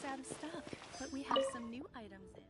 Out of stock, but we have some new items in.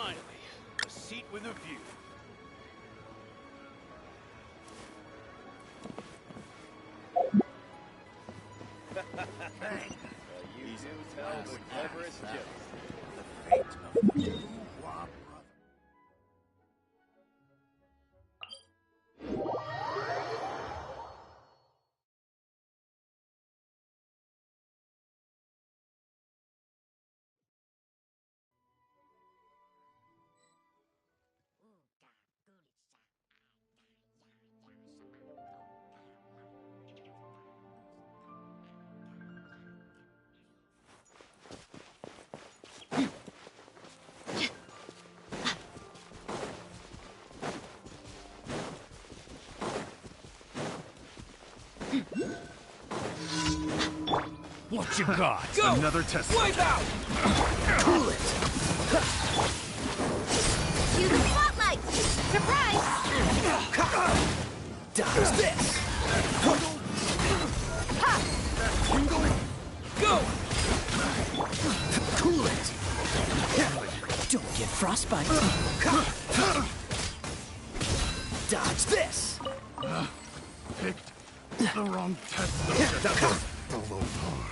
Finally, a seat with a view. You do tell the cleverest jokes. The fate of you, brother. What you got? Go! Another test. Wipe out! Cool it! Cue the spotlight! Surprise! Dodge this! Go! Cool it! Don't get frostbite! Dodge this! Picked the wrong test subject. Below par.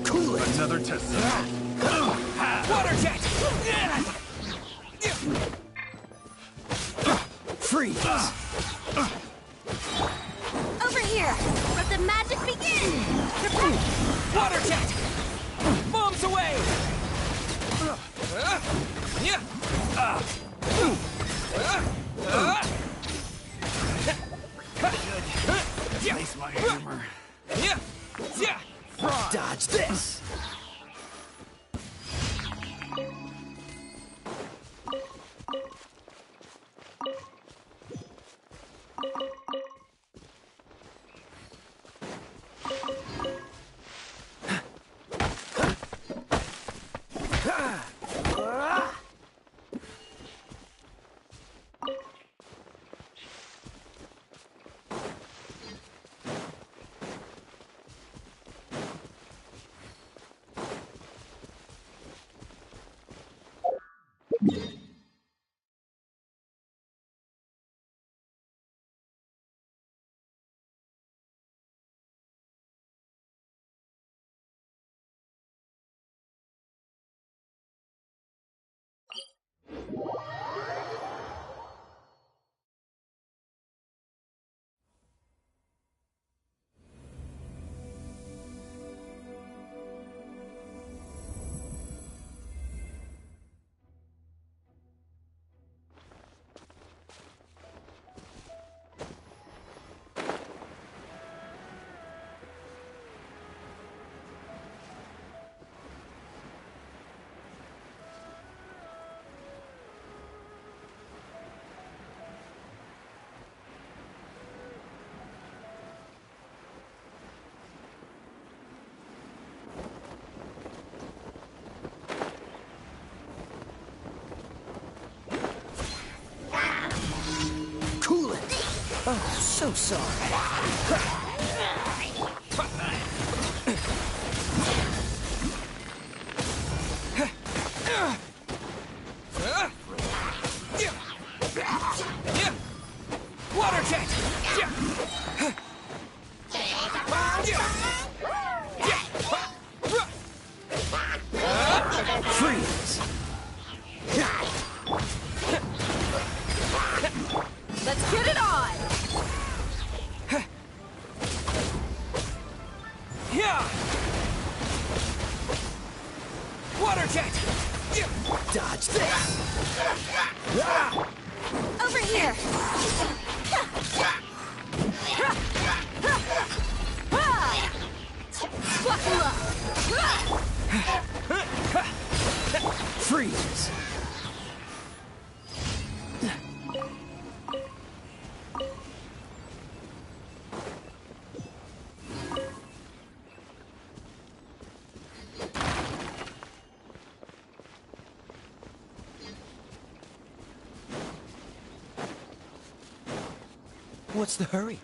Cool it! Another test subject. Water jet! Freeze! Over here! Let the magic begin! Surprise! Water jet! Bombs away! Yeah! Place my hammer. Yeah! Yeah! Dodge this! Cool it! Oh, so sorry. Water jet! Freeze! Let's get it on! Yeah! Water jet! Dodge this! Over here! Buckle up! Freeze! What's the hurry?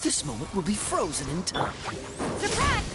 This moment will be frozen in time. Suppress!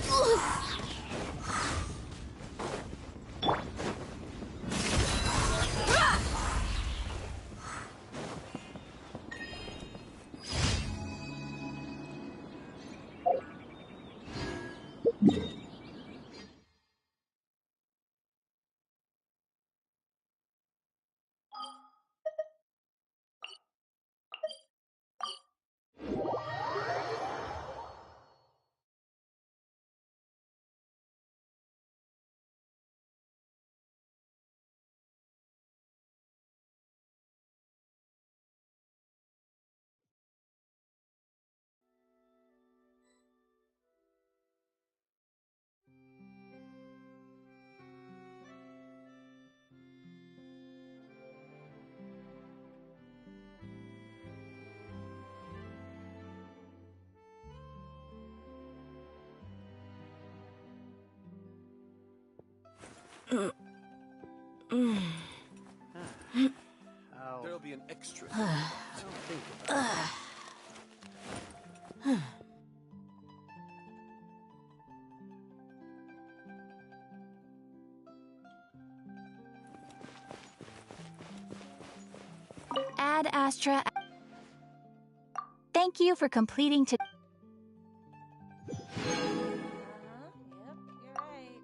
There'll be an extra. Ad Astra. Thank you for completing to. Yep, you're right.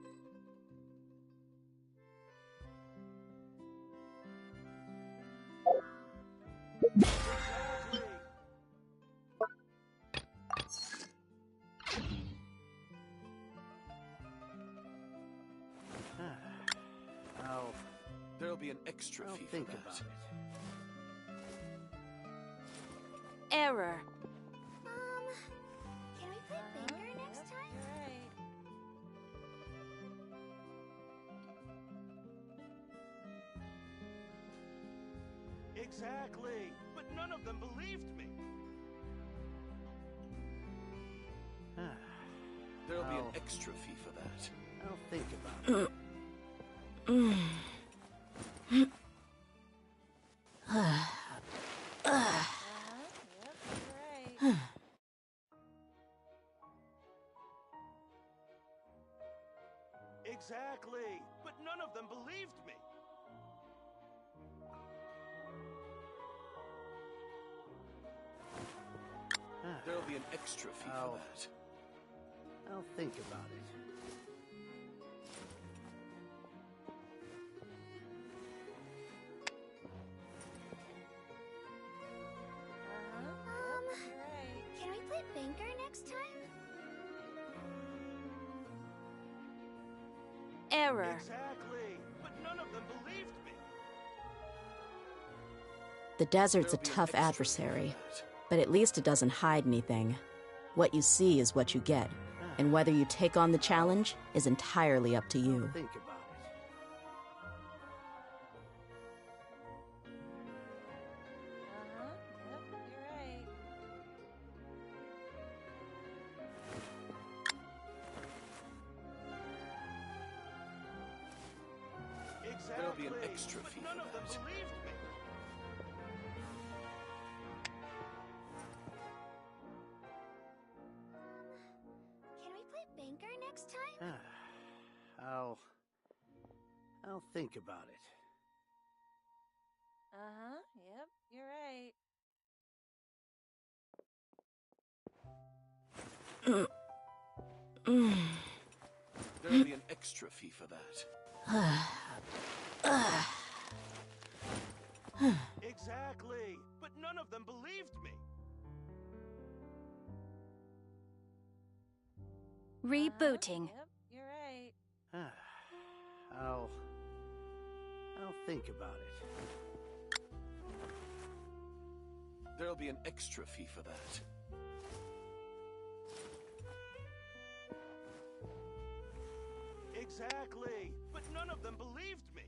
There'll be an extra fee for that. Error. Can we play Banger next time? You're right. Exactly, but none of them believed me. There'll be an extra fee for that. I'll think about it. Yep, you're right. Exactly, but none of them believed me. There'll be an extra fee for that. I'll think about it. You're right. Can we play Banger next time? Error. Exactly, but none of them believed me. The desert's a There'll be an tough extra fee for adversary, that. but at least it doesn't hide anything. What you see is what you get, and whether you take on the challenge is entirely up to you. Think about it. Yep, you're right. Exactly, There'll be an extra but fee none for of them that. believed me. Can we play Banger next time? I'll think about it. Yep, you're right. There'll be an extra fee for that. Exactly, but none of them believed me. Rebooting. Yep, you're right. I'll think about it. There'll be an extra fee for that. Exactly, but none of them believed me.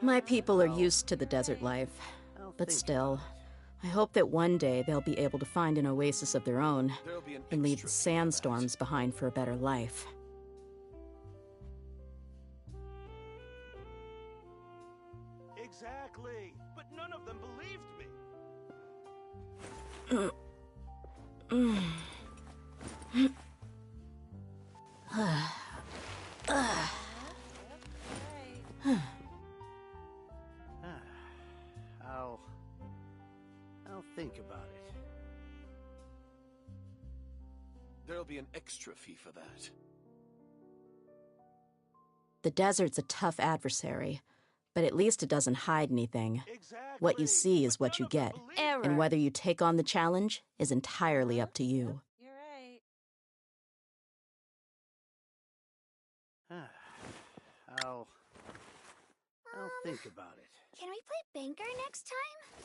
My people are used to the desert life, but think still, I hope that one day they'll be able to find an oasis of their own There'll be an and leave the extra fee for sandstorms behind for a better life. Exactly. But none of them believed me. I'll think about it. There'll be an extra fee for that. The desert's a tough adversary, but at least it doesn't hide anything. Exactly. What you see is But what you none of them get, believed Error. and whether you take on the challenge is entirely up to you. You're right. I'll think about it. Can we play banker next time?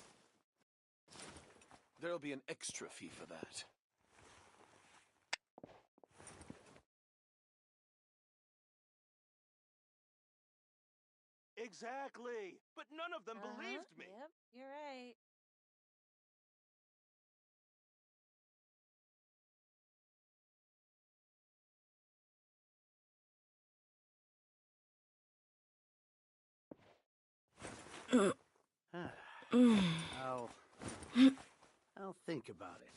There'll be an extra fee for that. Exactly. But none of them believed me. Yep, you're right. I'll think about it.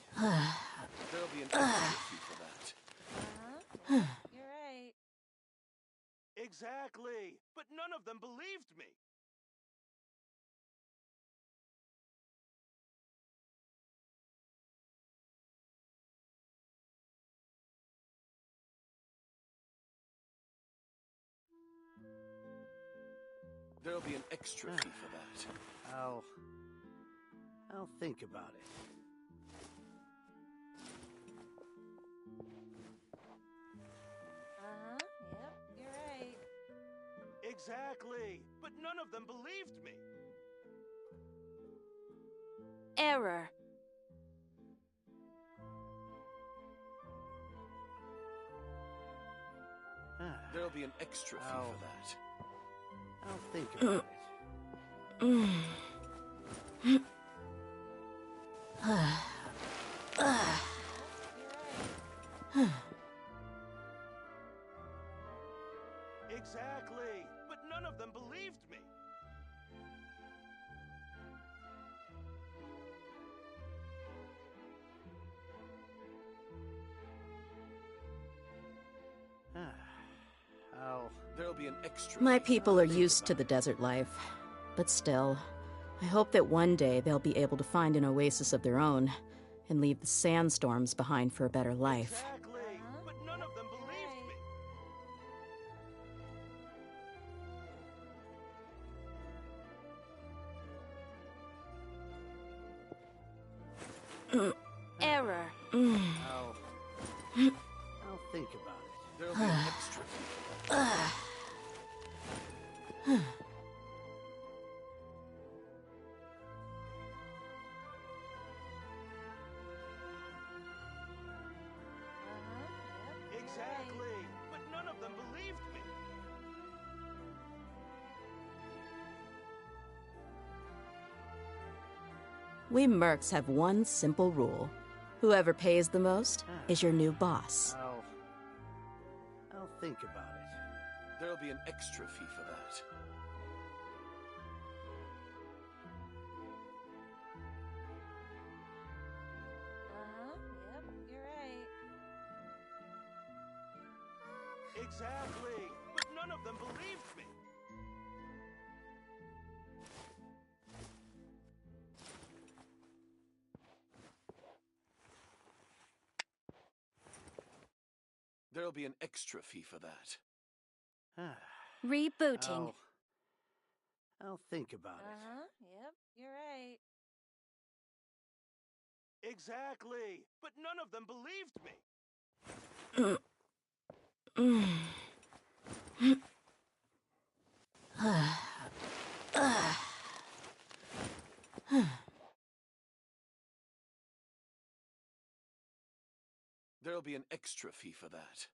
There'll be an extra fee for that. Yep, you're right. Exactly. But none of them believed me. There'll be an extra fee for that. I'll think about it. Yep, you're right. Exactly. But none of them believed me. Error. There'll be an extra fee for that. I'll think about it. Exactly. But none of them believed me. There'll be an extra My fee. people are used to the desert life, but still, I hope that one day they'll be able to find an oasis of their own and leave the sandstorms behind for a better life. Exactly. But none of them believed me. Error. I'll think about it. There'll be an extra fee for that. Exactly. But none of them believed me. We mercs have one simple rule. Whoever pays the most is your new boss. I'll think about it. There'll be an extra fee for that. Yep, you're right. Exactly. But none of them believed me. There'll be an extra fee for that. Rebooting. I'll think about it. Yep, you're right. Exactly. But none of them believed me. There'll be an extra fee for that.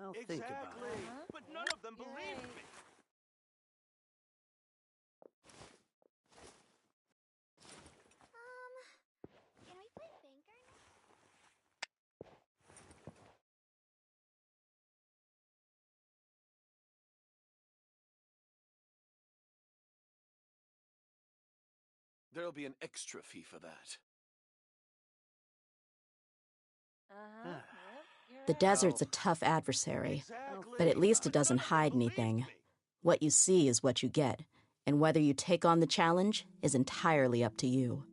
I'll think about Exactly. it. But none of them You're believed right. me. There'll be an extra fee for that. The desert's a tough adversary, but at least it doesn't hide anything. What you see is what you get, and whether you take on the challenge is entirely up to you.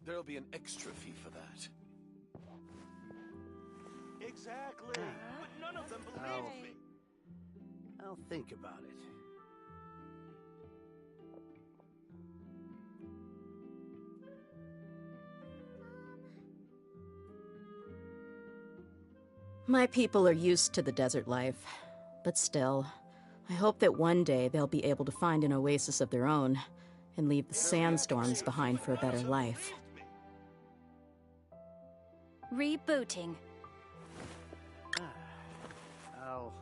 There'll be an extra fee for that. Exactly. But none of them believed me. I'll think about it. My people are used to the desert life, but still, I hope that one day they'll be able to find an oasis of their own and leave the sandstorms behind for a better life. Rebooting. I'll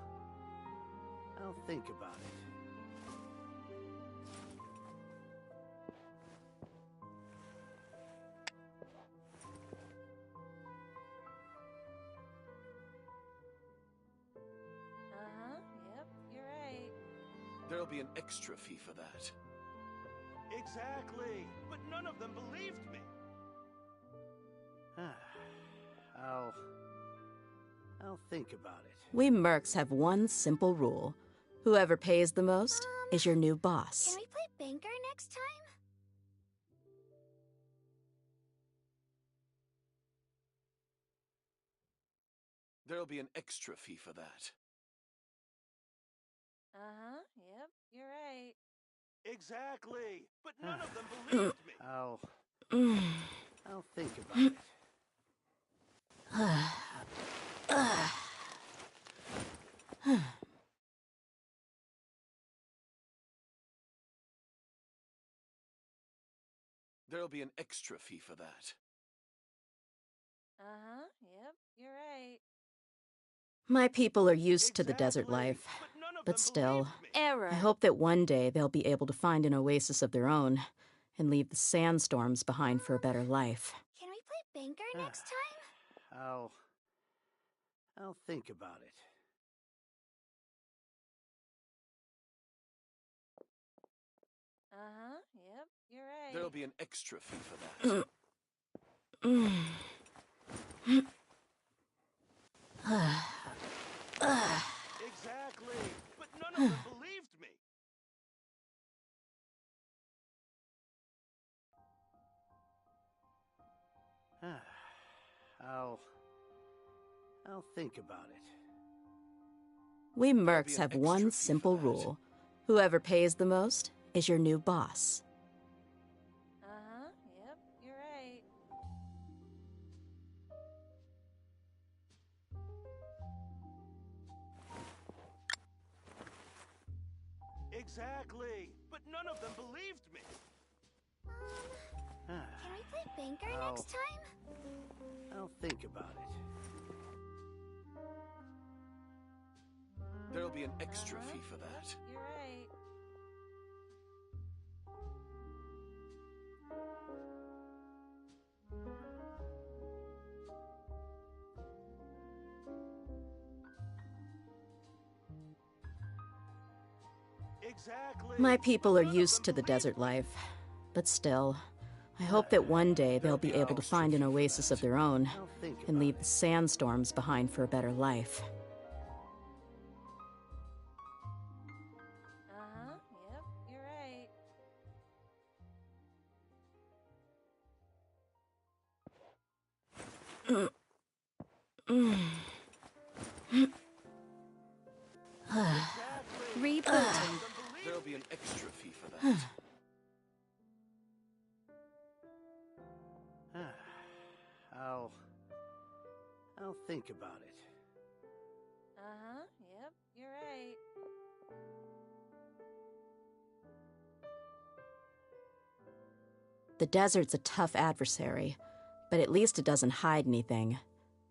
think about it. Yep, you're right. There'll be an extra fee for that. Exactly. But none of them believed me. I'll think about it. We mercs have one simple rule. Whoever pays the most is your new boss. Can we play banker next time? There'll be an extra fee for that. Yep, you're right. Exactly. But none of them believed me. I'll think about it. There'll be an extra fee for that. Yep, you're right. My people are used to the desert life, but still, Error. I hope that one day they'll be able to find an oasis of their own and leave the sandstorms behind for a better life. Can we play banker next time? I'll think about it. Yep, you're right. There'll be an extra fee for that. Exactly. But none of them believed me. I'll think about it. We mercs have one simple rule. Whoever pays the most is your new boss. Yep, you're right. Exactly. But none of them believed me. Can we play banker next time? I'll think about it. There'll be an extra fee for that. You're right. Exactly. My people are used to the desert life, but still, I hope that one day they'll be able to find an oasis of their own and leave the sandstorms behind for a better life. Yep, you're right. Rebooting. There'll be an extra fee for that. I'll think about it. Yep, you're right. The desert's a tough adversary, but at least it doesn't hide anything.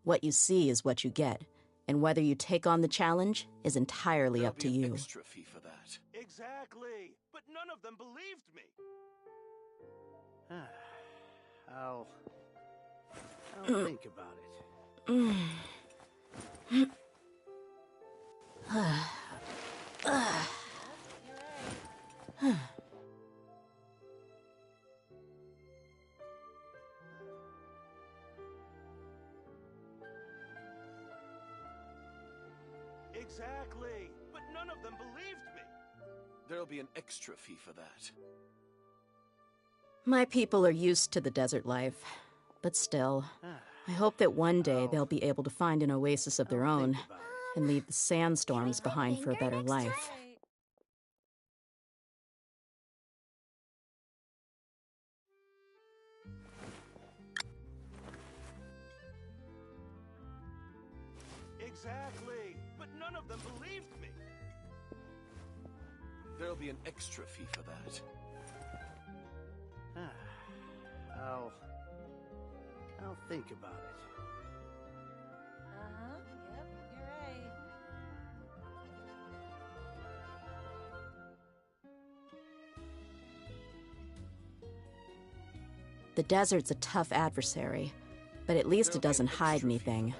What you see is what you get, and whether you take on the challenge is entirely up to There'll be an you. extra fee for that. Exactly. But none of them believed me. I'll think about it. Exactly, but none of them believed me. There'll be an extra fee for that. My people are used to the desert life, but still, I hope that one day they'll be able to find an oasis of their own and leave the sandstorms behind for a better life. Right. Exactly, but none of them believed me. There'll be an extra fee for that. I'll think about it. Yep, you're right. The desert's a tough adversary, but at least it doesn't hide anything.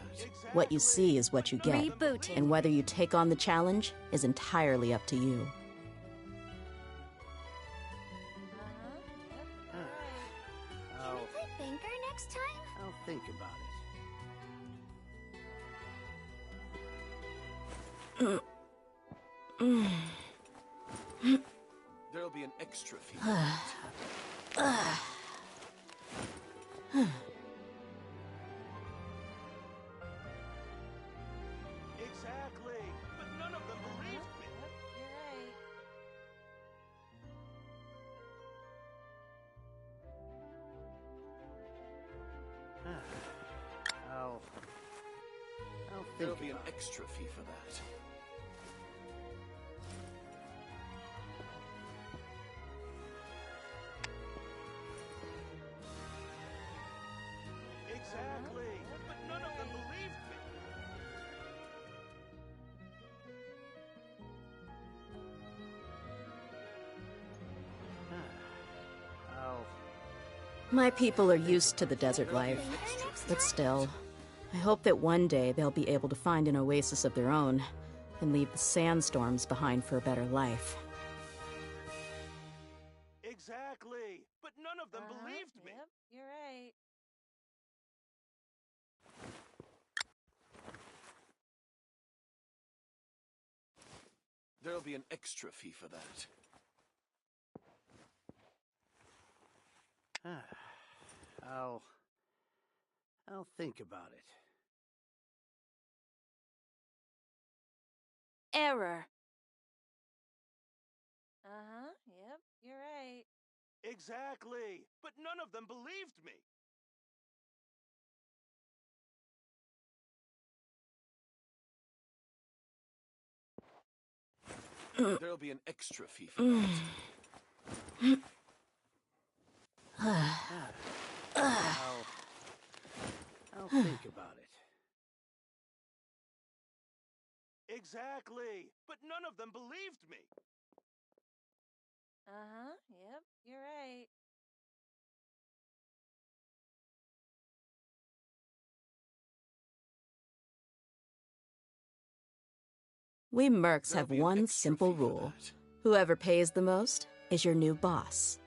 What you see is what you get, Rebooting. and whether you take on the challenge is entirely up to you. Yep, you're right. Can we play banker next time? I'll think about it. There'll be an extra fee for that. Exactly, but none of them believed me. Yep, you're right. I'll There'll think be an about it. extra fee for that. Exactly, but none of them believed me. My people are used to the desert life, but still, I hope that one day they'll be able to find an oasis of their own and leave the sandstorms behind for a better life. Exactly, but none of them believed me. Yep, you're right. There'll be an extra fee for that. I'll think about it. Error. Yep, you're right. Exactly, but none of them believed me. There'll be an extra fee for that. I'll think about it. Exactly, but none of them believed me. Yep, you're right. We mercs There'll have be an one extra simple fee for rule. that. Whoever pays the most is your new boss.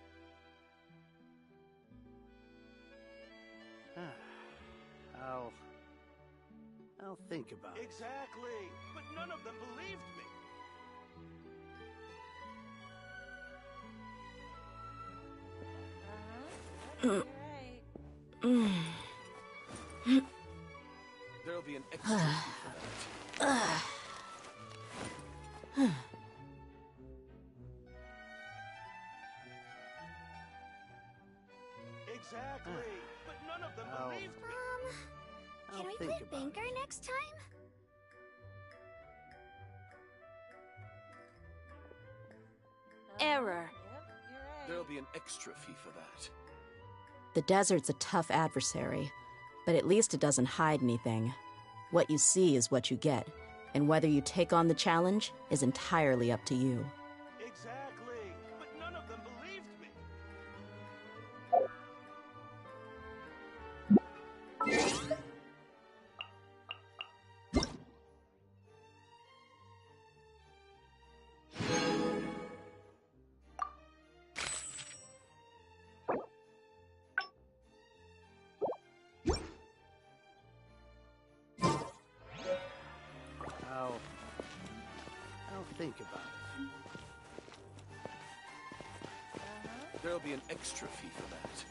I'll think about it. Exactly, but none of them believed me. Yep, you're right. There'll be an extra fee for that. Exactly, but none of them believed me. Can we think play about banker it. next time? Error. Yep, you're right. There'll be an extra fee for that. The desert's a tough adversary, but at least it doesn't hide anything. What you see is what you get, and whether you take on the challenge is entirely up to you. Exactly, but none of them believed me. Think about it. There'll be an extra fee for that.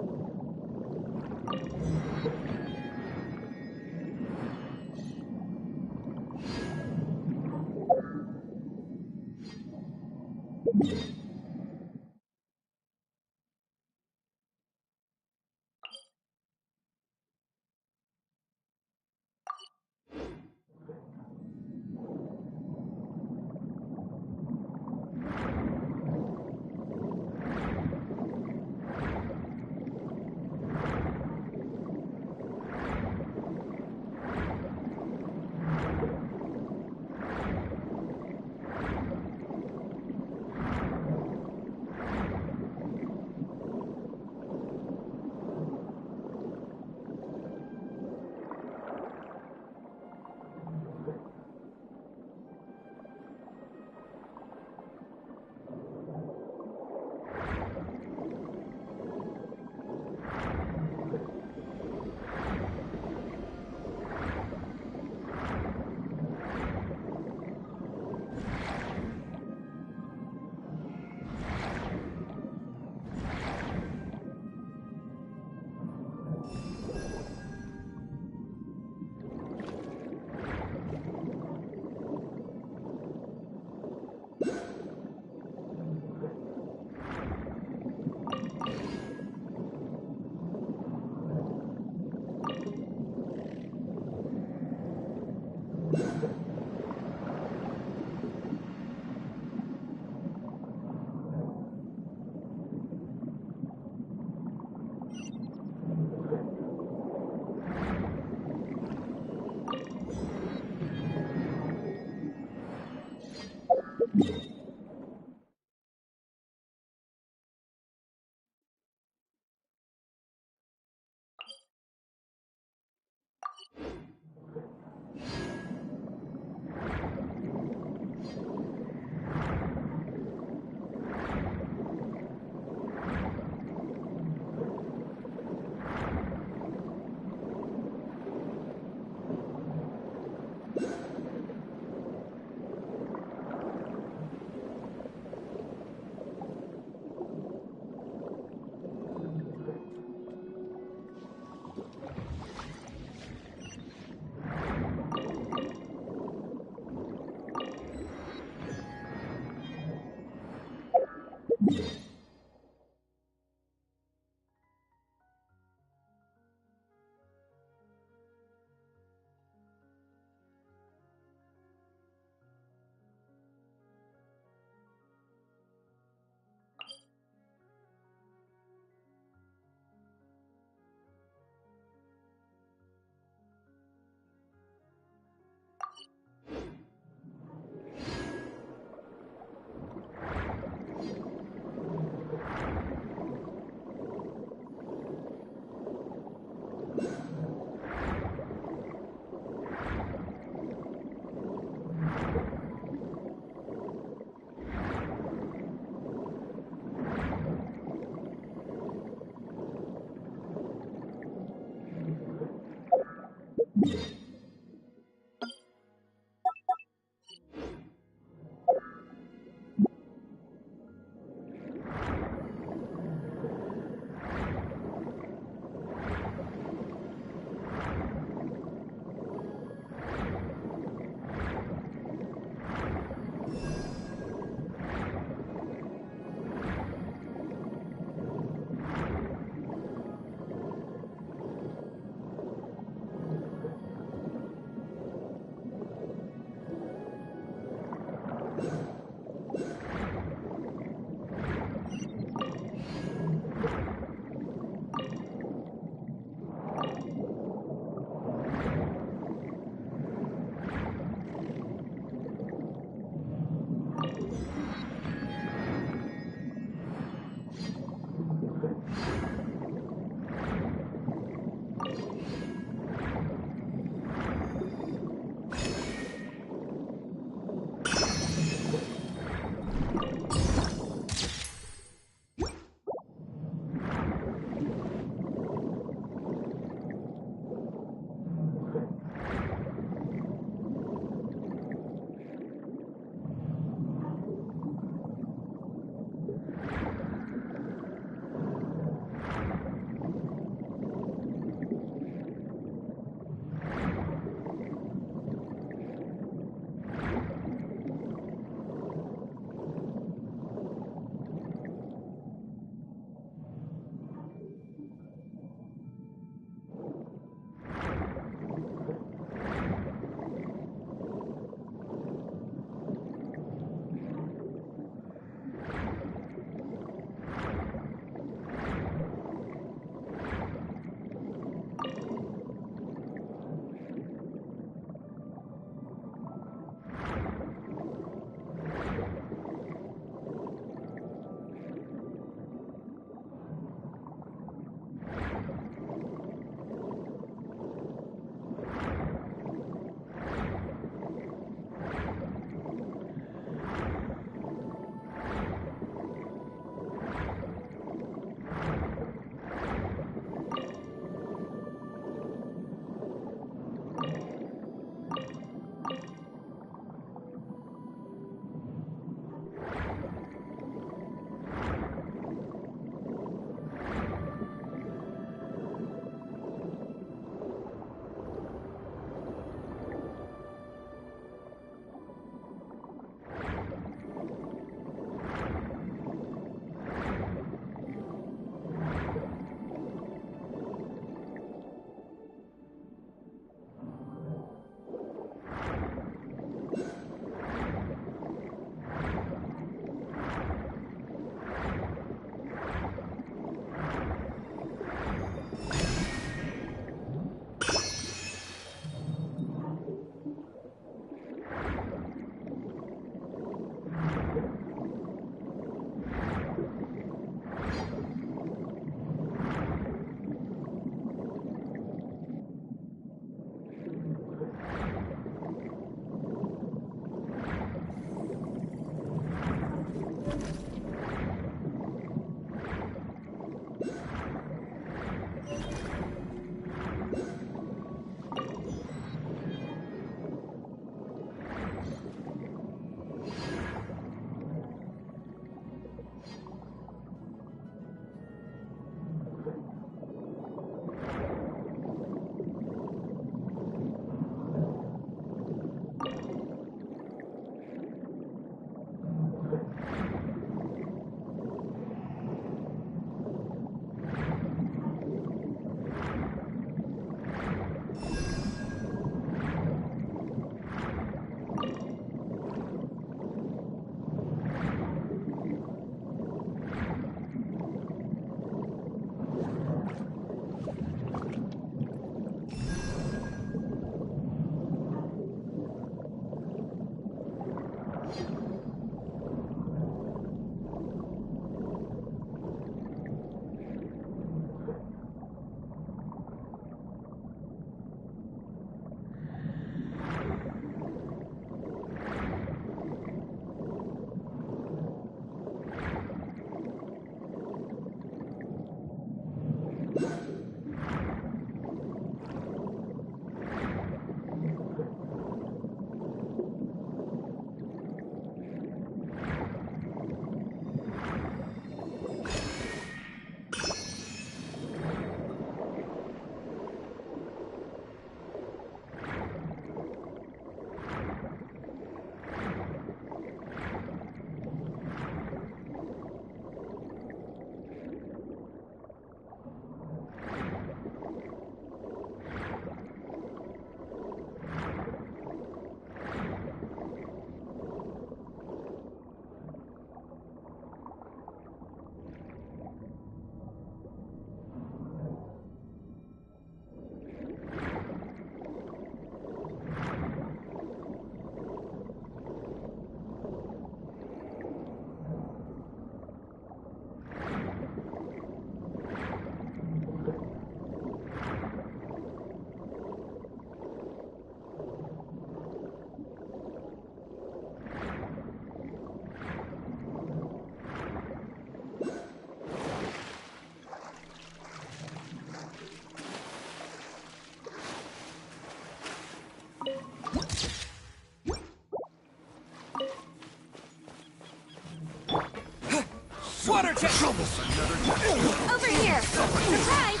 Water jet! Over here! Surprise!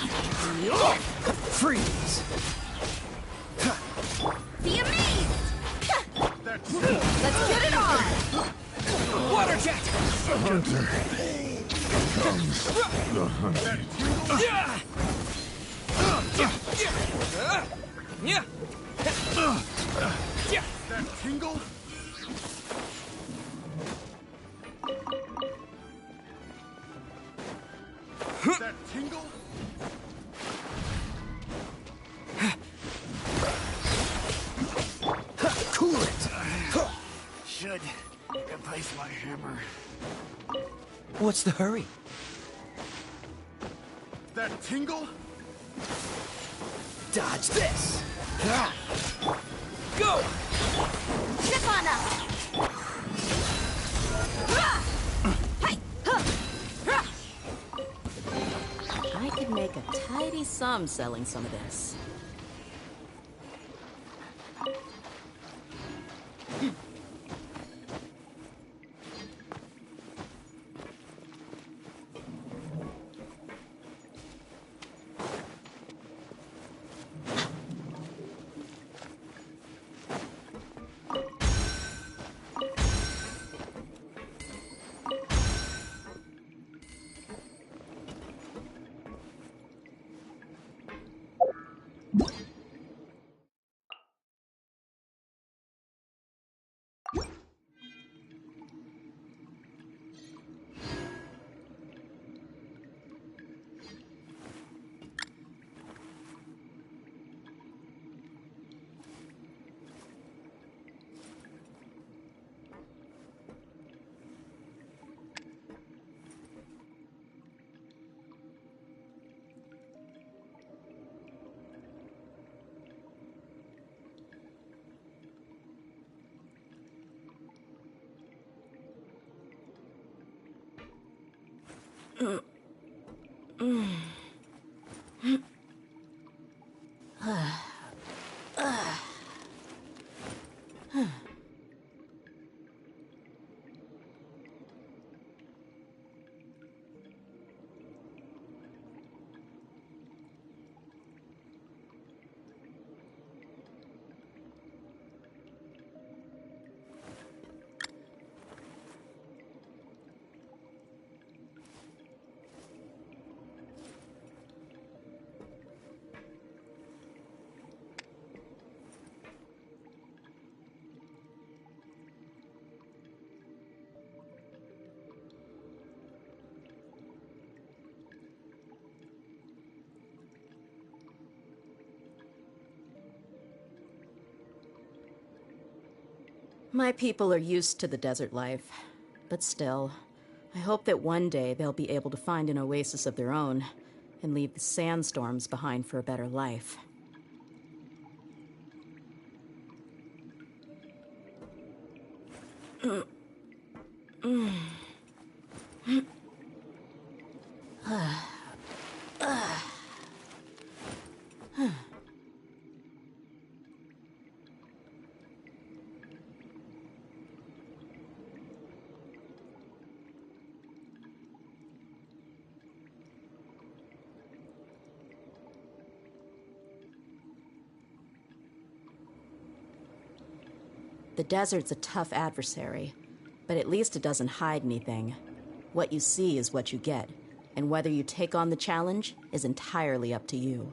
Freeze! Be amazed! Let's get it on! Water jet! Yeah! That tingle? That tingle? Cool it! Should replace my hammer. What's the hurry? That tingle? Dodge this! Go! Zip on up! I could make a tidy sum selling some of this. My people are used to the desert life, but still, I hope that one day they'll be able to find an oasis of their own and leave the sandstorms behind for a better life. The desert's a tough adversary, but at least it doesn't hide anything. What you see is what you get, and whether you take on the challenge is entirely up to you.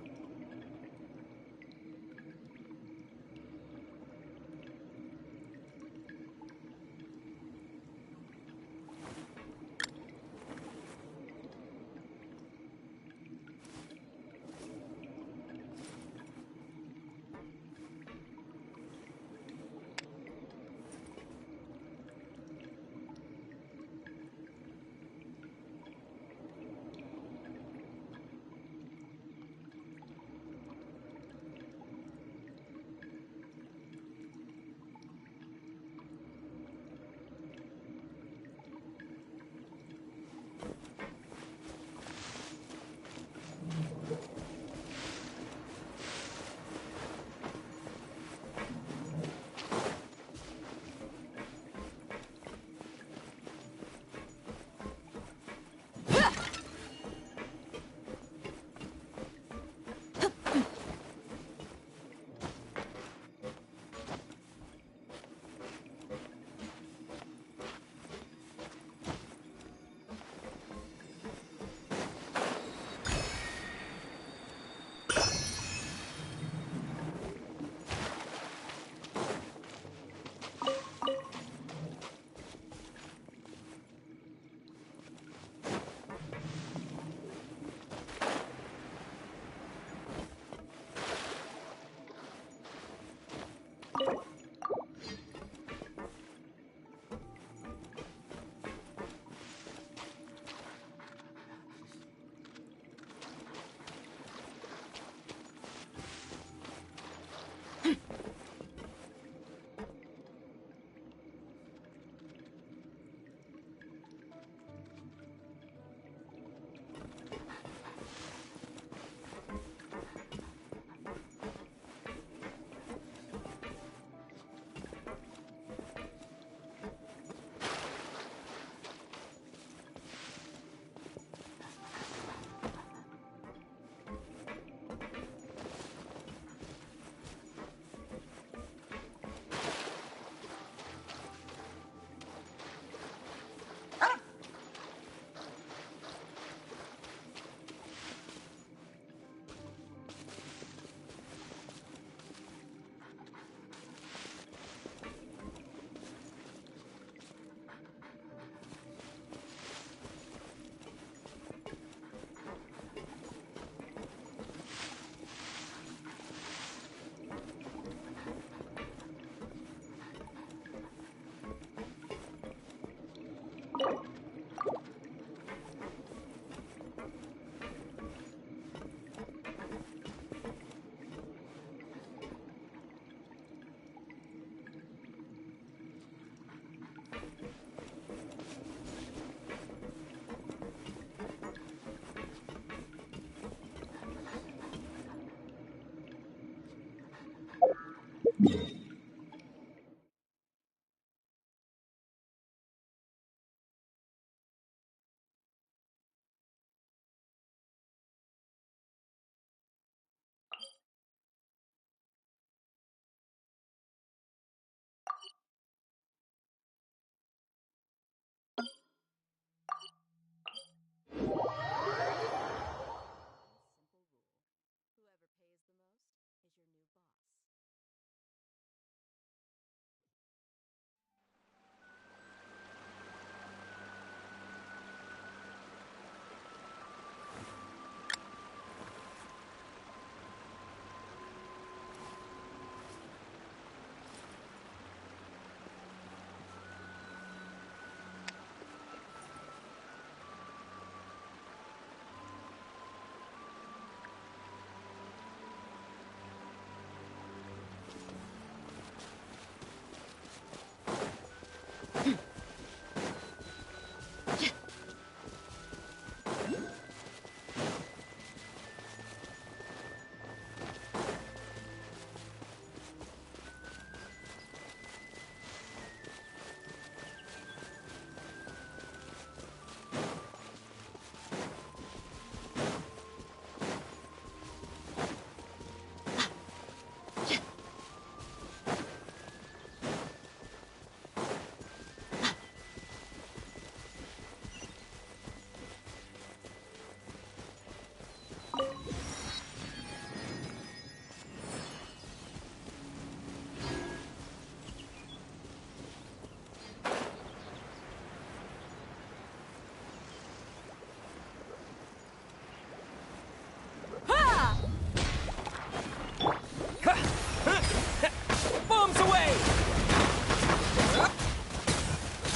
Bombs away!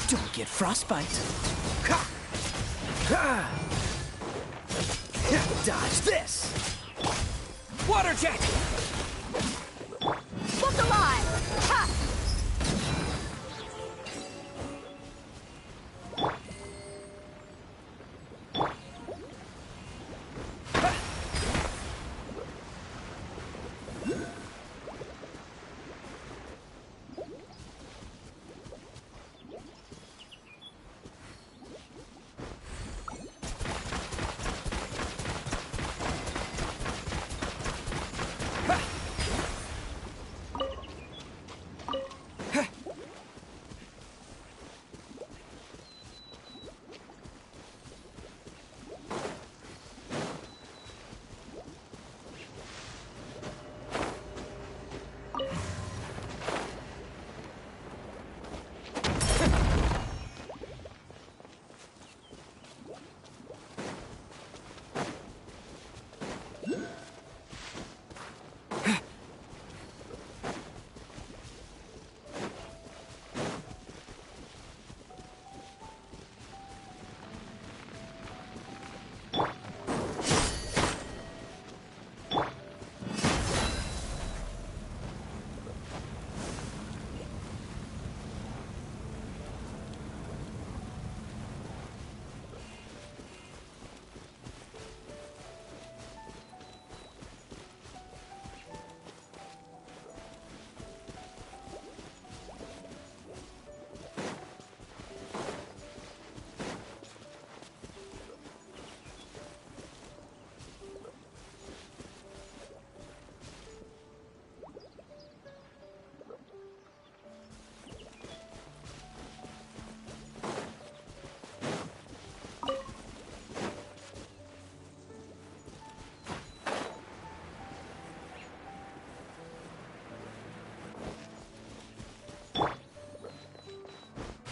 Don't get frostbite. Dodge this! Water jet! Look alive! Ha!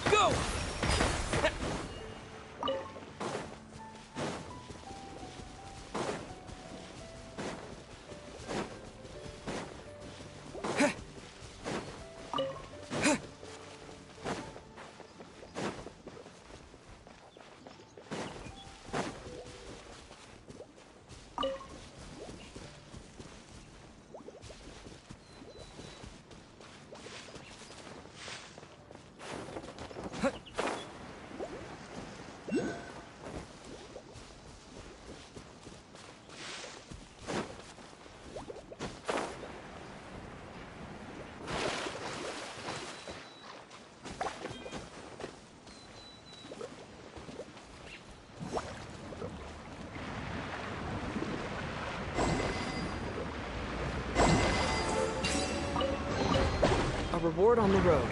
Go! A reward on the road.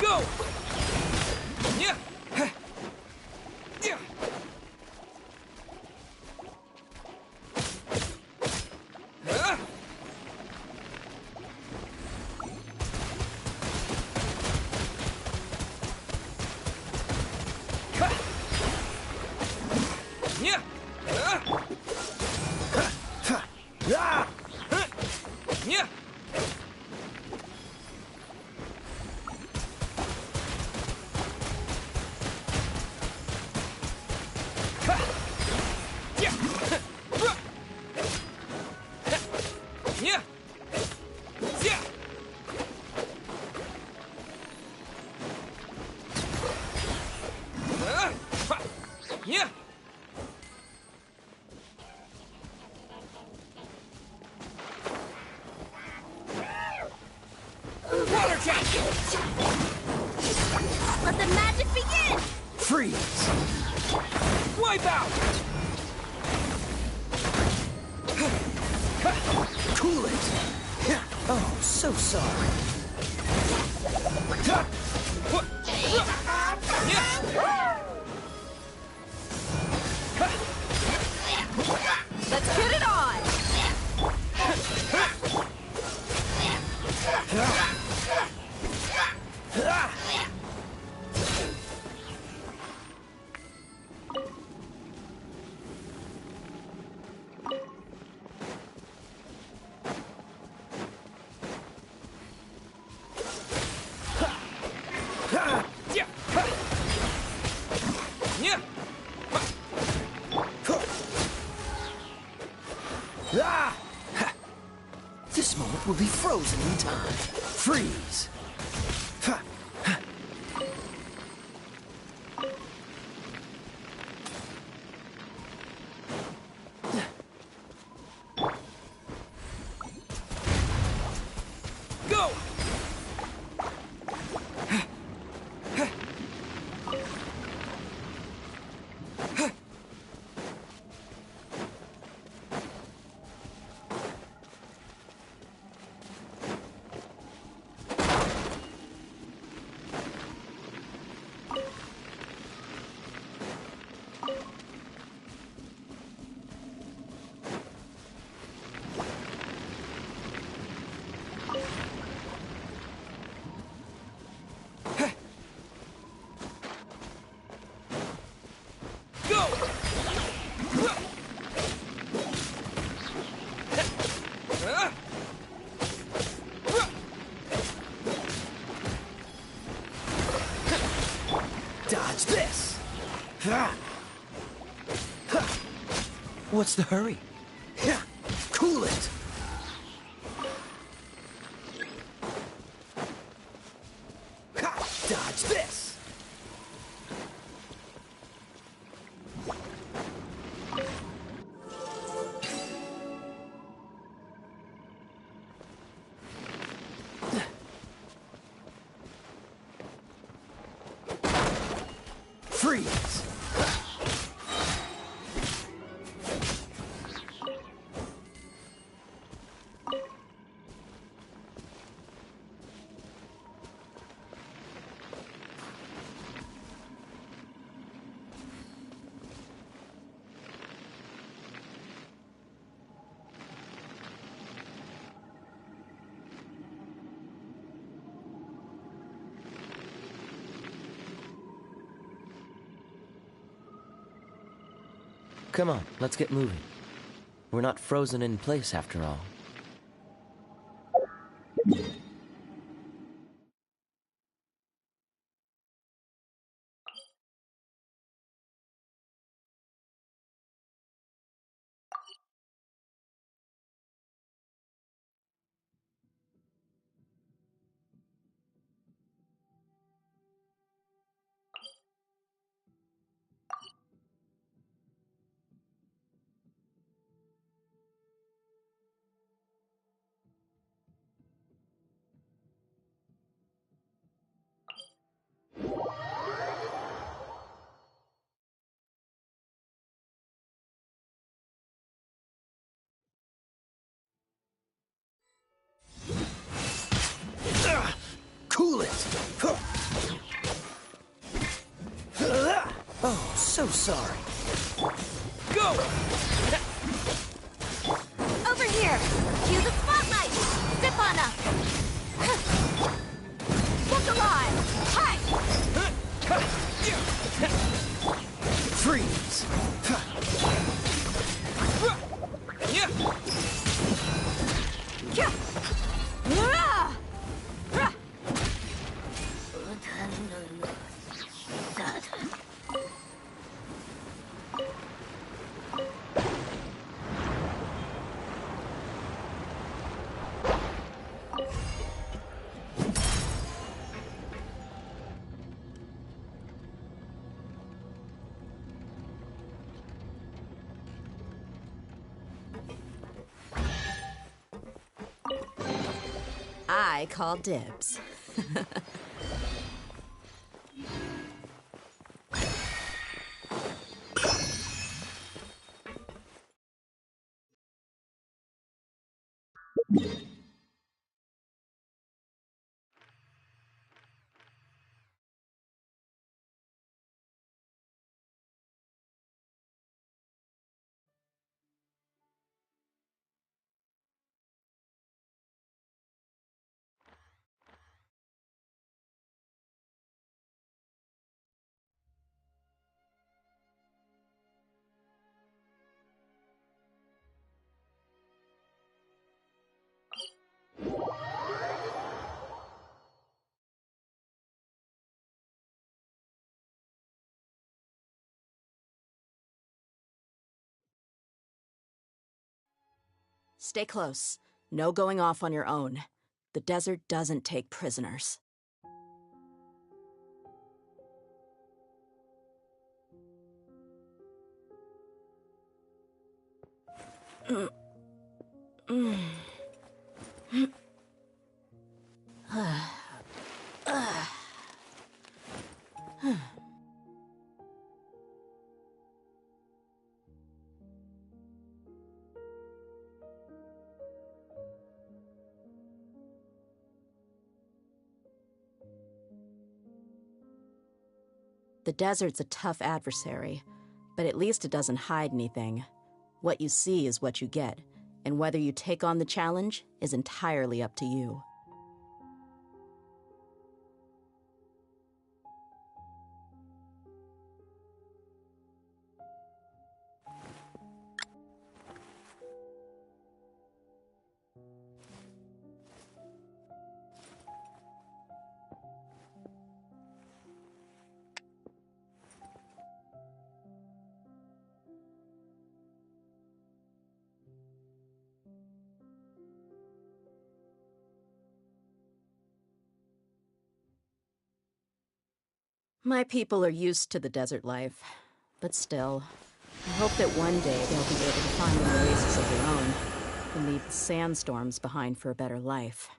Go! Yeah! Yeah! Yeah! Yeah! Yeah! Yeah! Yeah! Water jet! Let the magic begin! Freeze! Wipe out! Cool it! Oh, so sorry. Let's get it on! This moment will be frozen in time. Freeze! Go! Go! Dodge this! What's the hurry? Cool it! Dodge this! Freeze! Come on, let's get moving. We're not frozen in place after all. sorry. Go! Over here! Cue the spotlight! Zip on up! Look alive! Hi! Freeze! Yeah! Kya! Hurrah! Hurrah! I call dibs. Stay close. No going off on your own. The desert doesn't take prisoners. The desert's a tough adversary, but at least it doesn't hide anything. What you see is what you get, and whether you take on the challenge is entirely up to you. My people are used to the desert life, but still, I hope that one day they'll be able to find an oasis of their own and leave the sandstorms behind for a better life.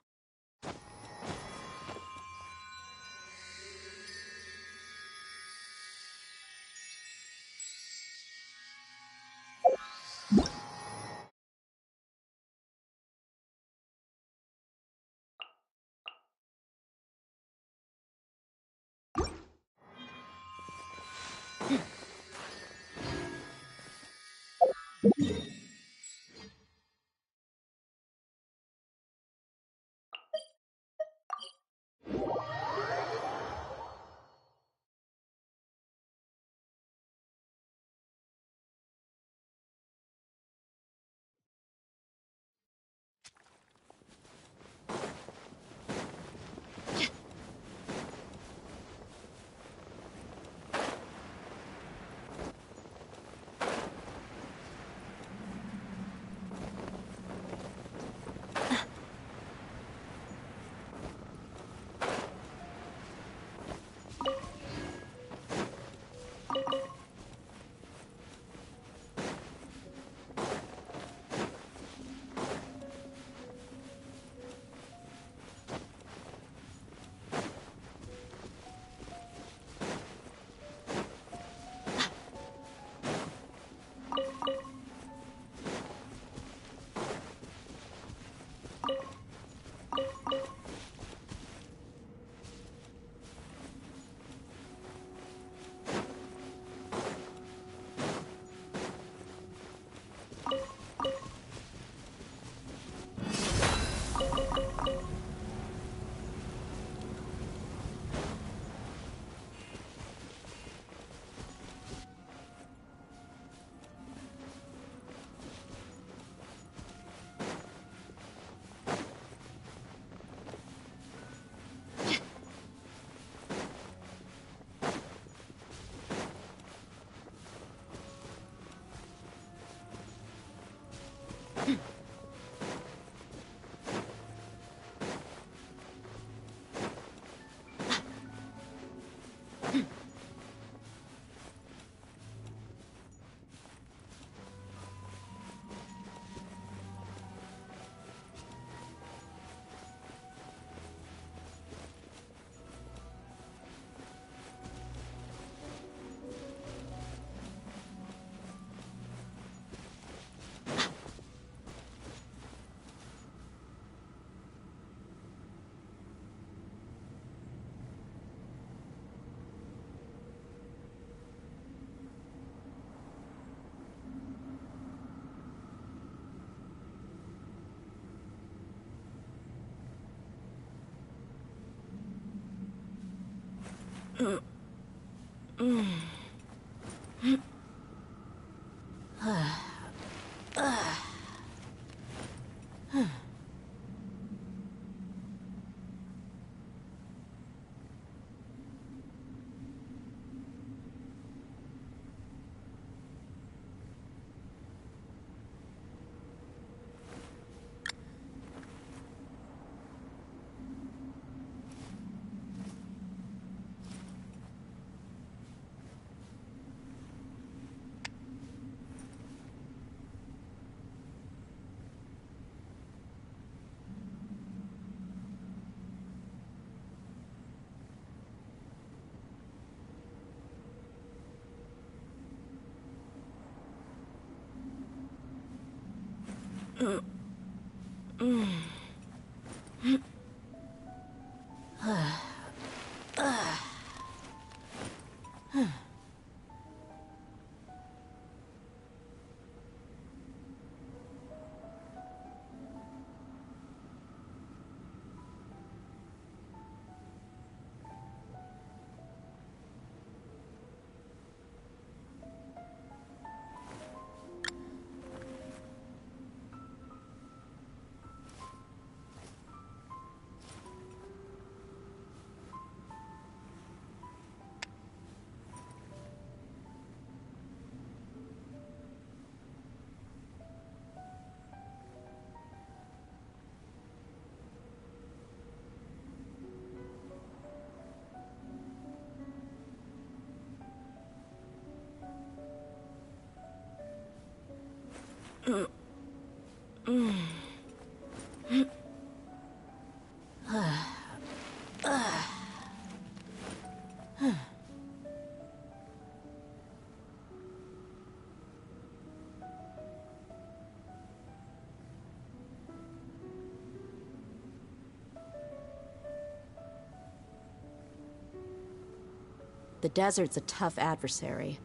The desert's a tough adversary,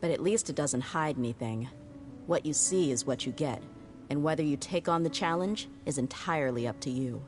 but at least it doesn't hide anything. What you see is what you get, and whether you take on the challenge is entirely up to you.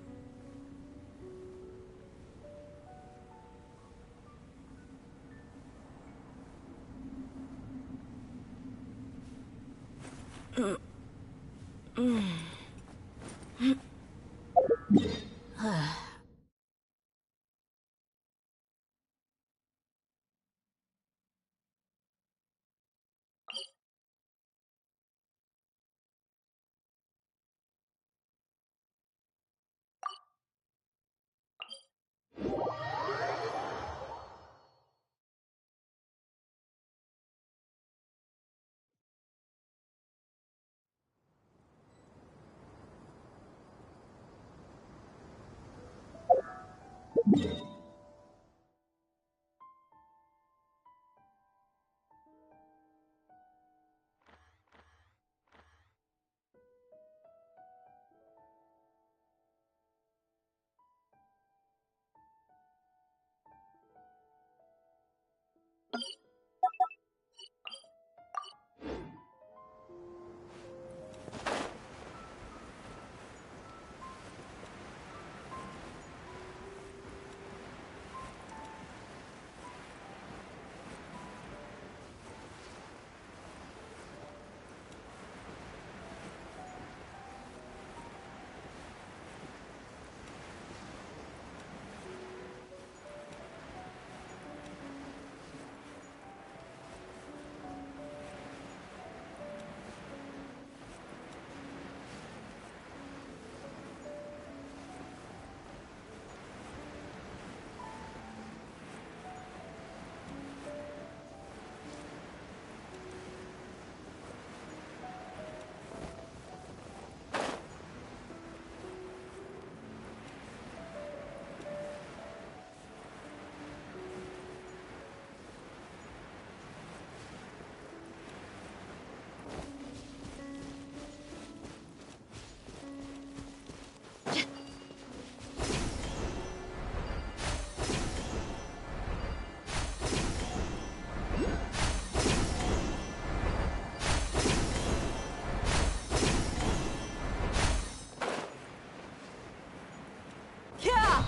Yeah!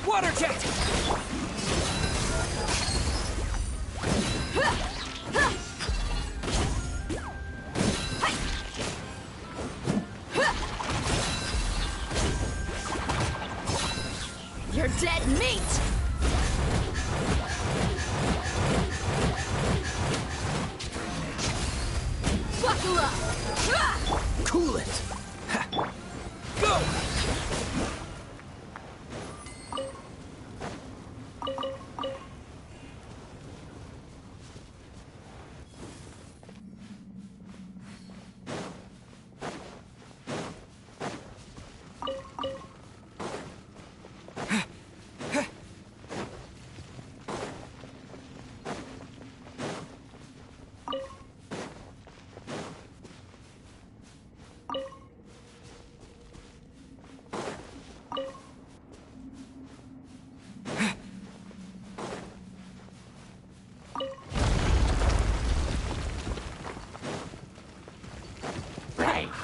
Water jet! You're dead meat! Buckle up! Cool it!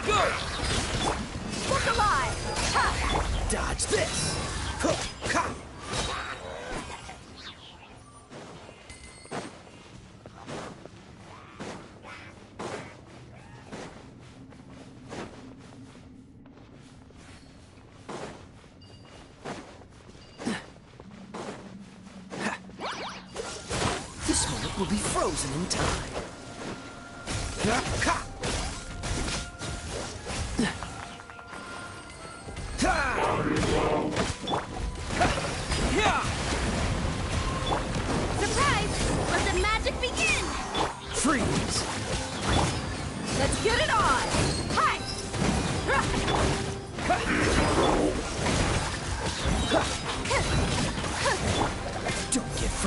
Go! Look alive! Ha! Dodge this! Huh, ha! This moment will be frozen in time. Ha! Ha! Surprise! Let the magic begin! Freeze! Let's get it on! Hi!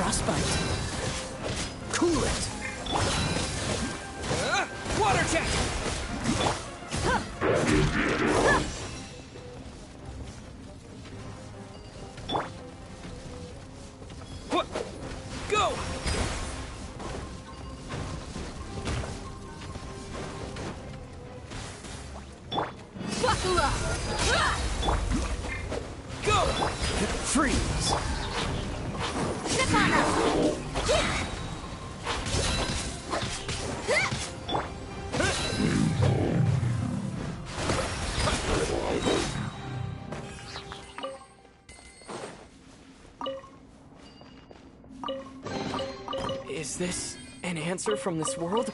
frostbite. Cool it. Water jet! Go! Buckle up! Go! Freeze. Step on up! Is this an answer from this world?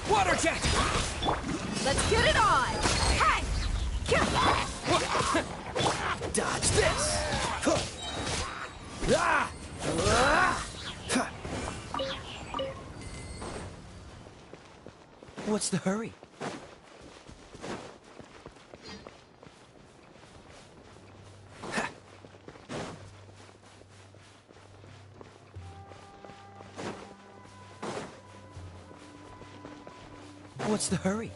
Water jet! Let's get it on! Hey! Dodge this! Ah! What's the hurry? What's the hurry?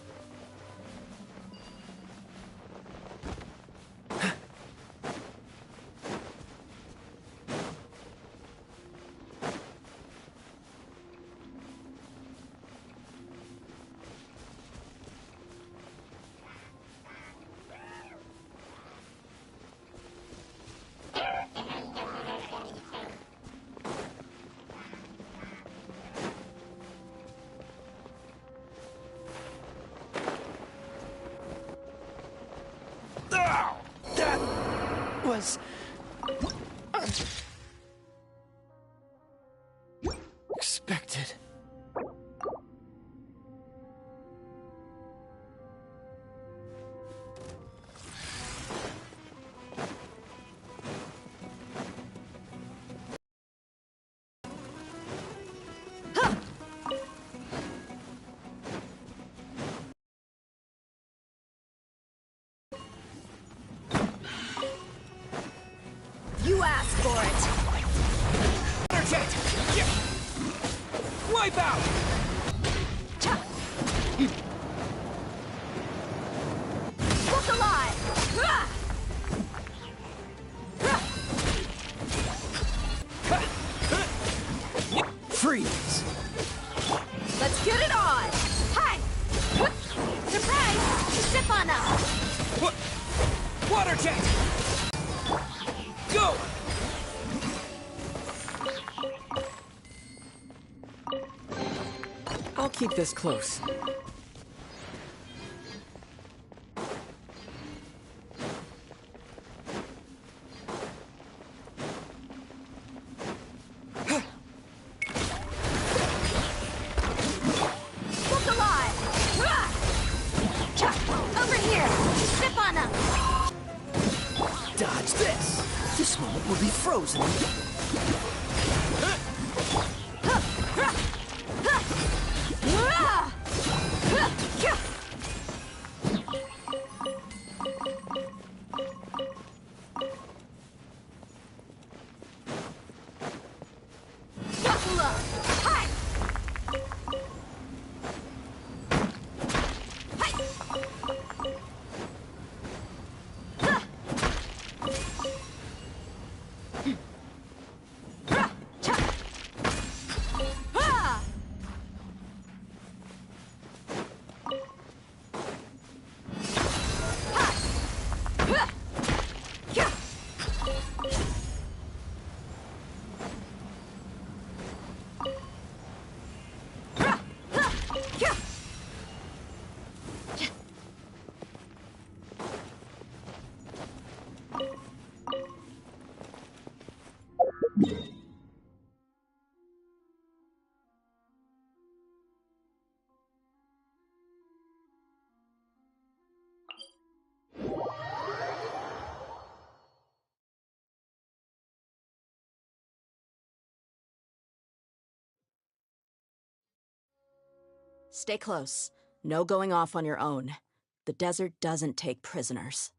That was unexpected. You asked for it! Water jet! Wipe out! Look alive! Freeze! Let's get it on! Hi! Surprise! Step on up! Water jet! Go! I'll keep this close. Look alive! Over here! Step on up! Dodge this! This moment will be frozen. Buckle up! Hi! Stay close. No going off on your own. The desert doesn't take prisoners.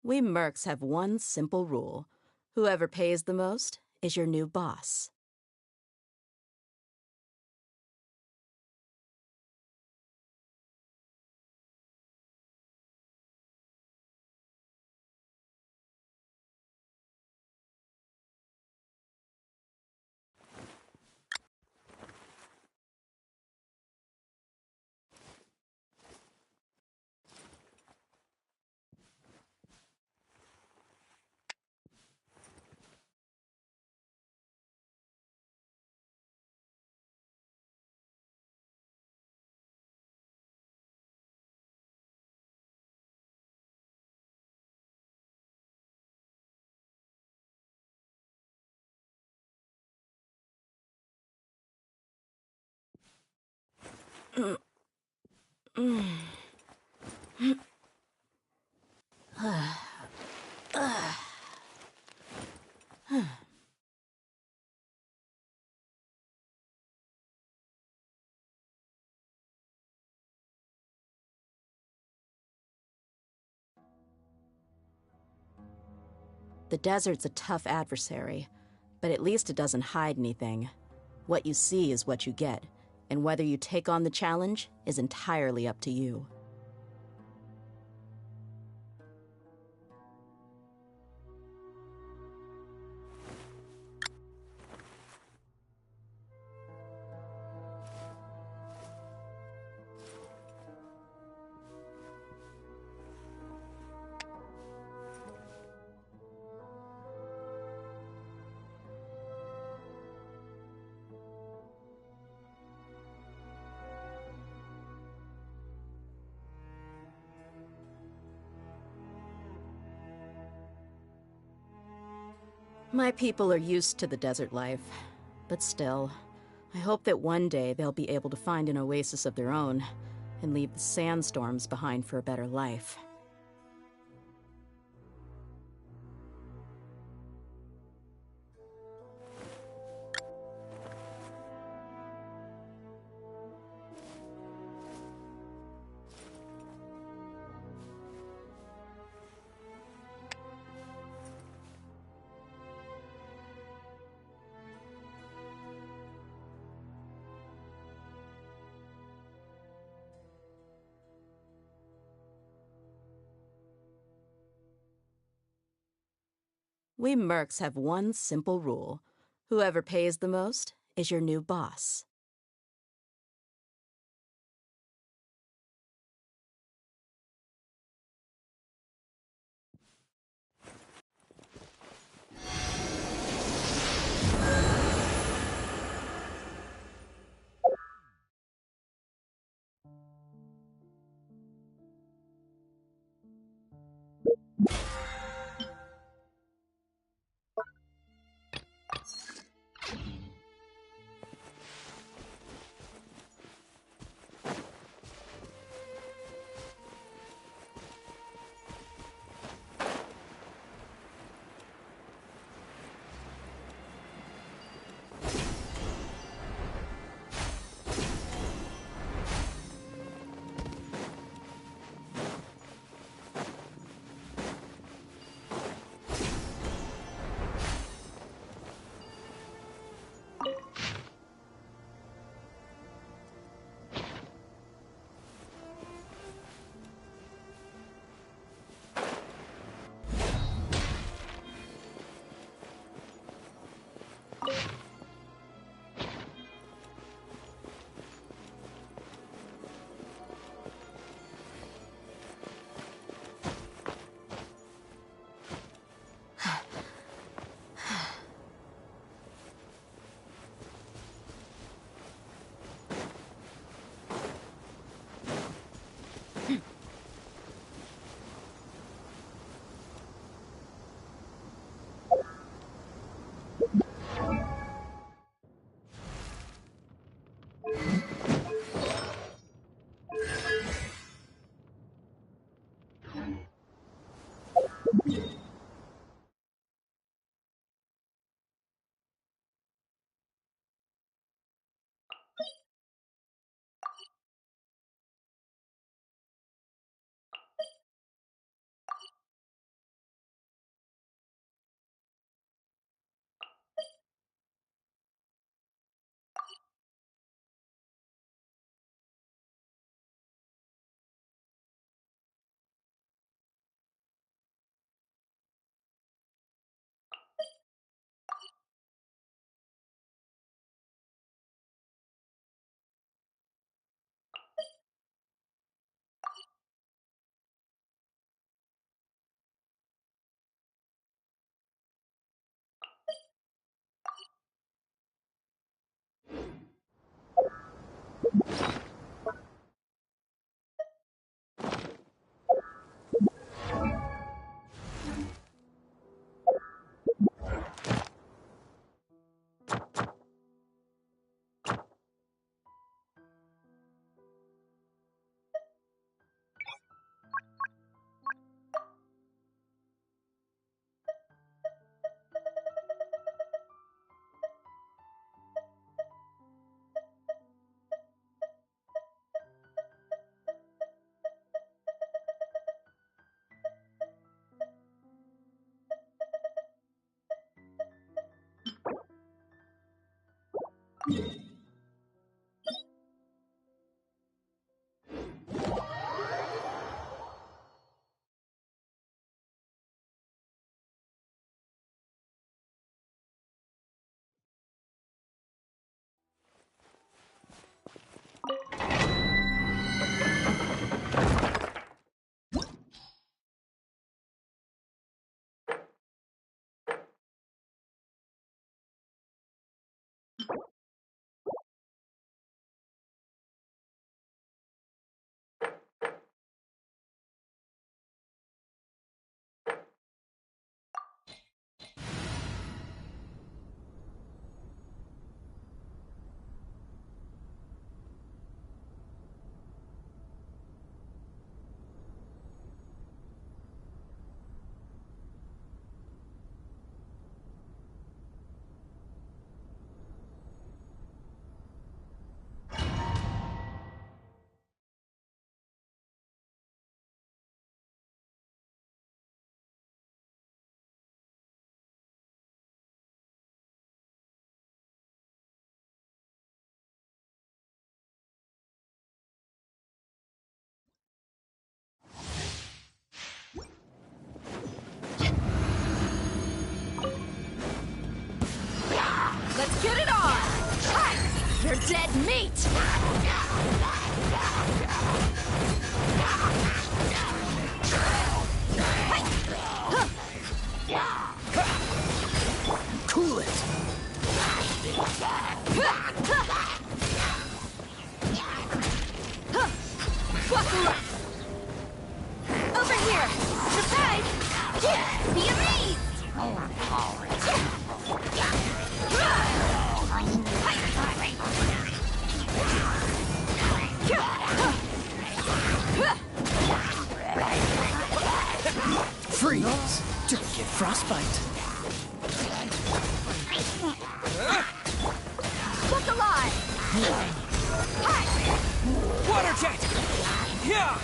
We mercs have one simple rule. Whoever pays the most is your new boss. The desert's a tough adversary, but at least it doesn't hide anything. What you see is what you get, and whether you take on the challenge is entirely up to you. My people are used to the desert life, but still, I hope that one day they'll be able to find an oasis of their own and leave the sandstorms behind for a better life. We mercs have one simple rule. Whoever pays the most is your new boss. Let's get it on! Hi! You're dead meat! Cool it! Buckle up! Over here! Surprise! Be amazed! Freeze! Don't get frostbite. Look alive! Water jet! Yeah!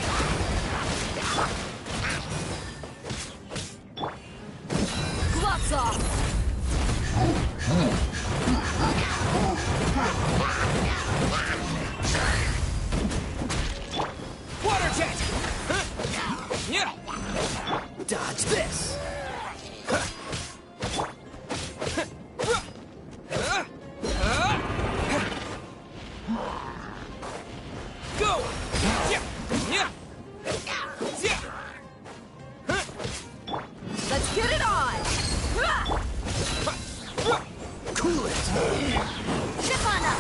Gloves off! Water jet! Yeah! Dodge this! Go! Yeah! Yeah! Yeah! Let's get it on! Cool it! Chip on up!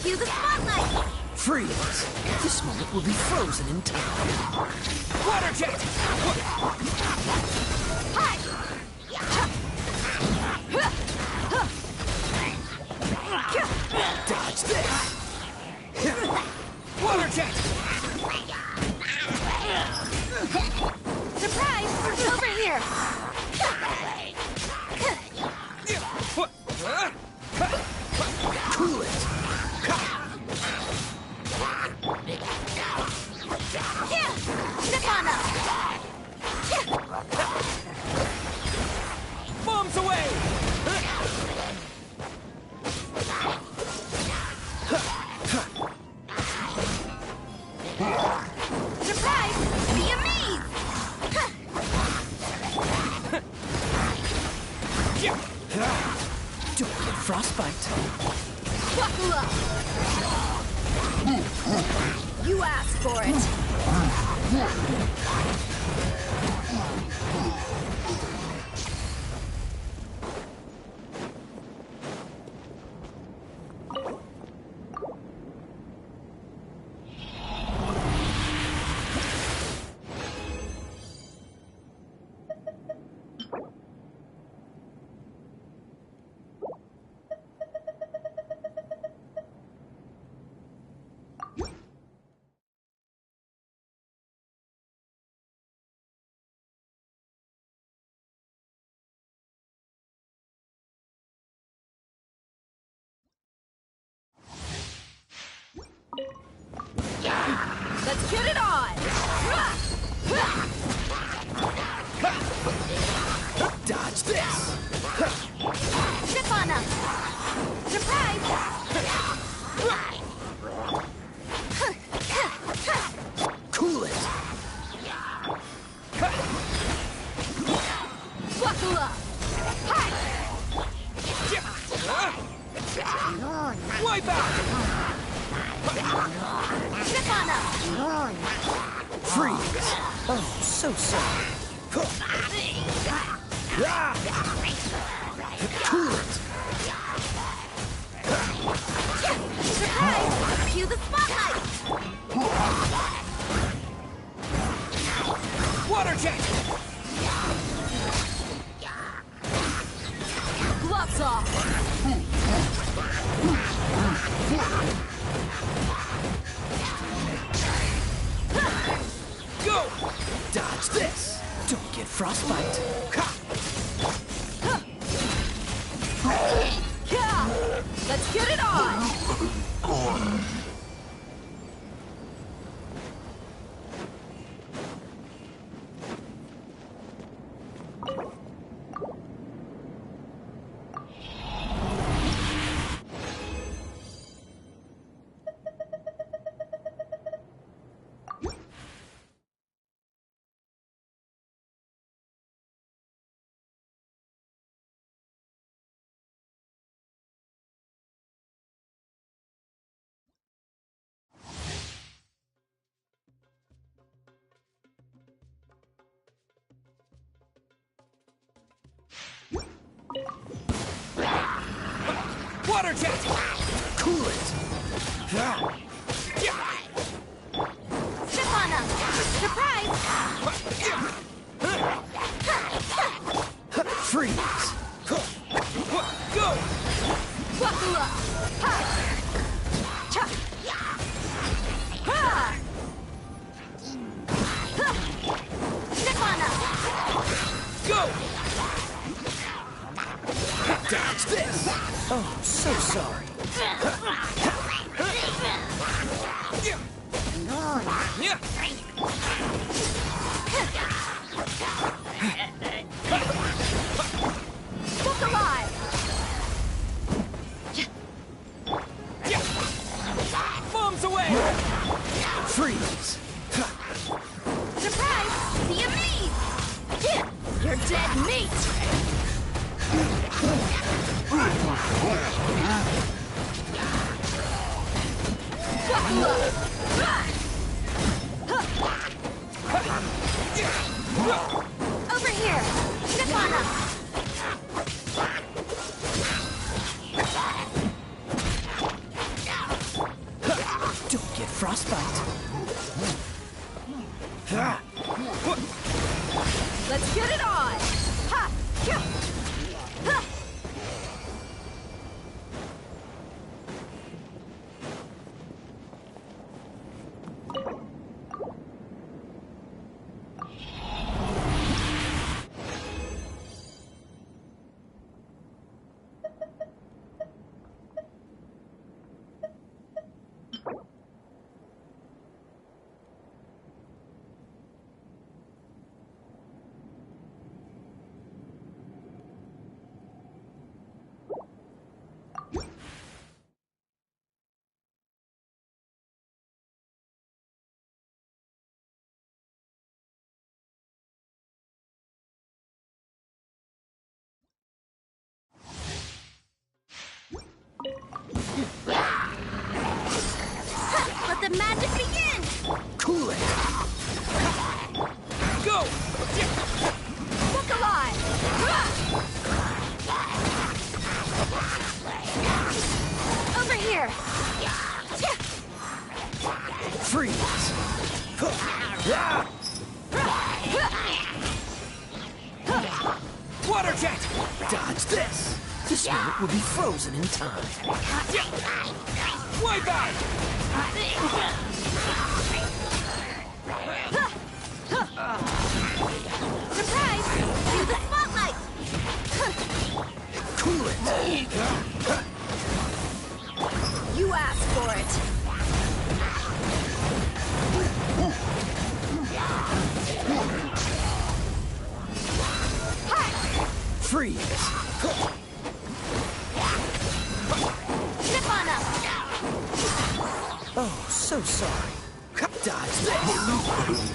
Cue the spotlight! Freeze! This moment will be frozen in time. Water jet! Hi! Dodge this! Water jet! Surprise! Over here! Cool it! Surprise! Be amazed! Don't get frostbite. Buckle up! You asked for it! Let's get it on! Dodge this! Trip on them! Surprise! Cool it! Buckle up! Wipe out! Trip on them! Freeze! Oh, so sorry. Cool it! Surprise! Cue the spotlight! Water jet! Gloves off! Go! Dodge this! Don't get frostbite. Yeah! Let's get it on! Water jet! Cool it! Step on them! Surprise! Freeze! Go! Buckle up! Ha! Cha! Ha! Ha! Step on them! Go! Dodge this! Oh, so sorry. Yeah! Look alive! Bombs away! Freeze! Surprise! Be amazed! You're dead meat! Buckle up! Over here! Step on them! Don't get frostbite. Let's get it on! Ha! Ha! Ha! the magic begin! Cool it! Go! Look alive! Over here! Freeze! Yeah! Water jet! Dodge this! This moment will be frozen in time. Wipe out! Surprise! Use the spotlight! Cool it! You asked for it! Freeze! Zip on up! Oh, so sorry. Dodge this!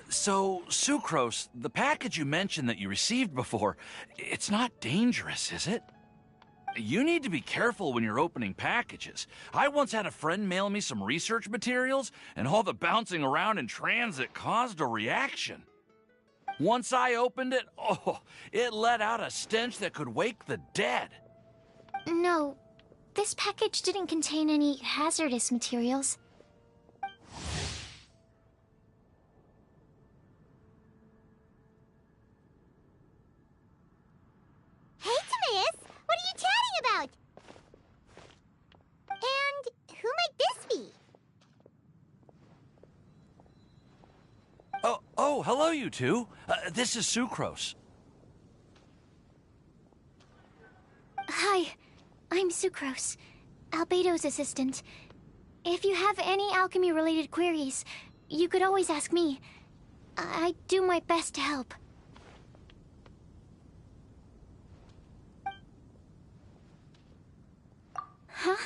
So, Sucrose, the package you mentioned that you received before, it's not dangerous, is it? You need to be careful when you're opening packages. I once had a friend mail me some research materials, and all the bouncing around in transit caused a reaction. Once I opened it, it let out a stench that could wake the dead. No, this package didn't contain any hazardous materials. Hey, Timaeus! What are you chatting about? And who might this be? Oh, hello, you two. This is Sucrose. Hi, I'm Sucrose, Albedo's assistant. If you have any alchemy-related queries, you could always ask me. I do my best to help. Huh?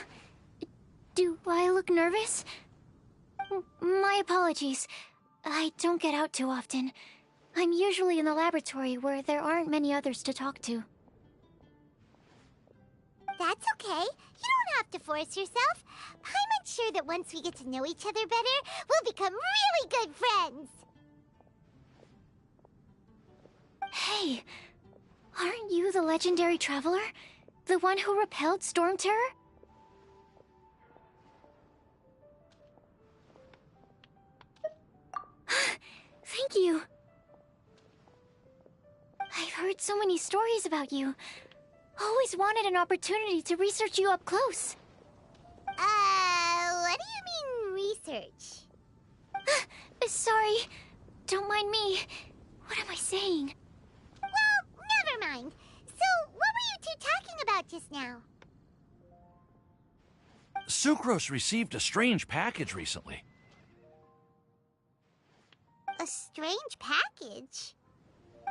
Do I look nervous? My apologies. I don't get out too often. I'm usually in the laboratory where there aren't many others to talk to. That's okay. You don't have to force yourself. I'm sure that once we get to know each other better, we'll become really good friends. Hey, aren't you the legendary traveler? The one who repelled Storm Terror? Thank you. I've heard so many stories about you. Always wanted an opportunity to research you up close. What do you mean, research? Sorry. Don't mind me. What am I saying? Well, never mind. So, what were you two talking about just now? Sucrose received a strange package recently. A strange package?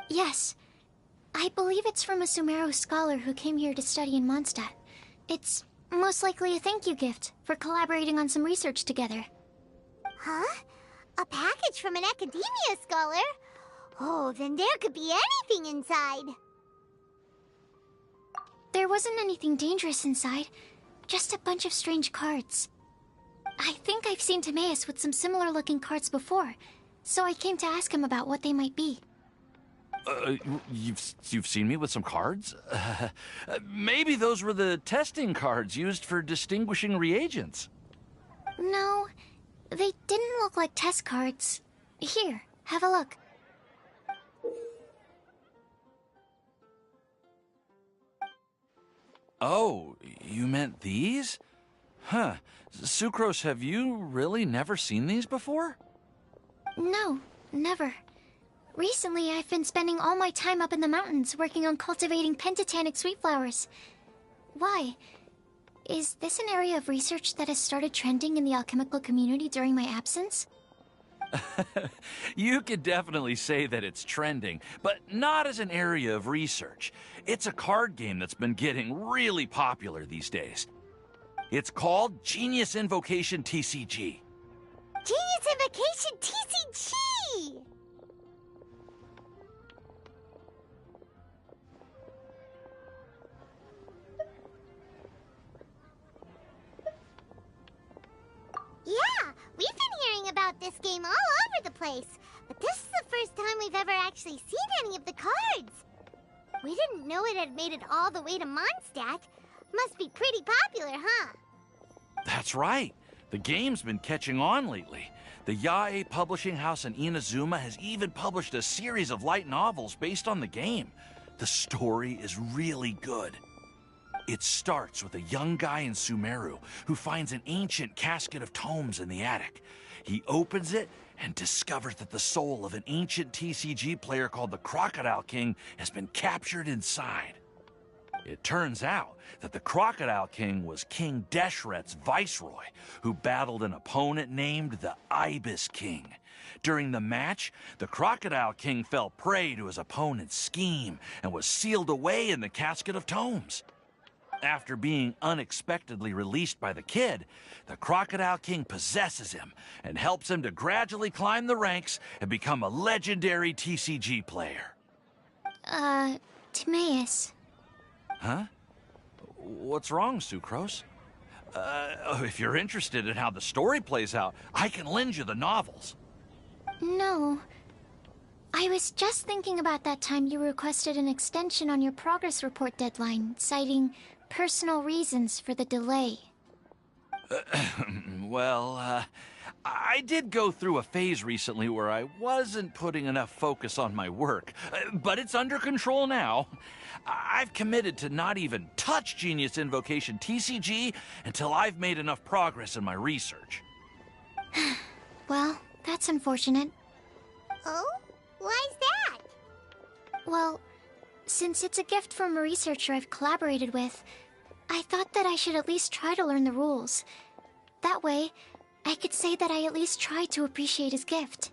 Yes. I believe it's from a Sumeru scholar who came here to study in Mondstadt. It's most likely a thank you gift for collaborating on some research together. Huh? A package from an academia scholar? Oh, then there could be anything inside. There wasn't anything dangerous inside, just a bunch of strange cards. I think I've seen Timaeus with some similar looking cards before, so I came to ask him about what they might be. You've seen me with some cards? Maybe those were the testing cards used for distinguishing reagents. No, they didn't look like test cards. Here, have a look. Oh, you meant these? Huh. Sucrose, have you really never seen these before? No, never. Recently, I've been spending all my time up in the mountains working on cultivating pentatonic sweet flowers. Why? Is this an area of research that has started trending in the alchemical community during my absence? You could definitely say that it's trending, but not as an area of research. It's a card game that's been getting really popular these days. It's called Genius Invocation TCG. Genius Invocation TCG! Yeah, we've been hearing about this game all over the place, but this is the first time we've ever actually seen any of the cards. We didn't know it had made it all the way to Mondstadt. Must be pretty popular, huh? That's right. The game's been catching on lately. The Yae publishing house in Inazuma has even published a series of light novels based on the game. The story is really good. It starts with a young guy in Sumeru who finds an ancient casket of tomes in the attic. He opens it and discovers that the soul of an ancient TCG player called the Crocodile King has been captured inside. It turns out that the Crocodile King was King Deshret's viceroy, who battled an opponent named the Ibis King. During the match, the Crocodile King fell prey to his opponent's scheme and was sealed away in the casket of tomes. After being unexpectedly released by the kid, the Crocodile King possesses him and helps him to gradually climb the ranks and become a legendary TCG player. Timaeus. Huh? What's wrong, Sucrose? If you're interested in how the story plays out, I can lend you the novels. No. I was just thinking about that time you requested an extension on your progress report deadline, citing personal reasons for the delay. Well, I did go through a phase recently where I wasn't putting enough focus on my work, but it's under control now. I've committed to not even touch Genius Invocation TCG until I've made enough progress in my research. Well, that's unfortunate. Oh? Why's that? Well, since it's a gift from a researcher I've collaborated with, I thought that I should at least try to learn the rules. That way, I could say that I at least tried to appreciate his gift.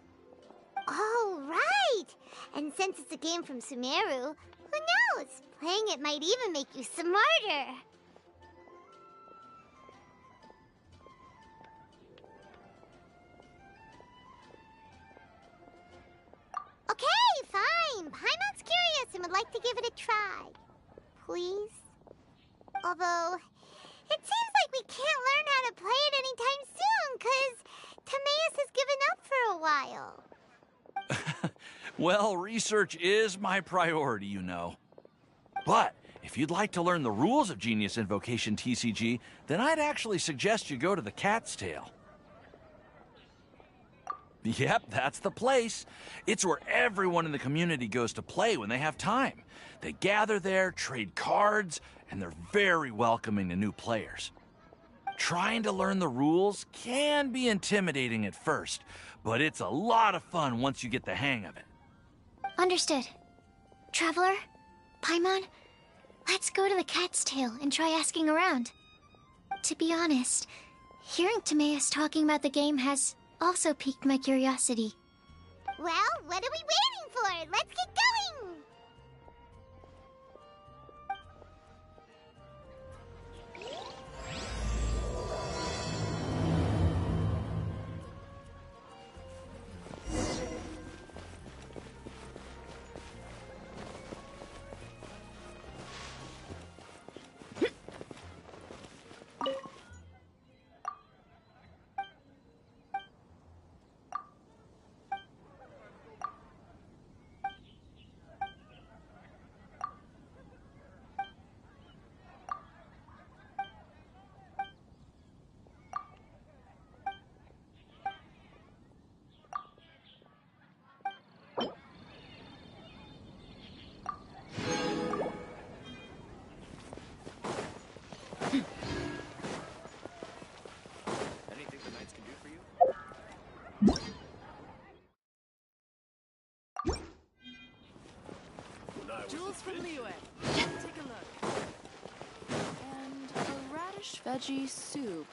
Oh, right! And since it's a game from Sumeru, who knows? Playing it might even make you smarter. Okay, fine. Paimon's curious and would like to give it a try. Please? Although, it seems like we can't learn how to play it anytime soon, 'cause Timaeus has given up for a while. Well, research is my priority, you know. But if you'd like to learn the rules of Genius Invocation TCG, then I'd actually suggest you go to the Cat's Tail. Yep, that's the place. It's where everyone in the community goes to play when they have time. They gather there, trade cards, and they're very welcoming to new players. Trying to learn the rules can be intimidating at first, but it's a lot of fun once you get the hang of it. Understood. Traveler? Paimon? Let's go to the Cat's Tail and try asking around. To be honest, hearing Timaeus talking about the game has also piqued my curiosity. Well, what are we waiting for? Let's get going! Anything the knights can do for you? Jewels from Liyue. Take a look. And a radish veggie soup.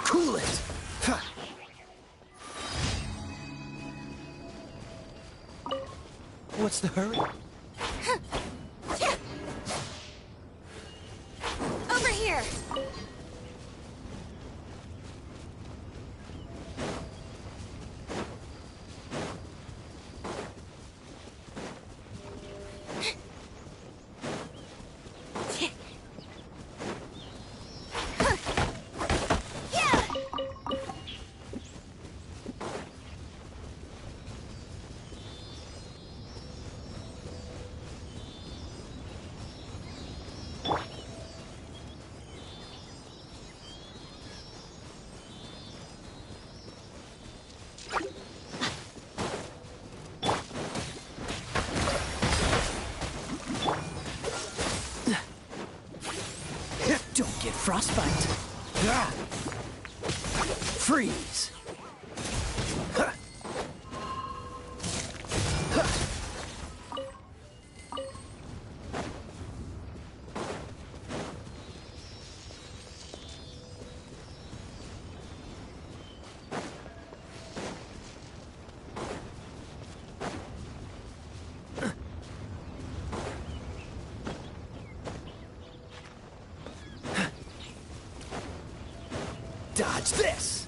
Cool it! What's the hurry? Over here! Don't get frostbite. Freeze. Dodge this!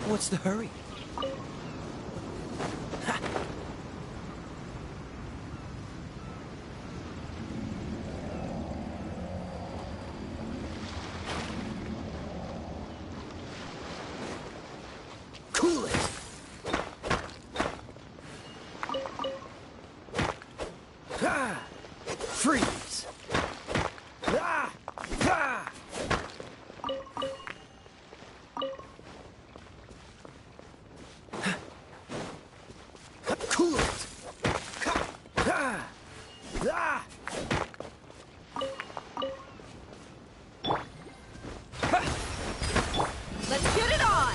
What's the hurry? Cool it! Freeze! Cool it! Let's get it on!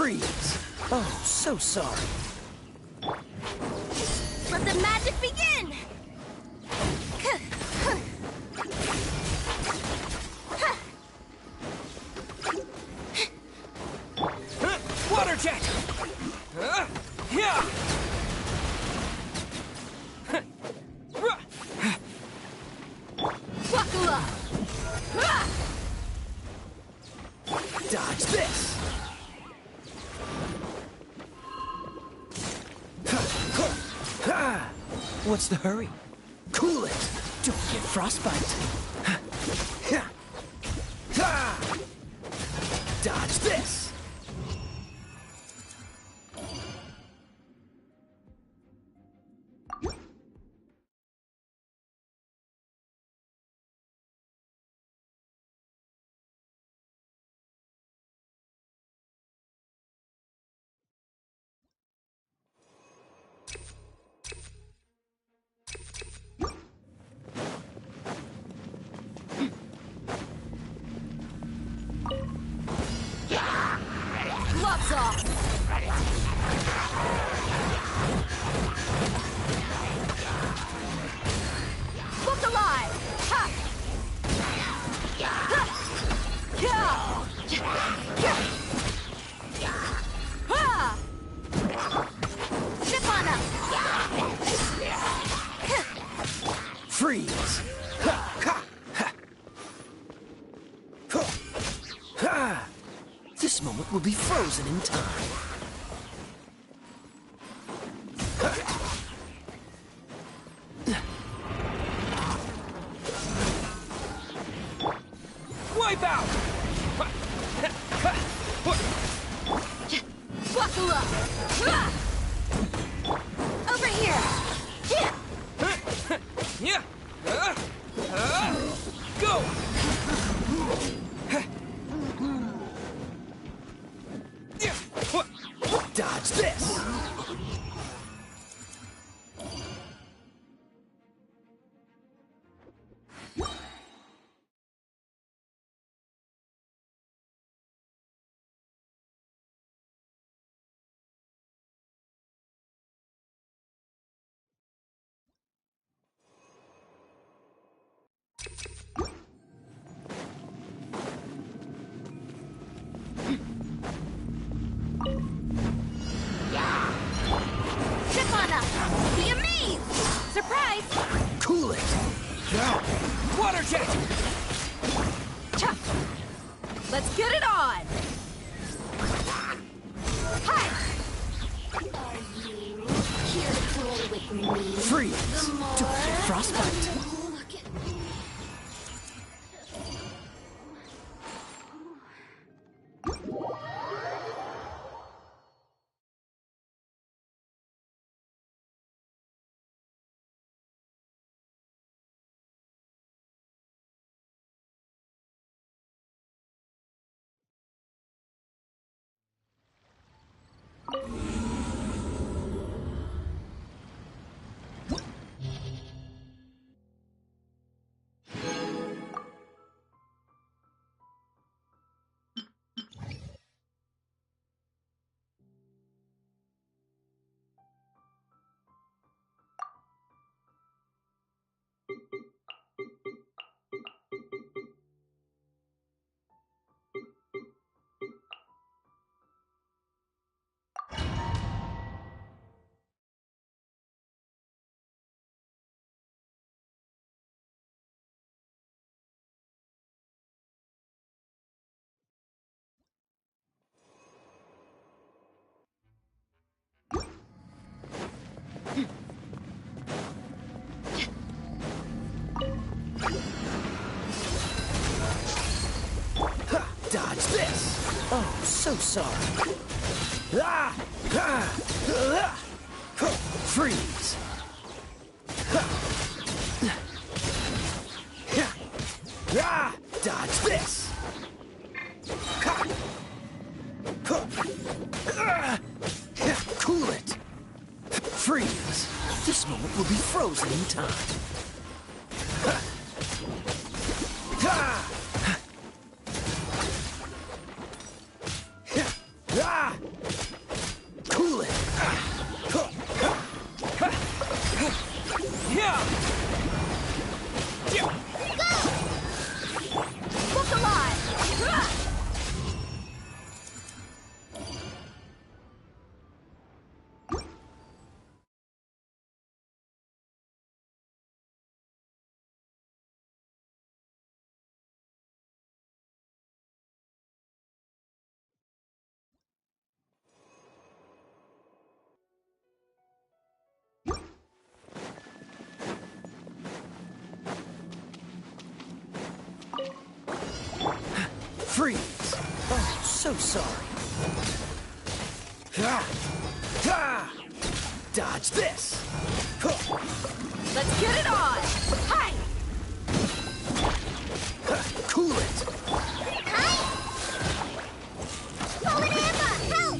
Freeze! Oh, so sorry. Let the magic begin! Water jet! Yeah! Wakula! Dodge this! What's the hurry? Cool it! Don't get frostbite! Dodge this! Gloves off! Look alive! Ha! Ha! Yeah! Ha! Chip on him! Freeze! This moment will be frozen in time. Wipe out! Wakula! Over here! Yeah! Go! Dodge this! Chip on him! Be amazed! Surprise! Cool it! Water jet! Cha! Let's get it on! Hi! Freeze! Don't get frostbite! Dodge this! Oh, so sorry. Freeze! Dodge this! Cool it! Freeze! This moment will be frozen in time. Freeze! Oh, so sorry. Ha! Ha! Dodge this! Huh. Let's get it on! Hi! Cool it! Hi! Fallen Emma, help!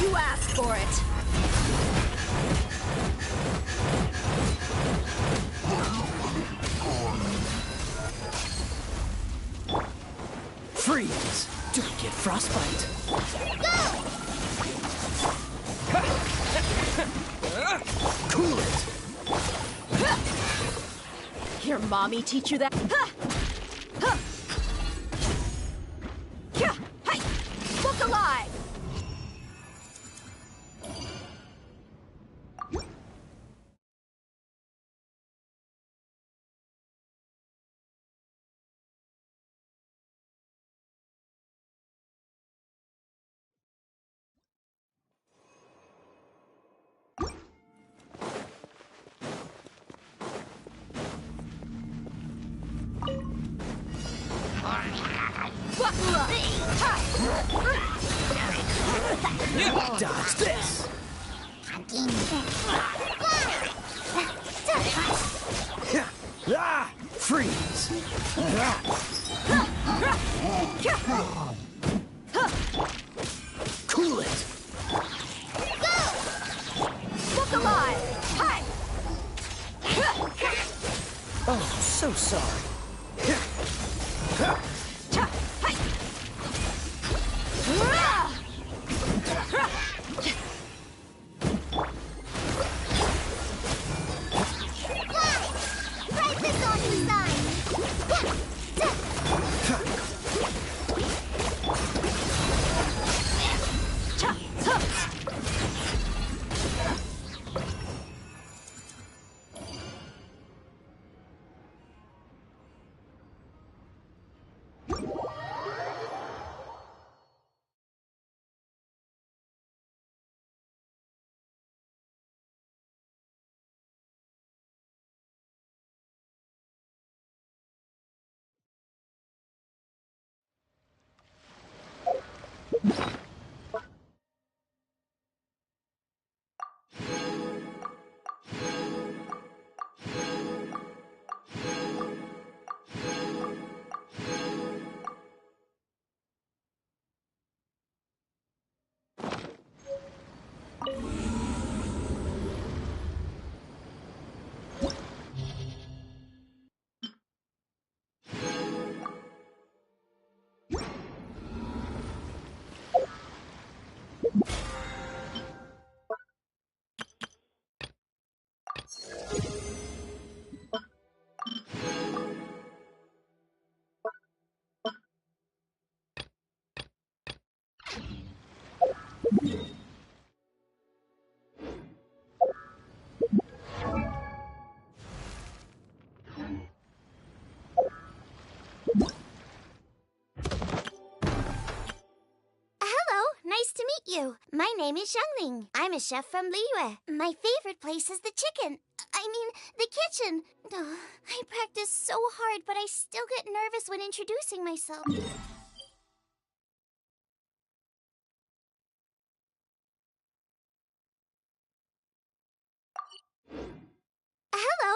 You asked for it. Freeze! Don't get frostbite. Cool it! Your mommy teach you that? Hey! Look alive! Dodge this! Ah! Freeze! Cool it! Look alive! Hi! Oh, so sorry. Right this on the side! Nice to meet you. My name is Xiangling. I'm a chef from Liyue. My favorite place is the chicken. I mean, the kitchen. Ugh, I practice so hard, but I still get nervous when introducing myself. Hello.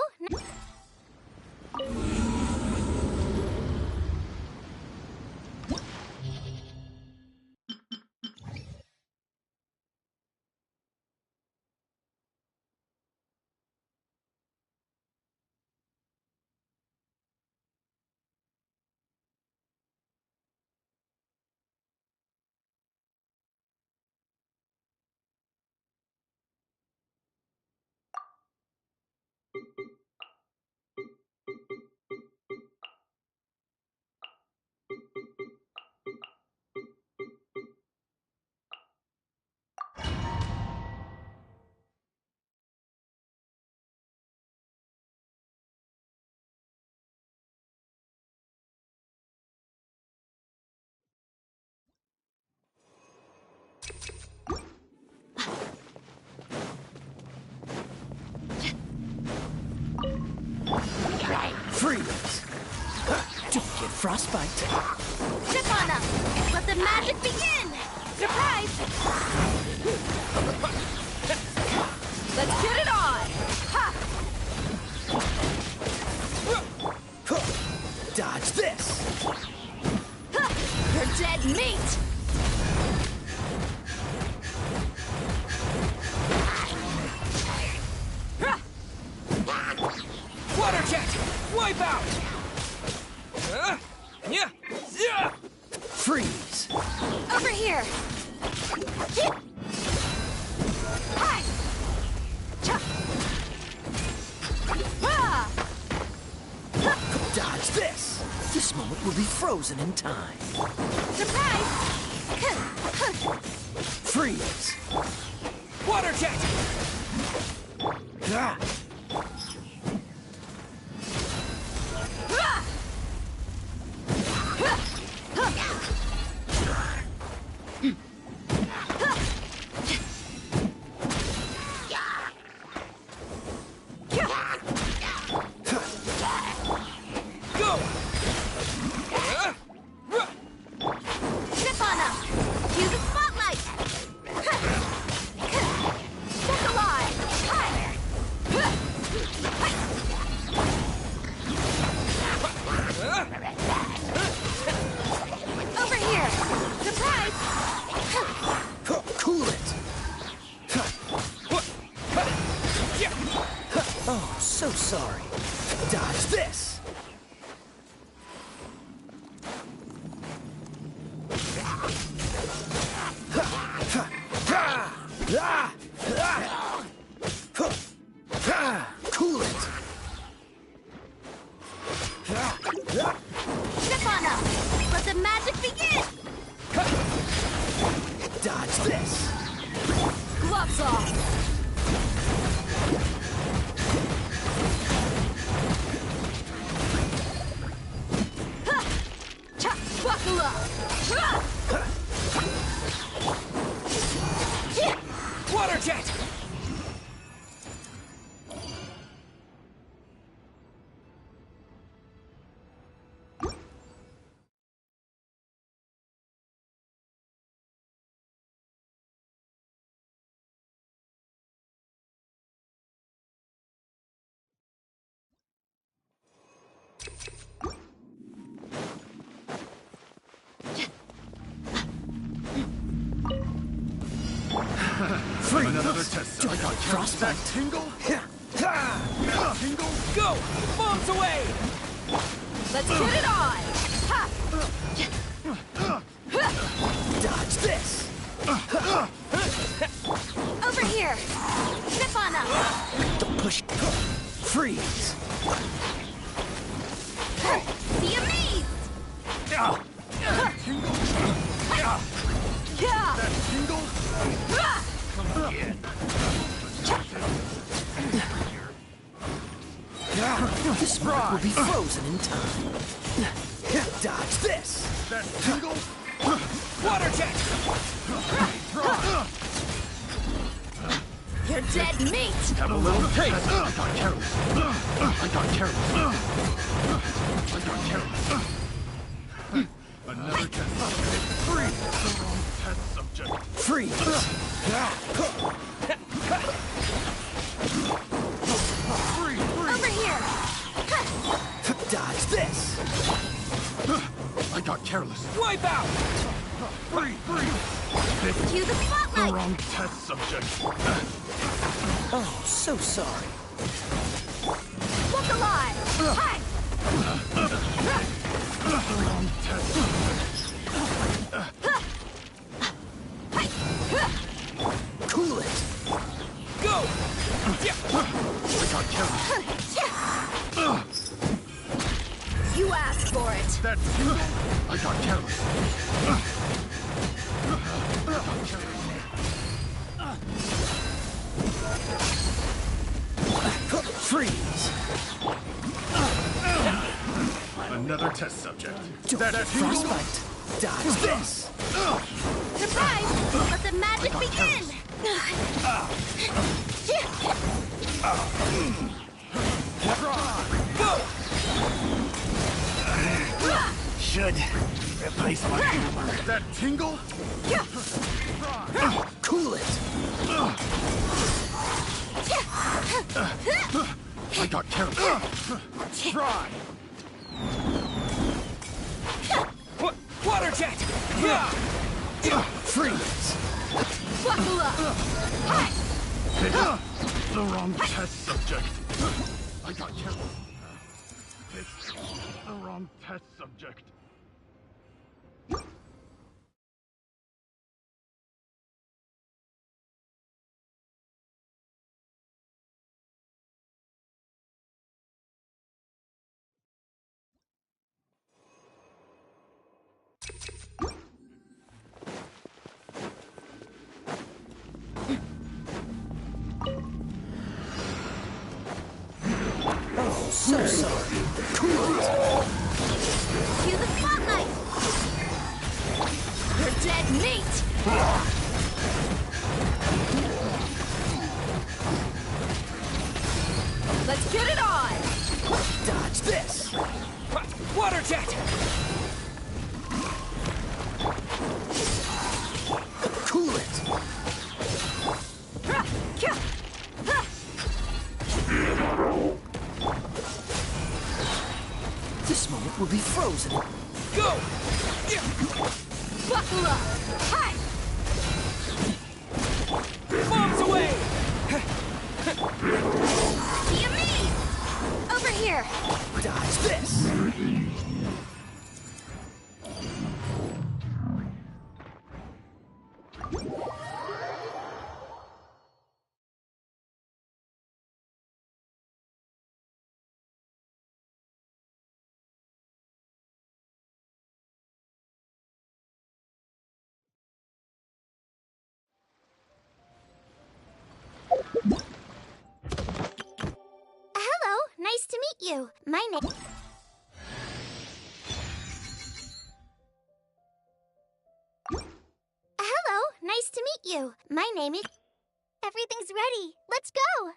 frostbite. Step on up! Let the magic begin! Surprise! Let's get it on! Ha! Dodge this! You're dead meat! Water jet! Wipe out! Yeah! Yeah! Freeze! Over here! Hi! Cha! Ah! Dodge this! This moment will be frozen in time. Surprise! Freeze! Water jet! Ah! Go! Step on up! Cue the spotlight! Check the line! Over here! Surprise! Cool it! Oh, so sorry. Dodge this! Cool it! Step on up! Let the magic begin! Dodge this! Gloves off! Buckle up! Water jet! Freeze! Another test. I got frostbite. Tingle? Tingle? Go! Bombs away! Let's get it on! Ha! Dodge this! Over here! Step on up! Don't push. Freeze! Be amazed! Tingle? Yeah! Tingle? This moment will be frozen in time. Dodge this! That tingle? Water jet! You're dead meat! Have a little taste. I got careless. I got careless. I got careless. Another test subject. Free. The wrong test subject. Freeze! Over here! Dodge this! I got careless. Wipe out! Free. Cue the The spotlight! wrong test subject. Oh, so sorry. Look alive! Hi! The wrong test subject. Cool it! Go! I got careless. You asked for it! That tingle? I got careless. Freeze! Another test subject. Don't That get tingle? frostbite! Dodge this! Surprise! Let the magic begin! Go! should replace my hammer. That tingle? Cool it! I got terrible. Try! Water jet! Freeze! Buckle up! Hi! Pick the wrong test subject. I got terrible. Pick the wrong test subject. So sorry. Cool it! Cue the spotlight! You're dead meat! Let's get it on! Dodge this! Water jet! Cool it! This moment will be frozen. Go! Buckle up! Hi! Bombs away! You mean? Over here! Dodge this! Hello, nice to meet you. My name... Hello, nice to meet you. My name is... Everything's ready. Let's go!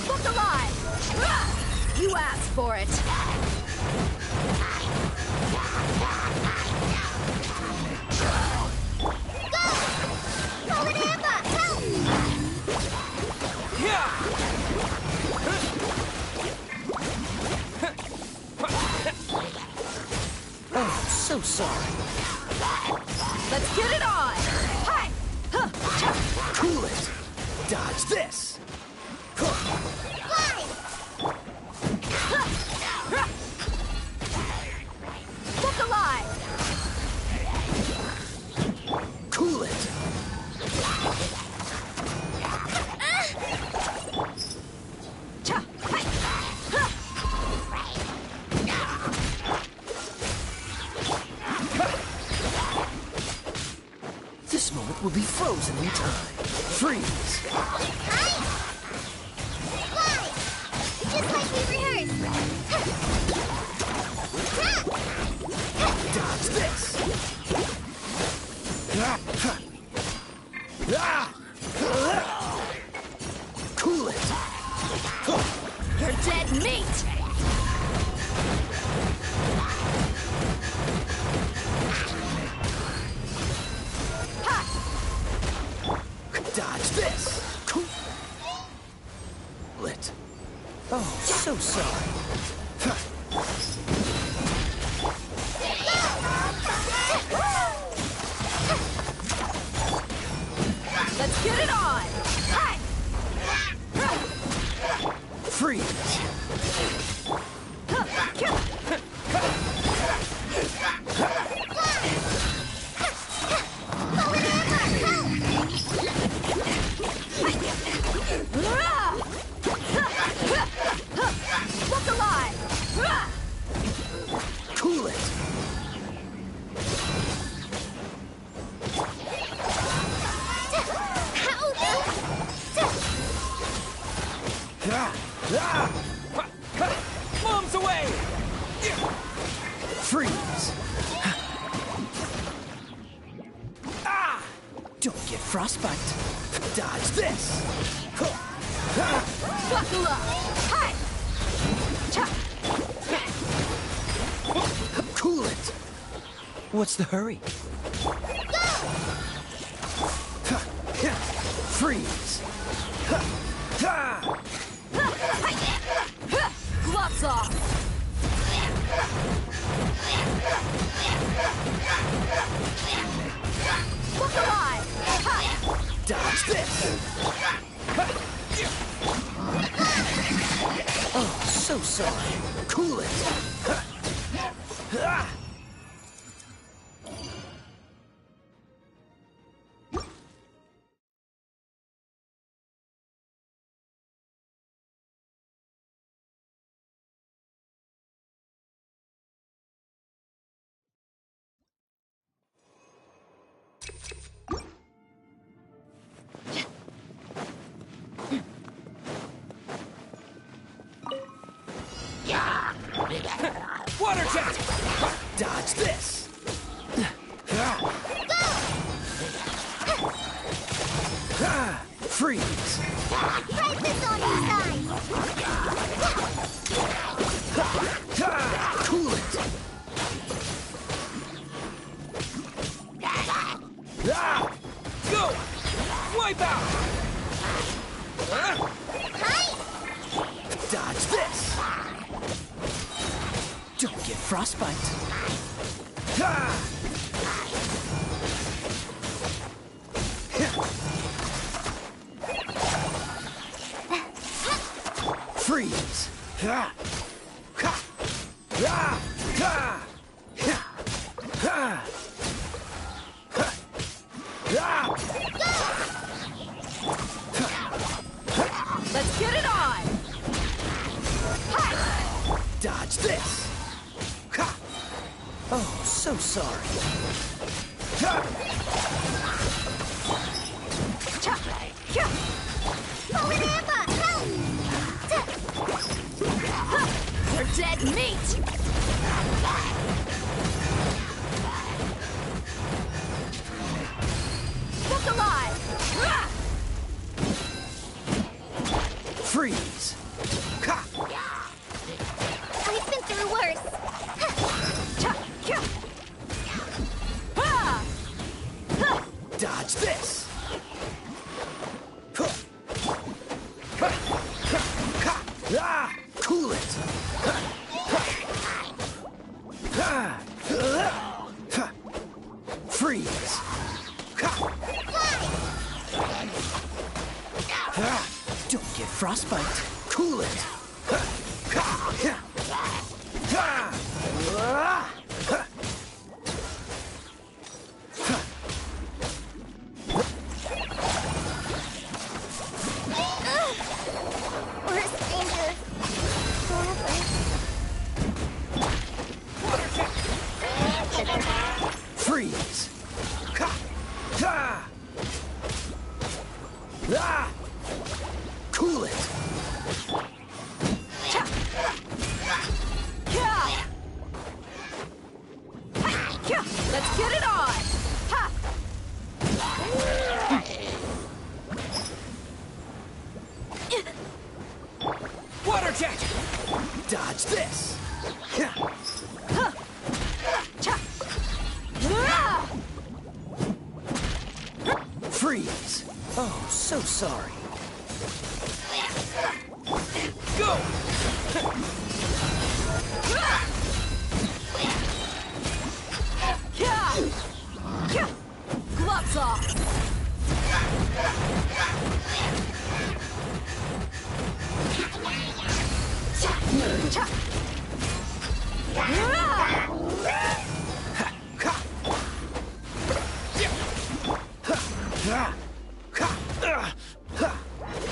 Look alive! You asked for it. Go! Call it Amber! Help! Oh, so sorry. Let's get it on! Hi! Cool it! Dodge this! Fly! Look alive! Cool it! This moment will be frozen in time. Freeze! Fly! Just like we rehearsed! Dodge this! Cool it! You're dead meat! Dodge this! Cool it. Oh, so sorry. Let's get it on! Freeze! Look alive! Cool it! Bombs away! Freeze! Ah! Don't get frostbite. Dodge this! Buckle up! Hi! Cool it! What's the hurry? Freeze! Gloves off! Look alive! Dodge this! Oh, so sorry. Cool it! Water jet! Dodge this! Freeze! Prices on your side! Cool it! Go! Wipe out! Dodge this! Don't get frostbite. Freeze! Let's get it on! Dodge this! Oh, so sorry. You're dead meat! Look alive! Freeze! I've been through worse. Dodge this! Cool it! Freeze! Don't get frostbite. Cool it! Worst danger. Freeze! Cool it! Let's get it on! Ha! Water jet! Dodge this! Freeze! Oh, so sorry. Go! Gloves off!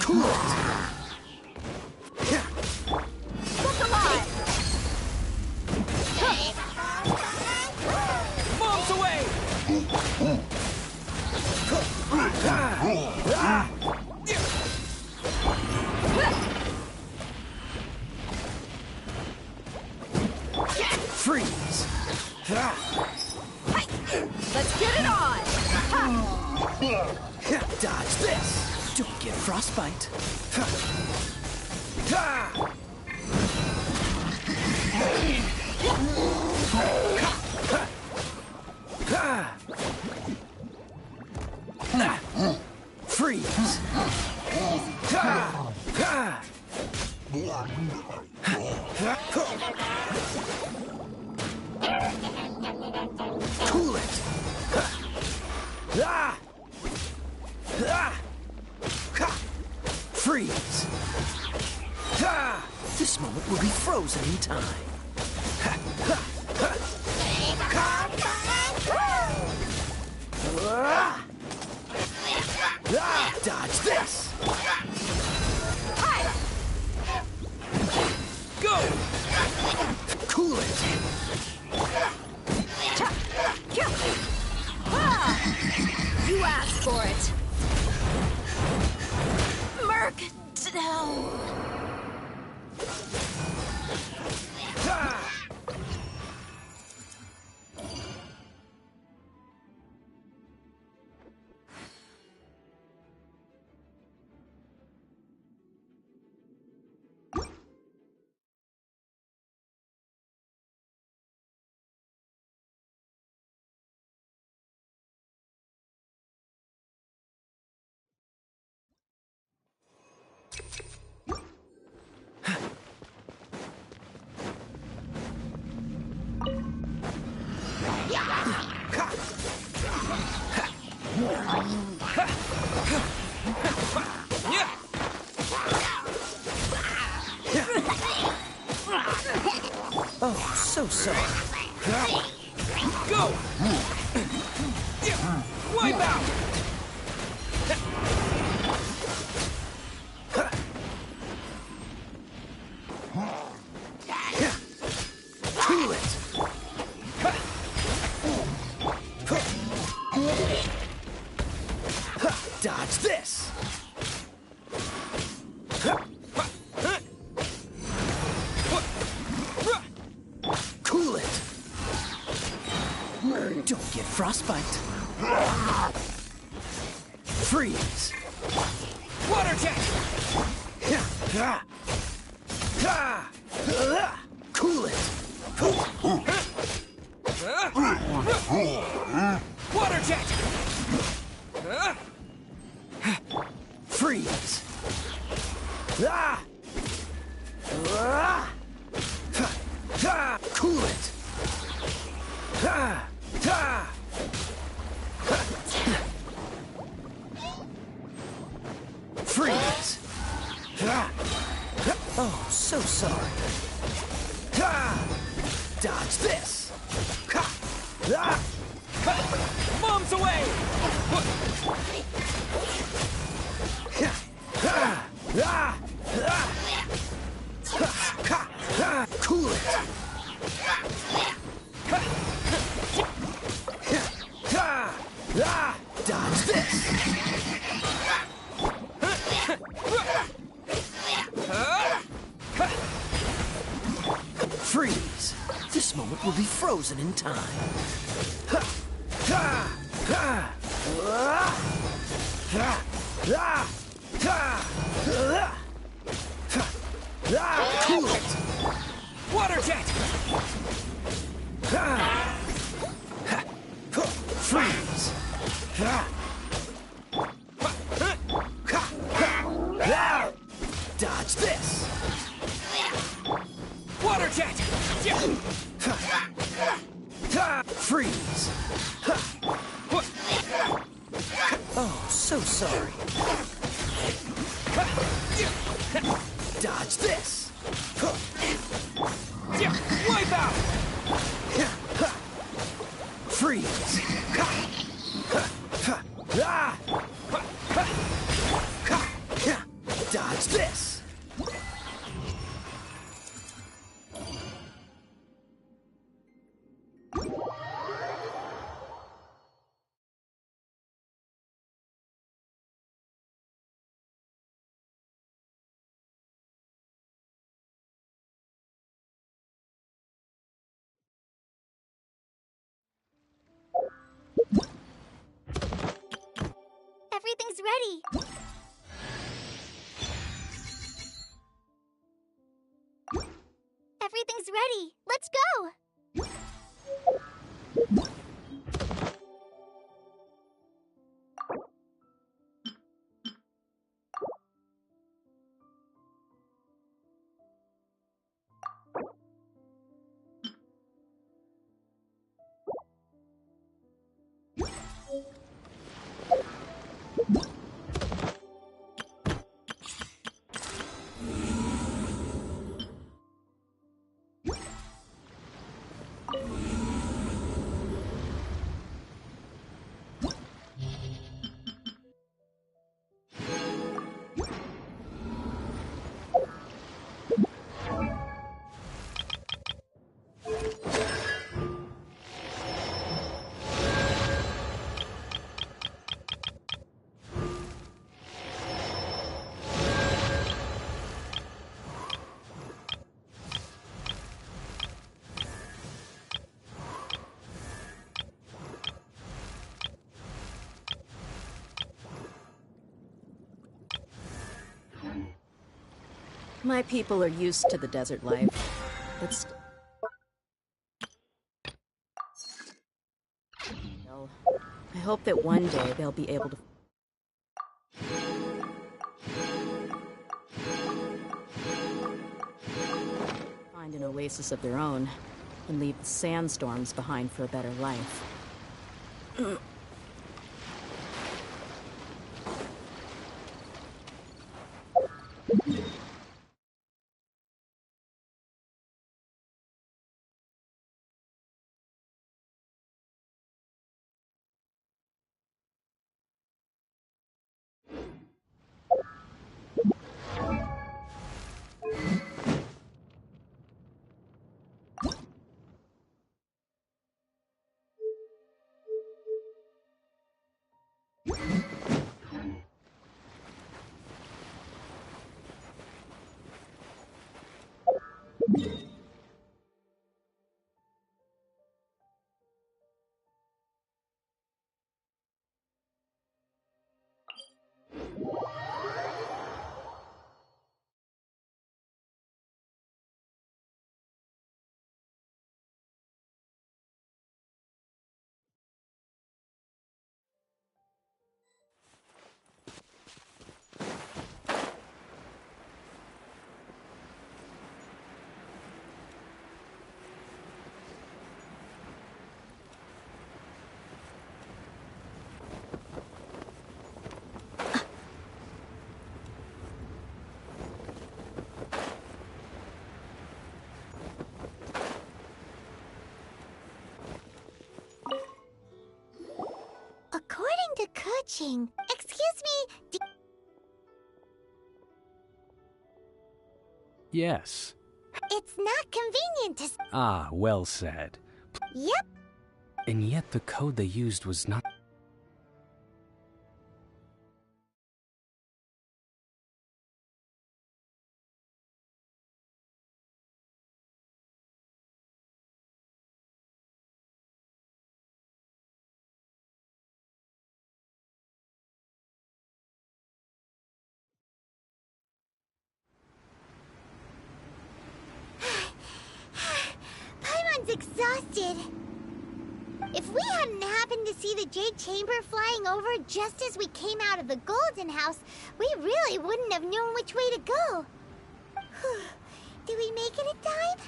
Cool it! Look alive! Bombs away! Freeze! Let's get it on! Dodge this! Don't get frostbite. Freeze! Cool it! Freeze! This moment will be frozen in time. Dodge this! Go! Cool it! You asked for it! Merc down! Oh, so sorry. Go! Wipe out! Cool it! Dodge this! Cool it! Don't get frostbite. Freeze! Water jet! Cool it! Water jet! Freeze! Cool it! Freeze! Oh, so sorry. Dodge this! Bombs away! Cool it! Dodge this! Freeze! This moment will be frozen in time. Cool it! Water jet! Freeze! Dodge this! Water jet! Freeze! Oh, so sorry. Dodge this! Wipe out! Freeze! Dodge this! Everything's ready. Everything's ready. Let's go. My people are used to the desert life. It's... Well, I hope that one day they'll be able to... find an oasis of their own and leave the sandstorms behind for a better life. According to coaching, excuse me, Yes. it's not convenient to... Ah, well said. Yep. And yet the code they used was not... exhausted. If we hadn't happened to see the Jade Chamber flying over just as we came out of the Golden House, we really wouldn't have known which way to go. Did we make it in time?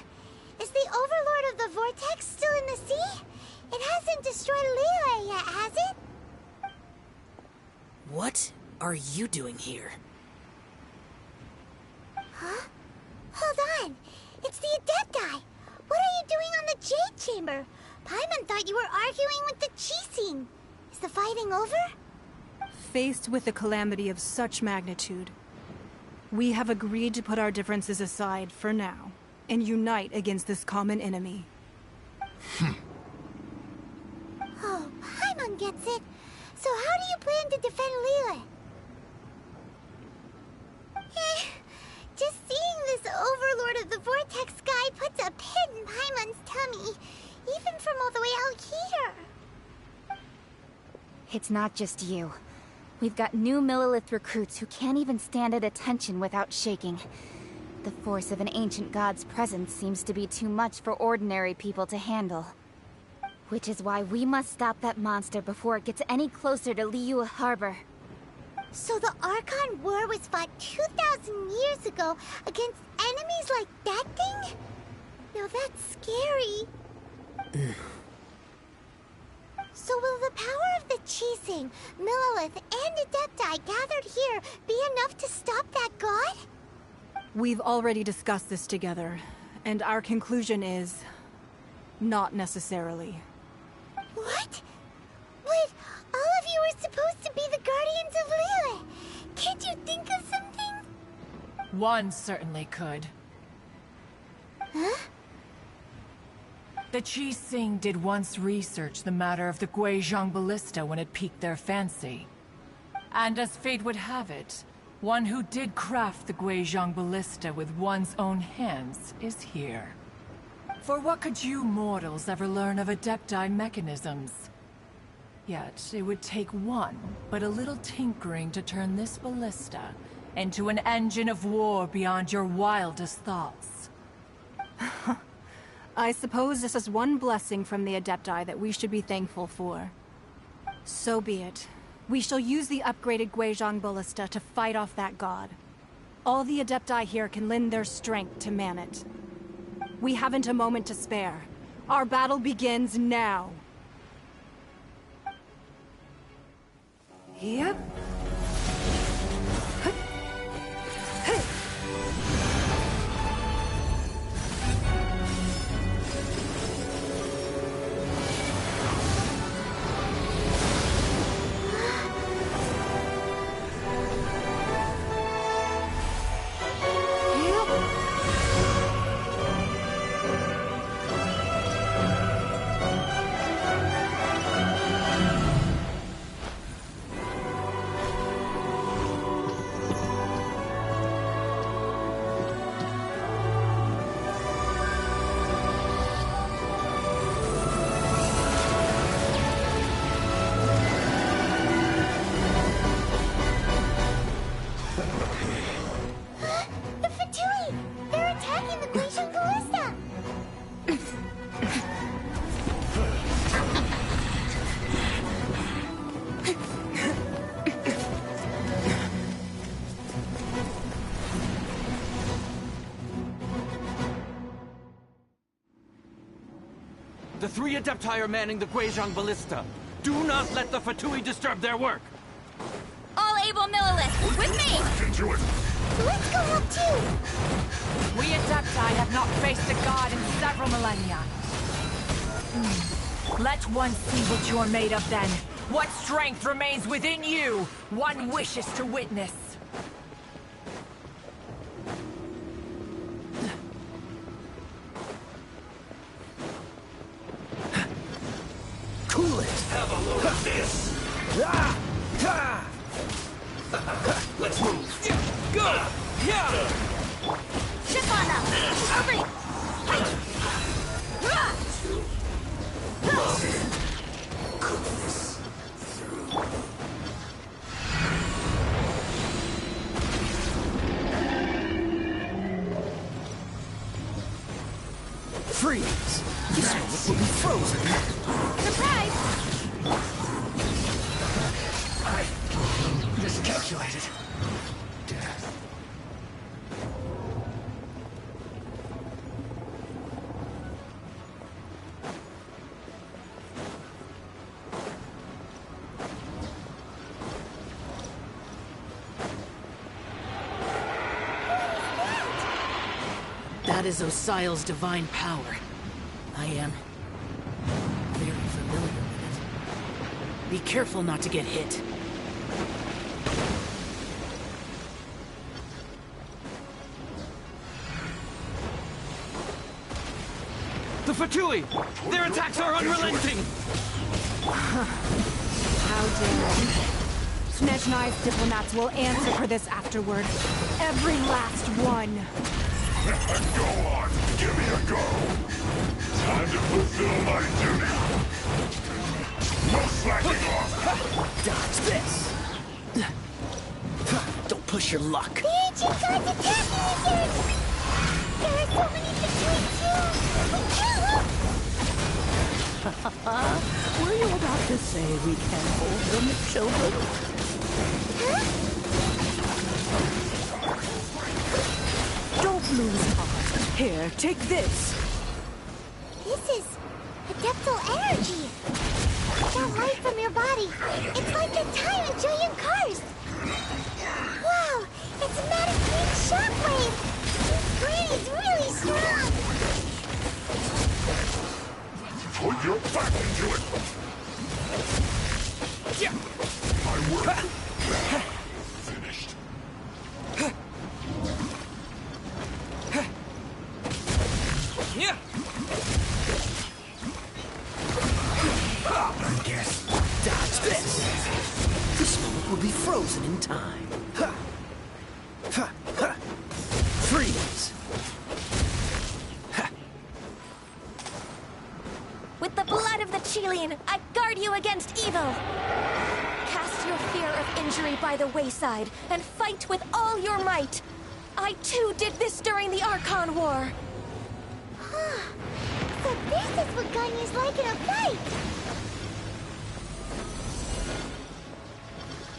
Is the Overlord of the Vortex still in the sea? It hasn't destroyed Liyue yet, has it? What are you doing here? Huh? Hold on. It's the Adepti. What are you doing on the Jade Chamber? Paimon thought you were arguing with the Chising. Is the fighting over? Faced with a calamity of such magnitude, we have agreed to put our differences aside for now and unite against this common enemy. Oh, Paimon gets it. So how do you plan to defend Liyue? Just seeing this Overlord of the Vortex guy puts a pit in Paimon's tummy, even from all the way out here. It's not just you. We've got new Millilith recruits who can't even stand at attention without shaking. The force of an ancient god's presence seems to be too much for ordinary people to handle. Which is why we must stop that monster before it gets any closer to Liyue Harbor. So the Archon War was fought 2,000 years ago against enemies like that thing? Now that's scary. So will the power of the Chising, Millilith, and Adepti gathered here be enough to stop that god? We've already discussed this together, and our conclusion is... not necessarily. What? But all of you were supposed to be the Guardians of Liyue. Can't you think of something? One certainly could. Huh? The Chising did once research the matter of the Guizhong Ballista when it piqued their fancy. And as fate would have it, one who did craft the Guizhong Ballista with one's own hands is here. For what could you mortals ever learn of Adepti mechanisms? Yet, it would take one, but a little tinkering to turn this ballista into an engine of war beyond your wildest thoughts. I suppose this is one blessing from the Adepti that we should be thankful for. So be it. We shall use the upgraded Guizhong Ballista to fight off that god. All the Adepti here can lend their strength to man it. We haven't a moment to spare. Our battle begins now. Yep. The three Adepti are manning the Guizhong Ballista. Do not let the Fatui disturb their work. All able Millilith, with me! Into it! Let's go up too! We Adepti have not faced a god in several millennia. Let one see what you're made of then. What strength remains within you, one wishes to witness. Cool it! Have a look at this! Let's move! Go! Yeah! Ship on up! Hurry! Freeze! This moment will be frozen. Surprise! Miscalculated. Death. That is Osial's divine power. I am very familiar with it. Be careful not to get hit. The Fatui! Their attacks are unrelenting! How dare you? Snezhnai's diplomats will answer for this afterward. Every last one. Go on, give me a go. Time to fulfill my duty. No slacking off. Dodge this. Don't push your luck. The ancient gods attacking again! There are so many between Were you about to say we can hold them, children? Don't lose heart. Here, take this. This is adeptal energy. That light from your body. It's like the time in giant cars. Wow, it's a magic green shockwave. This brain is really strong. Put your back into it. My work. Finished. I guess. Dodge this. This moment will be frozen in time. Freeze. With the blood of the Chilean, I guard you against evil. Cast your fear of injury by the wayside and fight with all your might. I too did this during the Archon War. So this is what Ganyu's like in a fight.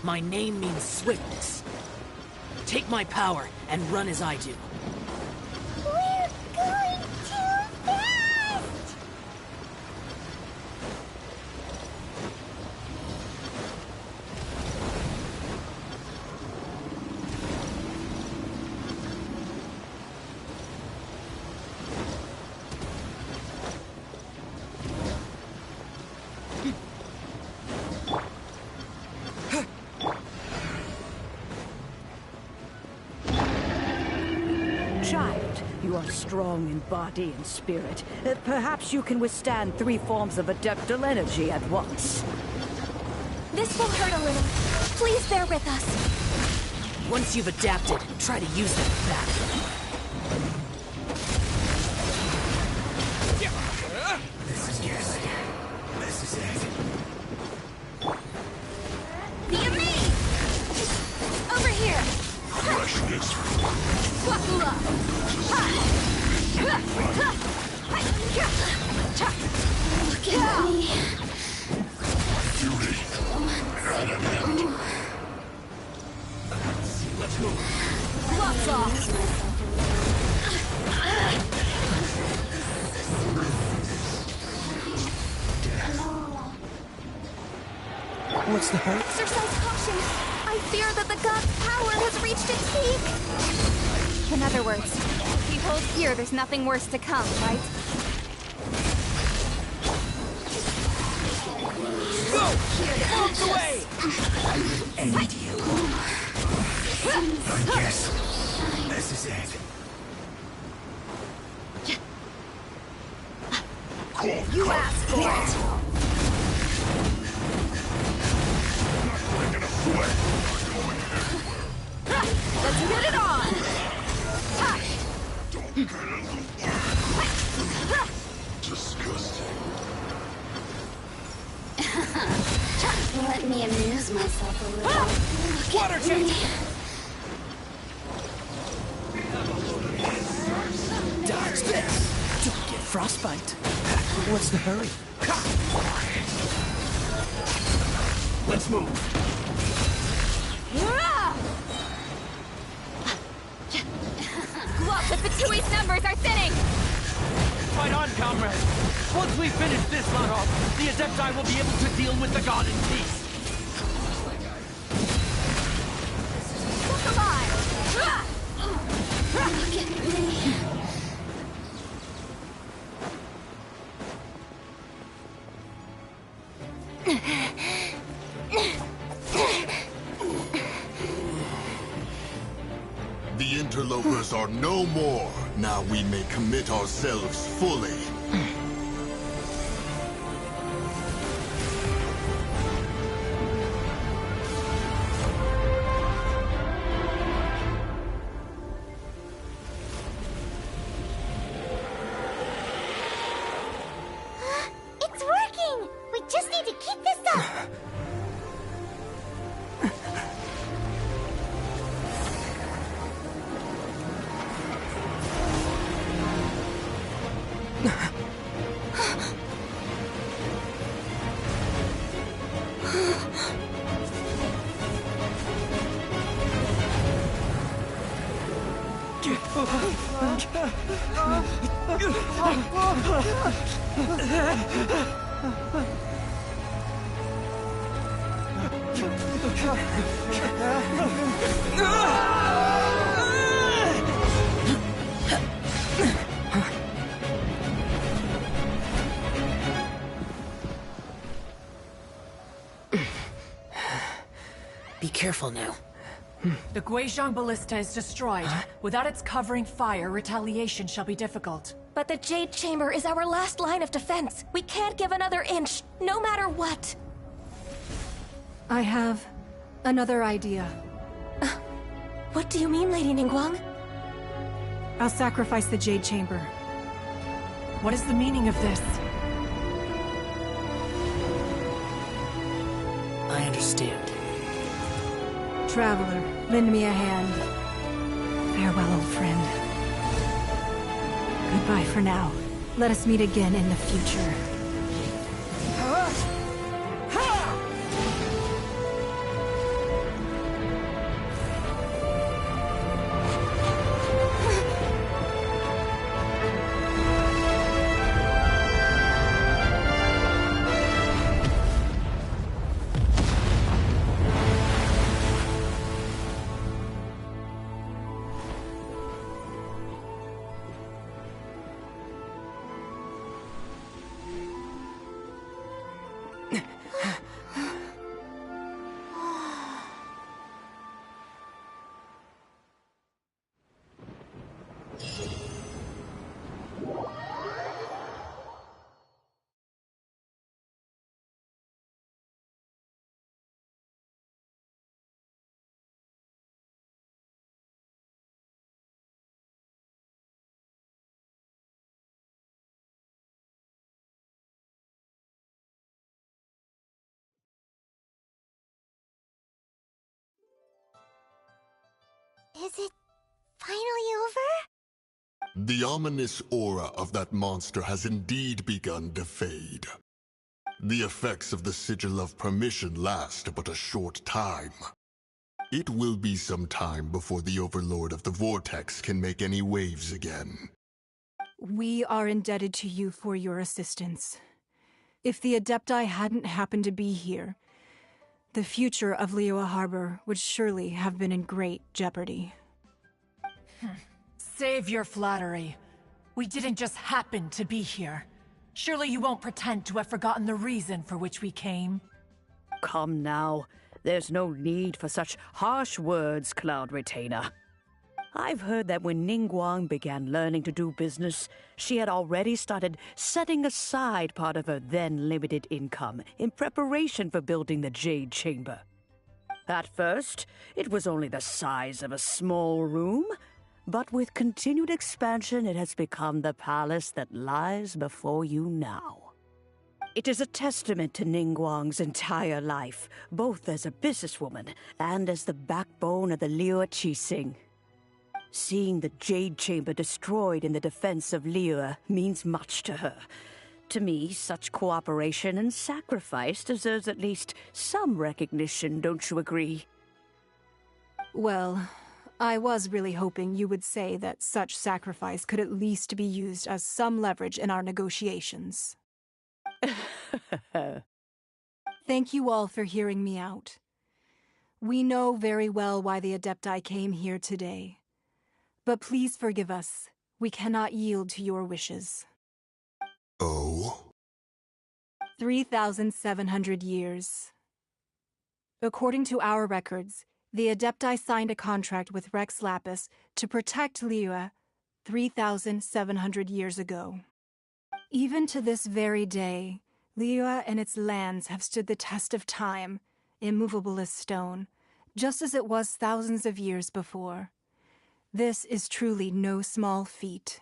My name means swiftness. Take my power and run as I do. We're going too fast! Child, you are strong in body and spirit. Perhaps you can withstand 3 forms of adeptal energy at once. This will hurt a little. Please bear with us. Once you've adapted, try to use them back. This is yes. This is it. Be over here. Freshness. Buckle up. Look at me. Duty. At an end. Let's move. Gloves off. What's the hurt? Exercise caution. I fear that the god's power has reached its peak. In other words, if he holds here, there's nothing worse to come, right? Go! Moves away! End you. I guess this is it. You asked for it. Let's get it on! Disgusting. Let me amuse myself a little. Water change! Dodge this. Don't get frostbite. What's the hurry? Let's move. Look, the Fatui's numbers are thinning! Fight on, comrades! Once we finish this lot off, the Adepti will be able to deal with the god in peace! Look alive! Look at me. The interlopers are no more. Now we may commit ourselves fully. It's working! We just need to keep this up! Be careful now. The Guizhong Ballista is destroyed. Without its covering fire, retaliation shall be difficult. But the Jade Chamber is our last line of defense. We can't give another inch, no matter what. I have another idea. What do you mean, Lady Ningguang? I'll sacrifice the Jade Chamber. What is the meaning of this? I understand. Traveler, lend me a hand. Farewell, old friend. Goodbye for now. Let us meet again in the future. Is it finally over? The ominous aura of that monster has indeed begun to fade. The effects of the Sigil of Permission last but a short time. It will be some time before the Overlord of the Vortex can make any waves again. We are indebted to you for your assistance. If the Adepti hadn't happened to be here, the future of Liyue Harbor would surely have been in great jeopardy. Save your flattery. We didn't just happen to be here. Surely you won't pretend to have forgotten the reason for which we came. Come now. There's no need for such harsh words, Cloud Retainer. I've heard that when Ningguang began learning to do business, she had already started setting aside part of her then limited income in preparation for building the Jade Chamber. At first, it was only the size of a small room, but with continued expansion, it has become the palace that lies before you now. It is a testament to Ningguang's entire life, both as a businesswoman and as the backbone of the Liyue Qixing. Seeing the Jade Chamber destroyed in the defense of Liyue means much to her. To me, such cooperation and sacrifice deserves at least some recognition, don't you agree? Well, I was really hoping you would say that such sacrifice could at least be used as some leverage in our negotiations. Thank you all for hearing me out. We know very well why the Adepti came here today. But please forgive us. We cannot yield to your wishes. Oh? 3,700 years. According to our records, the Adepti signed a contract with Rex Lapis to protect Liyue 3,700 years ago. Even to this very day, Liyue and its lands have stood the test of time, immovable as stone, just as it was thousands of years before. This is truly no small feat.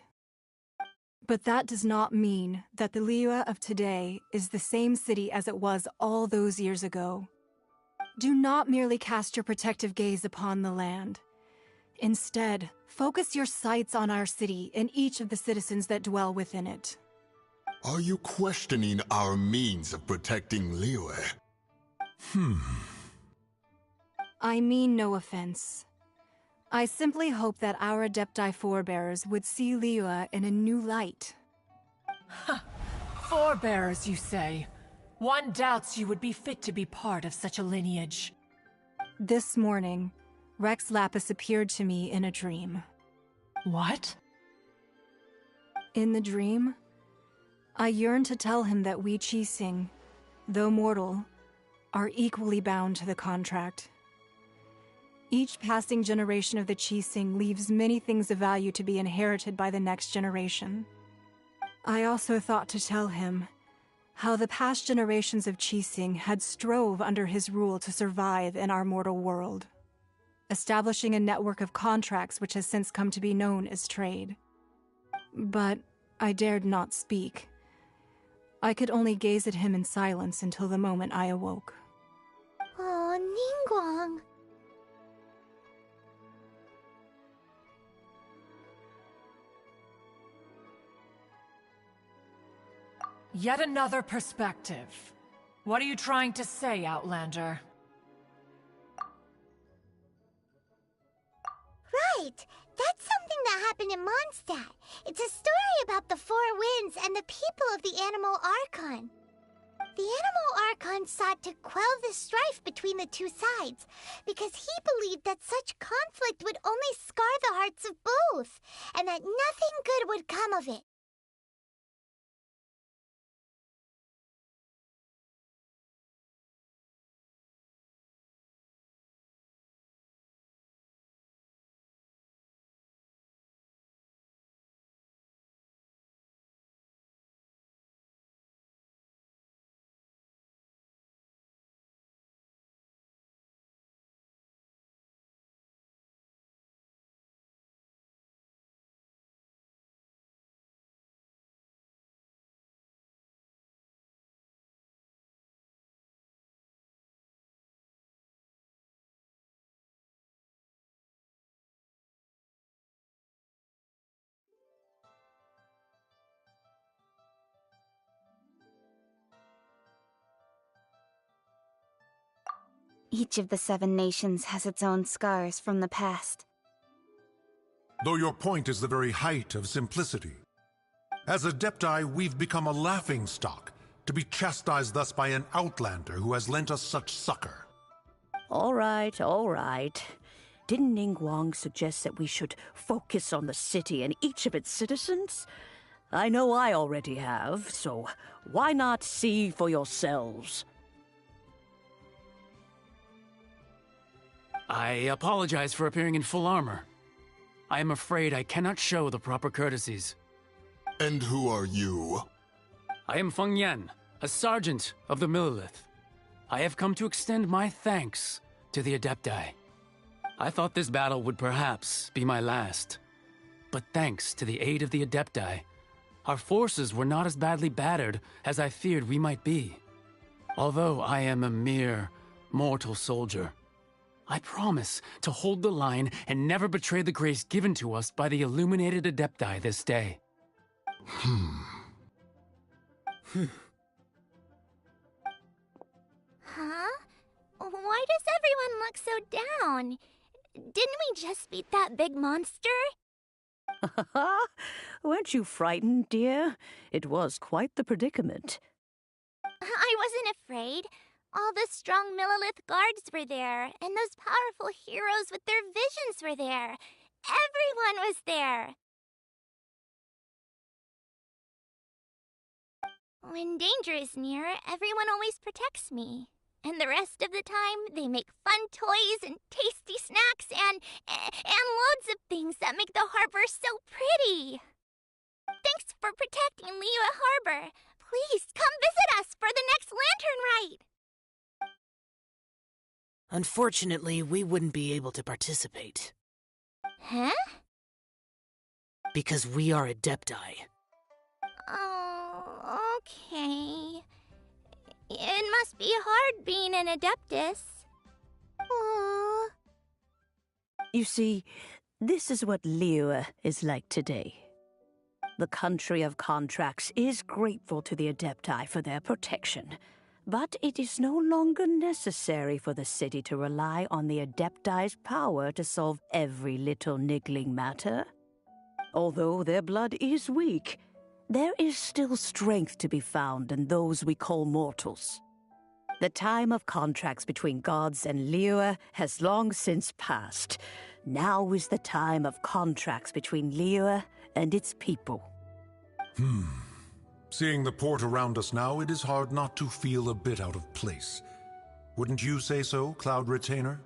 But that does not mean that the Liyue of today is the same city as it was all those years ago. Do not merely cast your protective gaze upon the land. Instead, focus your sights on our city and each of the citizens that dwell within it. Are you questioning our means of protecting Liyue? I mean no offense. I simply hope that our Adepti forebears would see Liyue in a new light. Forebears, you say? One doubts you would be fit to be part of such a lineage. This morning, Rex Lapis appeared to me in a dream. What? In the dream, I yearned to tell him that we Qixing, though mortal, are equally bound to the contract. Each passing generation of the Qixing leaves many things of value to be inherited by the next generation. I also thought to tell him how the past generations of Qixing had strove under his rule to survive in our mortal world, establishing a network of contracts which has since come to be known as trade. But I dared not speak. I could only gaze at him in silence until the moment I awoke. Oh, Ningguang. Yet another perspective. What are you trying to say, Outlander? Right! That's something that happened in Mondstadt. It's a story about the Four Winds and the people of the Animal Archon. The Animal Archon sought to quell the strife between the two sides, because he believed that such conflict would only scar the hearts of both, and that nothing good would come of it. Each of the 7 nations has its own scars from the past. Though your point is the very height of simplicity. As Adepti, we've become a laughingstock, to be chastised thus by an outlander who has lent us such succor. All right, all right. Didn't Ningguang suggest that we should focus on the city and each of its citizens? I know I already have, so why not see for yourselves? I apologize for appearing in full armor. I am afraid I cannot show the proper courtesies. And who are you? I am Feng Yan, a sergeant of the Millilith. I have come to extend my thanks to the Adepti. I thought this battle would perhaps be my last. But thanks to the aid of the Adepti, our forces were not as badly battered as I feared we might be. Although I am a mere mortal soldier, I promise to hold the line and never betray the grace given to us by the illuminated Adepti this day. Huh? Why does everyone look so down? Didn't we just beat that big monster? Weren't you frightened, dear? It was quite the predicament. I wasn't afraid. All the strong Millilith guards were there, and those powerful heroes with their visions were there. Everyone was there. When danger is near, everyone always protects me. And the rest of the time, they make fun toys and tasty snacks and loads of things that make the harbor so pretty. Thanks for protecting Liyue Harbor. Please come visit us for the next lantern ride. Unfortunately, we wouldn't be able to participate. Huh? Because we are Adepti. Oh, okay. It must be hard being an Adeptus. Aww. You see, this is what Liyue is like today. The country of contracts is grateful to the Adepti for their protection, but it is no longer necessary for the city to rely on the Adepti's power to solve every little niggling matter. Although their blood is weak, there is still strength to be found in those we call mortals. The time of contracts between gods and Liyue has long since passed. Now is the time of contracts between Liyue and its people. Seeing the port around us now, it is hard not to feel a bit out of place. Wouldn't you say so, Cloud Retainer?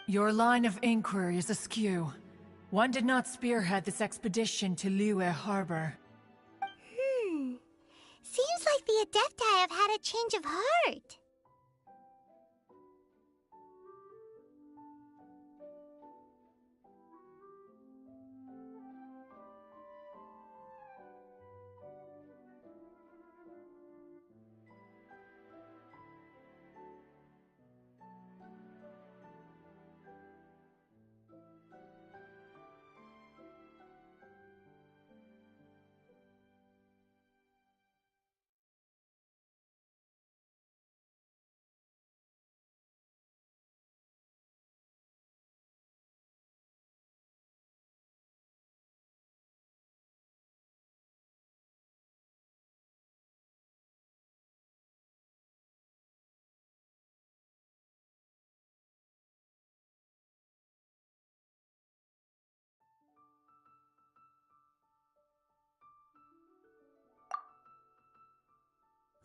Your line of inquiry is askew. One did not spearhead this expedition to Liyue Harbor. Seems like the Adepti have had a change of heart.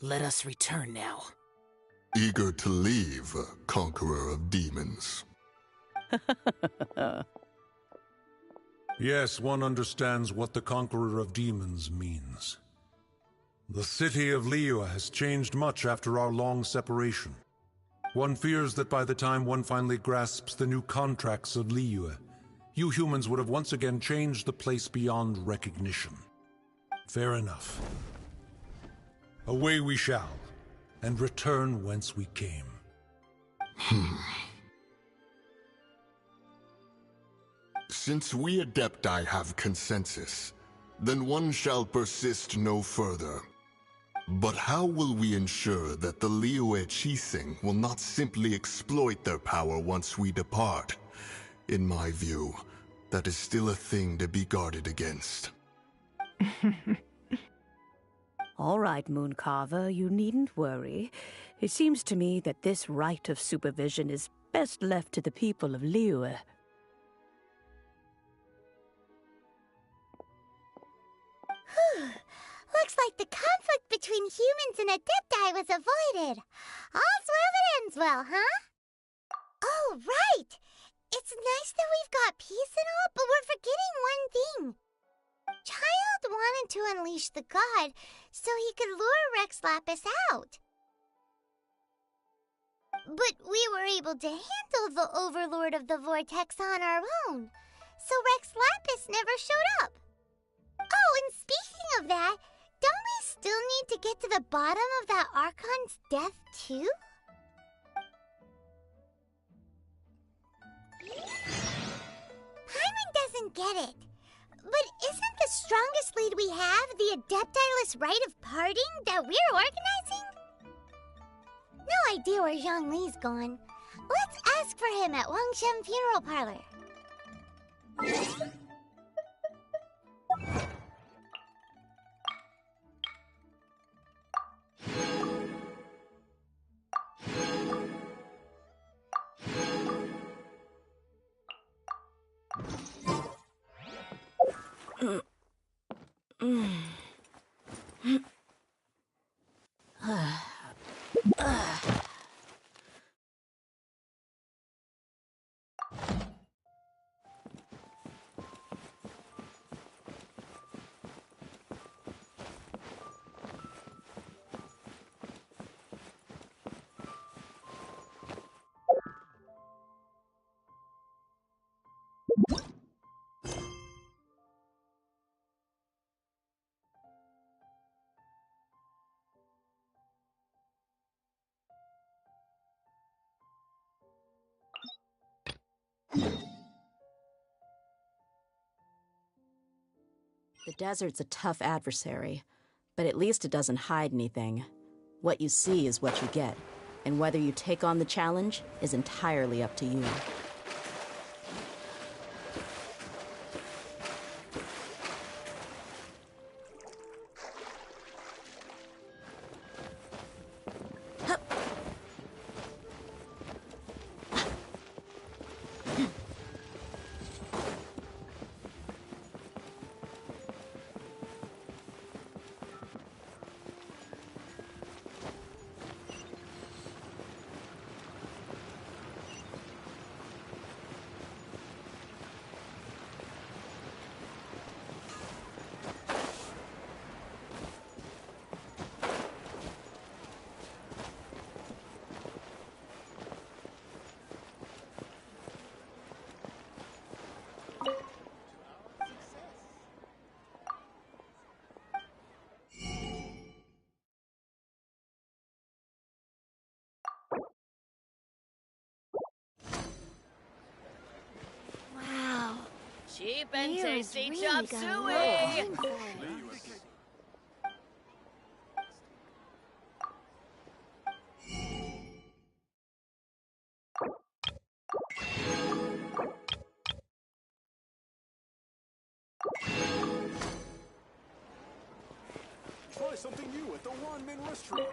Let us return now. Eager to leave, Conqueror of Demons. Yes, one understands what the Conqueror of Demons means. The city of Liyue has changed much after our long separation. One fears that by the time one finally grasps the new contracts of Liyue, you humans would have once again changed the place beyond recognition. Fair enough. Away we shall, and return whence we came. Since we Adepti have consensus, then one shall persist no further. But how will we ensure that the Liyue Chising will not simply exploit their power once we depart? In my view, that is still a thing to be guarded against. All right, Mooncarver, you needn't worry. It seems to me that this right of supervision is best left to the people of Liyue. Looks like the conflict between humans and Adepti was avoided. All's well that ends well, huh? Oh, right! It's nice that we've got peace and all, but we're forgetting one thing. Child wanted to unleash the god so he could lure Rex Lapis out. But we were able to handle the Overlord of the Vortex on our own, so Rex Lapis never showed up. Oh, and speaking of that, don't we still need to get to the bottom of that Archon's death, too? don't get it. But isn't the strongest lead we have the Adeptiless rite of parting that we're organizing? No idea where Zhongli's gone. Let's ask for him at Wangshen Funeral Parlor. The desert's a tough adversary, but at least it doesn't hide anything. What you see is what you get, and whether you take on the challenge is entirely up to you. Wow. Cheap and Leo's tasty really chop got a suey. lot going for it. Try something new at the Wanmin restaurant.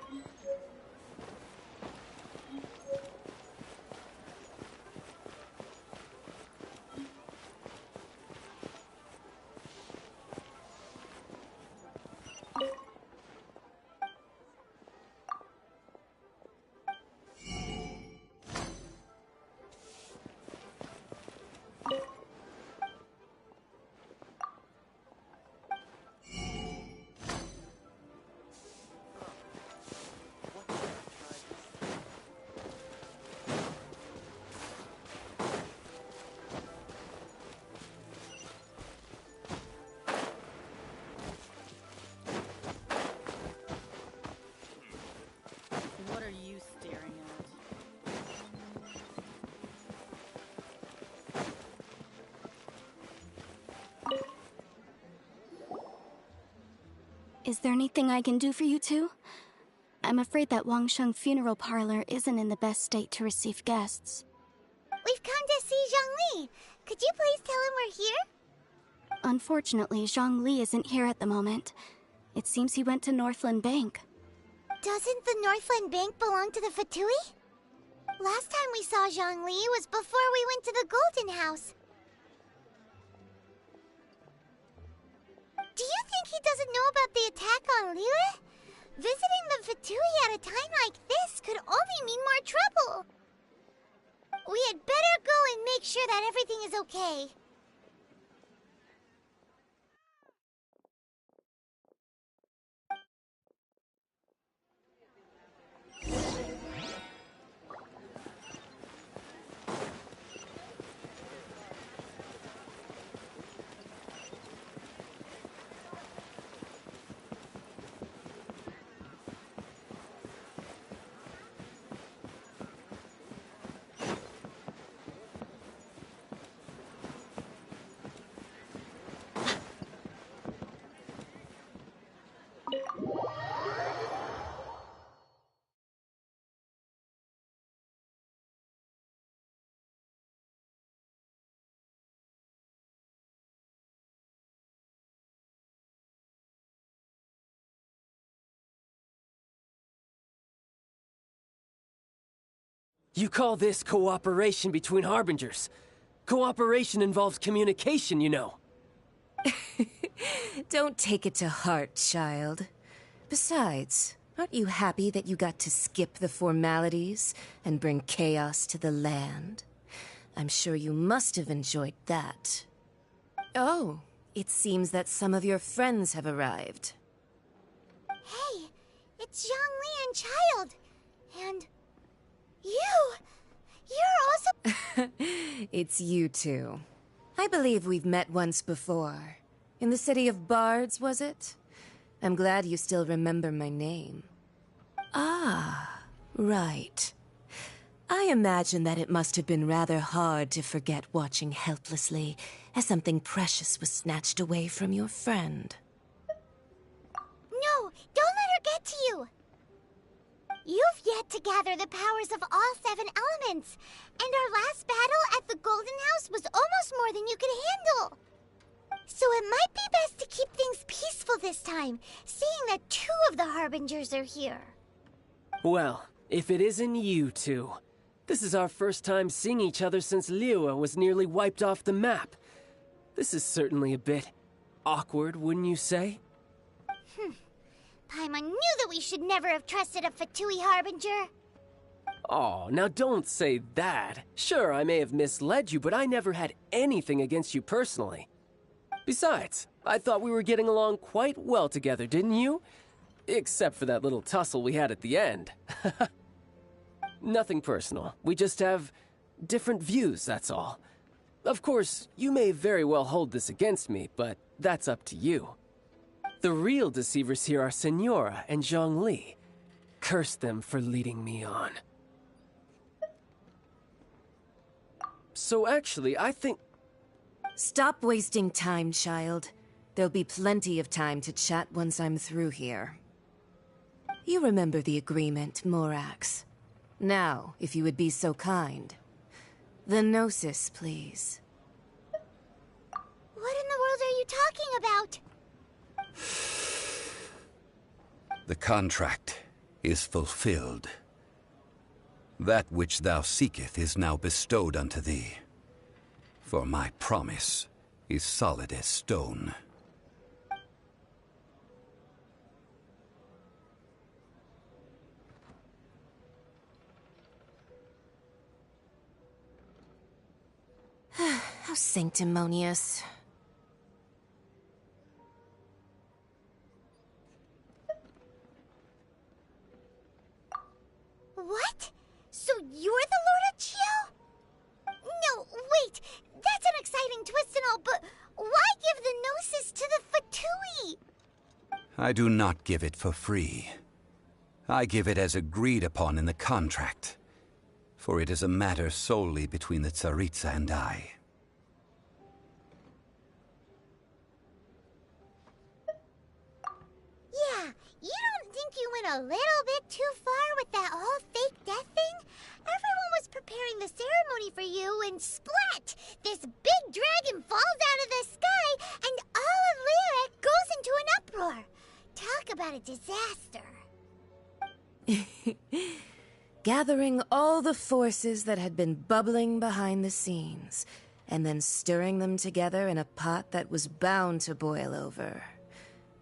What are you staring at? Is there anything I can do for you two? I'm afraid that Wangshen Funeral Parlor isn't in the best state to receive guests. We've come to see Zhongli. Could you please tell him we're here? Unfortunately, Zhongli isn't here at the moment. It seems he went to Northland Bank. Doesn't the Northland Bank belong to the Fatui? Last time we saw Zhongli was before we went to the Golden House. Do you think he doesn't know about the attack on Liyue? Visiting the Fatui at a time like this could only mean more trouble. We had better go and make sure that everything is okay. You call this cooperation between Harbingers? Cooperation involves communication, you know. Don't take it to heart, child. Besides, aren't you happy that you got to skip the formalities and bring chaos to the land? I'm sure you must have enjoyed that. Oh, it seems that some of your friends have arrived. Hey, it's Zhongli and Child. And you're also... It's you two. I believe we've met once before. In the City of Bards, was it? I'm glad you still remember my name. Ah, right. I imagine that it must have been rather hard to forget watching helplessly as something precious was snatched away from your friend. No, don't let her get to you. You've yet to gather the powers of all 7 elements, and our last battle at the Golden House was almost more than you could handle. So it might be best to keep things peaceful this time, seeing that 2 of the Harbingers are here. Well, if it isn't you two. This is our first time seeing each other since Liyue was nearly wiped off the map. This is certainly a bit awkward, wouldn't you say? Paimon knew that we should never have trusted a Fatui Harbinger. Oh, now don't say that. Sure, I may have misled you, but I never had anything against you personally. Besides, I thought we were getting along quite well together, didn't you? Except for that little tussle we had at the end. Nothing personal. We just have different views, that's all. Of course, you may very well hold this against me, but that's up to you. The real deceivers here are Senora and Zhongli. Curse them for leading me on. So actually, I think... Stop wasting time, child. There'll be plenty of time to chat once I'm through here. You remember the agreement, Morax. Now, if you would be so kind. The Gnosis, please. What in the world are you talking about? The contract is fulfilled. That which thou seeketh is now bestowed unto thee. For my promise is solid as stone. How sanctimonious. What? So you're the Lord of Chiao? No, wait. That's an exciting twist and all, but why give the Gnosis to the Fatui? I do not give it for free. I give it as agreed upon in the contract. For it is a matter solely between the Tsaritsa and I. Yeah, you don't think you went a little bit too far with that whole fake death thing? Everyone was preparing the ceremony for you, and splat! This big dragon falls out of the sky, and all of Lyric goes into an uproar. Talk about a disaster. Gathering all the forces that had been bubbling behind the scenes, and then stirring them together in a pot that was bound to boil over.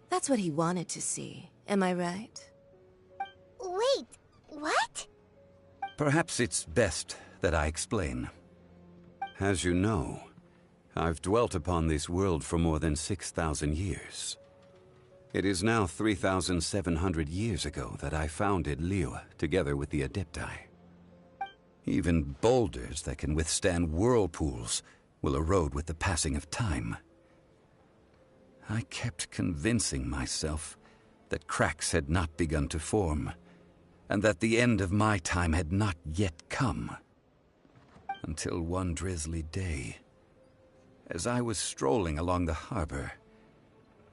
That's what he wanted to see, am I right? Wait, what? Perhaps it's best that I explain. As you know, I've dwelt upon this world for more than 6,000 years. It is now 3,700 years ago that I founded Liyue together with the Adepti. Even boulders that can withstand whirlpools will erode with the passing of time. I kept convincing myself that cracks had not begun to form, and that the end of my time had not yet come. Until one drizzly day, as I was strolling along the harbor,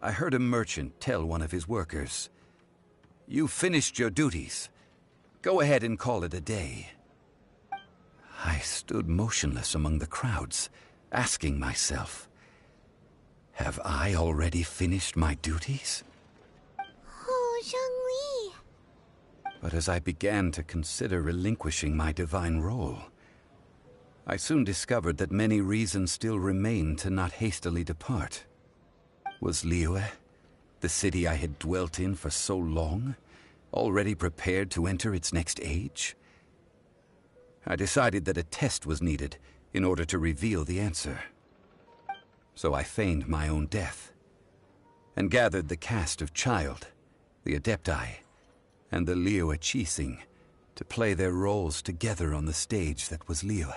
I heard a merchant tell one of his workers, "You finished your duties. Go ahead and call it a day." I stood motionless among the crowds, asking myself, have I already finished my duties? Oh, Zhongli. But as I began to consider relinquishing my divine role, I soon discovered that many reasons still remained to not hastily depart. Was Liyue, the city I had dwelt in for so long, already prepared to enter its next age? I decided that a test was needed in order to reveal the answer. So I feigned my own death, and gathered the cast of Child, the Adepti, and the Liyue Qixing to play their roles together on the stage that was Liyue.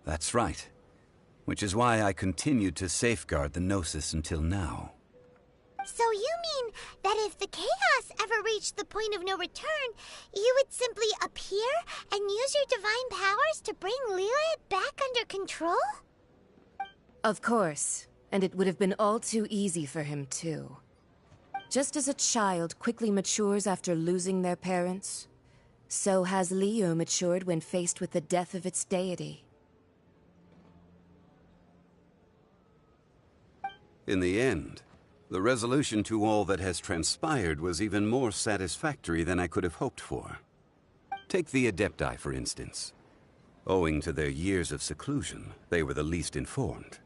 That's right. Which is why I continued to safeguard the Gnosis until now. So you mean that if the chaos ever reached the point of no return, you would simply appear and use your divine powers to bring Liyue back under control? Of course. And it would have been all too easy for him, too. Just as a child quickly matures after losing their parents, so has Liyue matured when faced with the death of its deity. In the end, the resolution to all that has transpired was even more satisfactory than I could have hoped for. Take the Adepti, for instance. Owing to their years of seclusion, they were the least informed.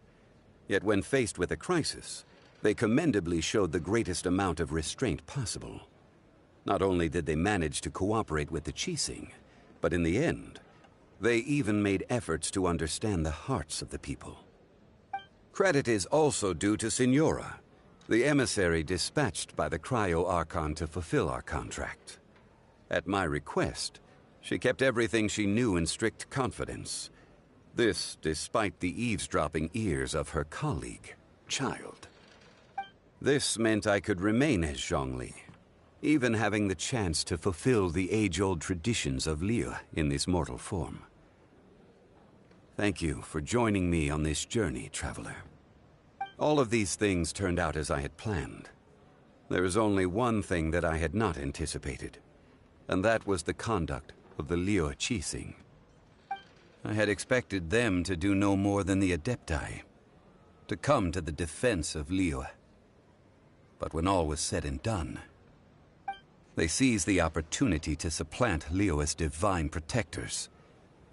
Yet when faced with a crisis, they commendably showed the greatest amount of restraint possible. Not only did they manage to cooperate with the Qixing, but in the end, they even made efforts to understand the hearts of the people. Credit is also due to Signora, the emissary dispatched by the Cryo-Archon to fulfill our contract. At my request, she kept everything she knew in strict confidence. This despite the eavesdropping ears of her colleague, Child. This meant I could remain as Zhongli, even having the chance to fulfill the age-old traditions of Liyue in this mortal form. Thank you for joining me on this journey, Traveler. All of these things turned out as I had planned. There is only one thing that I had not anticipated, and that was the conduct of the Liyue Qixing. I had expected them to do no more than the Adepti, to come to the defense of Liyue. But when all was said and done, they seized the opportunity to supplant Liyue's divine protectors,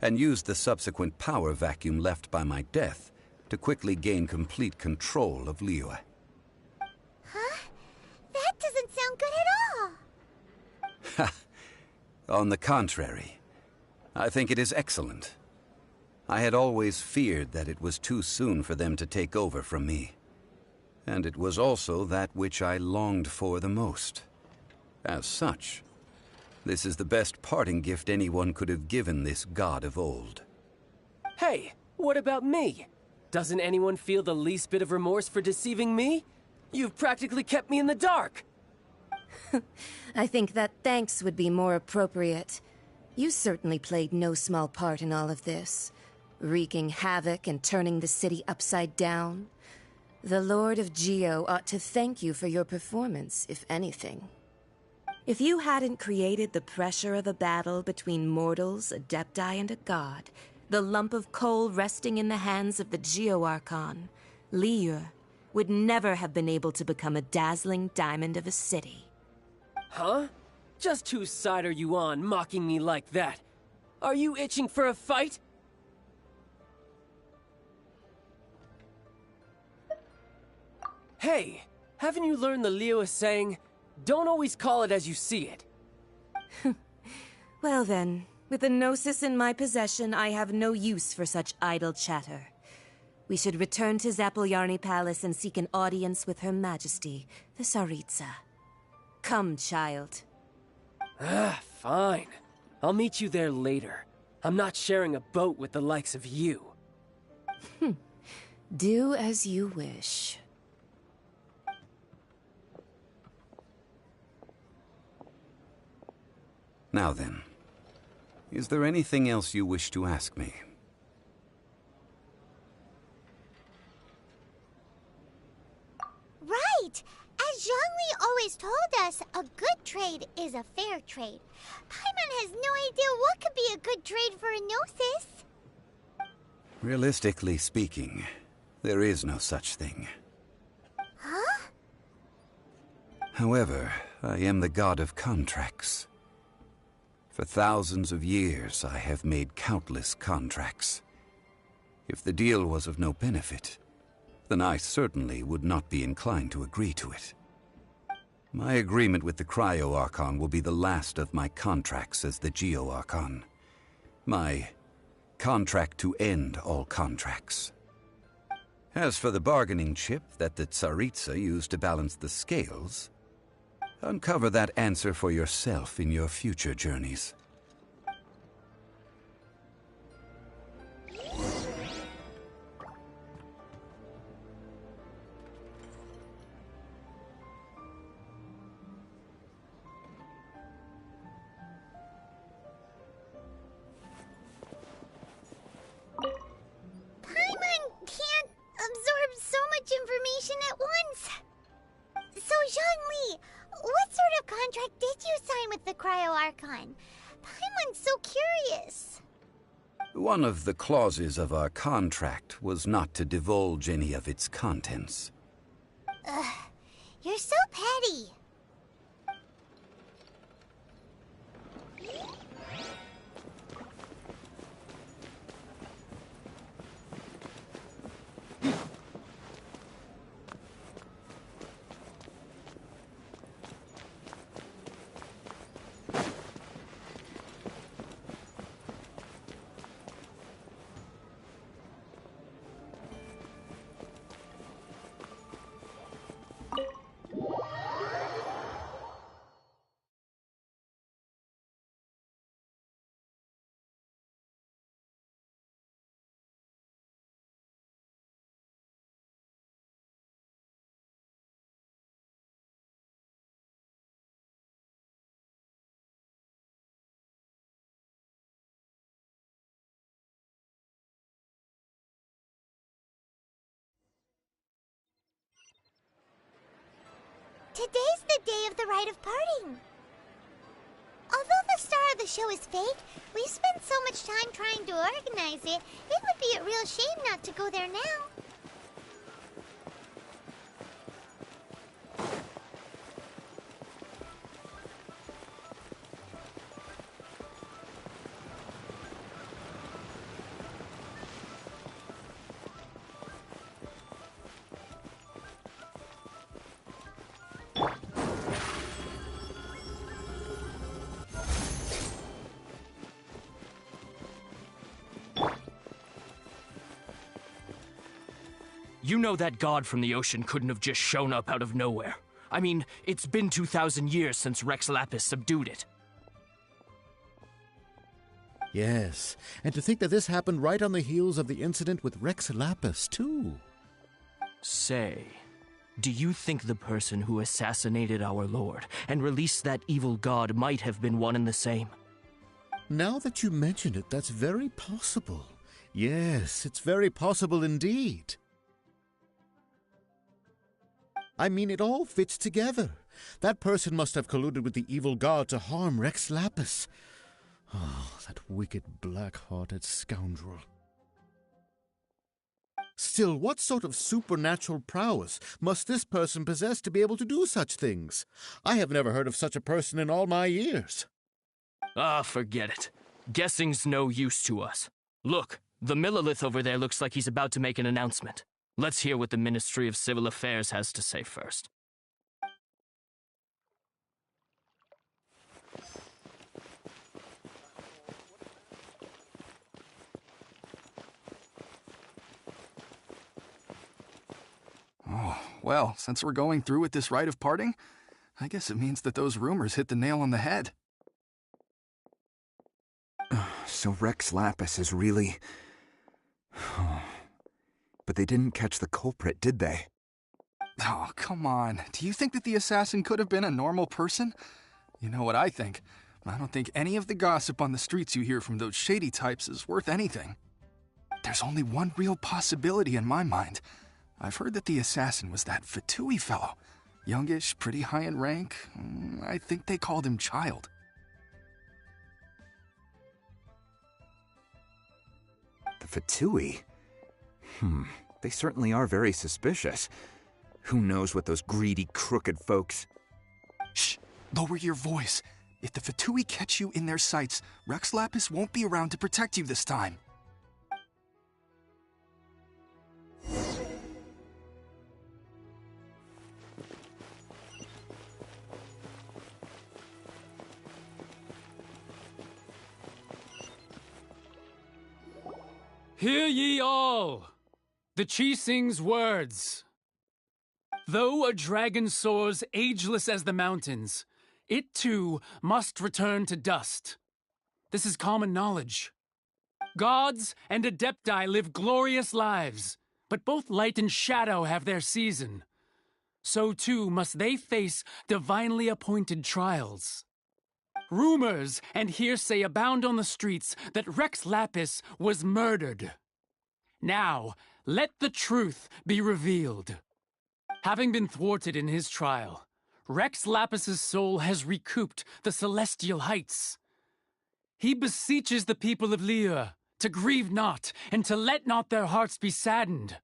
and used the subsequent power vacuum left by my death to quickly gain complete control of Liyue. Huh? That doesn't sound good at all. Ha! On the contrary, I think it is excellent. I had always feared that it was too soon for them to take over from me. And it was also that which I longed for the most. As such, this is the best parting gift anyone could have given this god of old. Hey, what about me? Doesn't anyone feel the least bit of remorse for deceiving me? You've practically kept me in the dark. I think that thanks would be more appropriate. You certainly played no small part in all of this, wreaking havoc and turning the city upside down. The Lord of Geo ought to thank you for your performance, if anything. If you hadn't created the pressure of a battle between mortals, Adepti, and a god, the lump of coal resting in the hands of the Geo-Archon, Liyue would never have been able to become a dazzling diamond of a city. Huh? Just whose side are you on, mocking me like that? Are you itching for a fight? Hey, haven't you learned the Liyue saying, don't always call it as you see it? Well then, with the Gnosis in my possession, I have no use for such idle chatter. We should return to Zapoljarny Palace and seek an audience with Her Majesty, the Tsaritsa. Come, child. Fine. I'll meet you there later. I'm not sharing a boat with the likes of you. Do as you wish. Now then, is there anything else you wish to ask me? Right! As Zhongli always told us, a good trade is a fair trade. Paimon has no idea what could be a good trade for a Gnosis. Realistically speaking, there is no such thing. Huh? However, I am the god of contracts. For thousands of years, I have made countless contracts. If the deal was of no benefit, then I certainly would not be inclined to agree to it. My agreement with the Cryo-Archon will be the last of my contracts as the Geo-Archon. My contract to end all contracts. As for the bargaining chip that the Tsaritsa used to balance the scales, uncover that answer for yourself in your future journeys. Paimon can't absorb so much information at once. So, Zhongli, what sort of contract did you sign with the Cryo-Archon? Paimon's so curious. One of the clauses of our contract was not to divulge any of its contents. Ugh, you're so petty. Today's the day of the rite of parting. Although the star of the show is fake, we've spent so much time trying to organize it, it would be a real shame not to go there now. You know that god from the ocean couldn't have just shown up out of nowhere. I mean, it's been 2,000 years since Rex Lapis subdued it. Yes, and to think that this happened right on the heels of the incident with Rex Lapis, too. Say, do you think the person who assassinated our lord and released that evil god might have been one and the same? Now that you mention it, that's very possible. Yes, it's very possible indeed. I mean, it all fits together. That person must have colluded with the evil god to harm Rex Lapis. Oh, that wicked, black-hearted scoundrel. Still, what sort of supernatural prowess must this person possess to be able to do such things? I have never heard of such a person in all my years. Ah, forget it. Guessing's no use to us. Look, the Millilith over there looks like he's about to make an announcement. Let's hear what the Ministry of Civil Affairs has to say first. Oh, well, since we're going through with this rite of parting, I guess it means that those rumors hit the nail on the head. So Rex Lapis is really... But they didn't catch the culprit, did they? Oh, come on. Do you think that the assassin could have been a normal person? You know what I think. I don't think any of the gossip on the streets you hear from those shady types is worth anything. There's only one real possibility in my mind. I've heard that the assassin was that Fatui fellow. Youngish, pretty high in rank. I think they called him Child. The Fatui? They certainly are very suspicious. Who knows what those greedy, crooked folks... Shh! Lower your voice. If the Fatui catch you in their sights, Rex Lapis won't be around to protect you this time. Hear ye all! The Chi-Sing's words. Though a dragon soars ageless as the mountains, it too must return to dust. This is common knowledge. Gods and Adepti live glorious lives, but both light and shadow have their season. So too must they face divinely appointed trials. Rumors and hearsay abound on the streets that Rex Lapis was murdered. Now, let the truth be revealed. Having been thwarted in his trial, Rex Lapis's soul has recouped the celestial heights. He beseeches the people of Liyue to grieve not and to let not their hearts be saddened.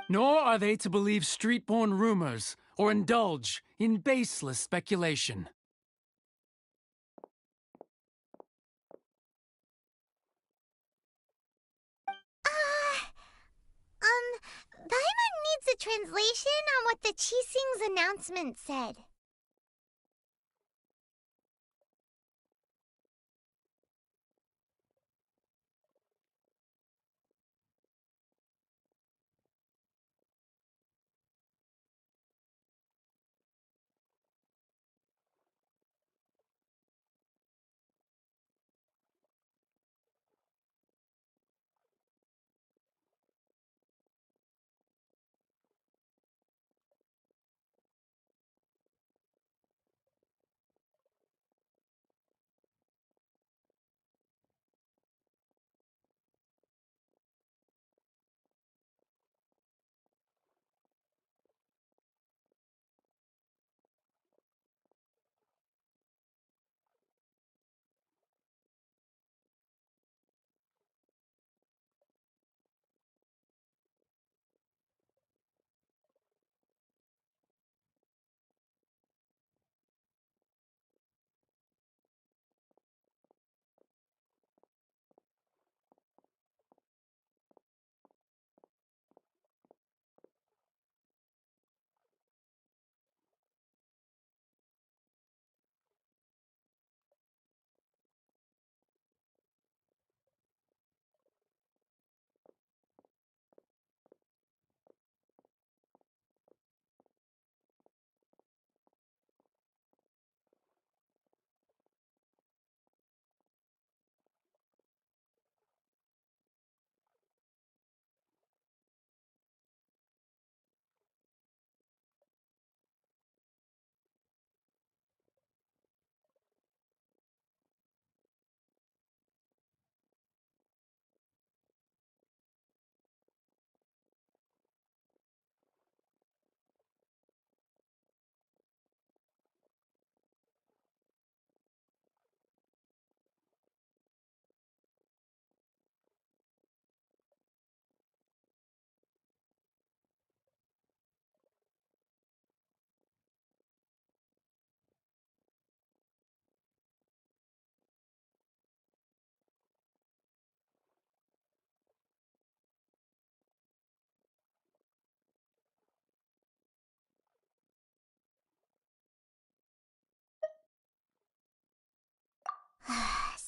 Nor are they to believe street-born rumors or indulge in baseless speculation. Paimon needs a translation on what the Chi-Sing's announcement said.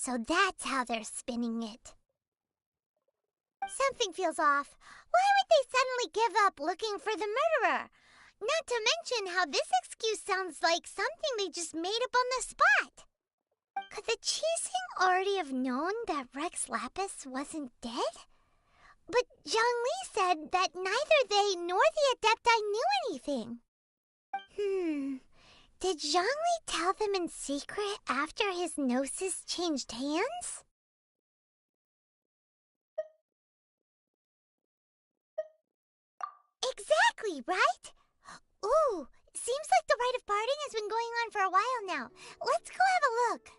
So that's how they're spinning it. Something feels off. Why would they suddenly give up looking for the murderer? Not to mention how this excuse sounds like something they just made up on the spot. Could the Qixing already have known that Rex Lapis wasn't dead? But Zhongli said that neither they nor the Adepti knew anything. Did Zhongli tell them in secret after his gnosis changed hands? Exactly, right? Ooh, seems like the rite of parting has been going on for a while now. Let's go have a look.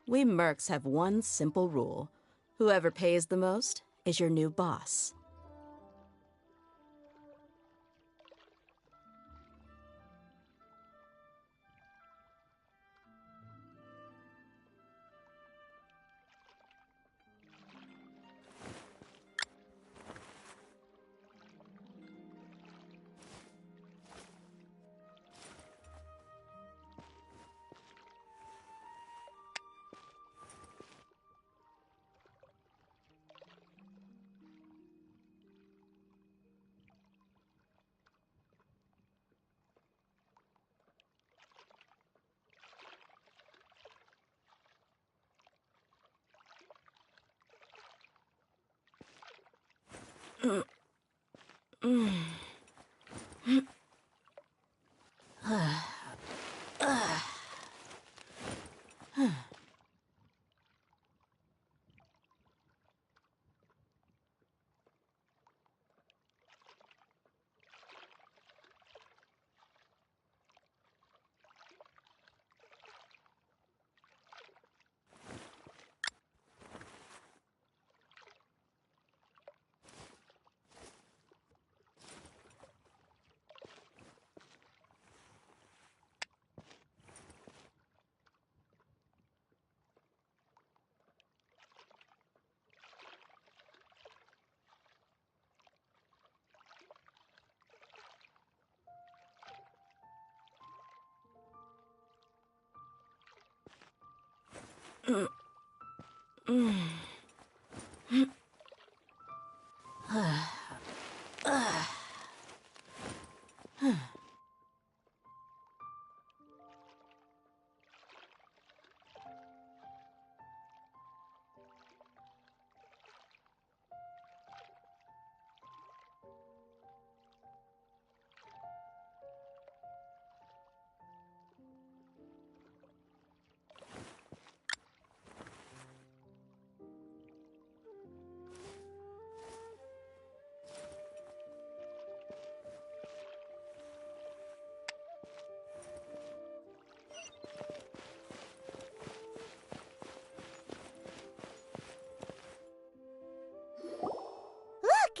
We mercs have one simple rule. Whoever pays the most is your new boss.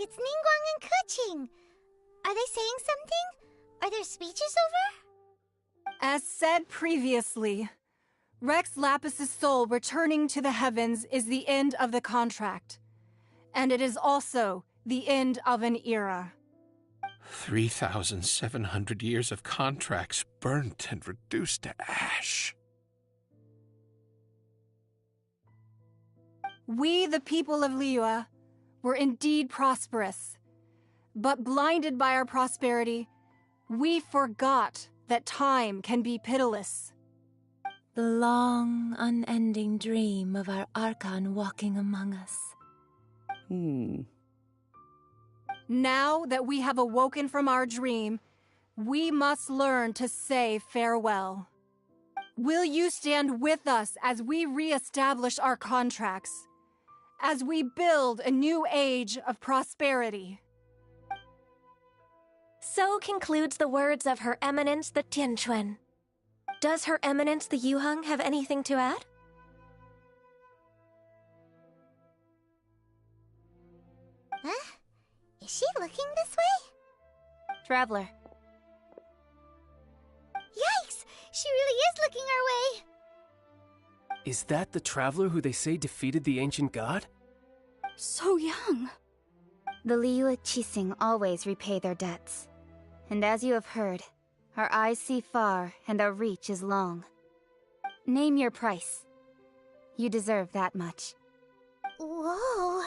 It's Ningguang and Keqing. Are they saying something? Are their speeches over? As said previously, Rex Lapis's soul returning to the heavens is the end of the contract. And it is also the end of an era. 3,700 years of contracts burnt and reduced to ash. We, the people of Liyue, were indeed prosperous. But blinded by our prosperity, we forgot that time can be pitiless. The long, unending dream of our Archon walking among us. Now that we have awoken from our dream, we must learn to say farewell. Will you stand with us as we re-establish our contracts? As we build a new age of prosperity? So concludes the words of Her Eminence the Tianquan. Does Her Eminence the Yuheng have anything to add? Huh? Is she looking this way? Traveler. Yikes! She really is looking our way! Is that the traveler who they say defeated the ancient god? So young. The Liyue Qixing always repay their debts. And as you have heard, our eyes see far and our reach is long. Name your price. You deserve that much. Whoa!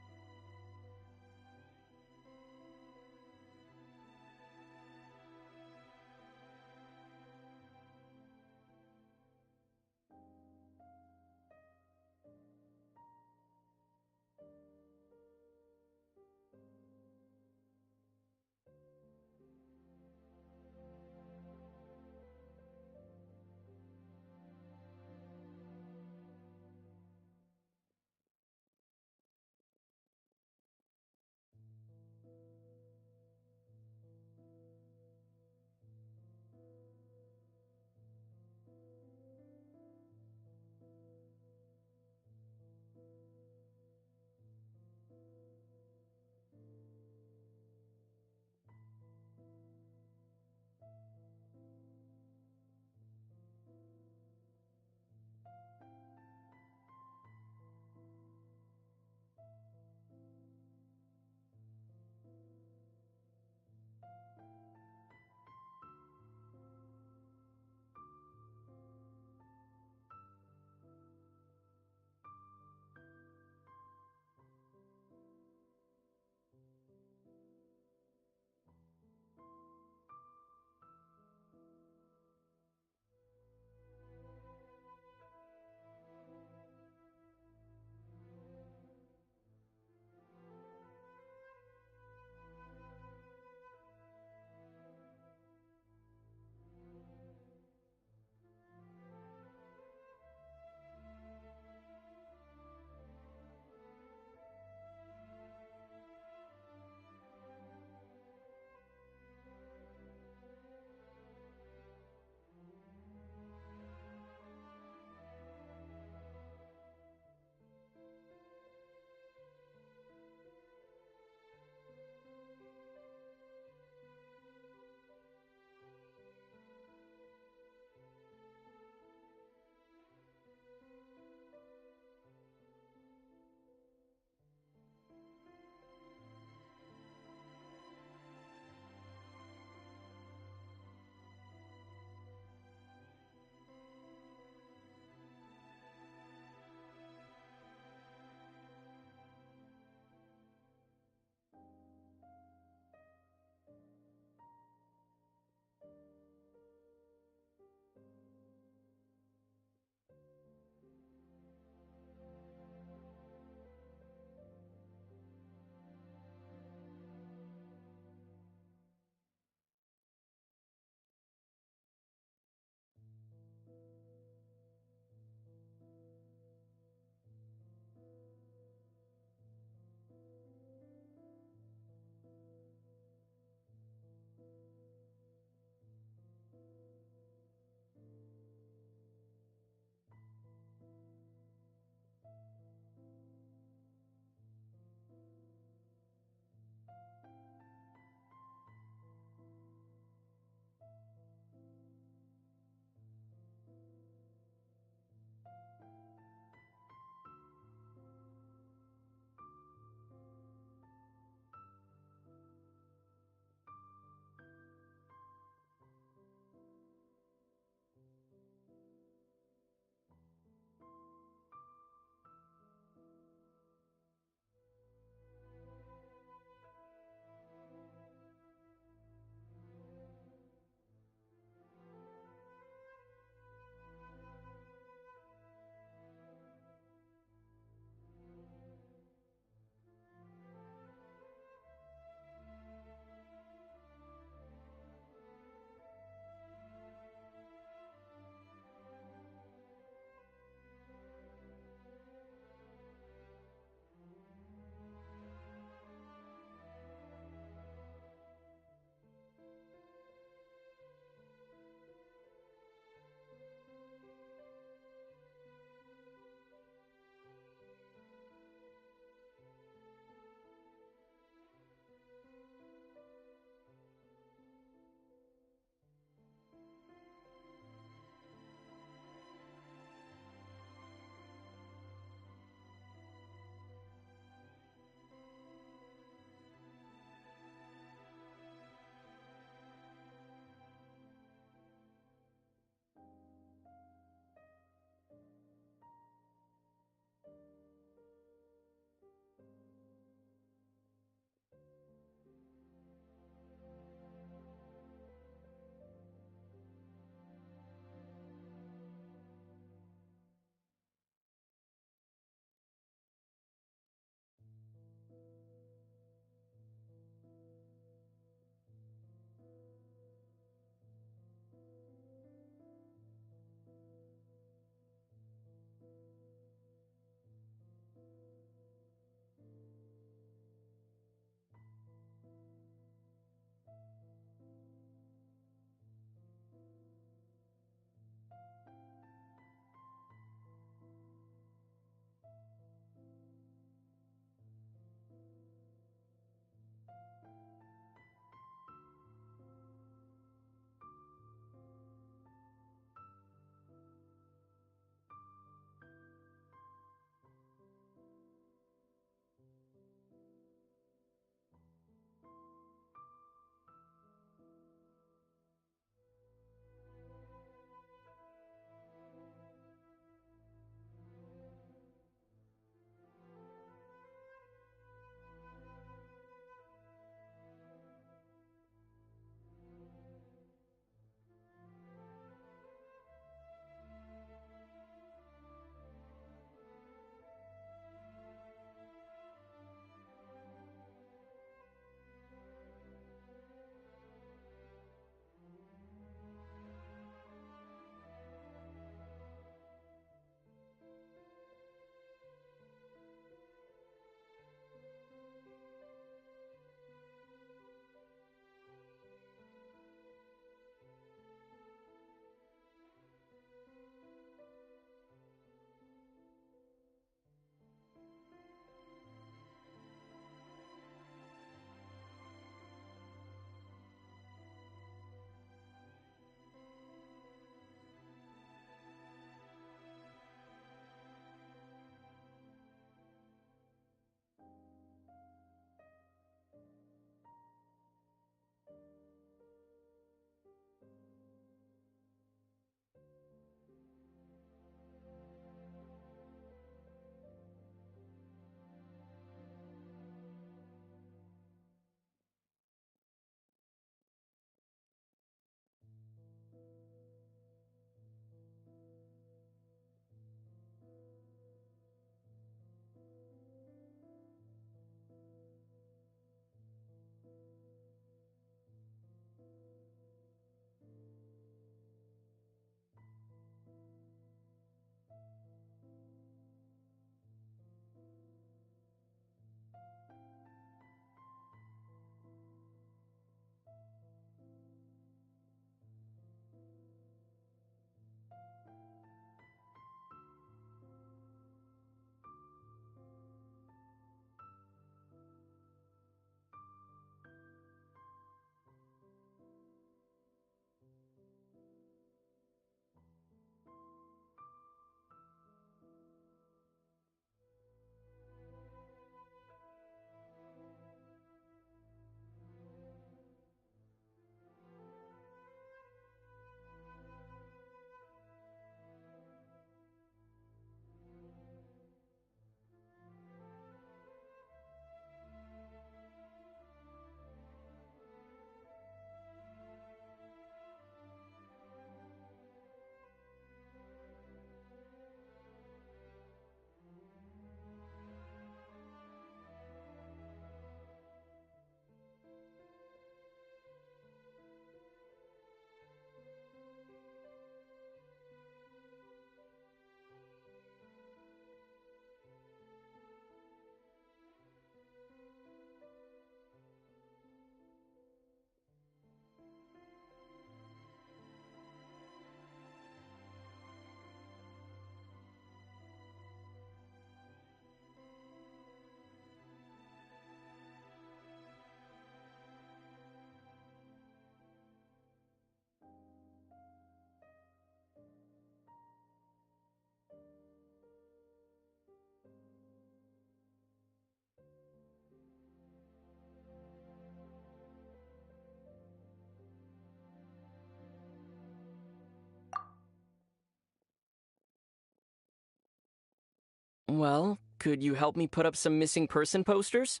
Well, could you help me put up some missing person posters?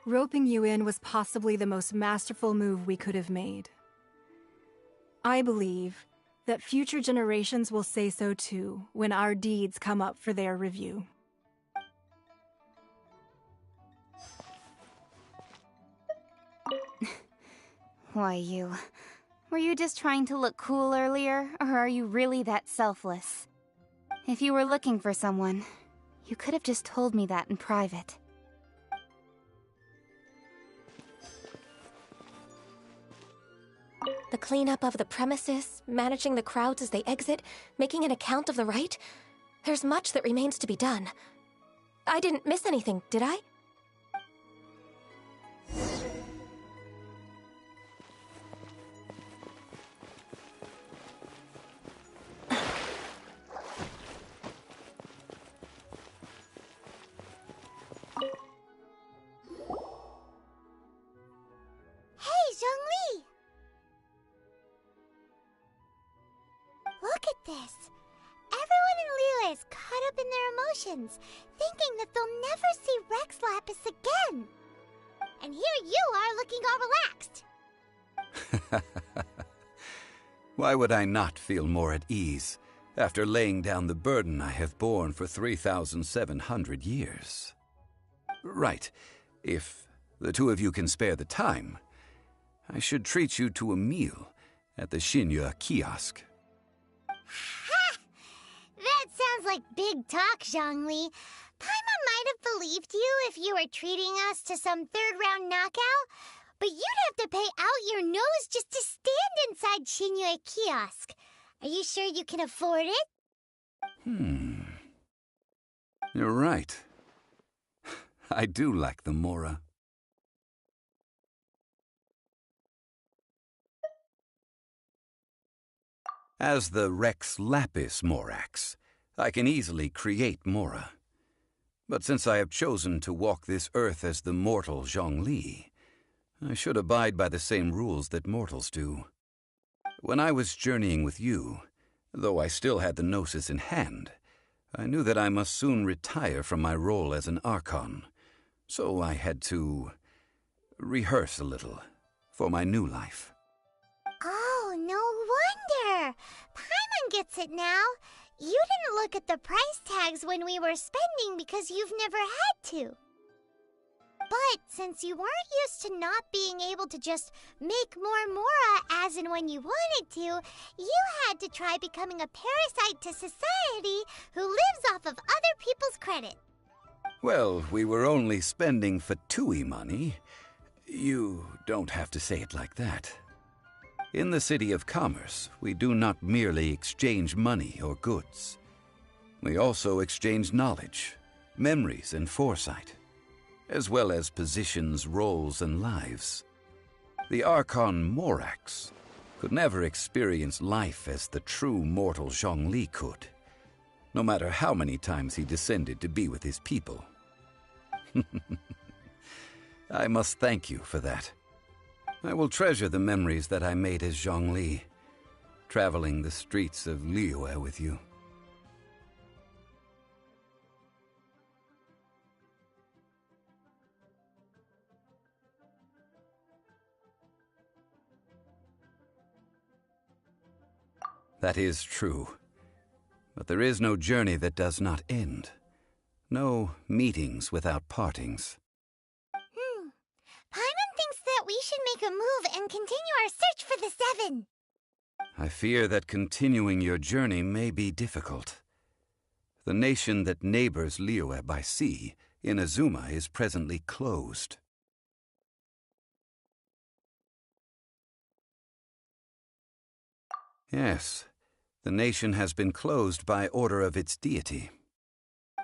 Roping you in was possibly the most masterful move we could have made. I believe that future generations will say so too when our deeds come up for their review. Why, were you just trying to look cool earlier, or are you really that selfless? If you were looking for someone, you could have just told me that in private. The cleanup of the premises, managing the crowds as they exit, making an account of the rite. There's much that remains to be done. I didn't miss anything, did I? Hey, Zhongli! Look at this. Everyone in Liyue is caught up in their emotions, thinking that they'll never see Rex Lapis again. And here you are looking all relaxed. Why would I not feel more at ease after laying down the burden I have borne for 3,700 years? Right. If the two of you can spare the time, I should treat you to a meal at the Shinya kiosk. Ha! That sounds like big talk, Zhongli. Paimon might have believed you if you were treating us to some third-round knockout, but you'd have to pay out your nose just to stand inside Shinya kiosk. Are you sure you can afford it? You're right. I do like the Mora. As the Rex Lapis Morax, I can easily create Mora. But since I have chosen to walk this earth as the mortal Zhongli, I should abide by the same rules that mortals do. When I was journeying with you, though I still had the Gnosis in hand, I knew that I must soon retire from my role as an Archon, so I had to rehearse a little for my new life. Oh, no wonder. Paimon gets it now. You didn't look at the price tags when we were spending because you've never had to. But since you weren't used to not being able to just make more Mora as and when you wanted to, you had to try becoming a parasite to society who lives off of other people's credit. Well, we were only spending Fatui money. You don't have to say it like that. In the City of Commerce, we do not merely exchange money or goods. We also exchange knowledge, memories, and foresight, as well as positions, roles, and lives. The Archon Morax could never experience life as the true mortal Zhongli could, no matter how many times he descended to be with his people. I must thank you for that. I will treasure the memories that I made as Zhongli, traveling the streets of Liyue with you. That is true. But there is no journey that does not end. No meetings without partings. Paimon thinks that we should make a move and continue our search for the Seven. I fear that continuing your journey may be difficult. The nation that neighbors Liyue by sea, Inazuma, is presently closed. Yes, the nation has been closed by order of its deity,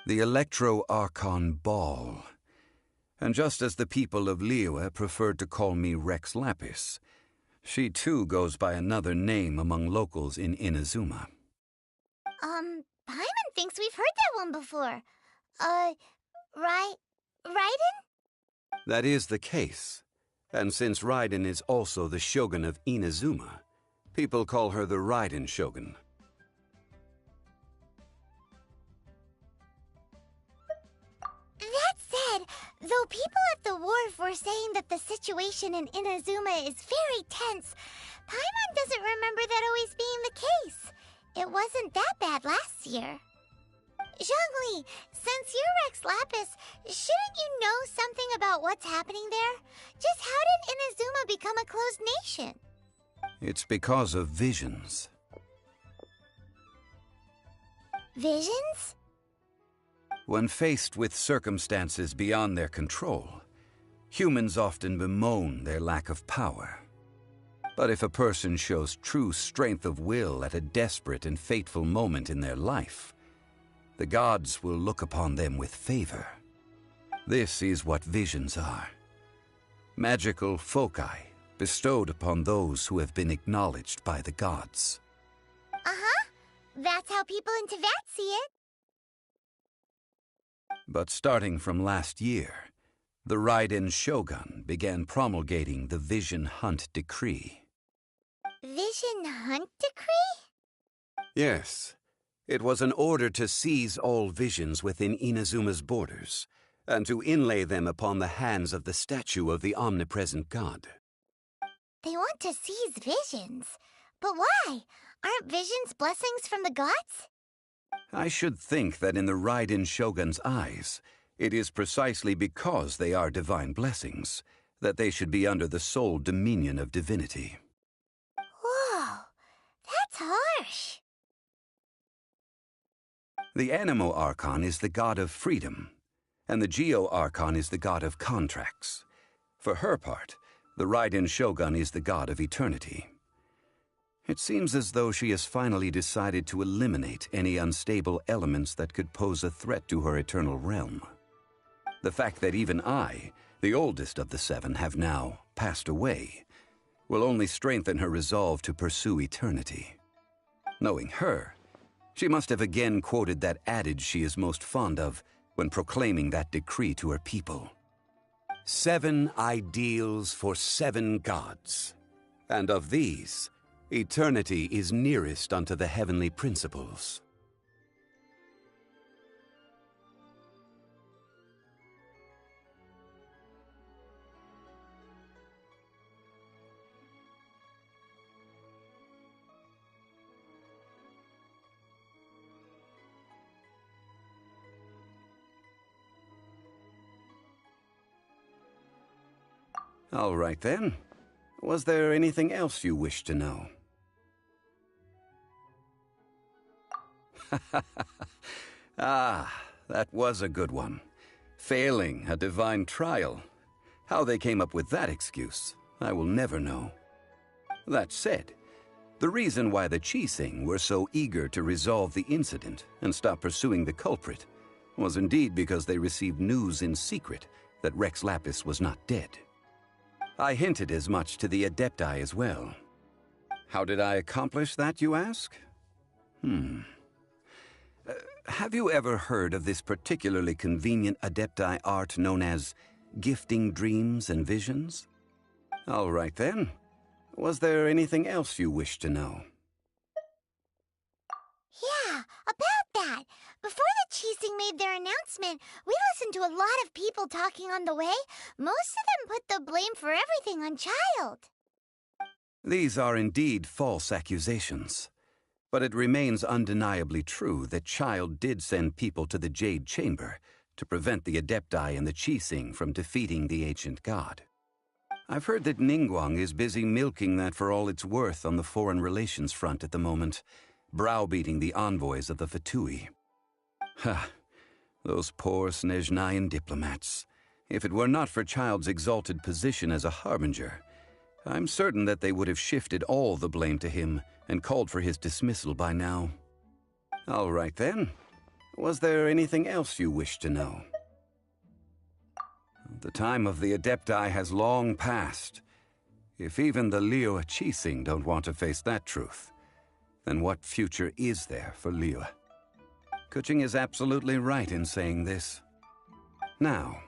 the Electro-Archon Ball. And just as the people of Liyue preferred to call me Rex Lapis, she too goes by another name among locals in Inazuma. Paimon thinks we've heard that one before. Raiden? That is the case. And since Raiden is also the shogun of Inazuma, people call her the Raiden Shogun. That said, though people at the wharf were saying that the situation in Inazuma is very tense, Paimon doesn't remember that always being the case. It wasn't that bad last year. Zhongli, since you're Rex Lapis, shouldn't you know something about what's happening there? Just how did Inazuma become a closed nation? It's because of visions. Visions? When faced with circumstances beyond their control, humans often bemoan their lack of power. But if a person shows true strength of will at a desperate and fateful moment in their life, the gods will look upon them with favor. This is what visions are. Magical foci bestowed upon those who have been acknowledged by the gods. Uh-huh. That's how people in Teyvat see it. But starting from last year, the Raiden Shogun began promulgating the Vision Hunt Decree. Vision Hunt Decree? Yes. It was an order to seize all visions within Inazuma's borders, and to inlay them upon the hands of the statue of the omnipresent god. They want to seize visions. But why? Aren't visions blessings from the gods? I should think that in the Raiden Shogun's eyes, it is precisely because they are divine blessings that they should be under the sole dominion of divinity. Whoa, that's harsh. The Anemo Archon is the god of freedom, and the Geo Archon is the god of contracts. For her part, the Raiden Shogun is the god of eternity. It seems as though she has finally decided to eliminate any unstable elements that could pose a threat to her eternal realm. The fact that even I, the oldest of the seven, have now passed away, will only strengthen her resolve to pursue eternity. Knowing her, she must have again quoted that adage she is most fond of when proclaiming that decree to her people. 7 ideals for 7 gods, and of these, eternity is nearest unto the heavenly principles. All right then. Was there anything else you wish to know? Ah, that was a good one. Failing a divine trial. How they came up with that excuse, I will never know. That said, the reason why the Qixing were so eager to resolve the incident and stop pursuing the culprit was indeed because they received news in secret that Rex Lapis was not dead. I hinted as much to the Adepti as well. How did I accomplish that, you ask? Have you ever heard of this particularly convenient Adepti art known as gifting dreams and visions? All right then. Was there anything else you wish to know? Yeah, about that. Before the Qixing made their announcement, we listened to a lot of people talking on the way. Most of them put the blame for everything on Child. These are indeed false accusations. But it remains undeniably true that Child did send people to the Jade Chamber to prevent the Adepti and the Qixing from defeating the ancient god. I've heard that Ningguang is busy milking that for all it's worth on the foreign relations front at the moment, browbeating the envoys of the Fatui. Ha! Those poor Snezhnayan diplomats. If it were not for Child's exalted position as a harbinger, I'm certain that they would have shifted all the blame to him and called for his dismissal by now. All right then. Was there anything else you wish to know? The time of the Adepti has long passed. If even the Liyue Qixing don't want to face that truth, then what future is there for Liyue? Kuching is absolutely right in saying this. Now,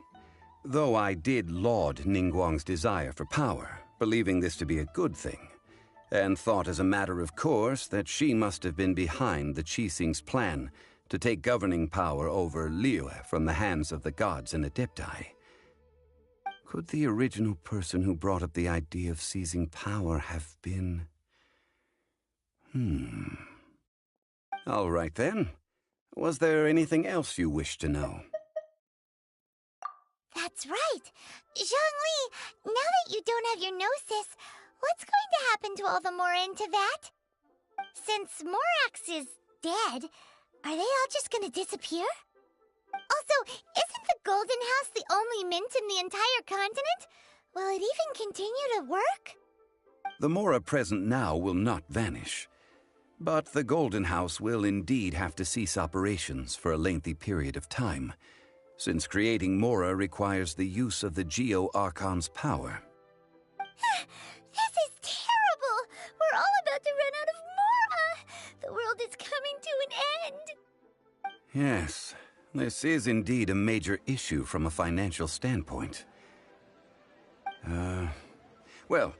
Though I did laud Ningguang's desire for power, believing this to be a good thing, and thought as a matter of course that she must have been behind the Qixing's plan to take governing power over Liyue from the hands of the gods and Adepti. Could the original person who brought up the idea of seizing power have been... All right then. Was there anything else you wished to know? That's right. Zhongli, now that you don't have your gnosis, what's going to happen to all the Mora in Teyvat? Since Morax is dead, are they all just gonna disappear? Also, isn't the Golden House the only mint in the entire continent? Will it even continue to work? The Mora present now will not vanish. But the Golden House will indeed have to cease operations for a lengthy period of time, since creating Mora requires the use of the Geo-Archon's power. This is terrible! We're all about to run out of Mora! The world is coming to an end! Yes, this is indeed a major issue from a financial standpoint. Well,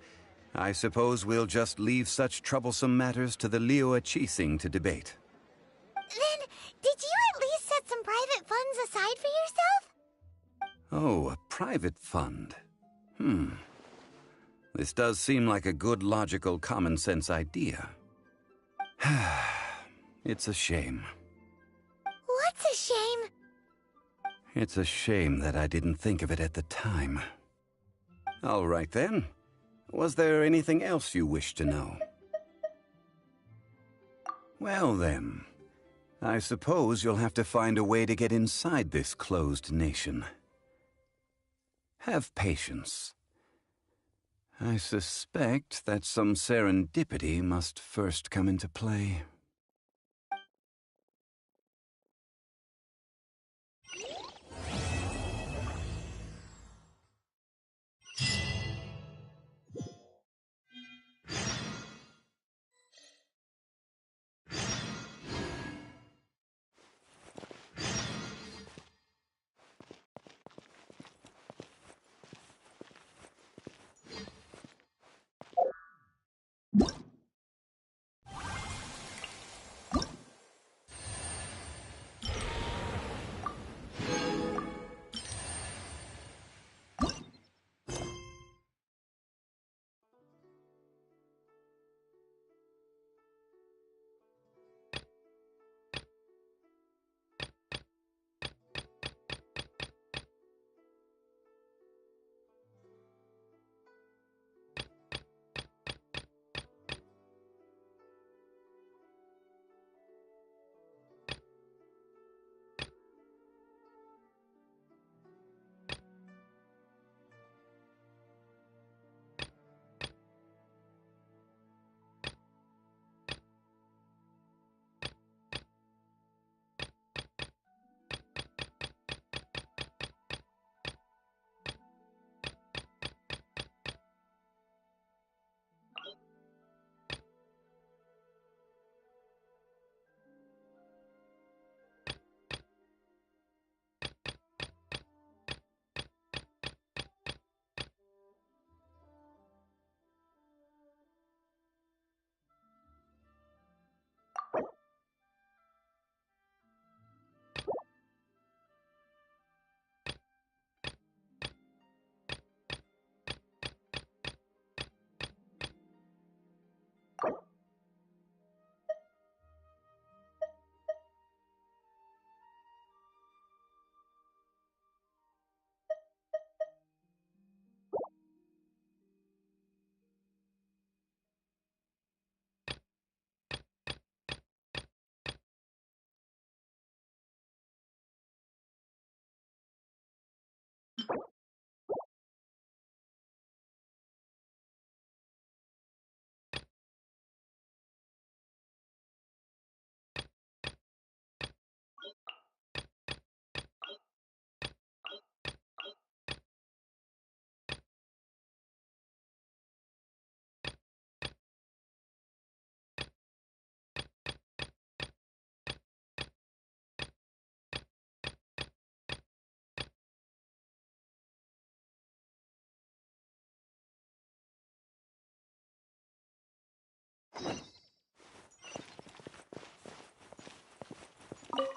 I suppose we'll just leave such troublesome matters to the Liyue Qixing to debate. Then, did you at least set some private funds aside for yourself? Oh, a private fund. This does seem like a good, logical, common-sense idea. It's a shame. What's a shame? It's a shame that I didn't think of it at the time. All right then. Was there anything else you wished to know? Well then, I suppose you'll have to find a way to get inside this closed nation. Have patience. I suspect that some serendipity must first come into play.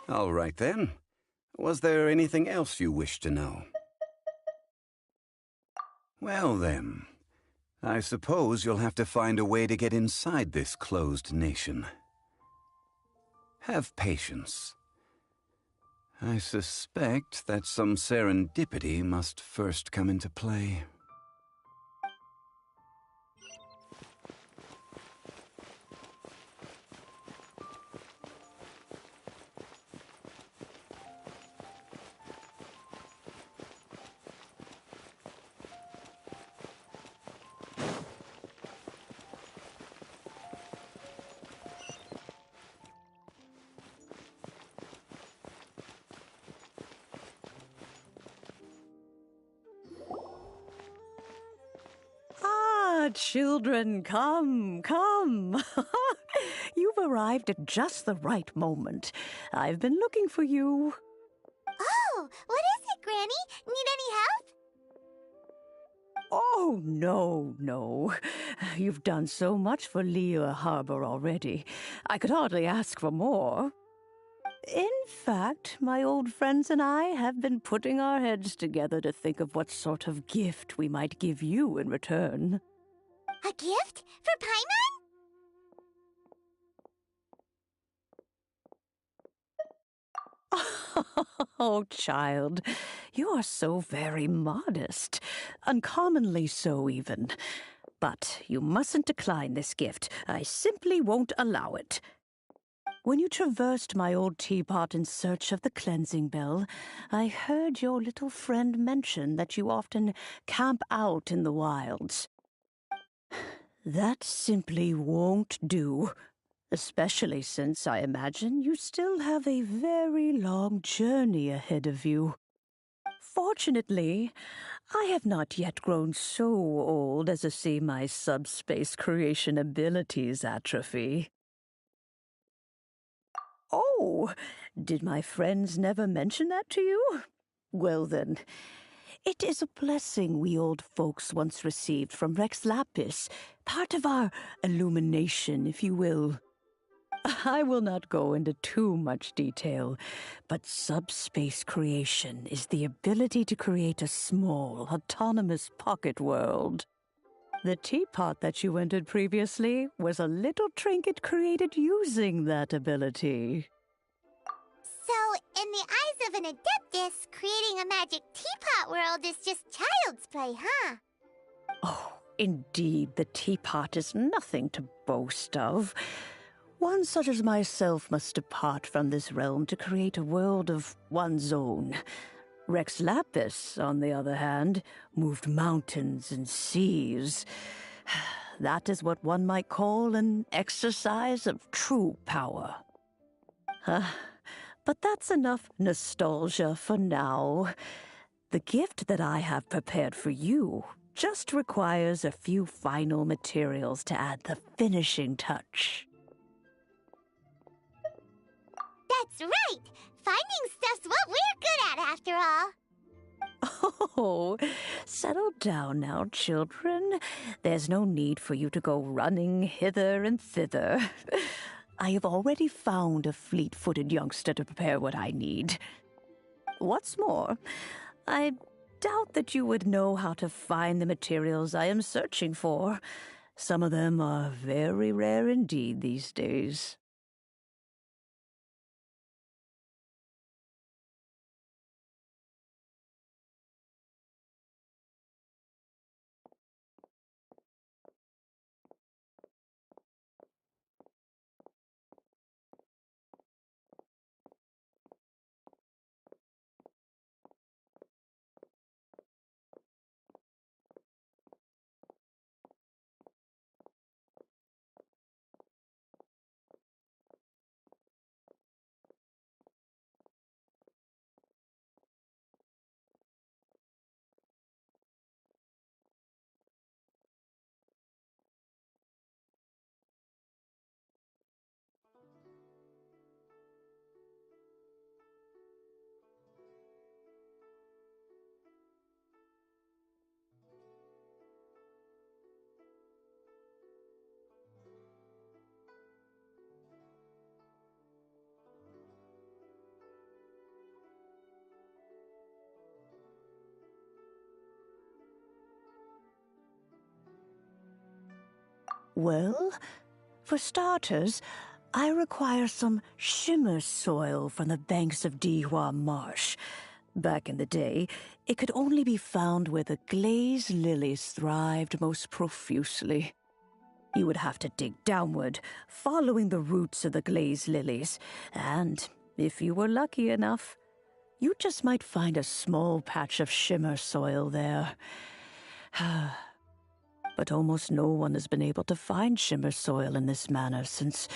All right then. Was there anything else you wish to know? Well then, I suppose you'll have to find a way to get inside this closed nation. Have patience. I suspect that some serendipity must first come into play. Children, come, come. You've arrived at just the right moment. I've been looking for you. Oh, what is it, Granny? Need any help? Oh, no. You've done so much for Liyue Harbor already. I could hardly ask for more. In fact, my old friends and I have been putting our heads together to think of what sort of gift we might give you in return. A gift? For Paimon? Oh, child, you are so very modest. Uncommonly so, even. But you mustn't decline this gift. I simply won't allow it. When you traversed my old teapot in search of the cleansing bell, I heard your little friend mention that you often camp out in the wilds. That simply won't do. Especially since I imagine you still have a very long journey ahead of you. Fortunately, I have not yet grown so old as to see my subspace creation abilities atrophy. Oh, did my friends never mention that to you? Well then, it is a blessing we old folks once received from Rex Lapis, part of our illumination, if you will. I will not go into too much detail, but subspace creation is the ability to create a small, autonomous pocket world. The teapot that you entered previously was a little trinket created using that ability. So, in the eyes of an Adeptus, creating a magic teapot world is just child's play, huh? Oh, indeed, the teapot is nothing to boast of. One such as myself must depart from this realm to create a world of one's own. Rex Lapis, on the other hand, moved mountains and seas. That is what one might call an exercise of true power. But that's enough nostalgia for now. The gift that I have prepared for you just requires a few final materials to add the finishing touch. That's right! Finding stuff's what we're good at, after all. Oh, settle down now, children. There's no need for you to go running hither and thither. I have already found a fleet-footed youngster to prepare what I need. What's more, I doubt that you would know how to find the materials I am searching for. Some of them are very rare indeed these days. Well, for starters, I require some shimmer soil from the banks of Dihua Marsh. Back in the day, it could only be found where the glazed lilies thrived most profusely. You would have to dig downward, following the roots of the glazed lilies, and if you were lucky enough, you just might find a small patch of shimmer soil there. But almost no one has been able to find shimmer soil in this manner since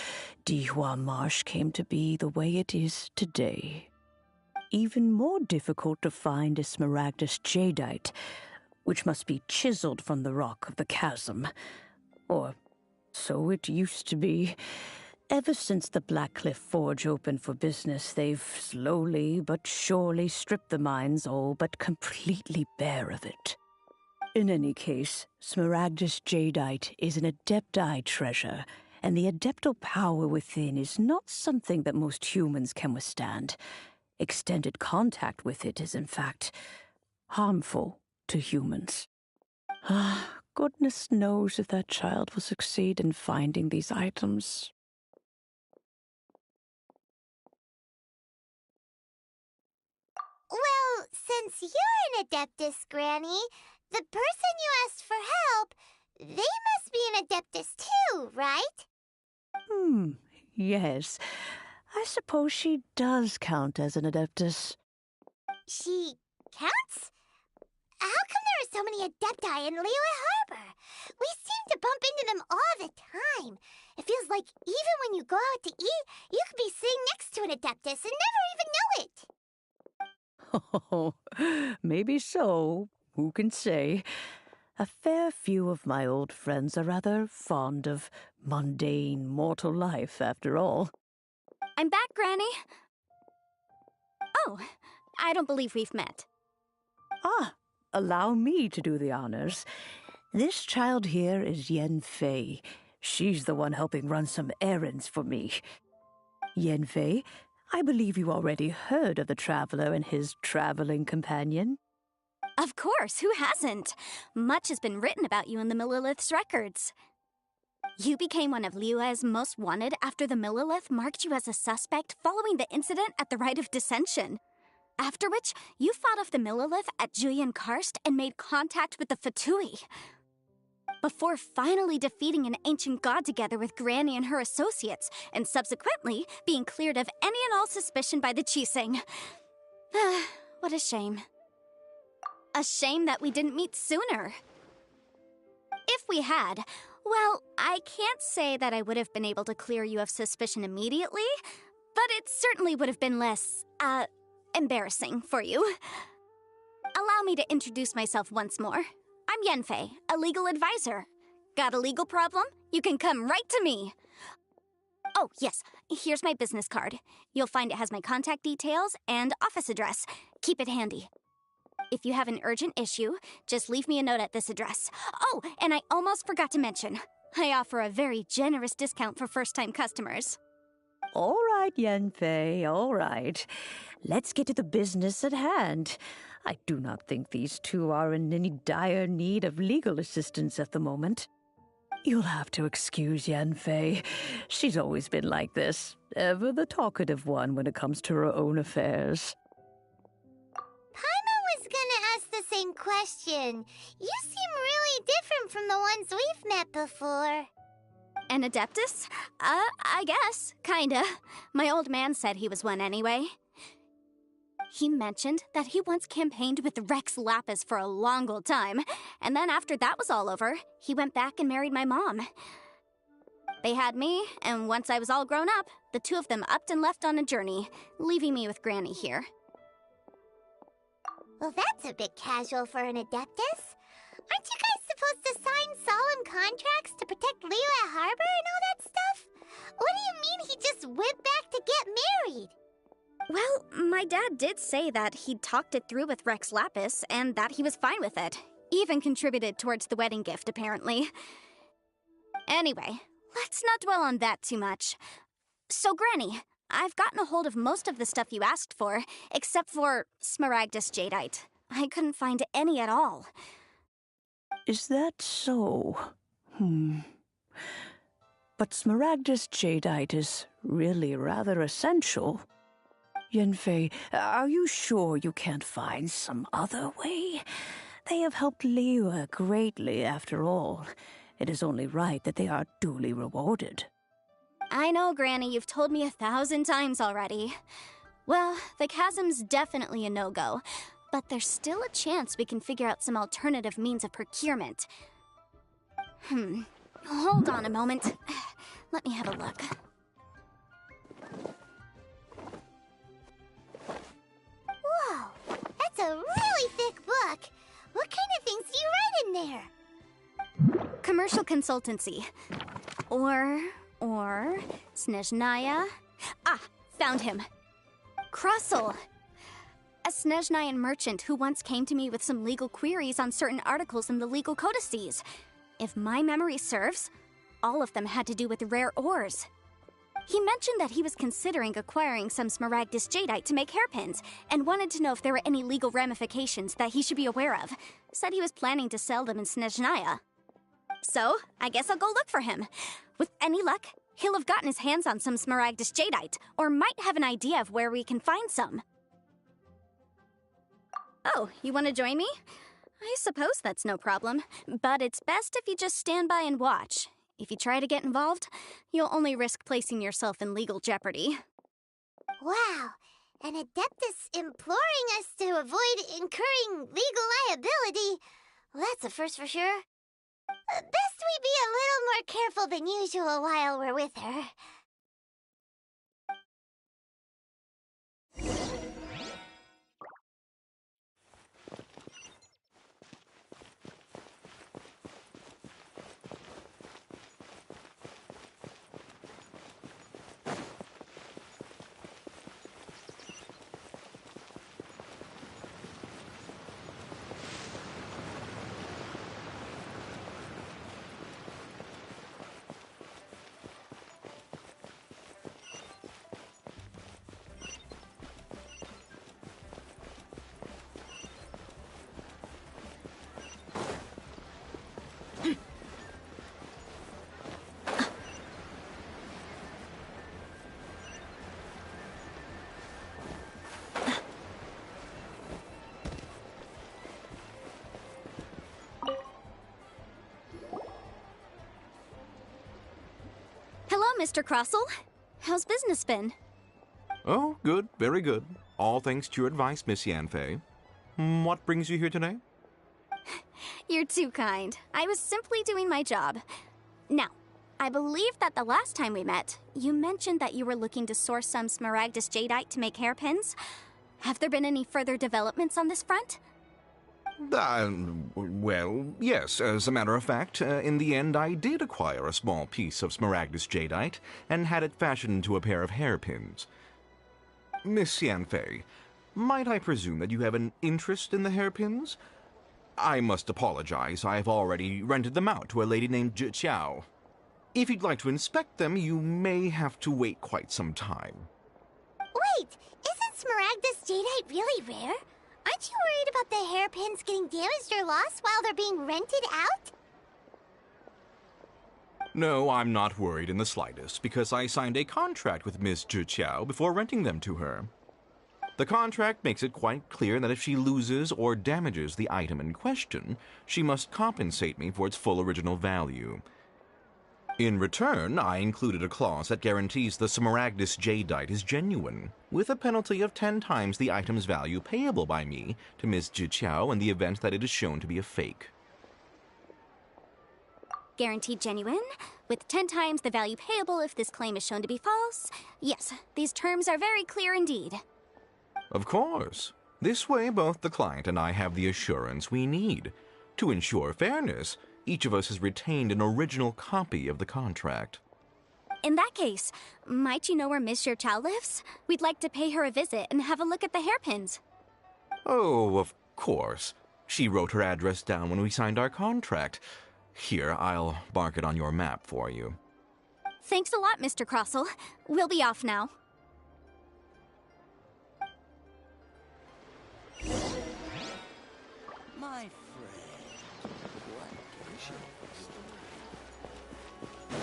Dihua Marsh came to be the way it is today. Even more difficult to find is smaragdus jadeite, which must be chiseled from the rock of the chasm. Or so it used to be. Ever since the Blackcliff Forge opened for business, they've slowly but surely stripped the mines all but completely bare of it. In any case, smaragdus jadeite is an adepti treasure, and the adeptal power within is not something that most humans can withstand. Extended contact with it is, in fact, harmful to humans. Goodness knows if that child will succeed in finding these items. Well, since you're an Adeptus, Granny, the person you asked for help, they must be an Adeptus too, right? Yes. I suppose she does count as an Adeptus. She counts? How come there are so many Adepti in Liyue Harbor? We seem to bump into them all the time. It feels like even when you go out to eat, you could be sitting next to an Adeptus and never even know it. Oh, maybe so. Who can say? A fair few of my old friends are rather fond of mundane mortal life, after all. I'm back, Granny. Oh, I don't believe we've met. Allow me to do the honors. This child here is Yen Fei. She's the one helping run some errands for me. Yen Fei, I believe you already heard of the traveler and his traveling companion. Of course, who hasn't? Much has been written about you in the Millilith's records. You became one of Liyue's most wanted after the Millilith marked you as a suspect following the incident at the Rite of Dissension. After which, you fought off the Millilith at Julian Karst and made contact with the Fatui. Before finally defeating an ancient god together with Granny and her associates, and subsequently being cleared of any and all suspicion by the Qixing. What a shame. A shame that we didn't meet sooner. If we had, well, I can't say that I would have been able to clear you of suspicion immediately, but it certainly would have been less, embarrassing for you. Allow me to introduce myself once more. I'm Yenfei, a legal advisor. Got a legal problem? You can come right to me. Oh, yes, here's my business card. You'll find it has my contact details and office address. Keep it handy. If you have an urgent issue, just leave me a note at this address. Oh, and I almost forgot to mention, I offer a very generous discount for first-time customers. All right, Yenfei, all right. Let's get to the business at hand. I do not think these two are in any dire need of legal assistance at the moment. You'll have to excuse Yenfei. She's always been like this, ever the talkative one when it comes to her own affairs. Paimon was gonna ask the same question. You seem really different from the ones we've met before. An Adeptus? I guess. Kinda. My old man said he was one anyway. He mentioned that he once campaigned with Rex Lapis for a long old time, and then after that was all over, he went back and married my mom. They had me, and once I was all grown up, the two of them upped and left on a journey, leaving me with Granny here. Well, that's a bit casual for an Adeptus. Aren't you guys supposed to sign solemn contracts to protect Liyue Harbor and all that stuff? What do you mean he just went back to get married? Well, my dad did say that he'd talked it through with Rex Lapis, and that he was fine with it. Even contributed towards the wedding gift, apparently. Anyway, let's not dwell on that too much. So, Granny, I've gotten a hold of most of the stuff you asked for, except for smaragdus jadeite. I couldn't find any at all. Is that so? But Smaragdus jadeite is really rather essential. Yanfei, are you sure you can't find some other way? They have helped Liyue greatly, after all. It is only right that they are duly rewarded. I know, Granny, you've told me 1,000 times already. Well, the chasm's definitely a no-go, but there's still a chance we can figure out some alternative means of procurement. Hold on a moment. Let me have a look. Whoa, that's a really thick book. What kind of things do you write in there? Commercial consultancy. Or Snezhnaya. Ah, found him. Krusel. A Snezhnayan merchant who once came to me with some legal queries on certain articles in the legal codices. If my memory serves, all of them had to do with rare ores. He mentioned that he was considering acquiring some Smaragdus jadeite to make hairpins, and wanted to know if there were any legal ramifications that he should be aware of. Said he was planning to sell them in Snezhnaya. So, I guess I'll go look for him. With any luck, he'll have gotten his hands on some Smaragdus jadeite, or might have an idea of where we can find some. Oh, you want to join me? I suppose that's no problem, but it's best if you just stand by and watch. If you try to get involved, you'll only risk placing yourself in legal jeopardy. Wow, an Adeptus imploring us to avoid incurring legal liability. Well, that's a first for sure. Best we be a little more careful than usual while we're with her. Hello, Mr. Krusel. How's business been? Oh, good, very good. All thanks to your advice, Miss Yanfei. What brings you here today? You're too kind. I was simply doing my job. Now, I believe that the last time we met, you mentioned that you were looking to source some Smaragdus jadeite to make hairpins. Have there been any further developments on this front? Well, yes. As a matter of fact, in the end, I did acquire a small piece of Smaragdus jadeite and had it fashioned into a pair of hairpins. Miss Yanfei, might I presume that you have an interest in the hairpins? I must apologize. I've already rented them out to a lady named Zhi Qiao. If you'd like to inspect them, you may have to wait quite some time. Wait, isn't Smaragdus jadeite really rare? Aren't you worried about the hairpins getting damaged or lost while they're being rented out? No, I'm not worried in the slightest, because I signed a contract with Miss Zhi Qiao before renting them to her. The contract makes it quite clear that if she loses or damages the item in question, she must compensate me for its full original value. In return, I included a clause that guarantees the Smaragdus jadeite is genuine, with a penalty of 10 times the item's value payable by me to Miss Zhi Qiao in the event that it is shown to be a fake. Guaranteed genuine, with 10 times the value payable if this claim is shown to be false. Yes, these terms are very clear indeed. Of course. This way, both the client and I have the assurance we need. To ensure fairness, each of us has retained an original copy of the contract. In that case, might you know where Miss Zhi Qiao lives? We'd like to pay her a visit and have a look at the hairpins. Oh, of course. She wrote her address down when we signed our contract. Here, I'll mark it on your map for you. Thanks a lot, Mr. Krusel. We'll be off now. My friend, what is your story?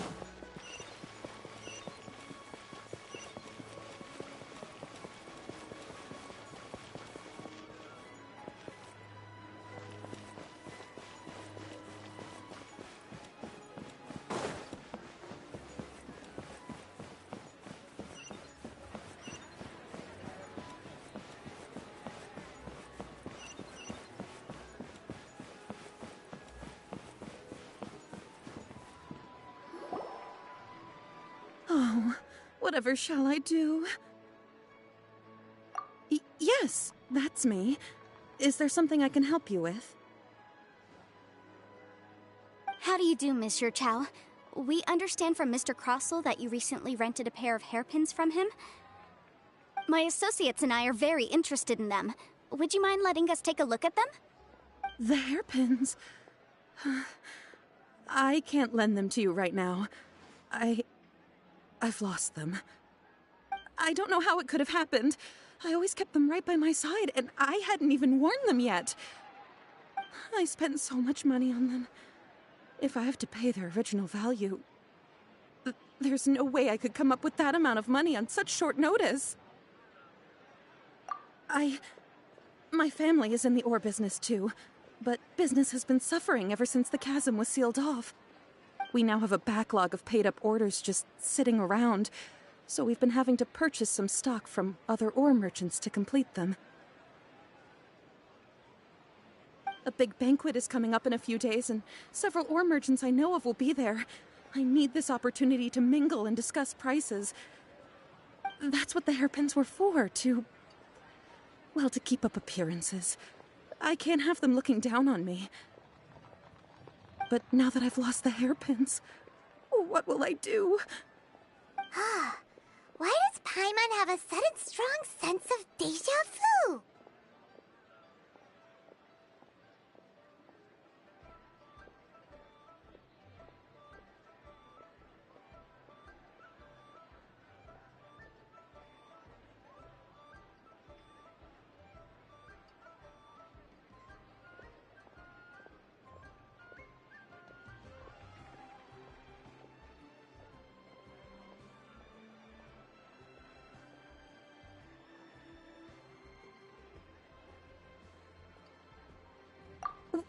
Whatever shall I do? Yes, that's me. Is there something I can help you with? How do you do, Monsieur Chow? We understand from Mr. Crossell that you recently rented a pair of hairpins from him. My associates and I are very interested in them. Would you mind letting us take a look at them? The hairpins? I can't lend them to you right now. I've lost them. I don't know how it could have happened. I always kept them right by my side, and I hadn't even worn them yet. I spent so much money on them. If I have to pay their original value, there's no way I could come up with that amount of money on such short notice. My family is in the ore business too, but business has been suffering ever since the chasm was sealed off. We now have a backlog of paid-up orders just sitting around, so we've been having to purchase some stock from other ore merchants to complete them. A big banquet is coming up in a few days, and several ore merchants I know of will be there. I need this opportunity to mingle and discuss prices. That's what the hairpins were for, to keep up appearances. I can't have them looking down on me. But now that I've lost the hairpins, what will I do? Why does Paimon have a sudden strong sense of deja vu?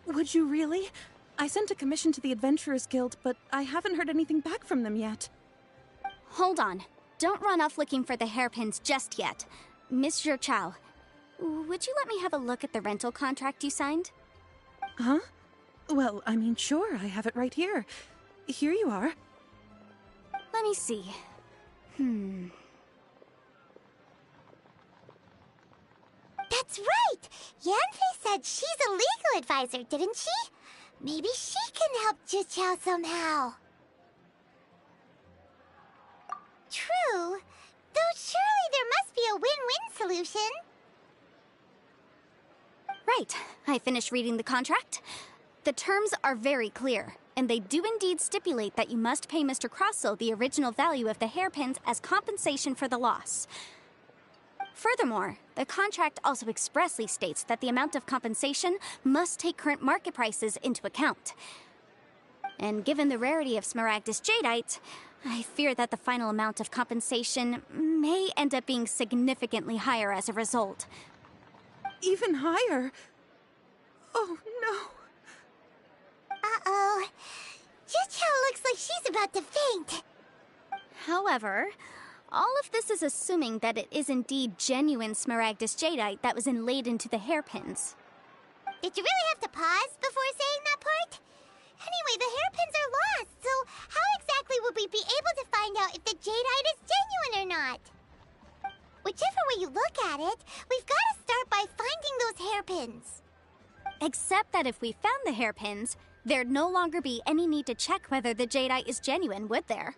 Would you really? I sent a commission to the Adventurers Guild, but I haven't heard anything back from them yet. Hold on. Don't run off looking for the hairpins just yet. Monsieur Chow, would you let me have a look at the rental contract you signed? Huh? Well, I mean, sure, I have it right here. Here you are. Let me see. That's right! Yanfei said she's a legal advisor, didn't she? Maybe she can help Juqiao somehow. True, though surely there must be a win-win solution. Right. I finished reading the contract. The terms are very clear, and they do indeed stipulate that you must pay Mr. Crossell the original value of the hairpins as compensation for the loss. Furthermore, the contract also expressly states that the amount of compensation must take current market prices into account. And given the rarity of Smaragdus Jadeite, I fear that the final amount of compensation may end up being significantly higher as a result. Even higher? Oh, no. Uh-oh. Juqiao looks like she's about to faint. However, all of this is assuming that it is indeed genuine Smaragdus Jadeite that was inlaid into the hairpins. Did you really have to pause before saying that part? Anyway, the hairpins are lost, so how exactly would we be able to find out if the Jadeite is genuine or not? Whichever way you look at it, we've got to start by finding those hairpins. Except that if we found the hairpins, there'd no longer be any need to check whether the Jadeite is genuine, would there?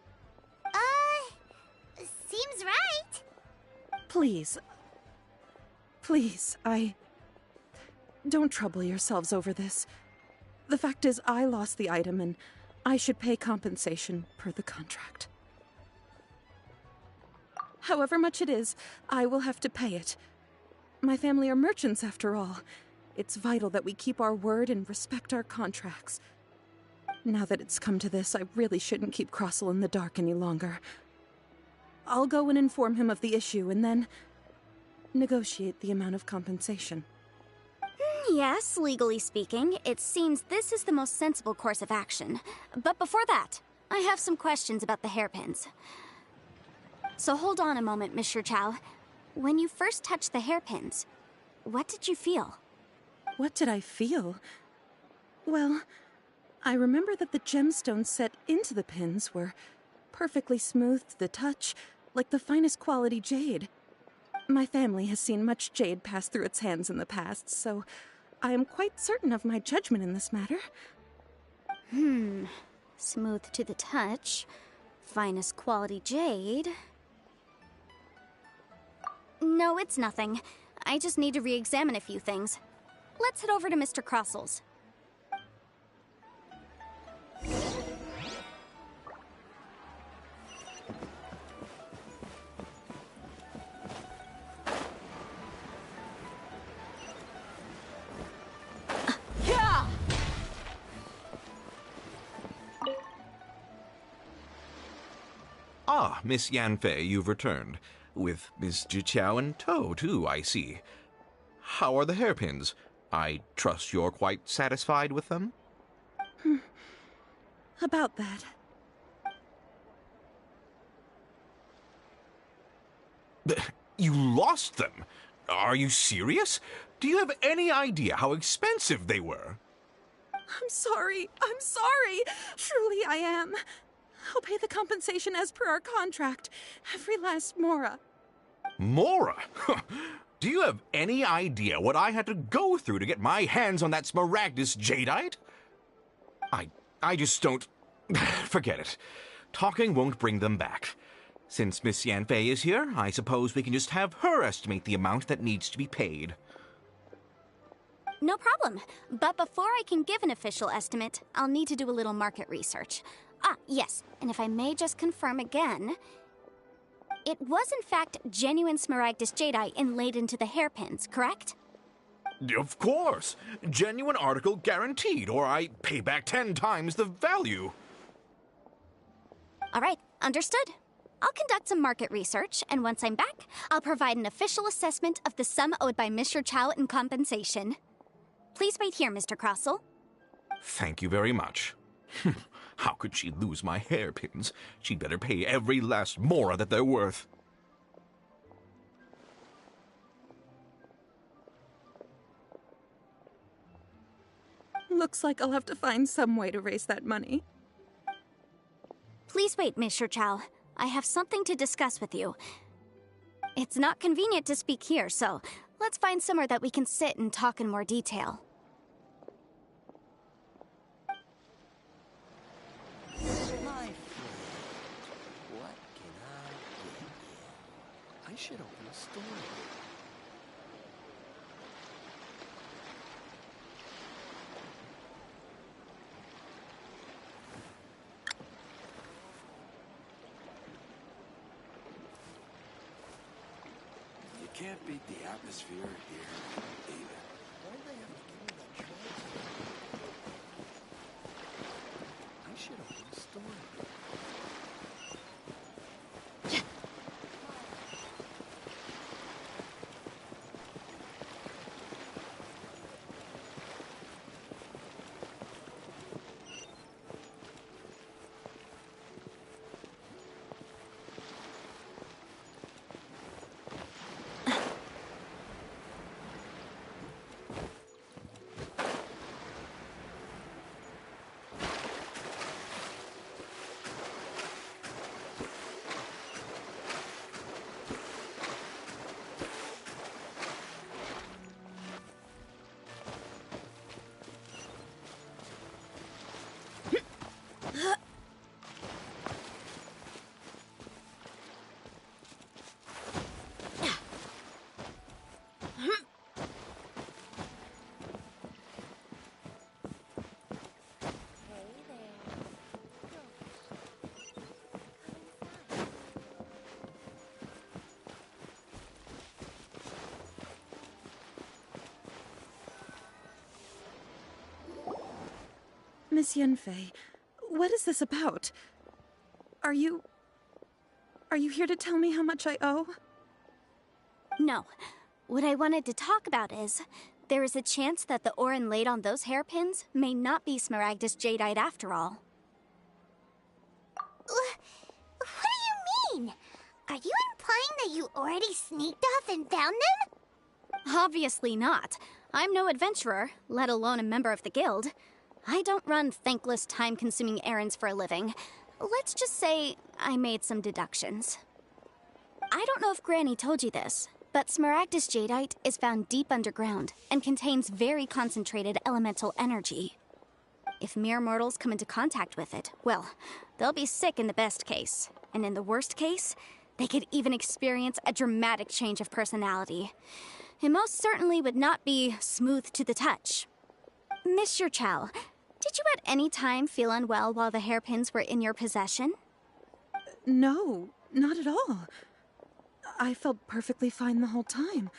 Seems right. Please. Please, don't trouble yourselves over this. The fact is, I lost the item, and I should pay compensation per the contract. However much it is, I will have to pay it. My family are merchants, after all. It's vital that we keep our word and respect our contracts. Now that it's come to this, I really shouldn't keep Crossell in the dark any longer. I'll go and inform him of the issue, and then negotiate the amount of compensation. Yes, legally speaking, it seems this is the most sensible course of action. But before that, I have some questions about the hairpins. So hold on a moment, Monsieur Chow. When you first touched the hairpins, what did you feel? What did I feel? Well, I remember that the gemstones set into the pins were perfectly smooth to the touch, like the finest quality jade. My family has seen much jade pass through its hands in the past, so I am quite certain of my judgment in this matter. Smooth to the touch. Finest quality jade. No, it's nothing. I just need to re-examine a few things. Let's head over to Mr. Crossel's. Ah, Miss Yanfei, you've returned. With Miss Jiqiao in tow, too, I see. How are the hairpins? I trust you're quite satisfied with them? About that. You lost them? Are you serious? Do you have any idea how expensive they were? I'm sorry. Truly I am. I'll pay the compensation as per our contract. Every last mora. Mora? Do you have any idea what I had to go through to get my hands on that smaragdus jadeite? I just don't... Forget it. Talking won't bring them back. Since Miss Yanfei is here, I suppose we can just have her estimate the amount that needs to be paid. No problem. But before I can give an official estimate, I'll need to do a little market research. Ah, yes, and if I may just confirm again, it was in fact genuine smaragdus jadeite inlaid into the hairpins, correct? Of course! Genuine article guaranteed, or I pay back 10 times the value. All right, understood. I'll conduct some market research, and once I'm back, I'll provide an official assessment of the sum owed by Mr. Chow in compensation. Please wait here, Mr. Crossell. Thank you very much. How could she lose my hairpins? She'd better pay every last mora that they're worth. Looks like I'll have to find some way to raise that money. Please wait, Mr. Chow. I have something to discuss with you. It's not convenient to speak here, so let's find somewhere that we can sit and talk in more detail. My friend, what can I get you? I should open a store. You can't beat the atmosphere here, either. Why do they have to give me that choice? I should open a store. Miss Yanfei, what is this about? Are you here to tell me how much I owe? No. What I wanted to talk about is, there is a chance that the ore inlaid on those hairpins may not be smaragdus jadeite after all. What do you mean? Are you implying that you already sneaked off and found them? Obviously not. I'm no adventurer, let alone a member of the guild. I don't run thankless, time-consuming errands for a living. Let's just say I made some deductions. I don't know if Granny told you this, but Smaragdus jadeite is found deep underground and contains very concentrated elemental energy. If mere mortals come into contact with it, well, they'll be sick in the best case. And in the worst case, they could even experience a dramatic change of personality. It most certainly would not be smooth to the touch. Mr. Chow, did you at any time feel unwell while the hairpins were in your possession? No, not at all. I felt perfectly fine the whole time.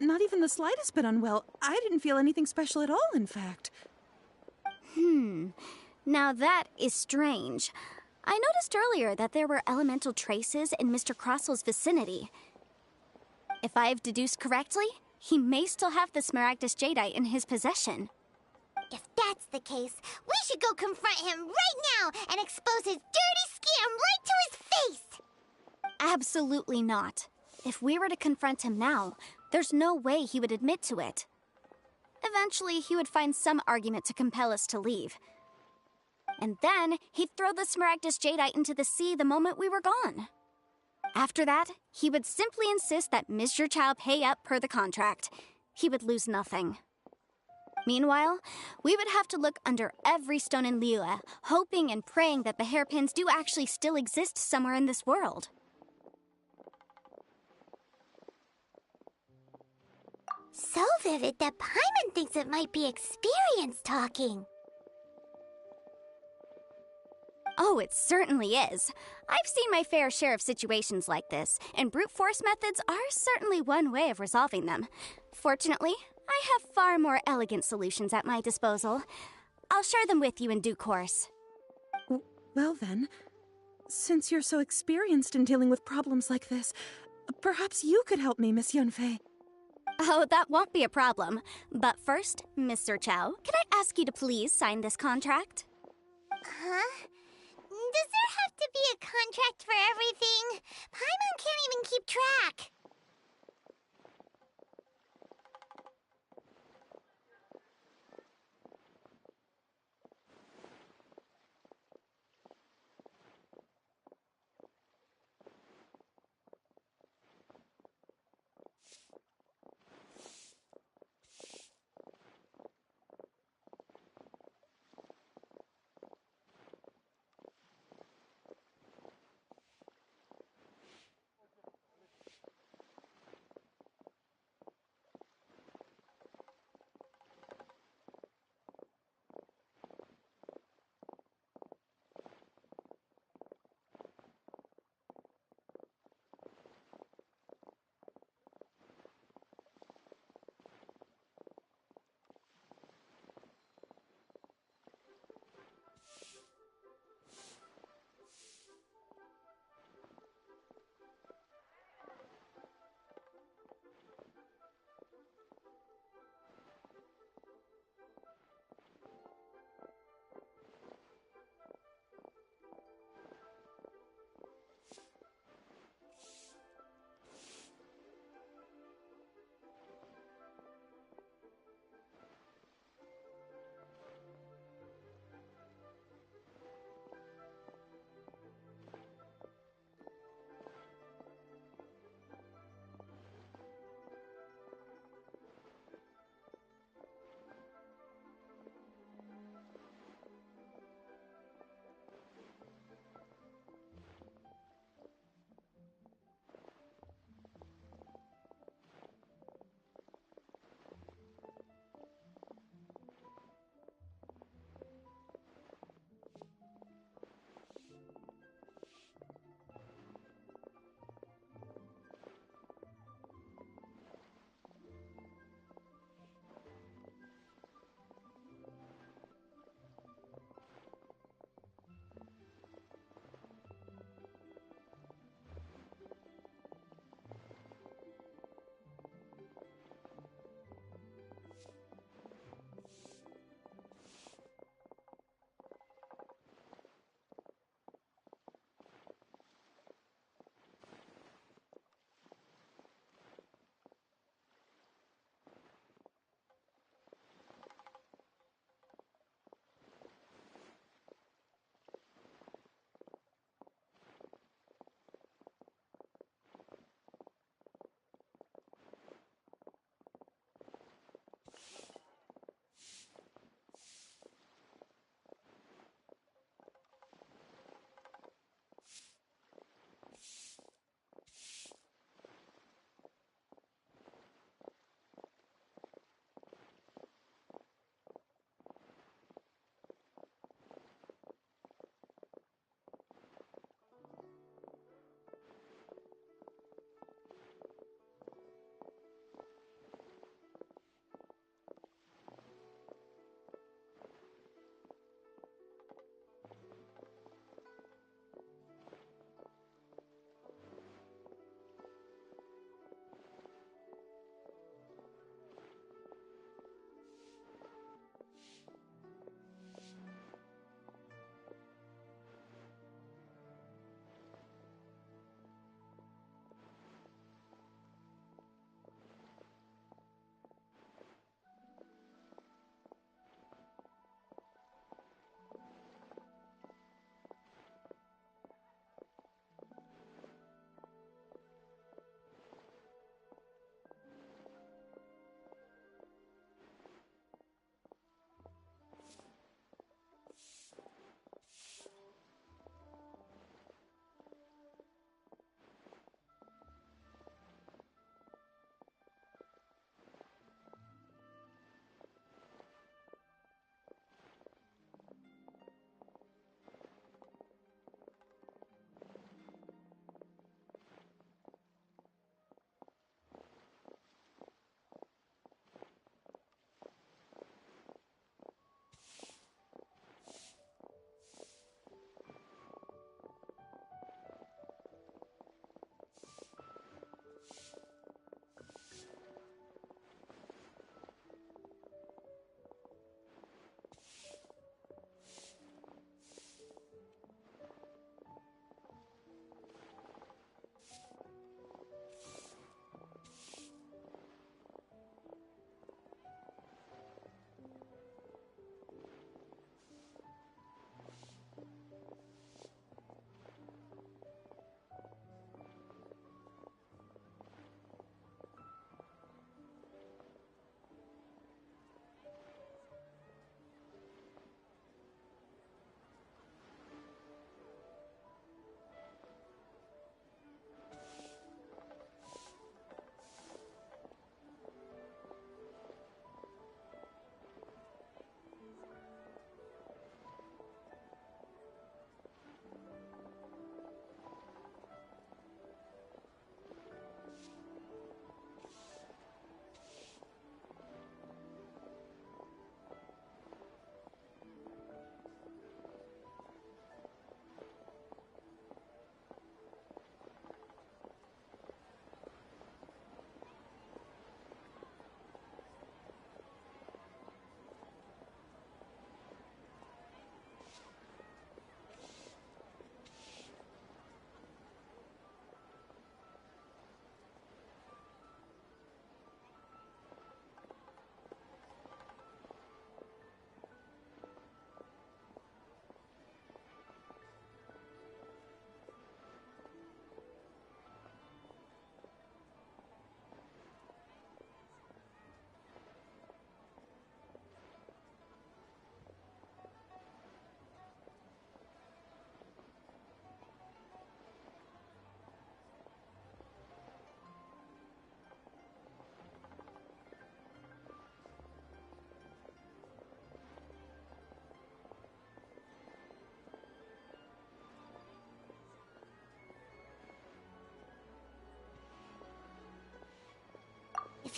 Not even the slightest bit unwell. I didn't feel anything special at all, in fact. Now that is strange. I noticed earlier that there were elemental traces in Mr. Crossel's vicinity. If I've deduced correctly, he may still have the Smaragdus jadeite in his possession. If that's the case, we should go confront him right now and expose his dirty scam right to his face! Absolutely not. If we were to confront him now, there's no way he would admit to it. Eventually, he would find some argument to compel us to leave. And then, he'd throw the Smaragdus jadeite into the sea the moment we were gone. After that, he would simply insist that Mr. Chow pay up per the contract. He would lose nothing. Meanwhile, we would have to look under every stone in Liyue, hoping and praying that the hairpins do actually still exist somewhere in this world. So vivid that Paimon thinks it might be experience talking. Oh, it certainly is. I've seen my fair share of situations like this, and brute force methods are certainly one way of resolving them. Fortunately, I have far more elegant solutions at my disposal. I'll share them with you in due course. Well then, since you're so experienced in dealing with problems like this, perhaps you could help me, Miss Yunfei. Oh, that won't be a problem. But first, Mr. Chow, can I ask you to please sign this contract? Huh? Does there have to be a contract for everything? Paimon can't even keep track.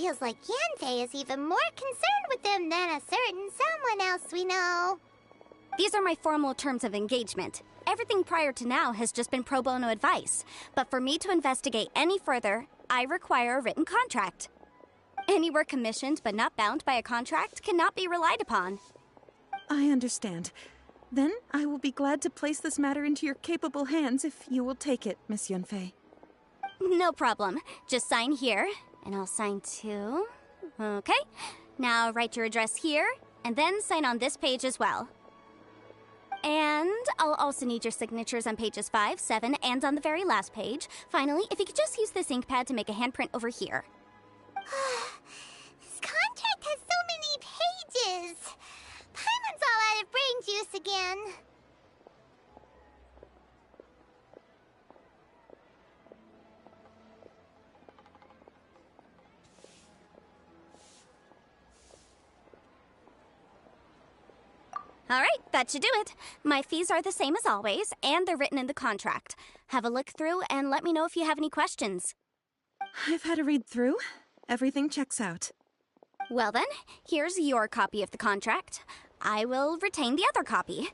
feels like Yanfei is even more concerned with them than a certain someone else we know. These are my formal terms of engagement. Everything prior to now has just been pro bono advice. But for me to investigate any further, I require a written contract. Any work commissioned but not bound by a contract cannot be relied upon. I understand. Then I will be glad to place this matter into your capable hands if you will take it, Miss Yunfei. No problem. Just sign here, and I'll sign too. Okay. Now write your address here, and then sign on this page as well. And I'll also need your signatures on pages 5, 7, and on the very last page. Finally, if you could just use this ink pad to make a handprint over here. This contract has so many pages. Paimon's all out of brain juice again. All right, that should do it. My fees are the same as always, and they're written in the contract. Have a look through and let me know if you have any questions. I've had a read through. Everything checks out. Well then, here's your copy of the contract. I will retain the other copy.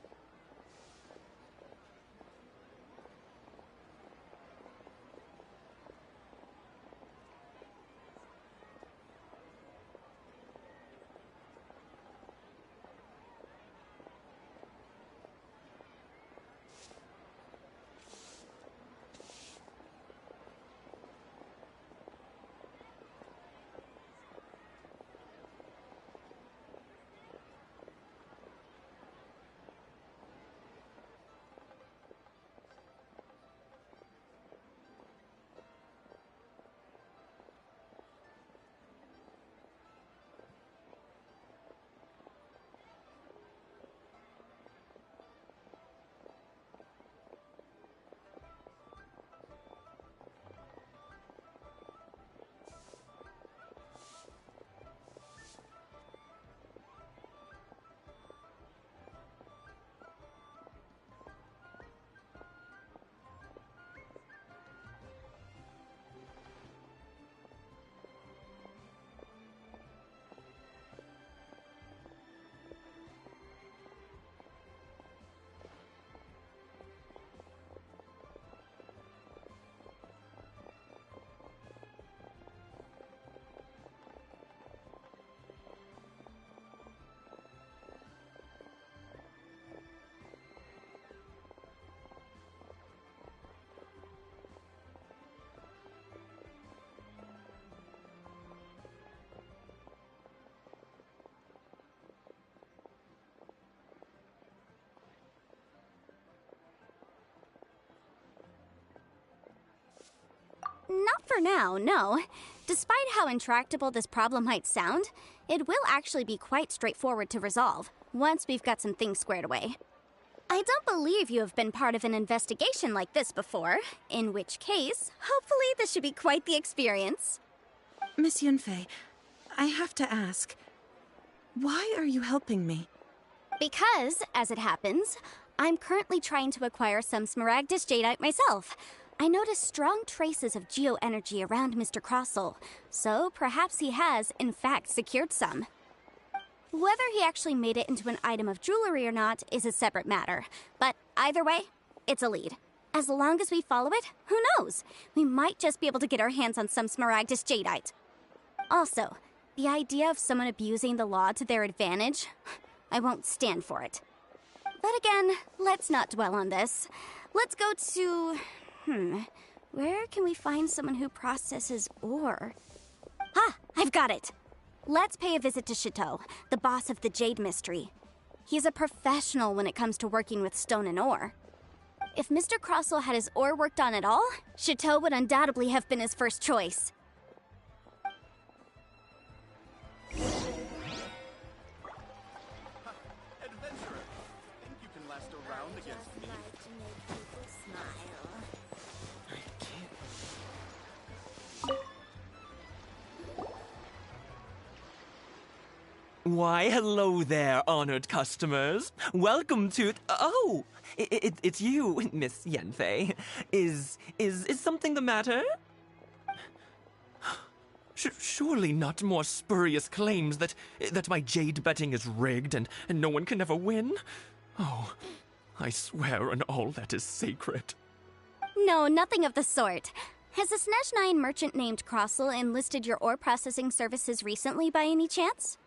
Not for now, no. Despite how intractable this problem might sound, it will actually be quite straightforward to resolve, once we've got some things squared away. I don't believe you have been part of an investigation like this before, in which case, hopefully this should be quite the experience. Miss Yunfei, I have to ask, why are you helping me? Because, as it happens, I'm currently trying to acquire some Smaragdus Jadeite myself. I noticed strong traces of geo-energy around Mr. Crossell, so perhaps he has, in fact, secured some. Whether he actually made it into an item of jewelry or not is a separate matter, but either way, it's a lead. As long as we follow it, who knows? We might just be able to get our hands on some Smaragdus Jadeite. Also, the idea of someone abusing the law to their advantage, I won't stand for it. But again, let's not dwell on this. Let's go to... where can we find someone who processes ore? I've got it! Let's pay a visit to Chateau, the boss of the Jade Mystery. He's a professional when it comes to working with stone and ore. If Mr. Crossell had his ore worked on at all, Chateau would undoubtedly have been his first choice. Adventurer, think you can last a round against me? Why, hello there, honored customers. Welcome to... Oh, it's you, Miss Yanfei. Is something the matter? Surely not more spurious claims that my jade betting is rigged and no one can ever win? Oh, I swear on all that is sacred. No, nothing of the sort. Has a Snezhnyan merchant named Crossel enlisted your ore processing services recently by any chance?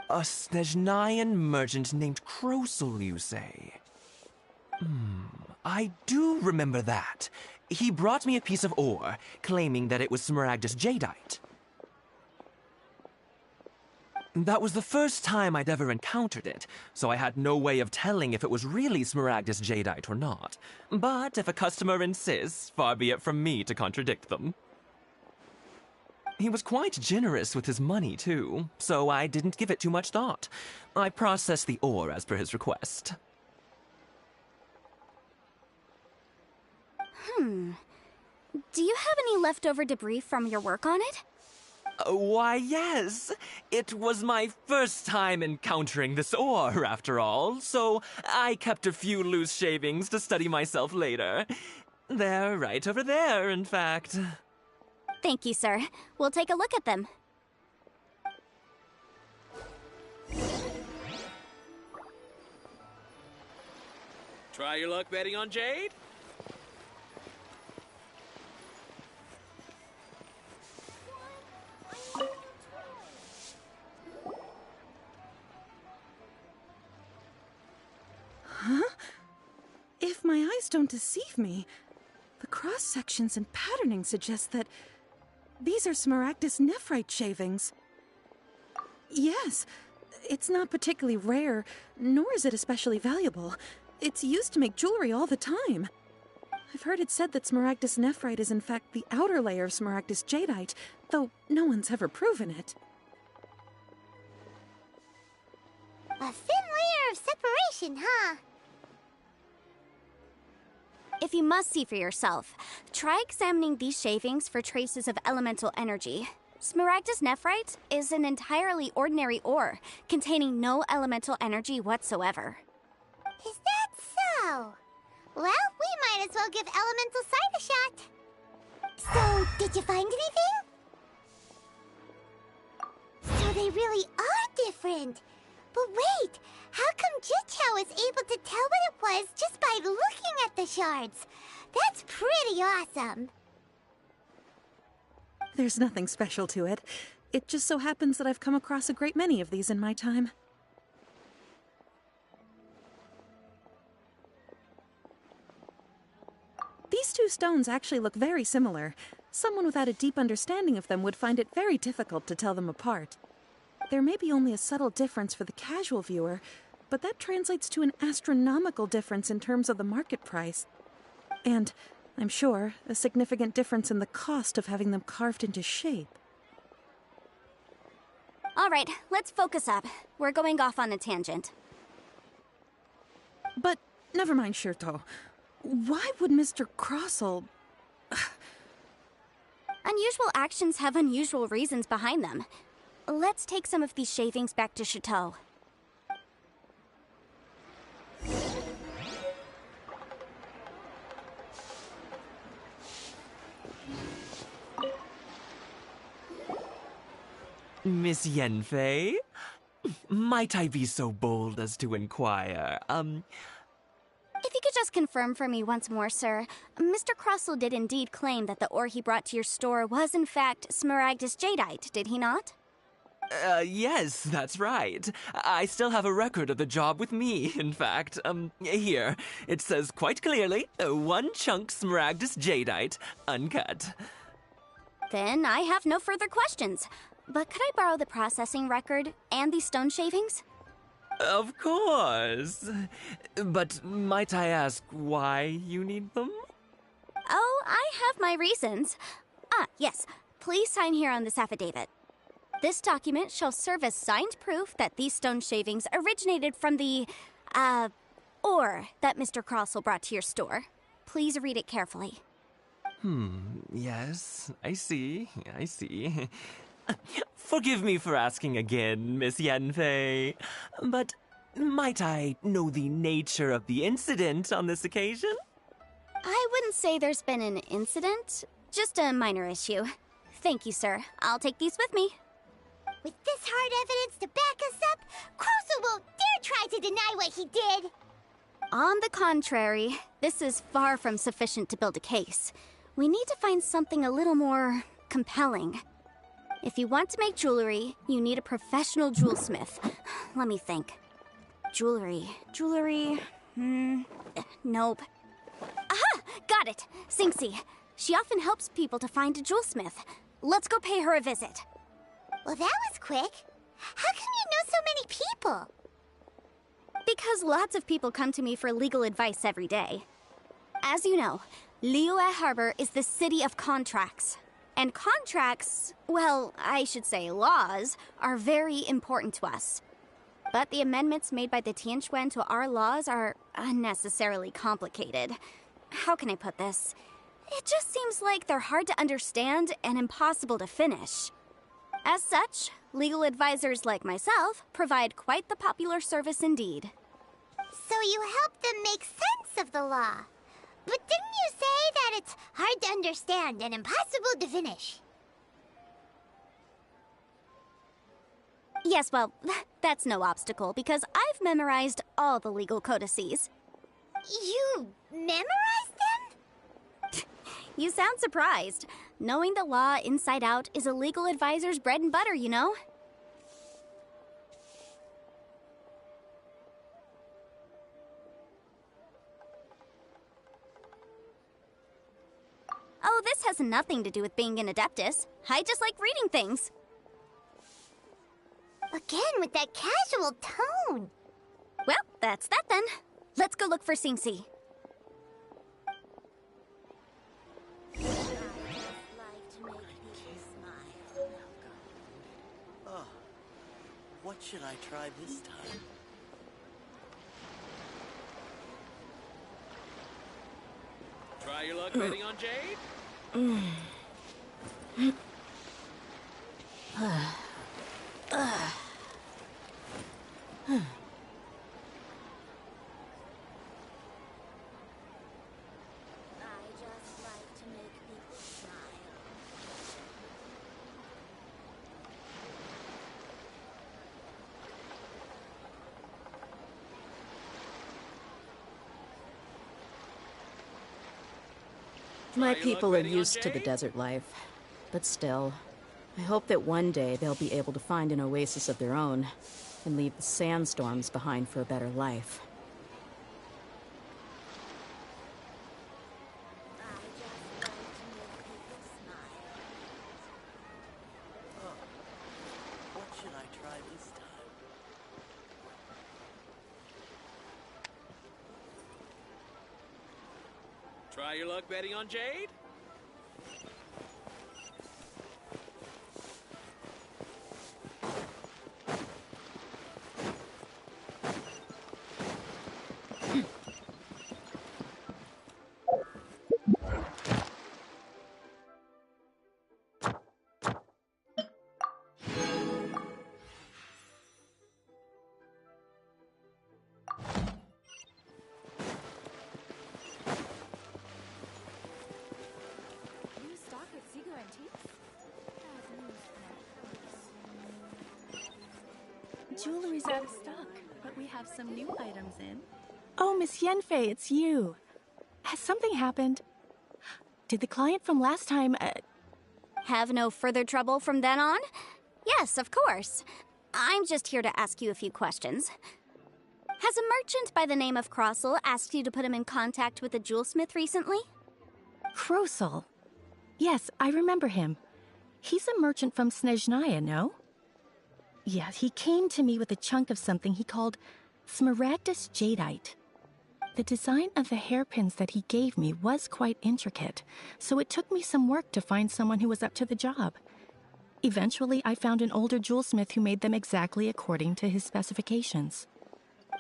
A Snezhnyan merchant named Crossel, you say? I do remember that. He brought me a piece of ore, claiming that it was Smaragdus jadeite. That was the first time I'd ever encountered it, so I had no way of telling if it was really Smaragdus jadeite or not. But if a customer insists, far be it from me to contradict them. He was quite generous with his money, too, so I didn't give it too much thought. I processed the ore as per his request. Do you have any leftover debris from your work on it? Why, yes. It was my first time encountering this ore, after all, so I kept a few loose shavings to study myself later. They're right over there, in fact. Thank you, sir. We'll take a look at them. Try your luck betting on jade? Huh? If my eyes don't deceive me, the cross-sections and patterning suggest that these are Smaragdus nephrite shavings. Yes, it's not particularly rare, nor is it especially valuable. It's used to make jewelry all the time. I've heard it said that Smaragdus nephrite is in fact the outer layer of Smaragdus jadeite, though no one's ever proven it. A thin layer of separation, huh? If you must see for yourself, try examining these shavings for traces of elemental energy. Smaragdus nephrite is an entirely ordinary ore, containing no elemental energy whatsoever. Is that so? Well, we might as well give elemental sight a shot. So, did you find anything? So they really are different. But wait, how come Jichao was able to tell what it was just by looking at the shards? That's pretty awesome. There's nothing special to it. It just so happens that I've come across a great many of these in my time. These two stones actually look very similar. Someone without a deep understanding of them would find it very difficult to tell them apart. There may be only a subtle difference for the casual viewer, but that translates to an astronomical difference in terms of the market price. And, I'm sure, a significant difference in the cost of having them carved into shape. All right, let's focus up. We're going off on a tangent. But, never mind, Shirto. Why would Mr. Crossel... Unusual actions have unusual reasons behind them. Let's take some of these shavings back to Chateau. Miss Yanfei? Might I be so bold as to inquire, If you could just confirm for me once more, sir. Mr. Crossel did indeed claim that the ore he brought to your store was in fact Smaragdus jadeite, did he not? Yes, that's right. I still have a record of the job with me, in fact. Here. It says quite clearly, 1 chunk Smaragdus jadeite, uncut. Then I have no further questions. But could I borrow the processing record and these stone shavings? Of course. But might I ask why you need them? Oh, I have my reasons. Ah, yes. Please sign here on this affidavit. This document shall serve as signed proof that these stone shavings originated from the, ore that Mr. Crossel brought to your store. Please read it carefully. Yes, I see. Forgive me for asking again, Miss Yanfei, but might I know the nature of the incident on this occasion? I wouldn't say there's been an incident, just a minor issue. Thank you, sir. I'll take these with me. With this hard evidence to back us up, Crusoe won't dare try to deny what he did. On the contrary, this is far from sufficient to build a case. We need to find something a little more compelling. If you want to make jewelry, you need a professional jewelsmith. Let me think. Jewelry. Nope. Aha! Got it! Sinxie. She often helps people to find a jewelsmith. Let's go pay her a visit. Well, that was quick. How come you know so many people? Because lots of people come to me for legal advice every day. As you know, Liyue Harbor is the city of contracts. And contracts, well, I should say laws, are very important to us. But the amendments made by the Tianquan to our laws are unnecessarily complicated. How can I put this? It just seems like they're hard to understand and impossible to finish. As such, legal advisors like myself provide quite the popular service indeed. So you help them make sense of the law. But didn't you say that it's hard to understand and impossible to finish? Yes, well, that's no obstacle because I've memorized all the legal codices. You memorized them? You sound surprised. Knowing the law inside out is a legal advisor's bread and butter, you know? Oh, this has nothing to do with being an adeptus. I just like reading things. Again, with that casual tone. Well, that's that then. Let's go look for Sinxie. Oh, what should I try this time? Try your luck betting on Jade? My people are used to the desert life, but still, I hope that one day they'll be able to find an oasis of their own and leave the sandstorms behind for a better life. What should I try this time? Try your luck betting on Jade? Jewelry's out of stock, but we have some new items in. Oh, Miss Yenfei, it's you. Has something happened? Did the client from last time, Have no further trouble from then on? Yes, of course. I'm just here to ask you a few questions. Has a merchant by the name of Crossel asked you to put him in contact with a jewelsmith recently? Krosel? Yes, I remember him. He's a merchant from Snezhnaya, no? Yeah, he came to me with a chunk of something he called Smaragdus Jadeite. The design of the hairpins that he gave me was quite intricate, so it took me some work to find someone who was up to the job. Eventually, I found an older jewelsmith who made them exactly according to his specifications.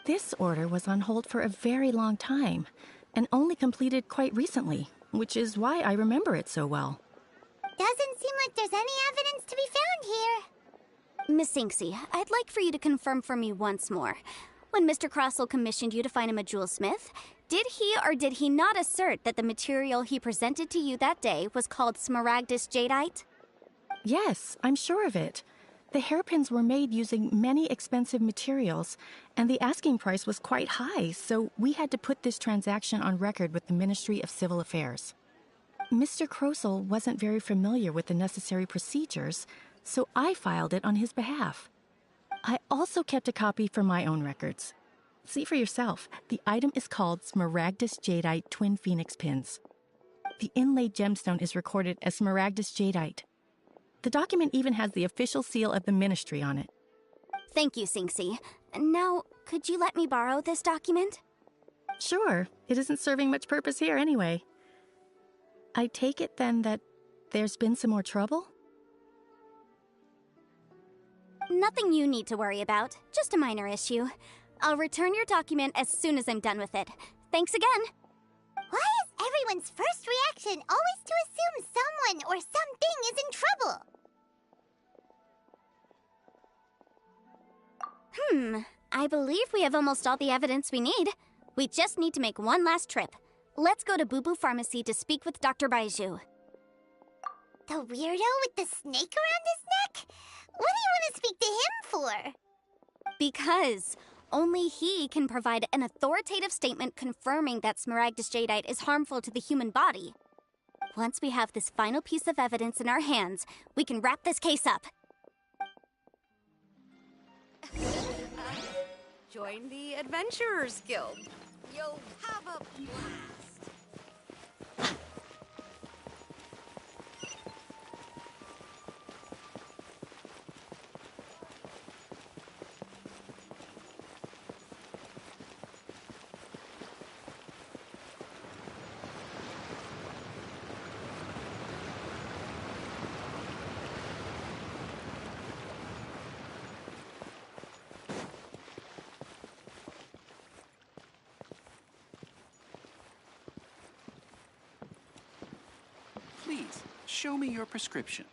This order was on hold for a very long time, and only completed quite recently, which is why I remember it so well. Doesn't seem like there's any evidence to be found here. Miss Sinxie, I'd like for you to confirm for me once more. When Mr. Crossel commissioned you to find him a jewelsmith, did he or did he not assert that the material he presented to you that day was called Smaragdus Jadeite? Yes, I'm sure of it. The hairpins were made using many expensive materials, and the asking price was quite high, so we had to put this transaction on record with the Ministry of Civil Affairs. Mr. Krosel wasn't very familiar with the necessary procedures, so I filed it on his behalf. I also kept a copy for my own records. See for yourself, the item is called Smaragdus Jadeite Twin Phoenix Pins. The inlaid gemstone is recorded as Smaragdus Jadeite. The document even has the official seal of the ministry on it. Thank you, Sinxie. Now, could you let me borrow this document? Sure. It isn't serving much purpose here anyway. I take it then that there's been some more trouble? Nothing you need to worry about. Just a minor issue. I'll return your document as soon as I'm done with it. Thanks again. Why is everyone's first reaction always to assume someone or something is in trouble? I believe we have almost all the evidence we need. We just need to make one last trip. Let's go to Boo Boo Pharmacy to speak with Dr. Baiju. The weirdo with the snake around his neck? What do you want to speak to him for? Because only he can provide an authoritative statement confirming that Smaragdus Jadeite is harmful to the human body. Once we have this final piece of evidence in our hands, we can wrap this case up. Join the Adventurers Guild. You'll have a blast. Please, show me your prescription.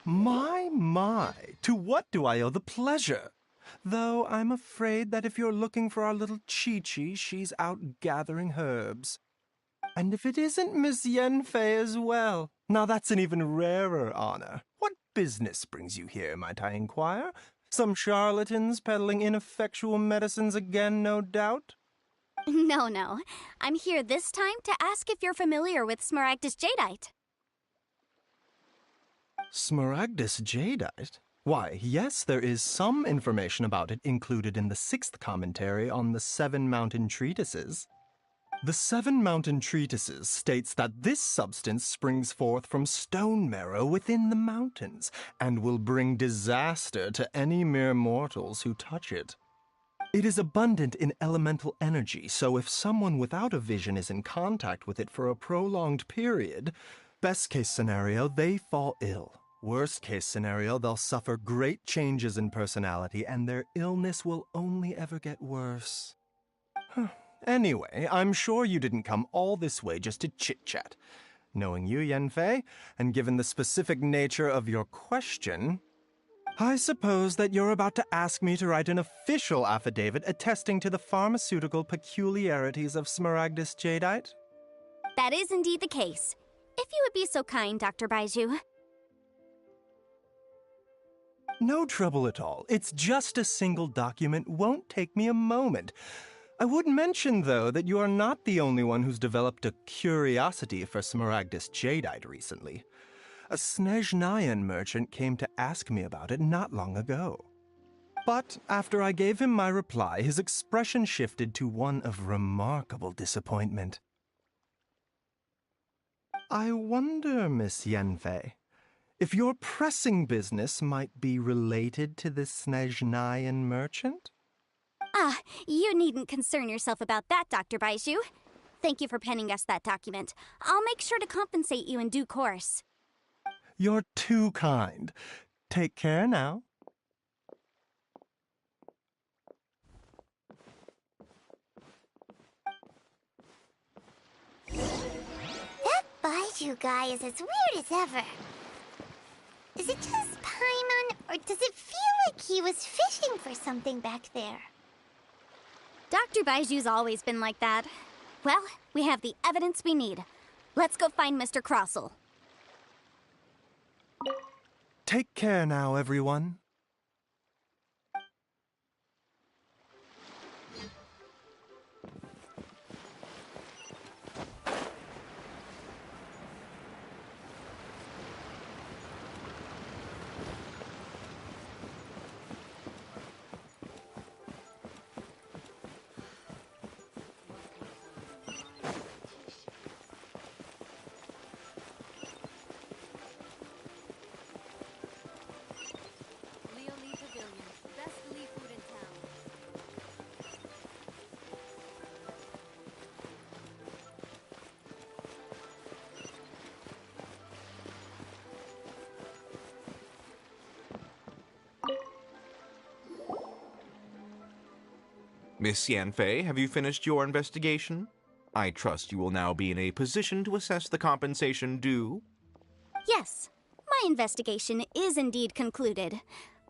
My, to what do I owe the pleasure? Though I'm afraid that if you're looking for our little Chi-Chi, she's out gathering herbs. And if it isn't Miss Yenfei as well, now that's an even rarer honor. What business brings you here, might I inquire? Some charlatans peddling ineffectual medicines again, no doubt? No. I'm here this time to ask if you're familiar with Smaragdus Jadeite. Smaragdus Jadeite? Why, yes, there is some information about it included in the 6th commentary on the 7 Mountain Treatises. The 7 Mountain Treatises states that this substance springs forth from stone marrow within the mountains, and will bring disaster to any mere mortals who touch it. It is abundant in elemental energy, so if someone without a vision is in contact with it for a prolonged period, best case scenario, they fall ill. Worst case scenario, they'll suffer great changes in personality, and their illness will only ever get worse. Anyway, I'm sure you didn't come all this way just to chit-chat. Knowing you, Yenfei, and given the specific nature of your question, I suppose that you're about to ask me to write an official affidavit attesting to the pharmaceutical peculiarities of Smaragdus Jadeite? That is indeed the case. If you would be so kind, Dr. Baiju. No trouble at all. It's just a single document. Won't take me a moment. I would mention, though, that you are not the only one who's developed a curiosity for Smaragdus Jadeite recently. A Snezhnayan merchant came to ask me about it not long ago. But after I gave him my reply, his expression shifted to one of remarkable disappointment. I wonder, Miss Yenfei, if your pressing business might be related to this Snezhnayan merchant? You needn't concern yourself about that, Dr. Baiju. Thank you for penning us that document. I'll make sure to compensate you in due course. You're too kind. Take care now. That Baiju guy is as weird as ever. Is it just Paimon, or does it feel like he was fishing for something back there? Dr. Baiju's always been like that. Well, we have the evidence we need. Let's go find Mr. Crossell. Take care now, everyone. Miss Yanfei, have you finished your investigation? I trust you will now be in a position to assess the compensation due. Yes, my investigation is indeed concluded.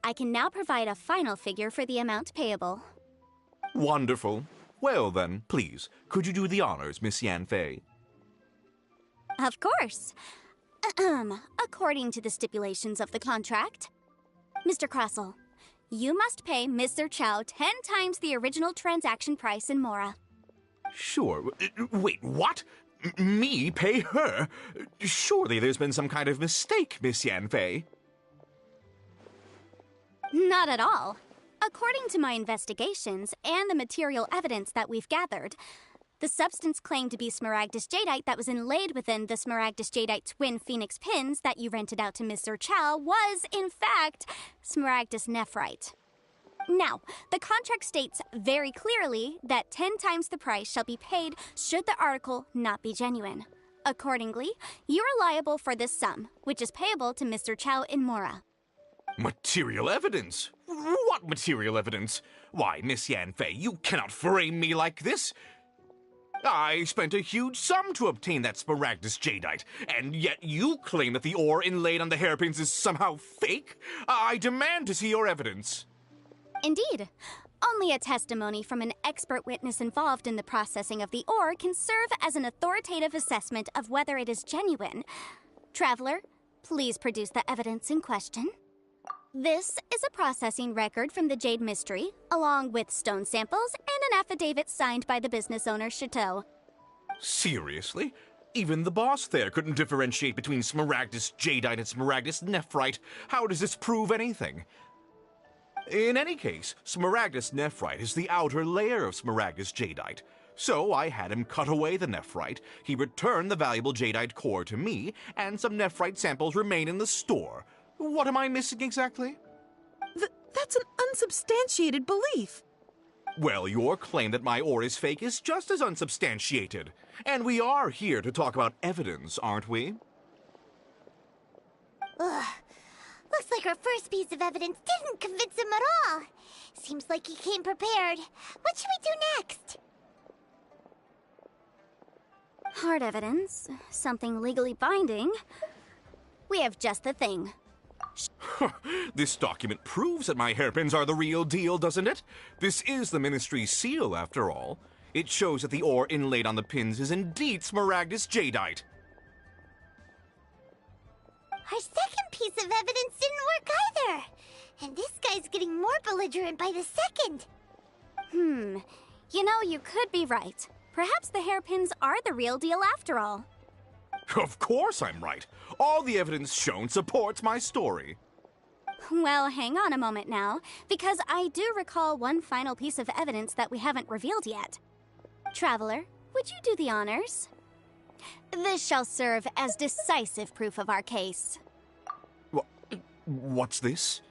I can now provide a final figure for the amount payable. Wonderful. Well then, please, could you do the honors, Miss Yanfei? Of course. According to the stipulations of the contract, Mr. Crossell, you must pay Mr. Chow 10 times the original transaction price in Mora. Sure. Wait, what? Me pay her? Surely there's been some kind of mistake, Miss Yanfei. Not at all. According to my investigations and the material evidence that we've gathered, the substance claimed to be smaragdus jadeite that was inlaid within the smaragdus jadeite twin phoenix pins that you rented out to Mr. Chow was, in fact, smaragdus nephrite. Now, the contract states very clearly that 10 times the price shall be paid should the article not be genuine. Accordingly, you are liable for this sum, which is payable to Mr. Chow in Mora. Material evidence? What material evidence? Why, Miss Yanfei, you cannot frame me like this. I spent a huge sum to obtain that smaragdus jadeite, and yet you claim that the ore inlaid on the hairpins is somehow fake? I demand to see your evidence. Indeed. Only a testimony from an expert witness involved in the processing of the ore can serve as an authoritative assessment of whether it is genuine. Traveler, please produce the evidence in question. This is a processing record from the Jade Mystery, along with stone samples and an affidavit signed by the business owner, Chateau. Seriously? Even the boss there couldn't differentiate between smaragdus jadeite and smaragdus nephrite. How does this prove anything? In any case, smaragdus nephrite is the outer layer of smaragdus jadeite. So I had him cut away the nephrite, he returned the valuable jadeite core to me, and some nephrite samples remain in the store. What am I missing exactly? That's an unsubstantiated belief. Well, your claim that my ore is fake is just as unsubstantiated. And we are here to talk about evidence, aren't we? Ugh. Looks like our first piece of evidence didn't convince him at all. Seems like he came prepared. What should we do next? Hard evidence, something legally binding. We have just the thing. This document proves that my hairpins are the real deal, doesn't it? This is the Ministry's seal, after all. It shows that the ore inlaid on the pins is indeed smaragdus jadeite. Our second piece of evidence didn't work either. And this guy's getting more belligerent by the second. You know, you could be right. Perhaps the hairpins are the real deal after all. Of course I'm right. All the evidence shown supports my story. Well, hang on a moment now, because I do recall one final piece of evidence that we haven't revealed yet. Traveler, would you do the honors? This shall serve as decisive proof of our case. What's this?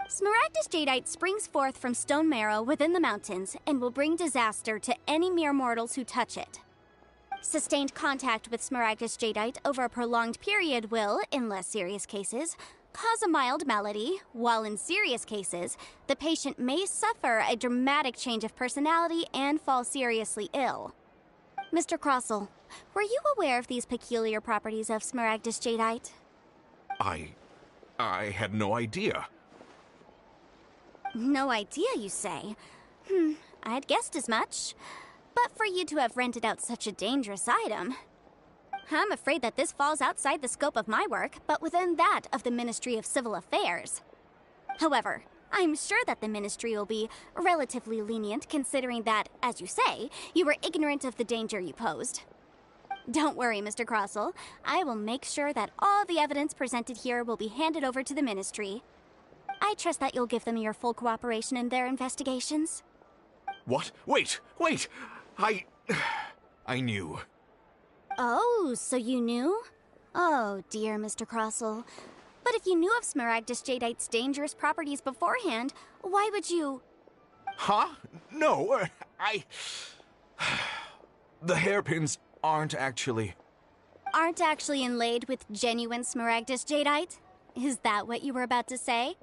Smaragdus jadeite springs forth from stone marrow within the mountains and will bring disaster to any mere mortals who touch it. Sustained contact with smaragdus jadeite over a prolonged period will, in less serious cases, cause a mild malady, while in serious cases, the patient may suffer a dramatic change of personality and fall seriously ill. Mr. Crossell, were you aware of these peculiar properties of smaragdus jadeite? I had no idea. No idea, you say? I'd guessed as much. But for you to have rented out such a dangerous item... I'm afraid that this falls outside the scope of my work, but within that of the Ministry of Civil Affairs. However, I'm sure that the Ministry will be relatively lenient considering that, as you say, you were ignorant of the danger you posed. Don't worry, Mr. Crossell. I will make sure that all the evidence presented here will be handed over to the Ministry. I trust that you'll give them your full cooperation in their investigations. What? Wait! I knew. Oh, so you knew? Oh, dear, Mr. Crossell. But if you knew of Smaragdus Jadeite's dangerous properties beforehand, why would you... Huh? No, The hairpins aren't actually inlaid with genuine Smaragdus Jadeite? Is that what you were about to say?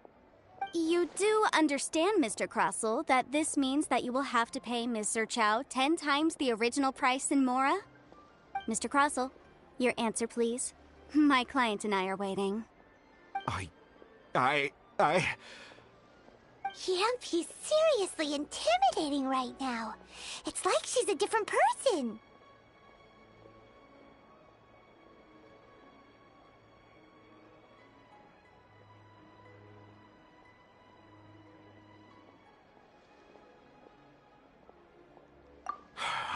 You do understand, Mr. Crossell, that this means that you will have to pay Ms. Zerchow 10 times the original price in Mora? Mr. Crossell, your answer, please. My client and I are waiting. He's seriously intimidating right now. It's like she's a different person.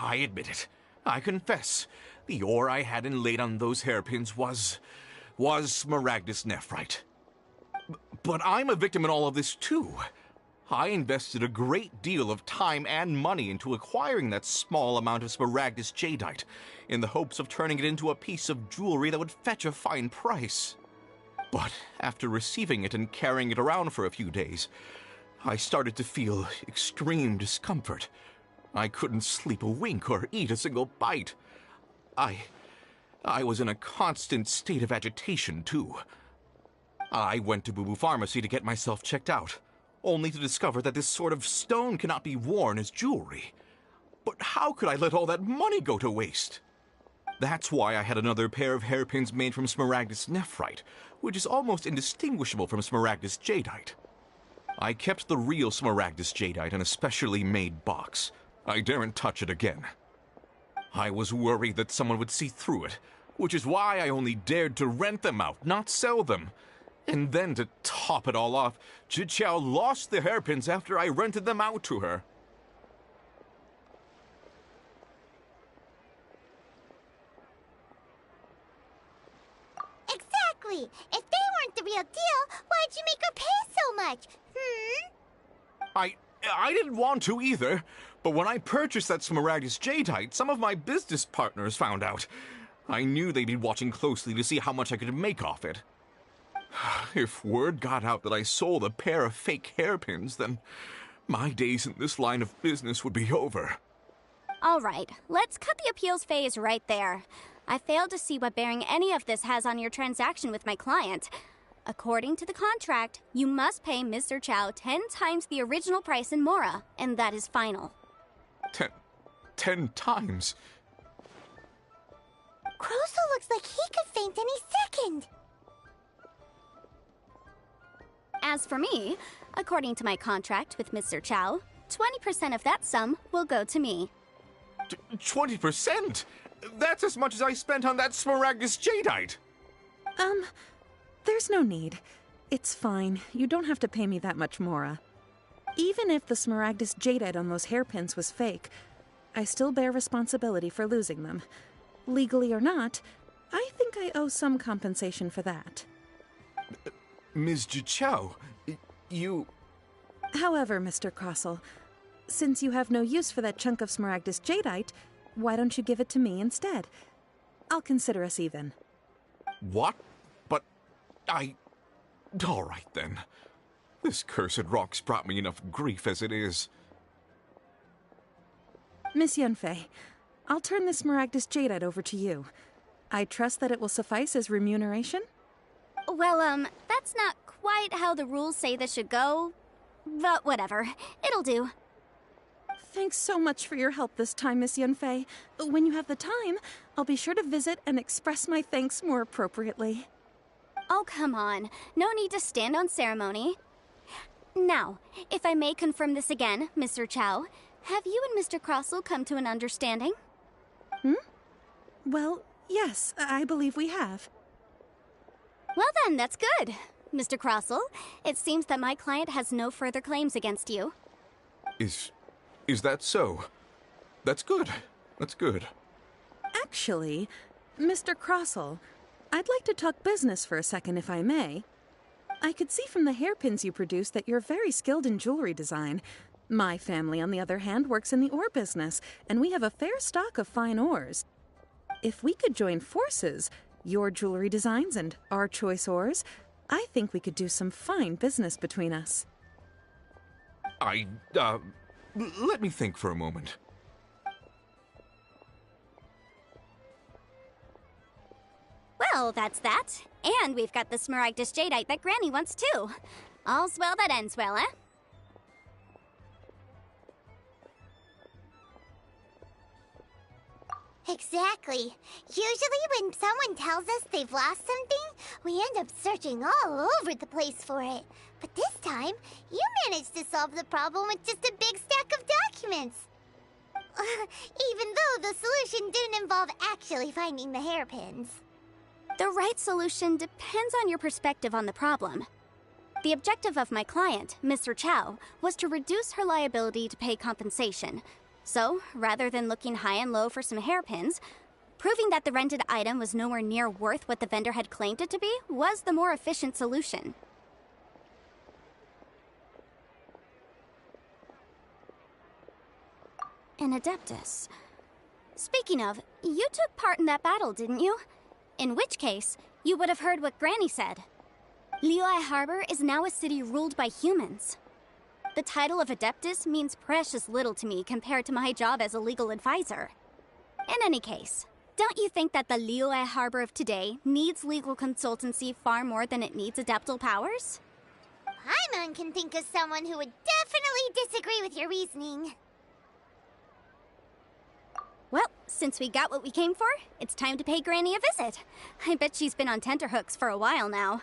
I admit it. I confess. The ore I had inlaid on those hairpins was Smaragdus nephrite. But I'm a victim in all of this too. I invested a great deal of time and money into acquiring that small amount of Smaragdus Jadeite, in the hopes of turning it into a piece of jewelry that would fetch a fine price. But after receiving it and carrying it around for a few days, I started to feel extreme discomfort. I couldn't sleep a wink or eat a single bite. I was in a constant state of agitation, too. I went to Boo Boo Pharmacy to get myself checked out, only to discover that this sort of stone cannot be worn as jewelry. But how could I let all that money go to waste? That's why I had another pair of hairpins made from Smaragdus nephrite, which is almost indistinguishable from Smaragdus Jadeite. I kept the real Smaragdus Jadeite in a specially made box. I daren't touch it again. I was worried that someone would see through it, which is why I only dared to rent them out, not sell them. And then to top it all off, Zhiqiao lost the hairpins after I rented them out to her. Exactly! If they weren't the real deal, why'd you make her pay so much? I didn't want to either, but when I purchased that Smaragdus Jadeite, some of my business partners found out. I knew they'd be watching closely to see how much I could make off it. If word got out that I sold a pair of fake hairpins, then my days in this line of business would be over. All right, let's cut the appeals phase right there. I failed to see what bearing any of this has on your transaction with my client. According to the contract, you must pay Ms. Zerchow 10 times the original price in Mora, and that is final. 10 times? Crossell looks like he could faint any second. As for me, according to my contract with Ms. Zerchow, 20% of that sum will go to me. 20%? That's as much as I spent on that Smaragdus Jadeite! There's no need. It's fine. You don't have to pay me that much, Mora. Even if the Smaragdus Jadeite on those hairpins was fake, I still bear responsibility for losing them. Legally or not, I think I owe some compensation for that. Ms. Zhiqiao, you... However, Mr. Crossell, since you have no use for that chunk of Smaragdus Jadeite, why don't you give it to me instead? I'll consider us even. What? But all right, then. This cursed rock's brought me enough grief as it is. Miss Yunfei, I'll turn the Smaragdus Jadeite over to you. I trust that it will suffice as remuneration? Well, that's not quite how the rules say this should go. But whatever. It'll do. Thanks so much for your help this time, Miss Yunfei. When you have the time, I'll be sure to visit and express my thanks more appropriately. Oh, come on. No need to stand on ceremony. Now, if I may confirm this again, Mr. Chow, have you and Mr. Crossell come to an understanding? Well, Yes, I believe we have. Well then, that's good. Mr. Crossell, it seems that my client has no further claims against you. Is that so? That's good. That's good. Actually, Mr. Crossell, I'd like to talk business for a second, if I may. I could see from the hairpins you produce that you're very skilled in jewelry design. My family, on the other hand, works in the ore business, and we have a fair stock of fine ores. If we could join forces, your jewelry designs and our choice ores, I think we could do some fine business between us. Let me think for a moment. Well, that's that. And we've got the Smaragdus Jadeite that Granny wants too. All's well that ends well, eh? Exactly. Usually when someone tells us they've lost something, we end up searching all over the place for it. But this time, you managed to solve the problem with just a big stack of documents. Even though the solution didn't involve actually finding the hairpins. The right solution depends on your perspective on the problem. The objective of my client, Mr. Chow, was to reduce her liability to pay compensation. So, rather than looking high and low for some hairpins, proving that the rented item was nowhere near worth what the vendor had claimed it to be was the more efficient solution. An Adeptus. Speaking of, you took part in that battle, didn't you? In which case, you would have heard what Granny said. Liyue Harbor is now a city ruled by humans. The title of Adeptus means precious little to me compared to my job as a legal advisor. In any case, don't you think that the Liyue Harbor of today needs legal consultancy far more than it needs adeptal powers? Paimon can think of someone who would definitely disagree with your reasoning. Well, since we got what we came for, it's time to pay Granny a visit. I bet she's been on tenterhooks for a while now.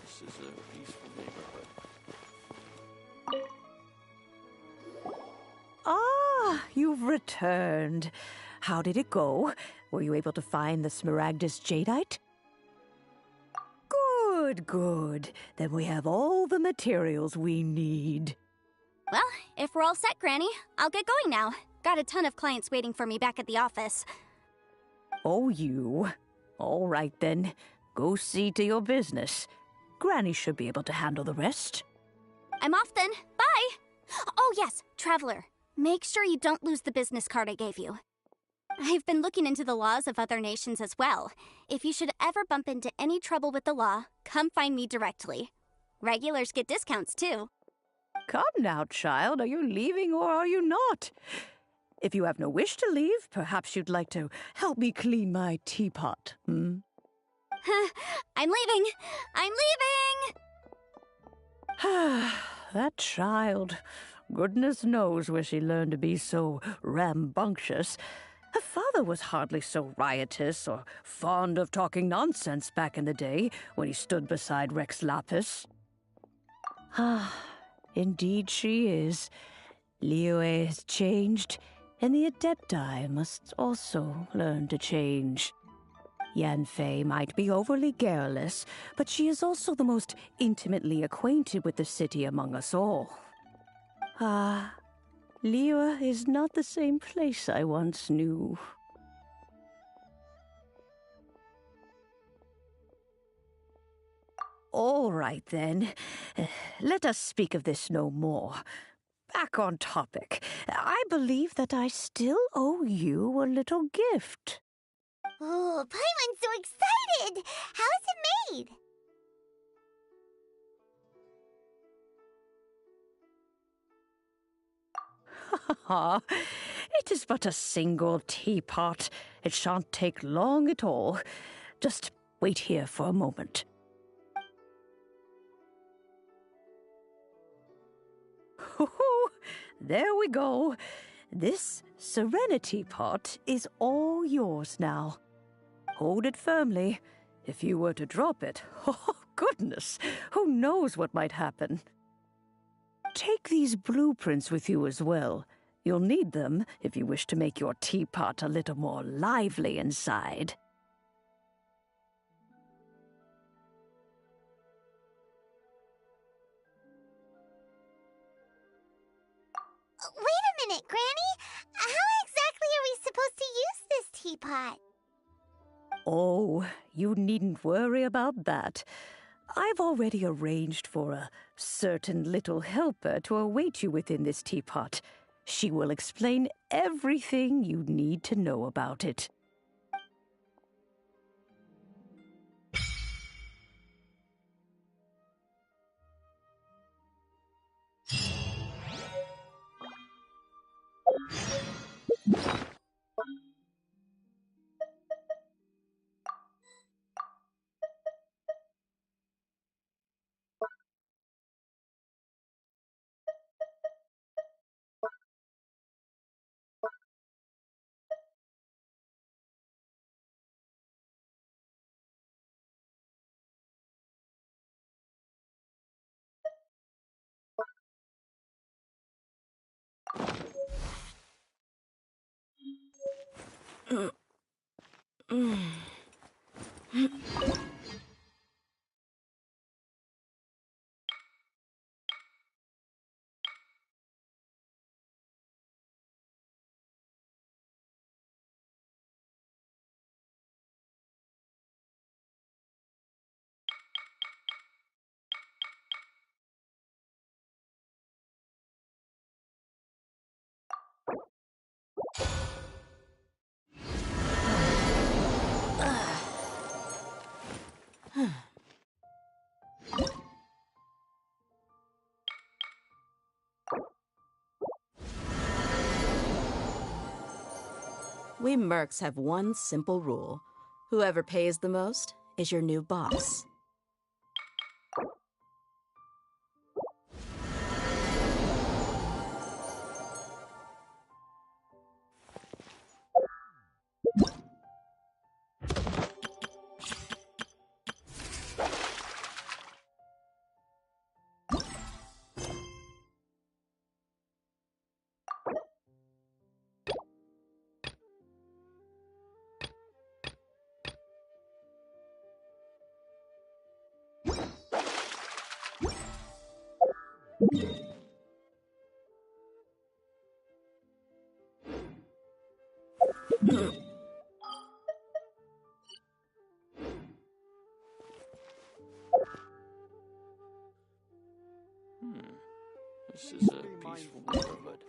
This is a peaceful neighborhood. Ah, you've returned. How did it go? Were you able to find the Smaragdus Jadeite? Good, good. Then we have all the materials we need. Well, if we're all set, Granny, I'll get going now. Got a ton of clients waiting for me back at the office. Oh, you. All right, then. Go see to your business. Granny should be able to handle the rest. I'm off then. Bye! Oh yes, Traveler. Make sure you don't lose the business card I gave you. I've been looking into the laws of other nations as well. If you should ever bump into any trouble with the law, come find me directly. Regulars get discounts too. Come now, child. Are you leaving or are you not? If you have no wish to leave, perhaps you'd like to help me clean my teapot, hmm? I'm leaving! I'm leaving! That child. Goodness knows where she learned to be so rambunctious. Her father was hardly so riotous or fond of talking nonsense back in the day when he stood beside Rex Lapis. Ah, indeed she is. Liyue has changed, and the Adepti must also learn to change. Yanfei might be overly garrulous, but she is also the most intimately acquainted with the city among us all. Ah, Liyue is not the same place I once knew. All right, then. Let us speak of this no more. Back on topic. I believe that I still owe you a little gift. Oh, Paimon's so excited! How is it made? It is but a single teapot. It shan't take long at all. Just wait here for a moment. There we go. This Serenity pot is all yours now. Hold it firmly. If you were to drop it, oh goodness, who knows what might happen. Take these blueprints with you as well. You'll need them if you wish to make your teapot a little more lively inside. Wait a minute, Granny! How exactly are we supposed to use this teapot? Oh, you needn't worry about that. I've already arranged for a certain little helper to await you within this teapot. She will explain everything you need to know about it. We mercs have one simple rule. Whoever pays the most is your new boss. This is a peaceful neighborhood.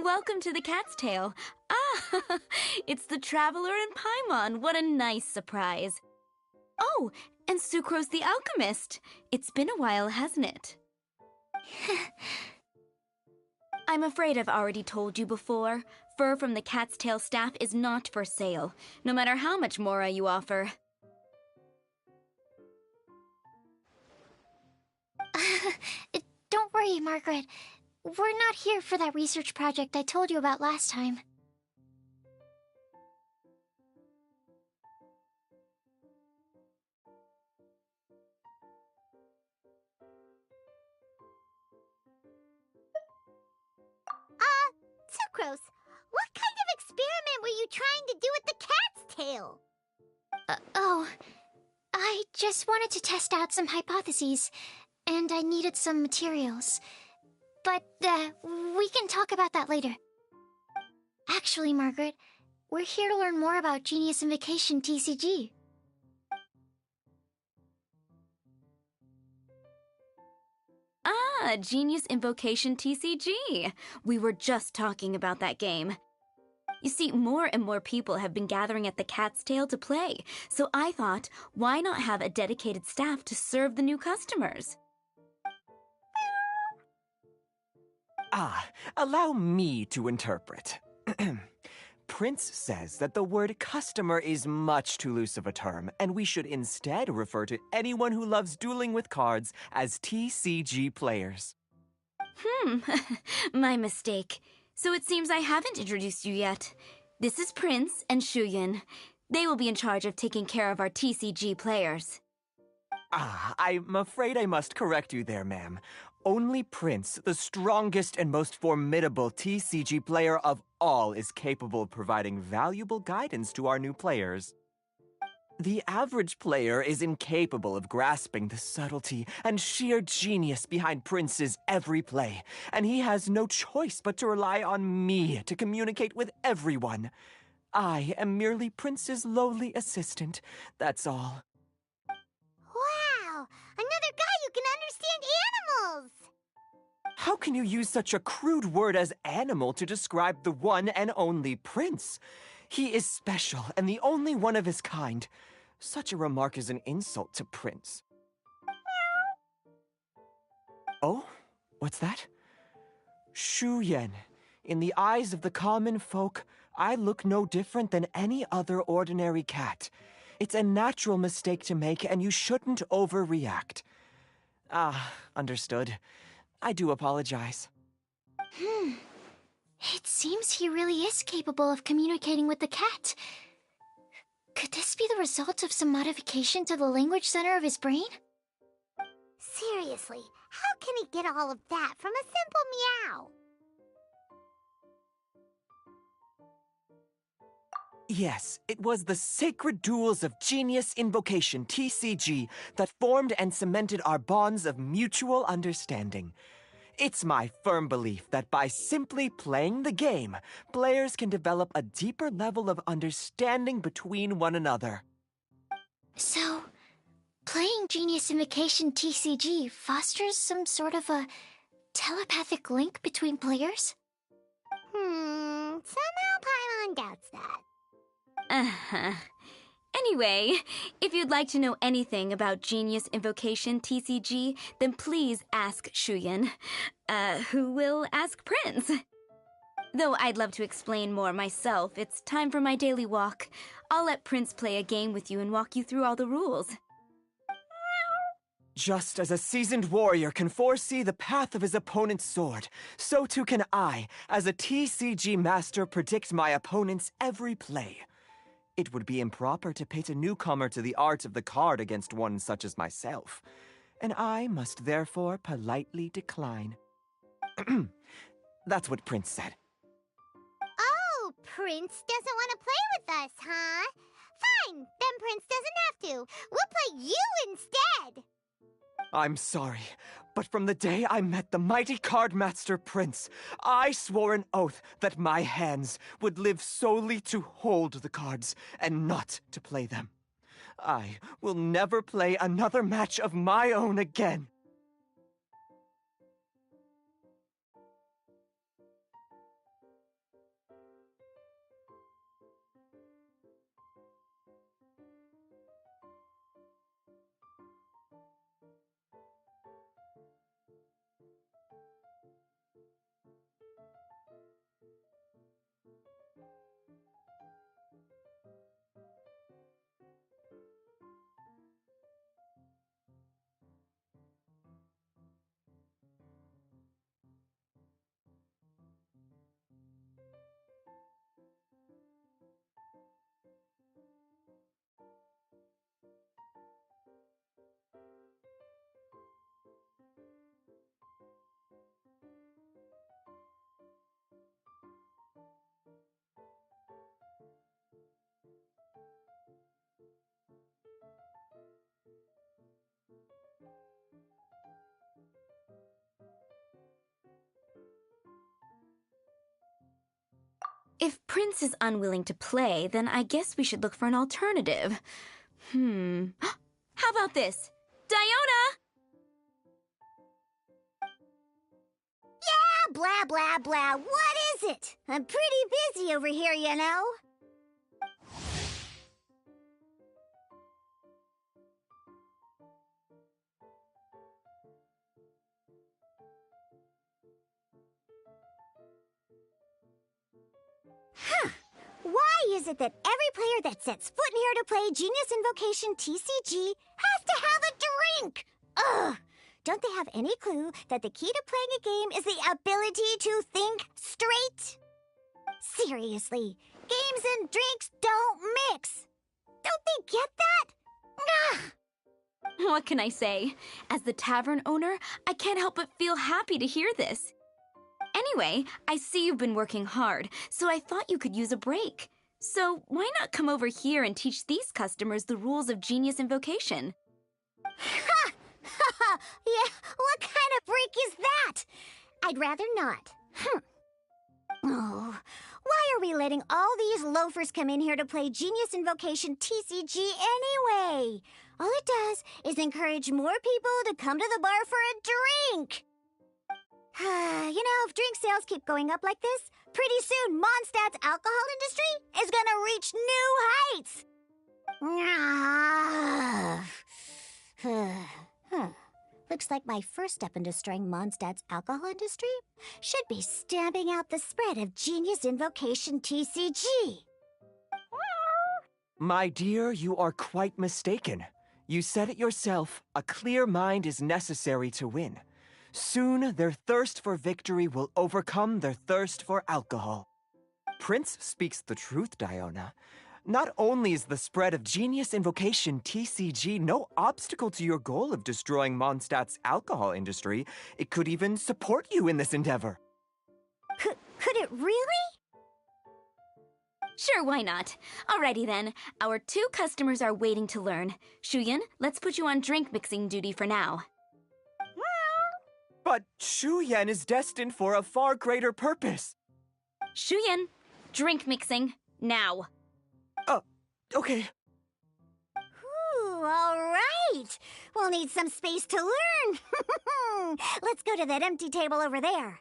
Welcome to the Cat's Tail. Ah, it's the Traveler and Paimon. What a nice surprise. Oh, and Sucrose the Alchemist. It's been a while, hasn't it? I'm afraid I've already told you before. Fur from the Cat's Tail staff is not for sale, no matter how much mora you offer. Don't worry, Margaret. We're not here for that research project I told you about last time. Sucrose, what kind of experiment were you trying to do with the cat's tail? I just wanted to test out some hypotheses, and I needed some materials. But, we can talk about that later. Actually, Margaret, we're here to learn more about Genius Invocation TCG. Ah, Genius Invocation TCG. We were just talking about that game. You see, more and more people have been gathering at the Cat's Tail to play, so I thought, why not have a dedicated staff to serve the new customers? Allow me to interpret. Prince says that the word customer is much too loose of a term, and we should instead refer to anyone who loves dueling with cards as TCG players. My mistake. So it seems I haven't introduced you yet. This is Prince and Shuyan. They will be in charge of taking care of our TCG players. I'm afraid I must correct you there, ma'am. Only Prince, the strongest and most formidable TCG player of all, is capable of providing valuable guidance to our new players. The average player is incapable of grasping the subtlety and sheer genius behind Prince's every play, and he has no choice but to rely on me to communicate with everyone. I am merely Prince's lowly assistant, that's all. Wow! Another guy who can understand animals! How can you use such a crude word as animal to describe the one and only Prince? He is special and the only one of his kind. Such a remark is an insult to Prince. Oh? What's that? Shuyan. In the eyes of the common folk, I look no different than any other ordinary cat. It's a natural mistake to make, and you shouldn't overreact. Understood. I do apologize. It seems he really is capable of communicating with the cat. Could this be the result of some modification to the language center of his brain? Seriously, how can he get all of that from a simple meow? Yes, it was the sacred duels of Genius Invocation, TCG, that formed and cemented our bonds of mutual understanding. It's my firm belief that by simply playing the game, players can develop a deeper level of understanding between one another. So, playing Genius Invocation TCG fosters some sort of a telepathic link between players? Somehow Paimon doubts that. Anyway, if you'd like to know anything about Genius Invocation TCG, then please ask Shuyan, who will ask Prince. Though I'd love to explain more myself, it's time for my daily walk. I'll let Prince play a game with you and walk you through all the rules. Just as a seasoned warrior can foresee the path of his opponent's sword, so too can I, as a TCG master, predict my opponent's every play. It would be improper to pit a newcomer to the art of the card against one such as myself, and I must therefore politely decline. That's what Prince said. Oh, Prince doesn't want to play with us, huh? Fine, then Prince doesn't have to. We'll play you instead. I'm sorry, but from the day I met the mighty cardmaster Prince, I swore an oath that my hands would live solely to hold the cards and not to play them. I will never play another match of my own again. If Prince is unwilling to play, then I guess we should look for an alternative. How about this? Diona! Yeah, blah, blah, blah. What is it? I'm pretty busy over here, you know. Huh. Why is it that every player that sets foot in here to play Genius Invocation TCG has to have a drink? Ugh! Don't they have any clue that the key to playing a game is the ability to think straight? Seriously, games and drinks don't mix. Don't they get that? Ugh! What can I say? As the tavern owner, I can't help but feel happy to hear this. Anyway, I see you've been working hard, so I thought you could use a break. So why not come over here and teach these customers the rules of Genius Invocation? Ha! Ha! Yeah, what kind of break is that? I'd rather not. Oh, why are we letting all these loafers come in here to play Genius Invocation TCG anyway? All it does is encourage more people to come to the bar for a drink. You know, if drink sales keep going up like this, pretty soon Mondstadt's alcohol industry is gonna reach new heights. Looks like my first step in destroying Mondstadt's alcohol industry should be stamping out the spread of Genius Invocation TCG. My dear, you are quite mistaken. You said it yourself, a clear mind is necessary to win. Soon, their thirst for victory will overcome their thirst for alcohol. Prince speaks the truth, Diona. Not only is the spread of Genius Invocation TCG no obstacle to your goal of destroying Mondstadt's alcohol industry, it could even support you in this endeavor. Could it really? Sure, why not? Alrighty then, our 2 customers are waiting to learn. Shuyan, let's put you on drink mixing duty for now. But Shuyan is destined for a far greater purpose. Shuyan, drink mixing, now. Okay. Ooh, all right. We'll need some space to learn. Let's go to that empty table over there.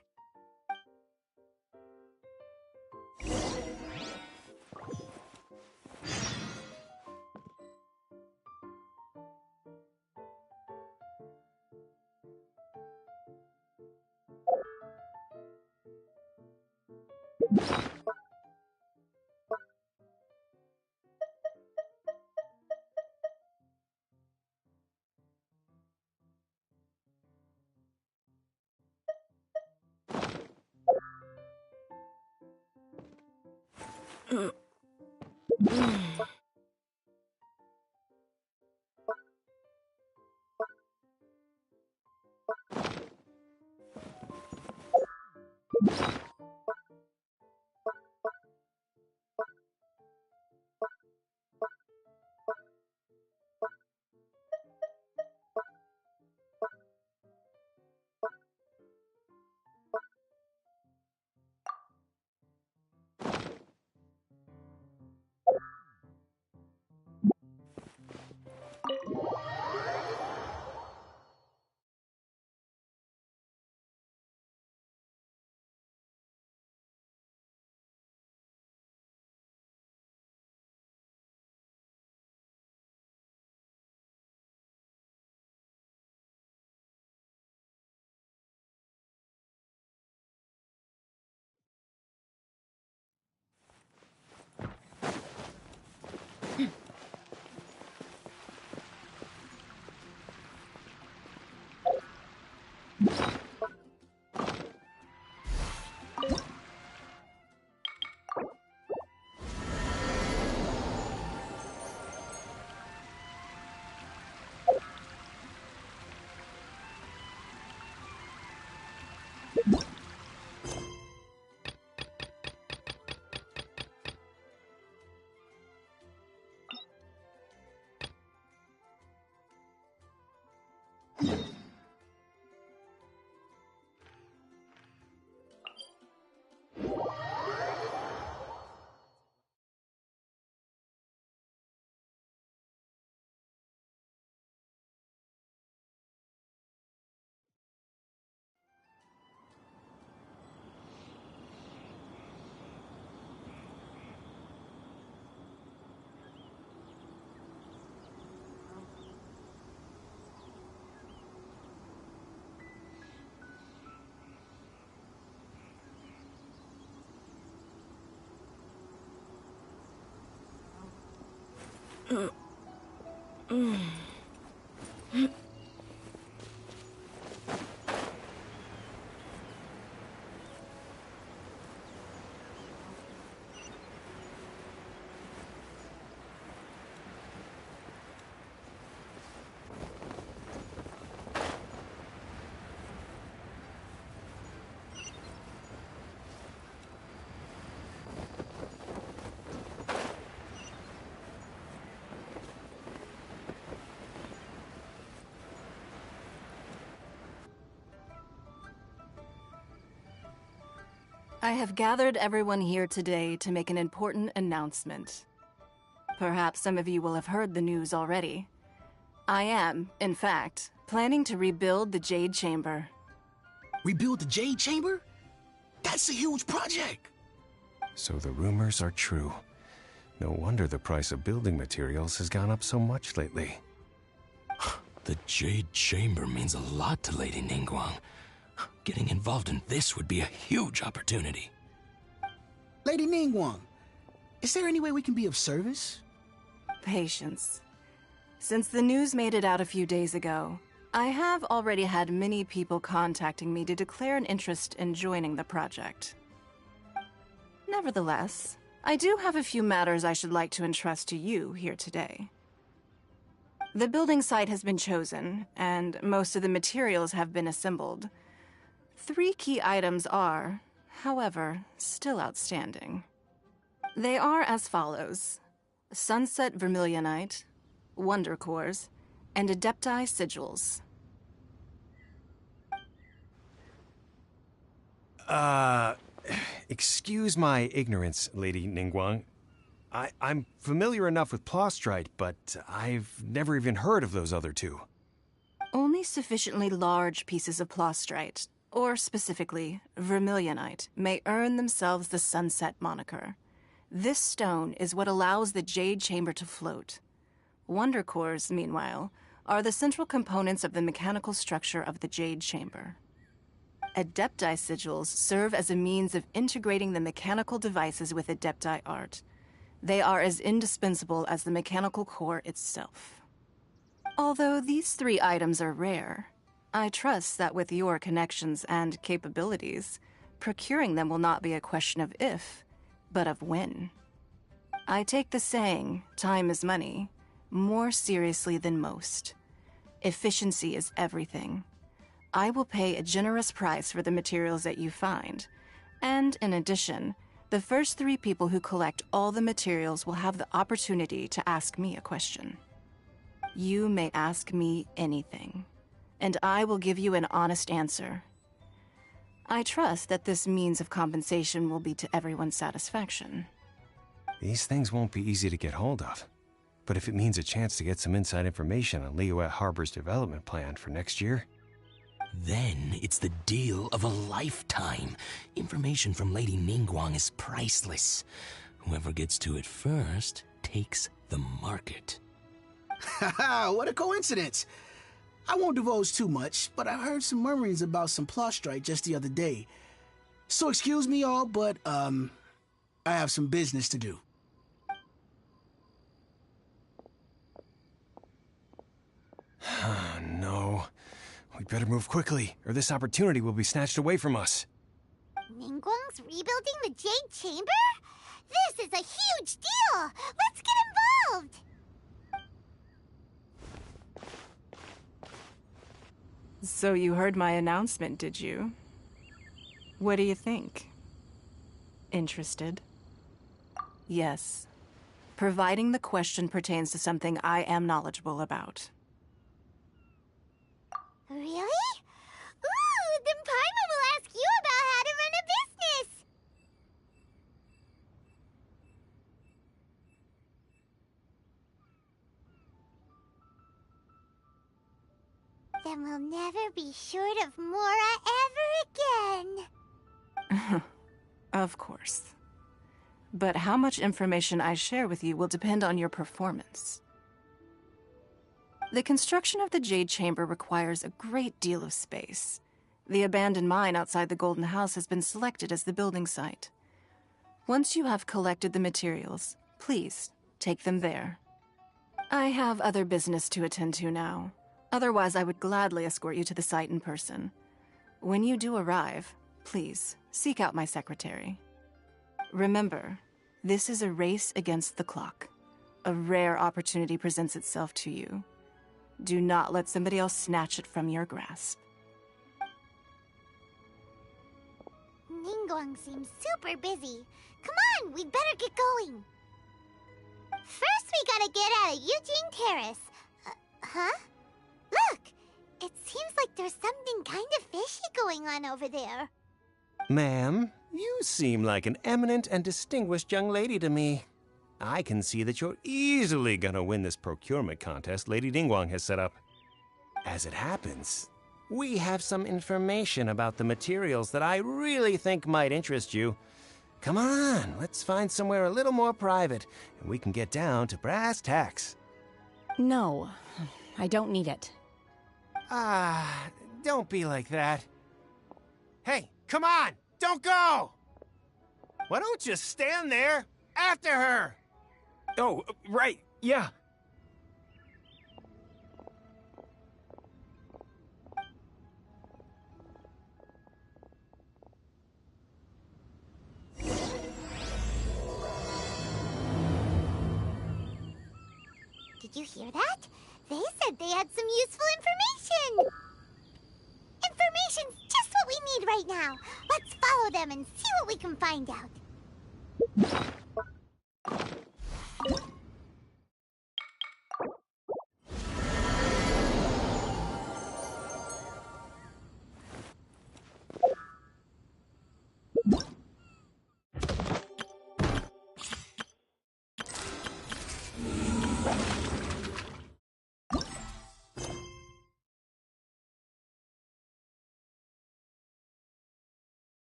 I have gathered everyone here today to make an important announcement. Perhaps some of you will have heard the news already. I am, in fact, planning to rebuild the Jade Chamber. Rebuild the Jade Chamber? That's a huge project! So the rumors are true. No wonder the price of building materials has gone up so much lately. The Jade Chamber means a lot to Lady Ningguang. Getting involved in this would be a huge opportunity. Lady Ningguang, is there any way we can be of service? Patience. Since the news made it out a few days ago, I have already had many people contacting me to declare an interest in joining the project. Nevertheless, I do have a few matters I should like to entrust to you here today. The building site has been chosen, and most of the materials have been assembled. 3 key items are, however, still outstanding. They are as follows: Sunset Vermilionite, Wonder Cores, and Adepti Sigils. Excuse my ignorance, Lady Ningguang. I'm familiar enough with Plostrite, but I've never even heard of those other 2. Only sufficiently large pieces of Plostrite, or specifically Vermilionite, may earn themselves the Sunset moniker. This stone is what allows the Jade Chamber to float. Wonder Cores, meanwhile, are the central components of the mechanical structure of the Jade Chamber. Adepti Sigils serve as a means of integrating the mechanical devices with Adepti art. They are as indispensable as the mechanical core itself. Although these 3 items are rare, I trust that with your connections and capabilities, procuring them will not be a question of if, but of when. I take the saying, time is money, more seriously than most. Efficiency is everything. I will pay a generous price for the materials that you find, and in addition, the first 3 people who collect all the materials will have the opportunity to ask me a question. You may ask me anything, and I will give you an honest answer. I trust that this means of compensation will be to everyone's satisfaction. These things won't be easy to get hold of. But if it means a chance to get some inside information on Liyue Harbor's development plan for next year... Then it's the deal of a lifetime. Information from Lady Ningguang is priceless. Whoever gets to it first takes the market. Haha, what a coincidence! I won't divulge too much, but I heard some murmurings about some Plostrite just the other day. So excuse me all, but, I have some business to do. No. We'd better move quickly, or this opportunity will be snatched away from us. Ningguang's rebuilding the Jade Chamber? This is a huge deal! Let's get involved! So you heard my announcement, did you? What do you think? Interested? Yes. Providing the question pertains to something I am knowledgeable about. Really? Ooh, then Paimon will ask you about how to run a business! Then we'll never be short of Mora ever again. Of course. But how much information I share with you will depend on your performance. The construction of the Jade Chamber requires a great deal of space. The abandoned mine outside the Golden House has been selected as the building site. Once you have collected the materials, please take them there. I have other business to attend to now. Otherwise, I would gladly escort you to the site in person. When you do arrive, please seek out my secretary. Remember, this is a race against the clock. A rare opportunity presents itself to you. Do not let somebody else snatch it from your grasp. Ningguang seems super busy. Come on, we'd better get going. First, we gotta get out of Eugene Terrace. Huh? Look! It seems like there's something kind of fishy going on over there. Ma'am, you seem like an eminent and distinguished young lady to me. I can see that you're easily gonna win this procurement contest Lady Ningguang has set up. As it happens, we have some information about the materials that I really think might interest you. Come on, let's find somewhere a little more private, and we can get down to brass tacks. No, I don't need it. Don't be like that. Hey, come on! Don't go! Why don't you stand there after her? Oh, right, yeah. Did you hear that? They said they had some useful information! Information's just what we need right now. Let's follow them and see what we can find out.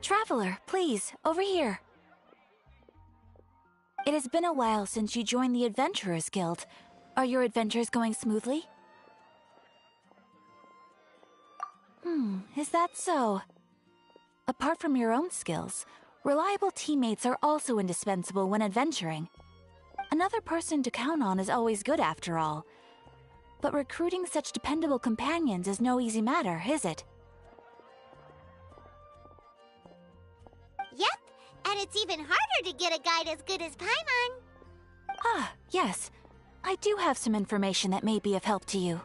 Traveler, please, over here. It has been a while since you joined the Adventurers Guild. Are your adventures going smoothly? Is that so? Apart from your own skills, reliable teammates are also indispensable when adventuring. Another person to count on is always good after all. But recruiting such dependable companions is no easy matter, is it? Yep, and it's even harder to get a guide as good as Paimon. Ah, yes. I do have some information that may be of help to you.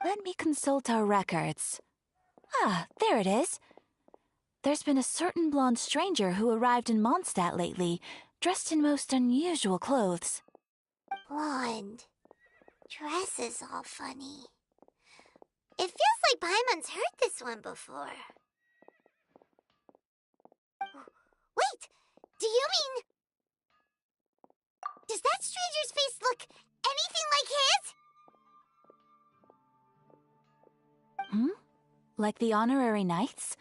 Let me consult our records. Ah, there it is. There's been a certain blonde stranger who arrived in Mondstadt lately, dressed in most unusual clothes. Blonde. Dresses all funny. It feels like Paimon's heard this one before. Wait! Do you mean... Does that stranger's face look anything like his? Hmm? Like the honorary knights?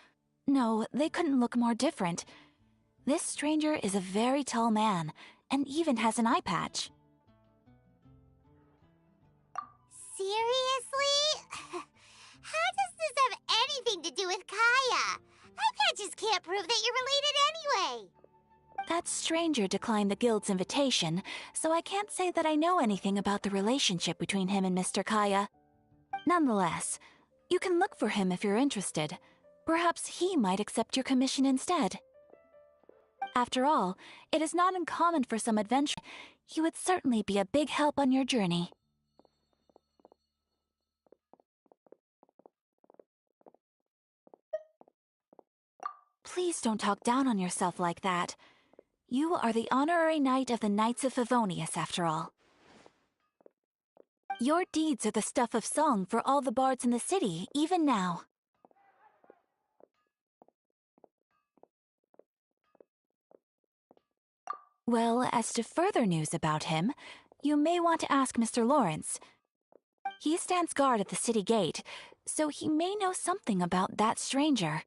No, they couldn't look more different. This stranger is a very tall man, and even has an eye patch. Seriously? How does this have anything to do with Kaya? Eye patches can't prove that you're related anyway. That stranger declined the guild's invitation, so I can't say that I know anything about the relationship between him and Mr. Kaya. Nonetheless, you can look for him if you're interested. Perhaps he might accept your commission instead. After all, it is not uncommon for some adventurer. He would certainly be a big help on your journey. Please don't talk down on yourself like that. You are the honorary knight of the Knights of Favonius, after all. Your deeds are the stuff of song for all the bards in the city, even now. Well, as to further news about him, you may want to ask Mr. Lawrence. He stands guard at the city gate, so he may know something about that stranger.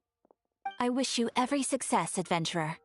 I wish you every success, adventurer.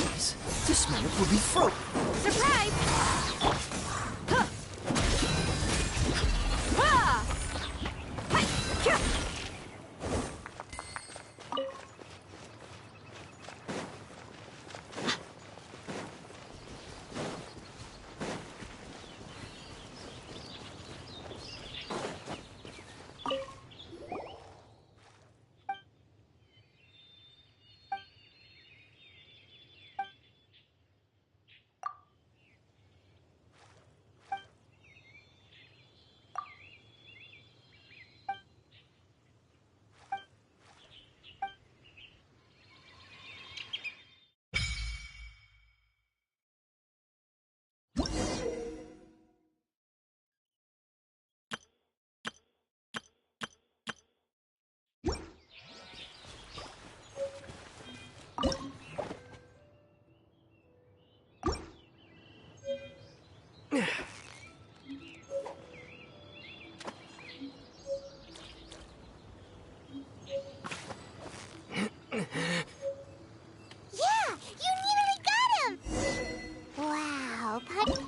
Otherwise, this minute will be through. Surprise! Huh. Ah! Hi! Kya! Yeah, you nearly got him! Wow, Putty.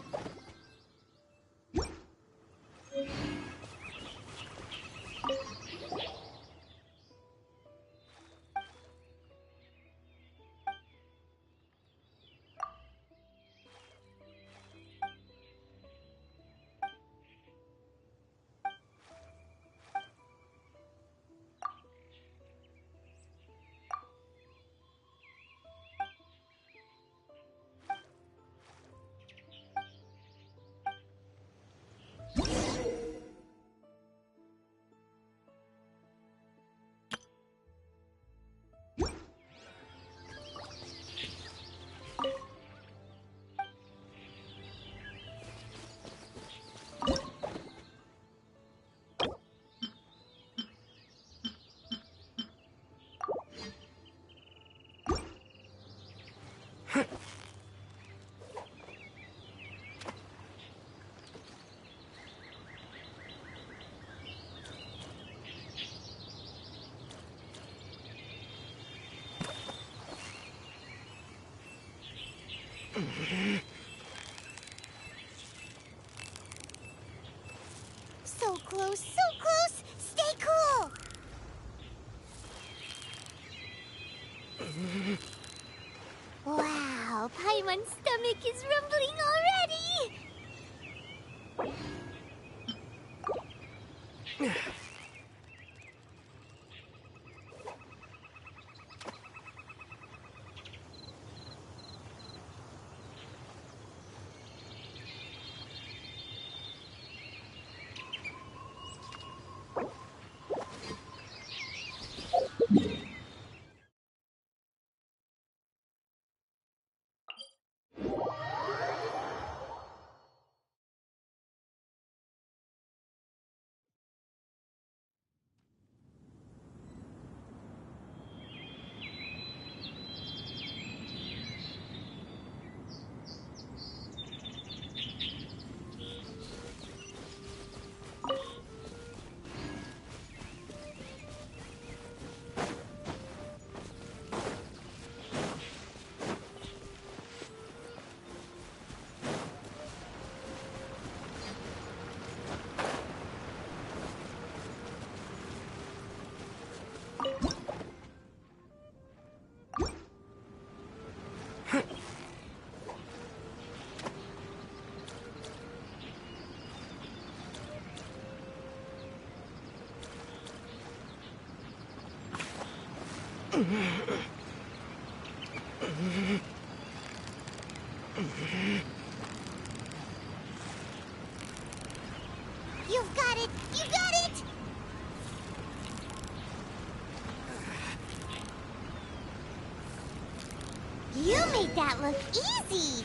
So close, so close! Stay cool! Wow, Paimon's stomach is rumbling already! You've got it! You got it! You made that look easy!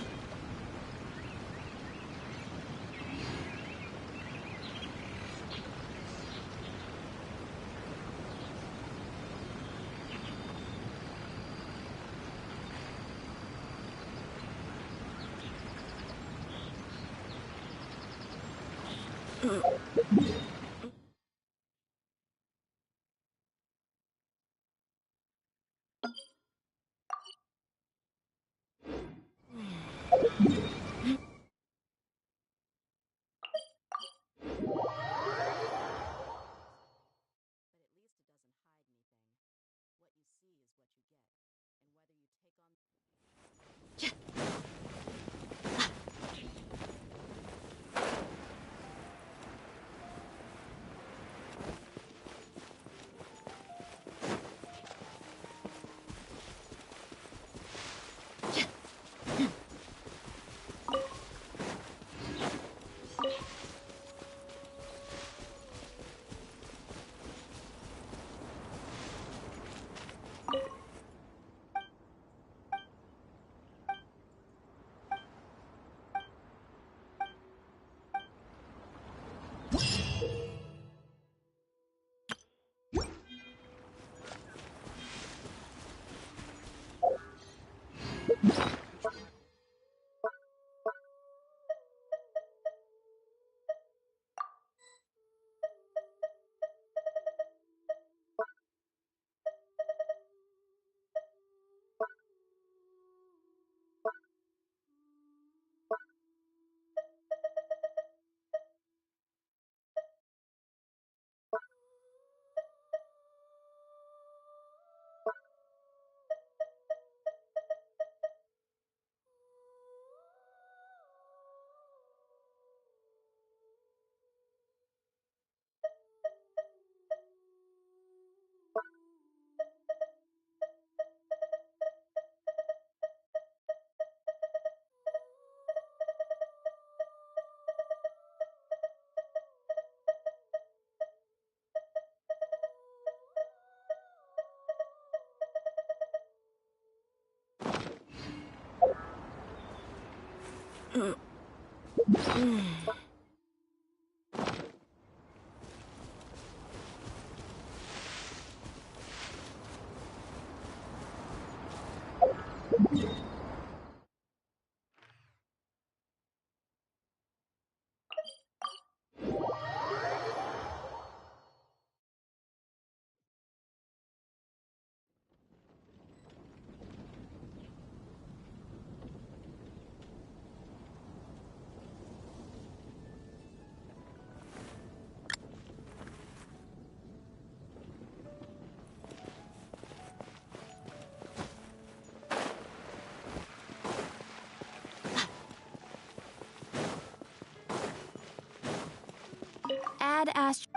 Add ast.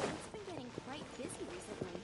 It's been getting quite busy recently.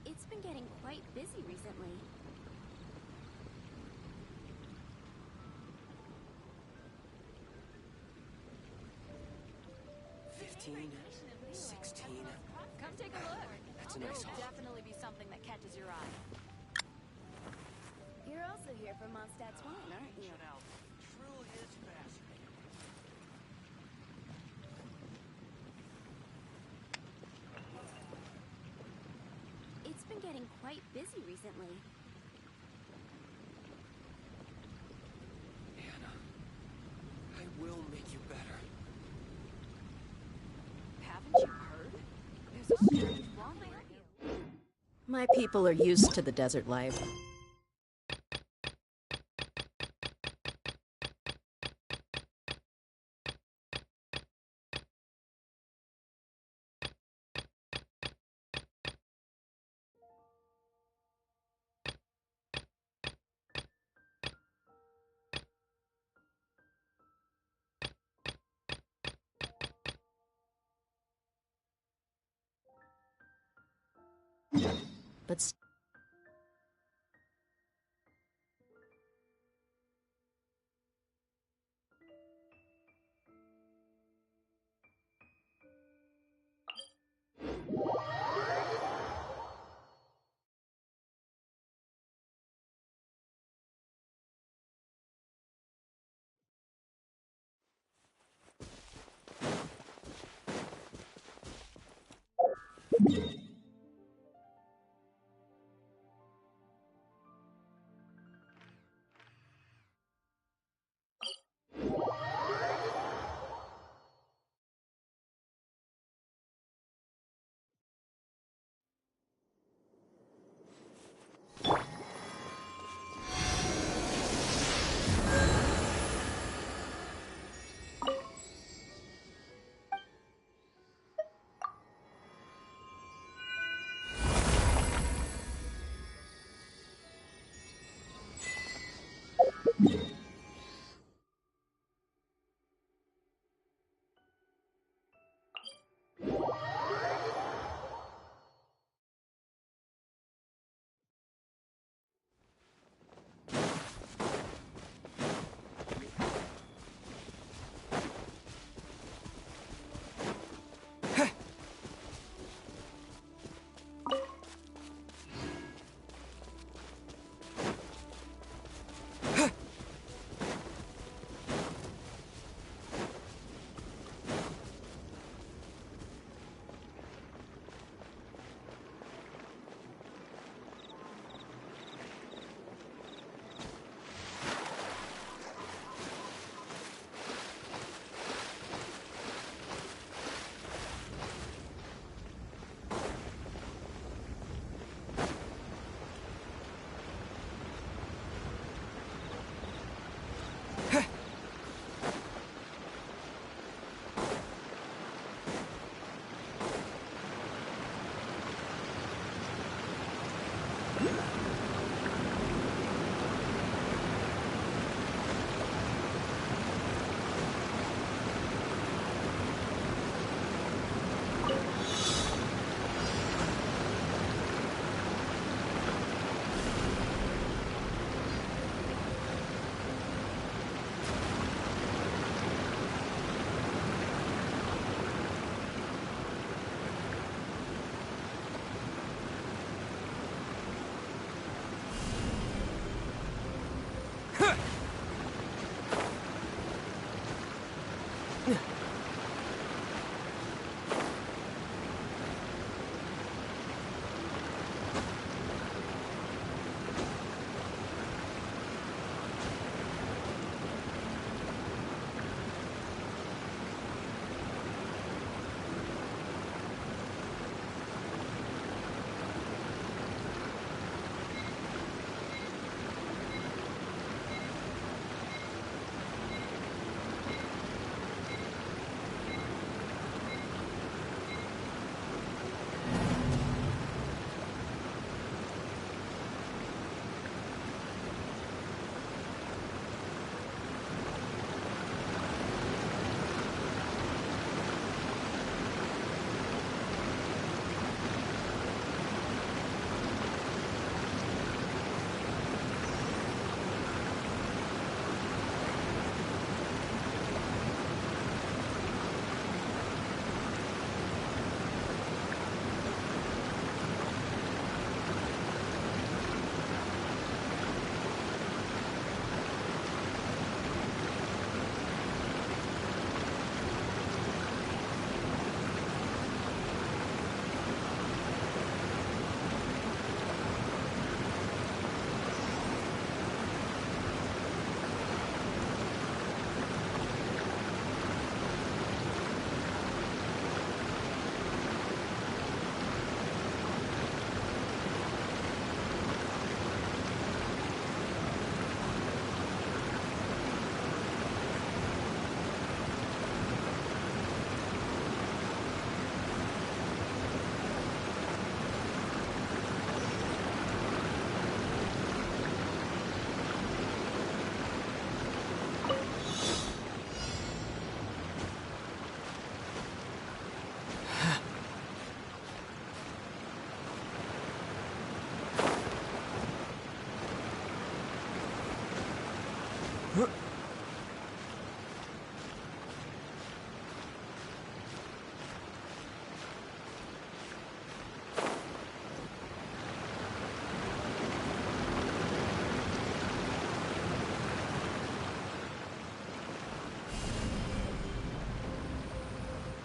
It's been getting quite busy recently. Come take a look. That's a nice It'll haul. definitely be something that catches your eye. You're also here for Mondstadt's wine, aren't you? Truly is fascinating. It's been getting quite busy recently. Anna, I will make you better. Haven't you heard? There's a strange woman. My people are used to the desert life. But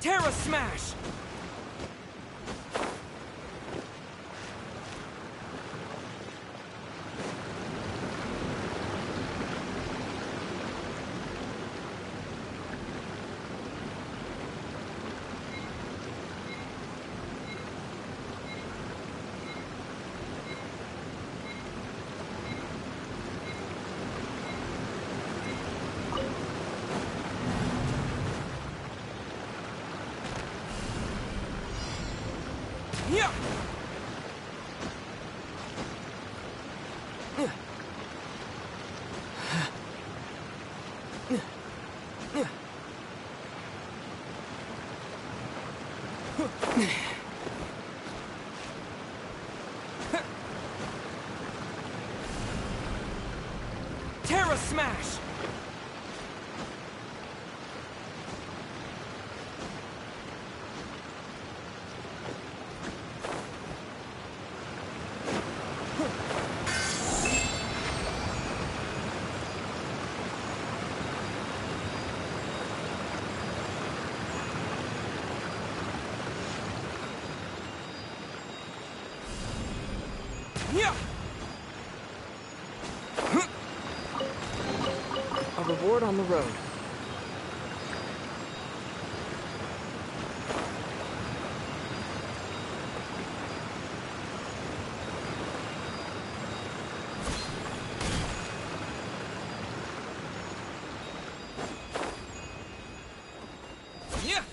Terra Smash! Yeah. Terra Smash! Yeah. A reward on the road. Yeah.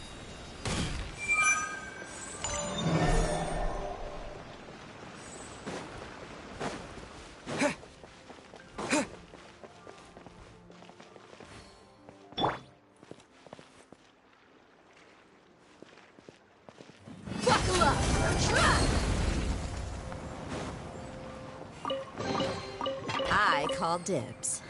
Buckle up! I call dibs.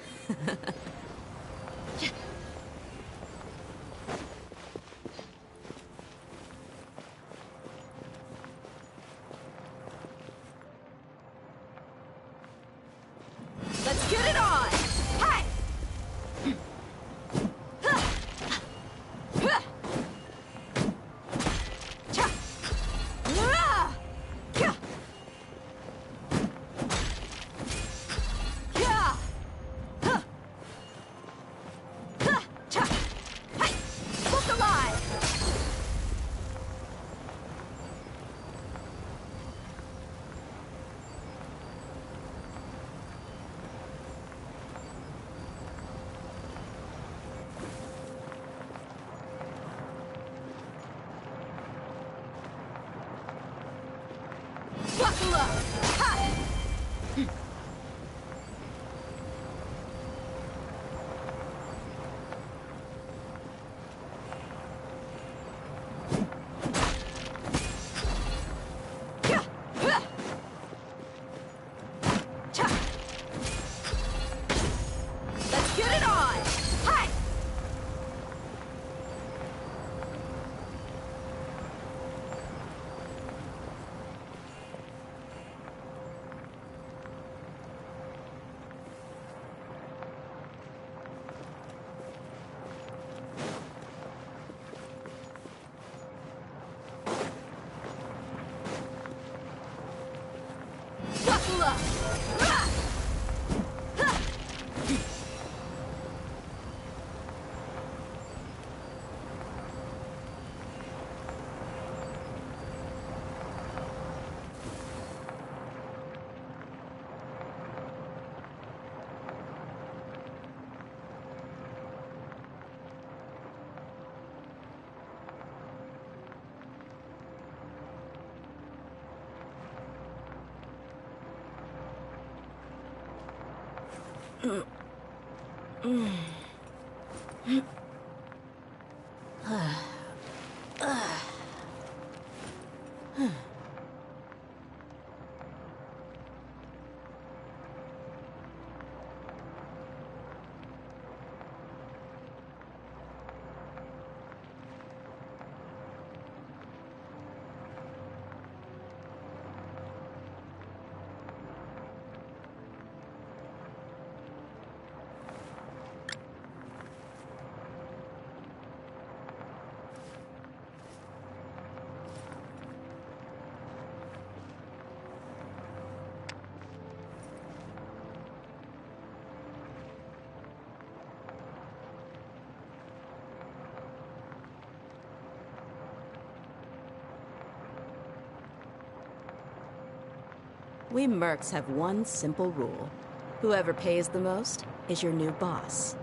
Let's get it on! Hey! Look alive! Buckle up! Ha! Let's get it on! Hi! Buckle up! Ah! Ah! We mercs have one simple rule. Whoever pays the most is your new boss.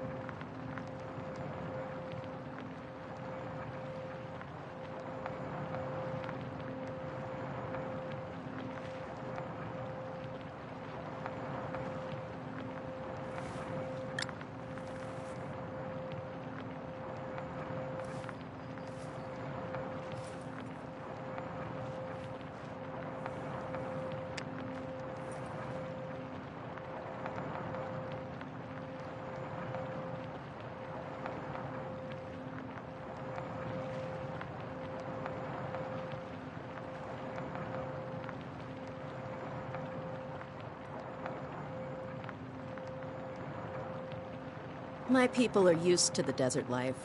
My people are used to the desert life,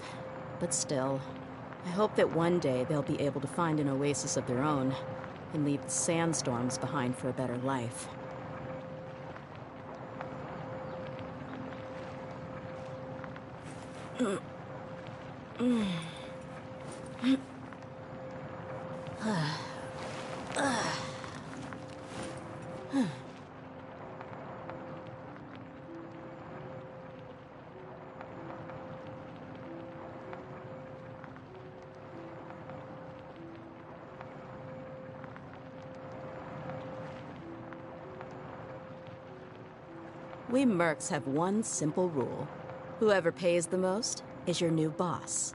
but still, I hope that one day they'll be able to find an oasis of their own and leave the sandstorms behind for a better life. We mercs have one simple rule. Whoever pays the most is your new boss.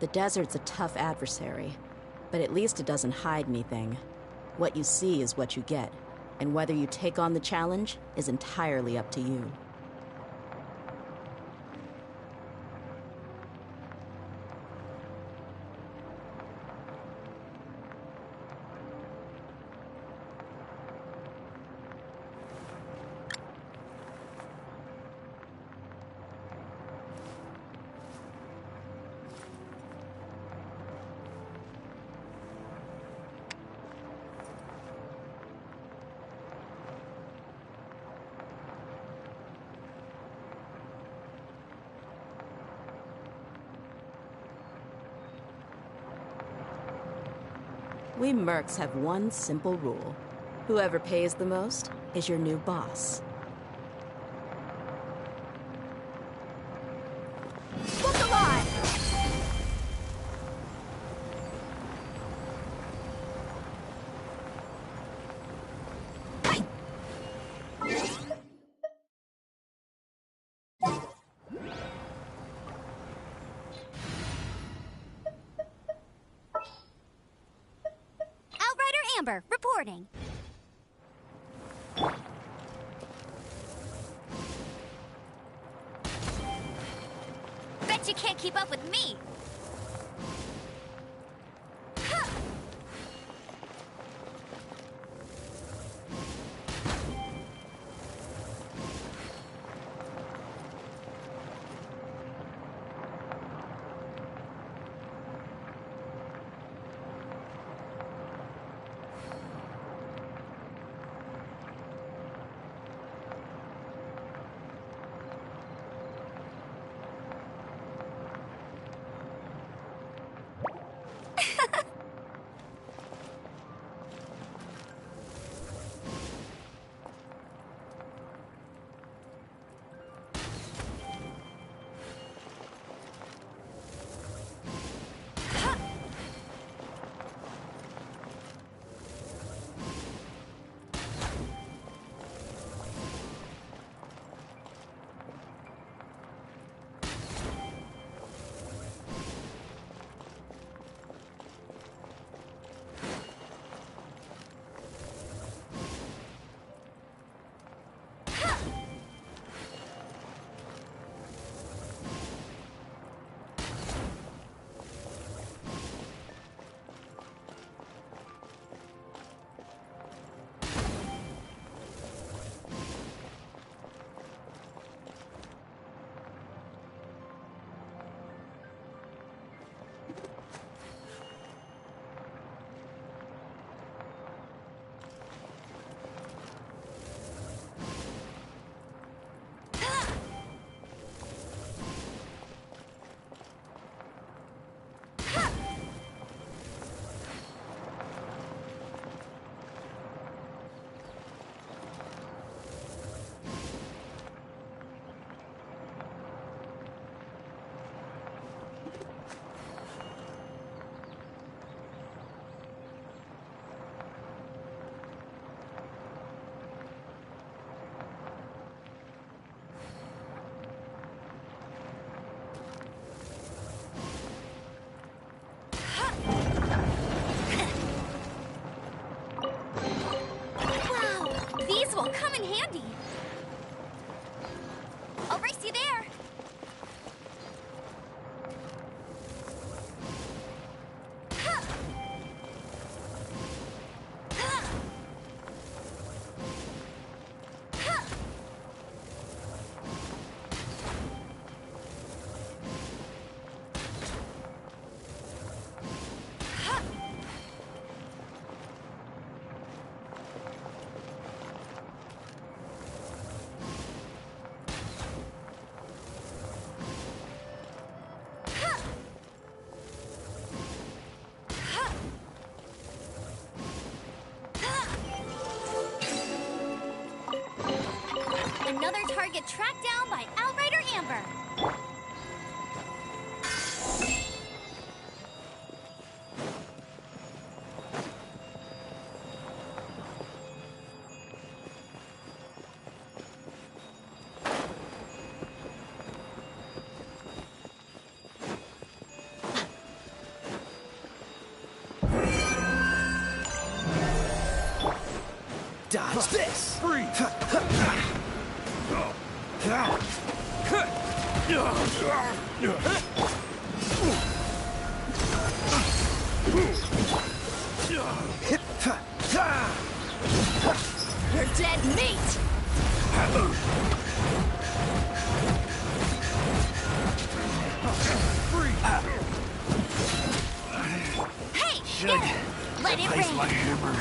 The desert's a tough adversary, but at least it doesn't hide anything. What you see is what you get, and whether you take on the challenge is entirely up to you. We mercs have one simple rule. Whoever pays the most is your new boss. Look alive! Amber, reporting. Bet you can't keep up with me! Another target tracked down by Outrider Amber. Dodge this! You're dead meat! Hey! Here! Let it rain! my hammer.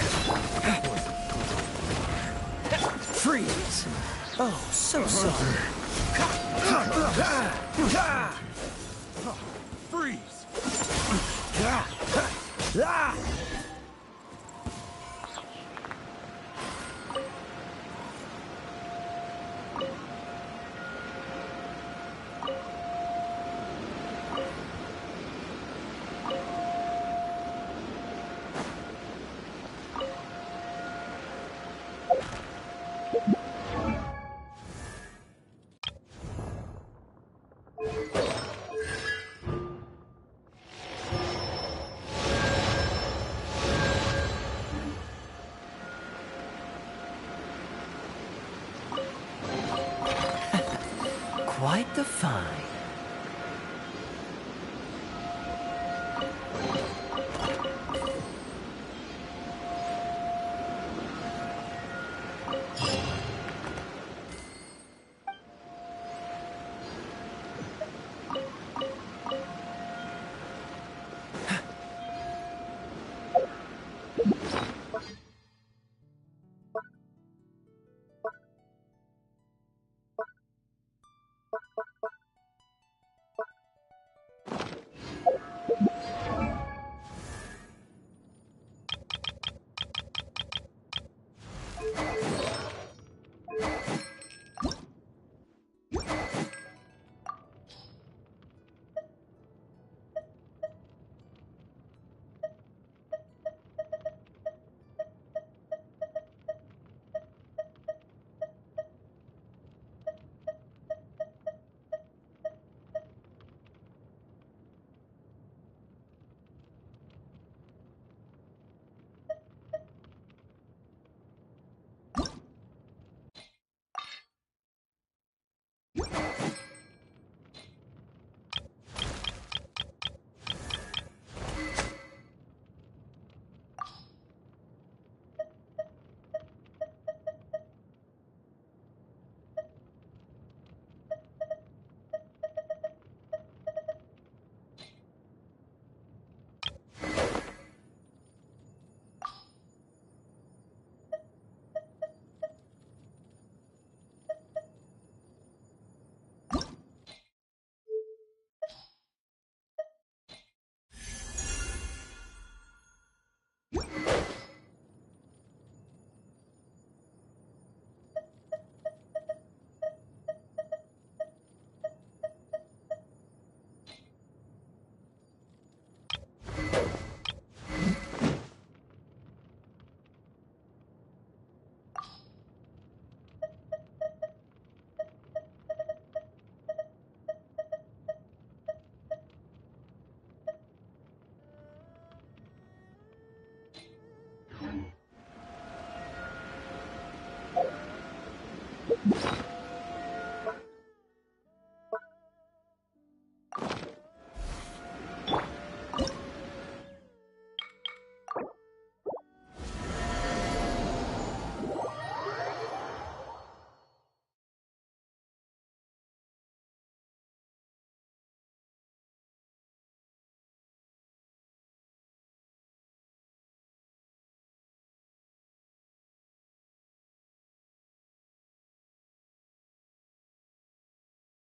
Freeze! Oh, so sorry. Freeze! Quite the find.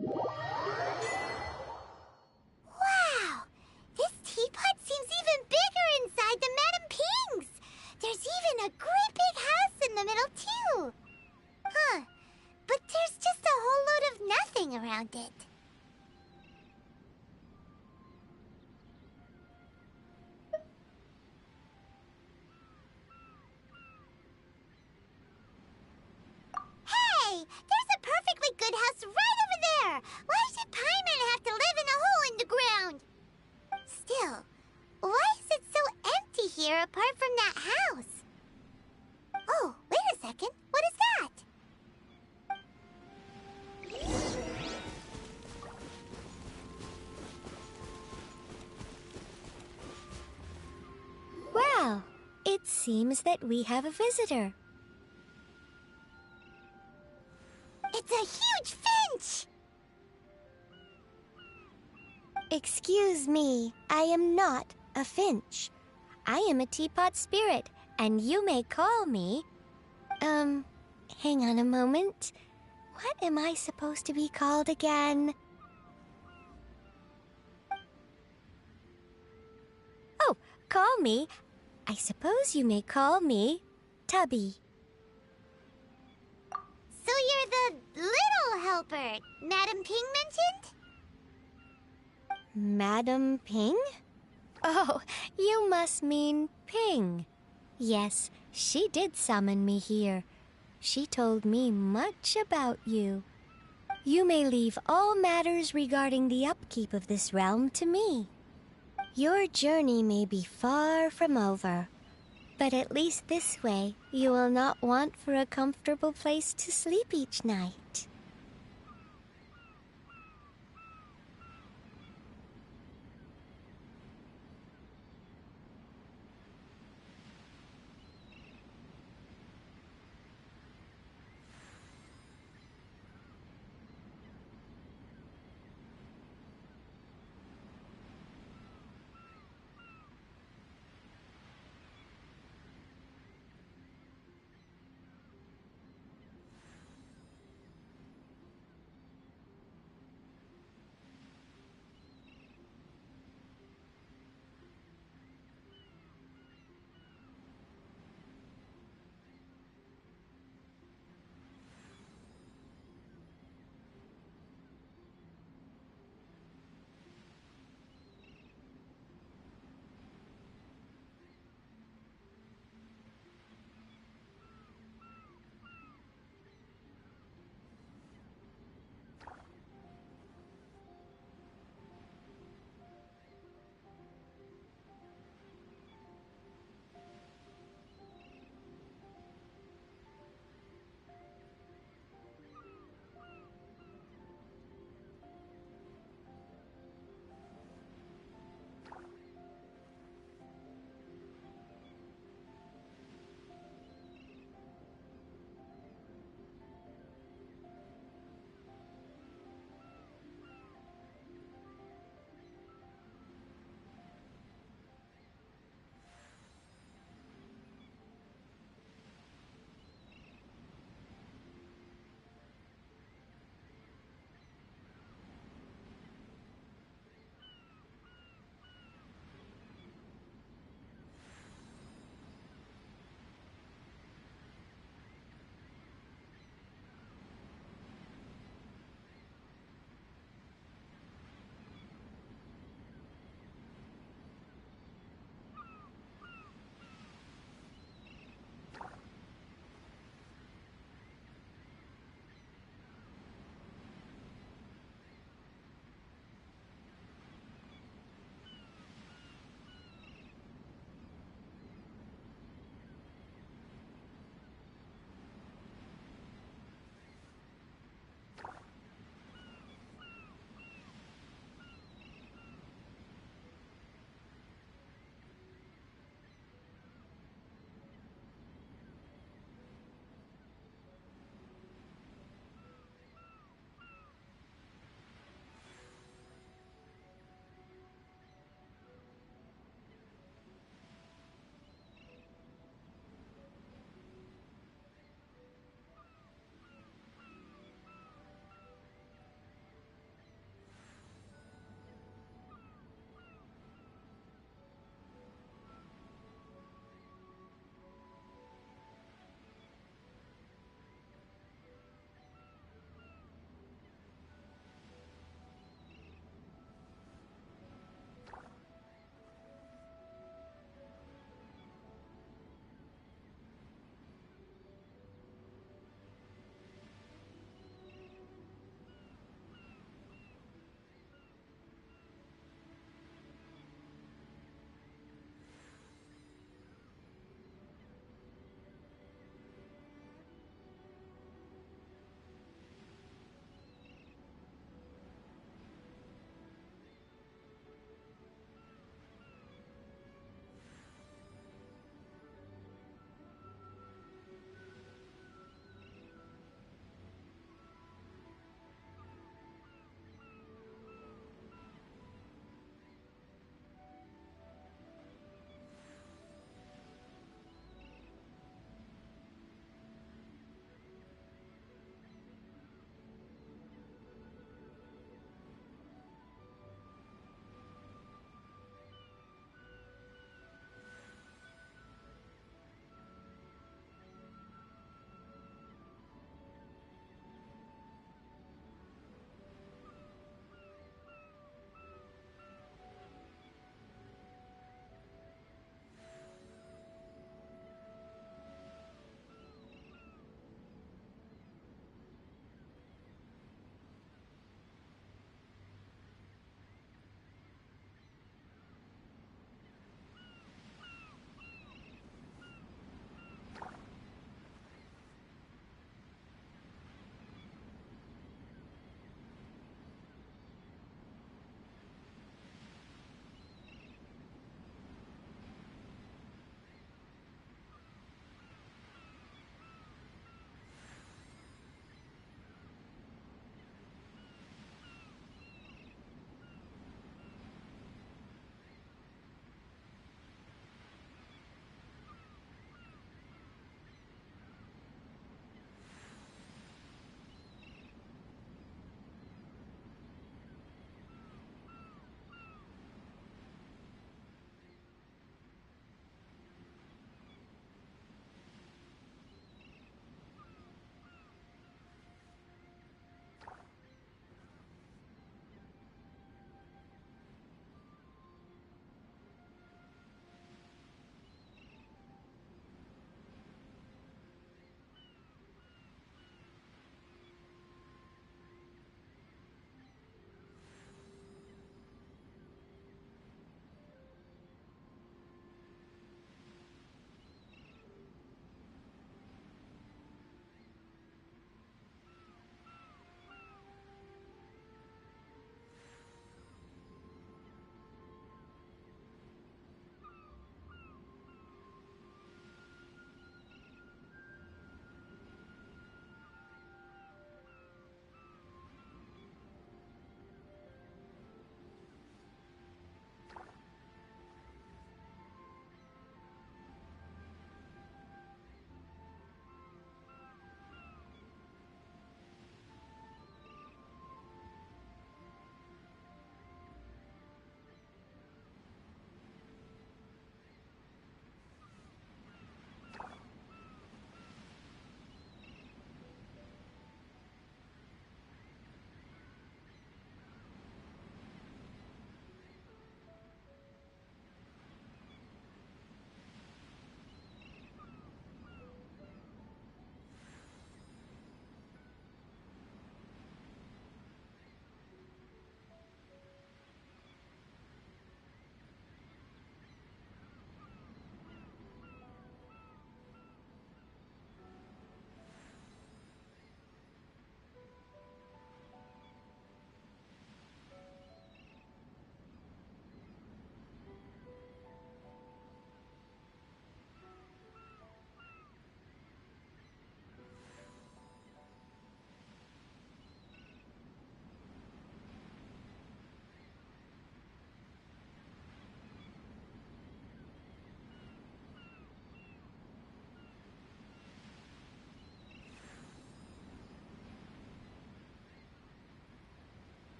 Wow! This teapot seems even bigger inside than Madame Ping's! There's even a great big house in the middle, too! Huh. But feeling around it. Hey! There's a perfectly good house right over there! Why should Paimon have to live in a hole in the ground? Still, why is it so empty here apart from that house? Oh, wait a second. What is that? Well, it seems that we have a visitor. It's a huge finch! Excuse me, I am not a finch. I am a teapot spirit, and you may call me... hang on a moment. What am I supposed to be called again? Oh, call me. I suppose you may call me Tubby. So you're the little helper Madam Ping mentioned? Madam Ping? Oh, you must mean Ping. Yes, she did summon me here. She told me much about you. You may leave all matters regarding the upkeep of this realm to me. Your journey may be far from over, but at least this way you will not want for a comfortable place to sleep each night.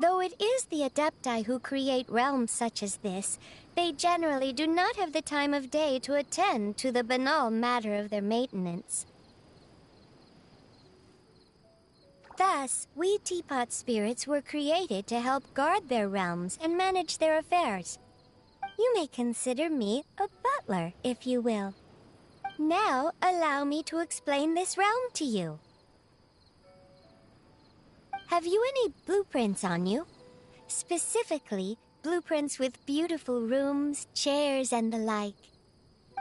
Though it is the Adepti who create realms such as this, they generally do not have the time of day to attend to the banal matter of their maintenance. Thus, we teapot spirits were created to help guard their realms and manage their affairs. You may consider me a butler, if you will. Now, allow me to explain this realm to you. Have you any blueprints on you? Specifically, blueprints with beautiful rooms, chairs, and the like.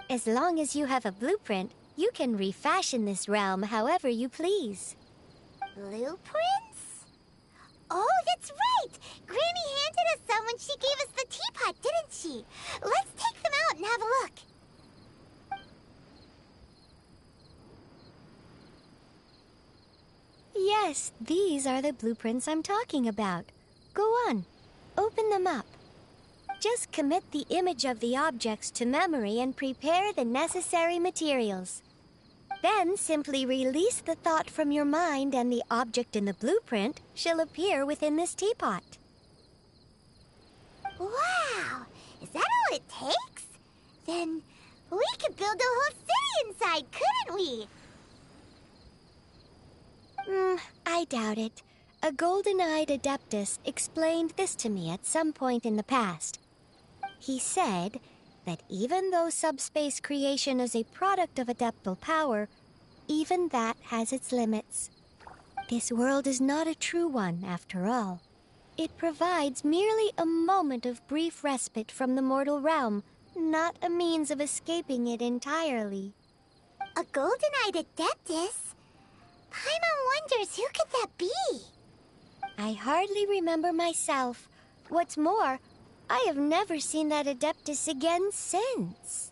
As long as you have a blueprint, you can refashion this realm however you please. Blueprints? Oh, that's right! Granny handed us some when she gave us the teapot, didn't she? Let's take them out and have a look. Yes, these are the blueprints I'm talking about. Go on, open them up. Just commit the image of the objects to memory and prepare the necessary materials. Then simply release the thought from your mind and the object in the blueprint shall appear within this teapot. Wow! Is that all it takes? Then we could build a whole city inside, couldn't we? I doubt it. A golden-eyed adeptus explained this to me at some point in the past. He said that even though subspace creation is a product of adeptal power, even that has its limits. This world is not a true one, after all. It provides merely a moment of brief respite from the mortal realm, not a means of escaping it entirely. A golden-eyed adeptus? Paimon wonders who could that be? I hardly remember myself. What's more, I have never seen that adeptus again since.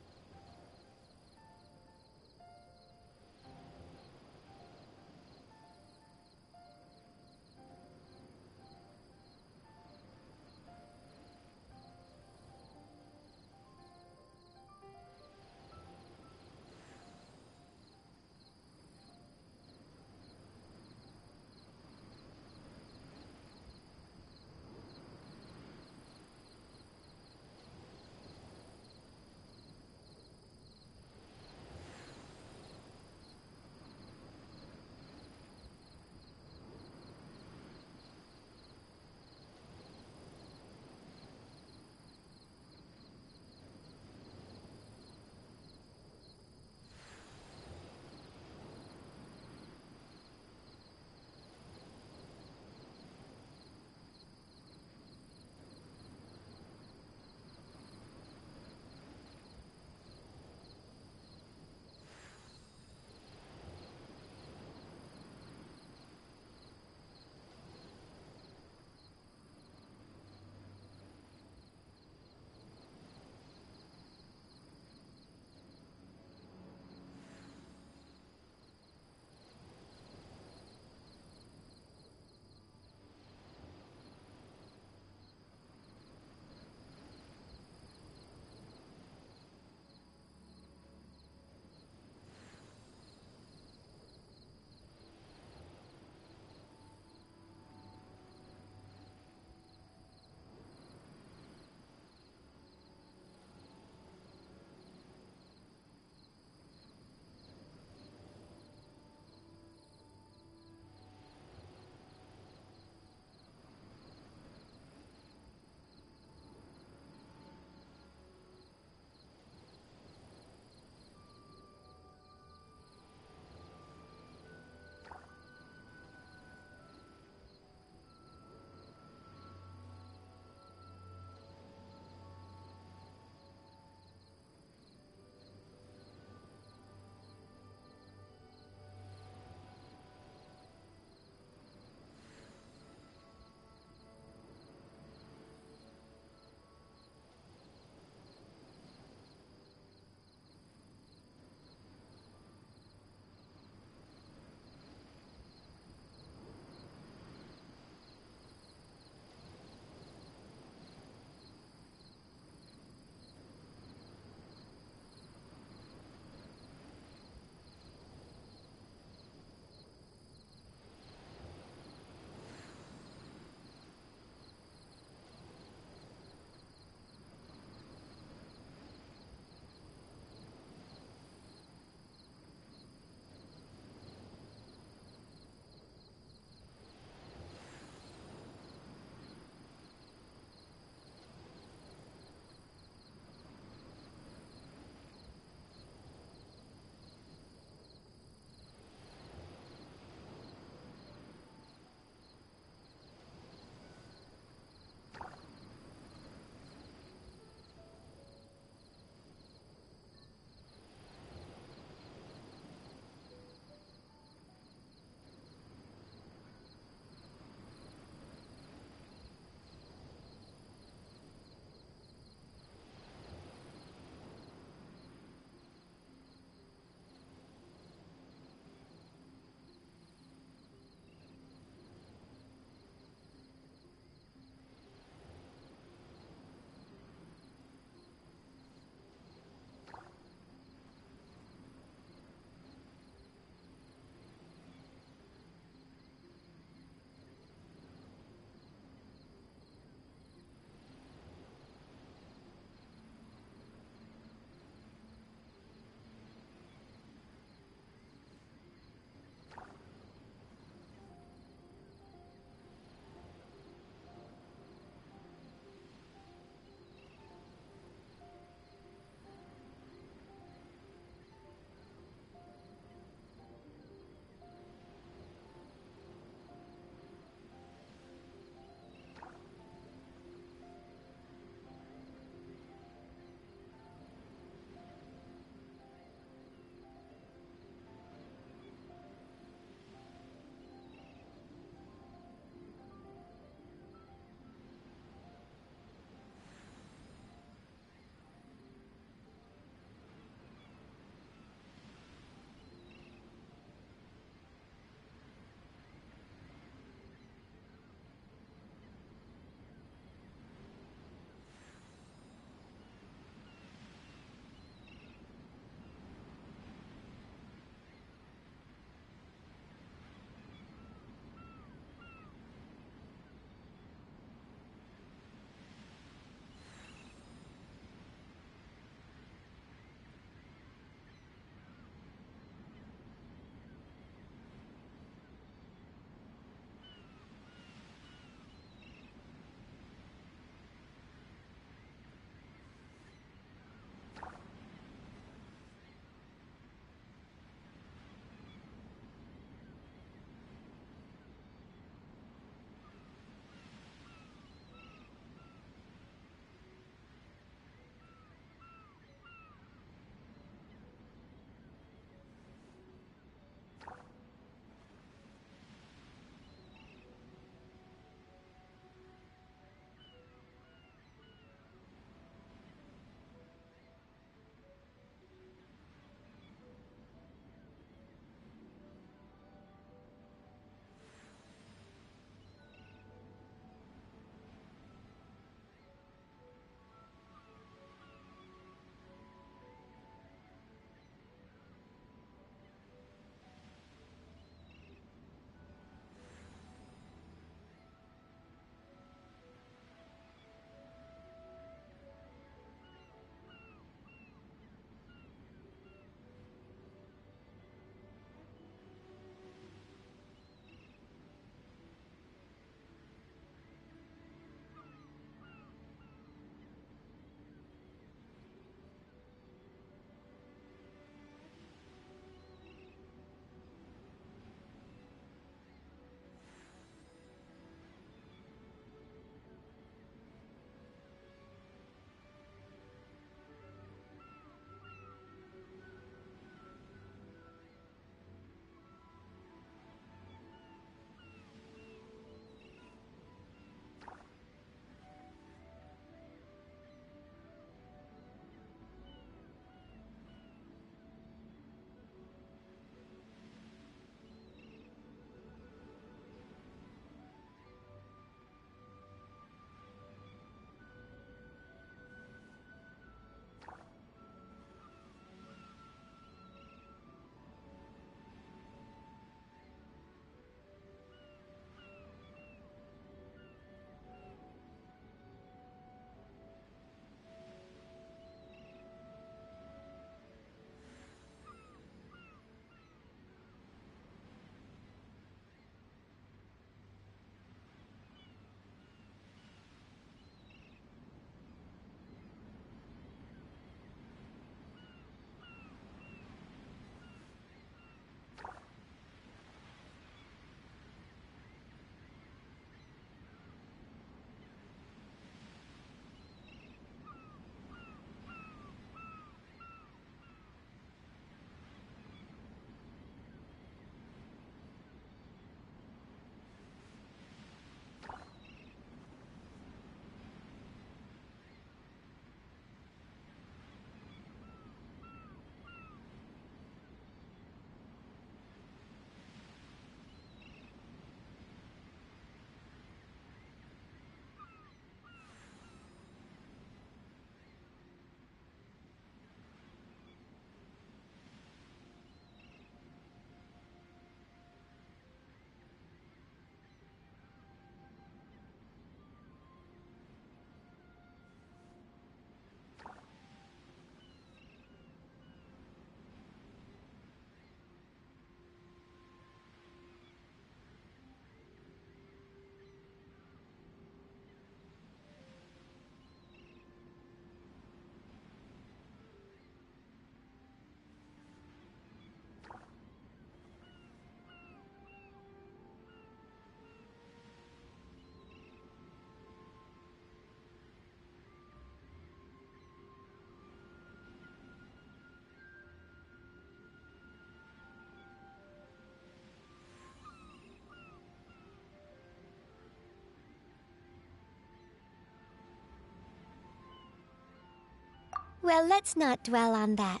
Well, let's not dwell on that.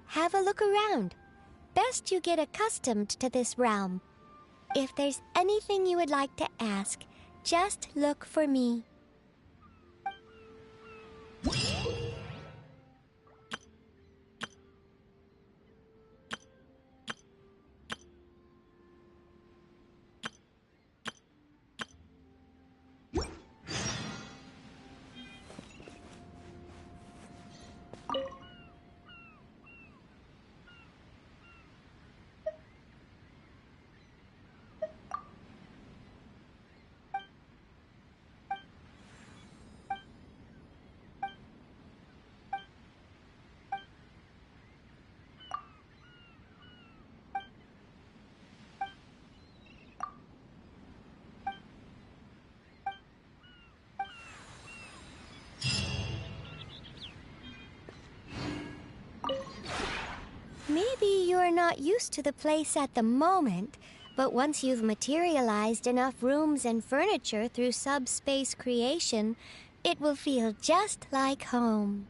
Have a look around. Best you get accustomed to this realm. If there's anything you would like to ask, just look for me. Maybe you're not used to the place at the moment, but once you've materialized enough rooms and furniture through subspace creation, it will feel just like home.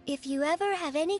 If you ever have any...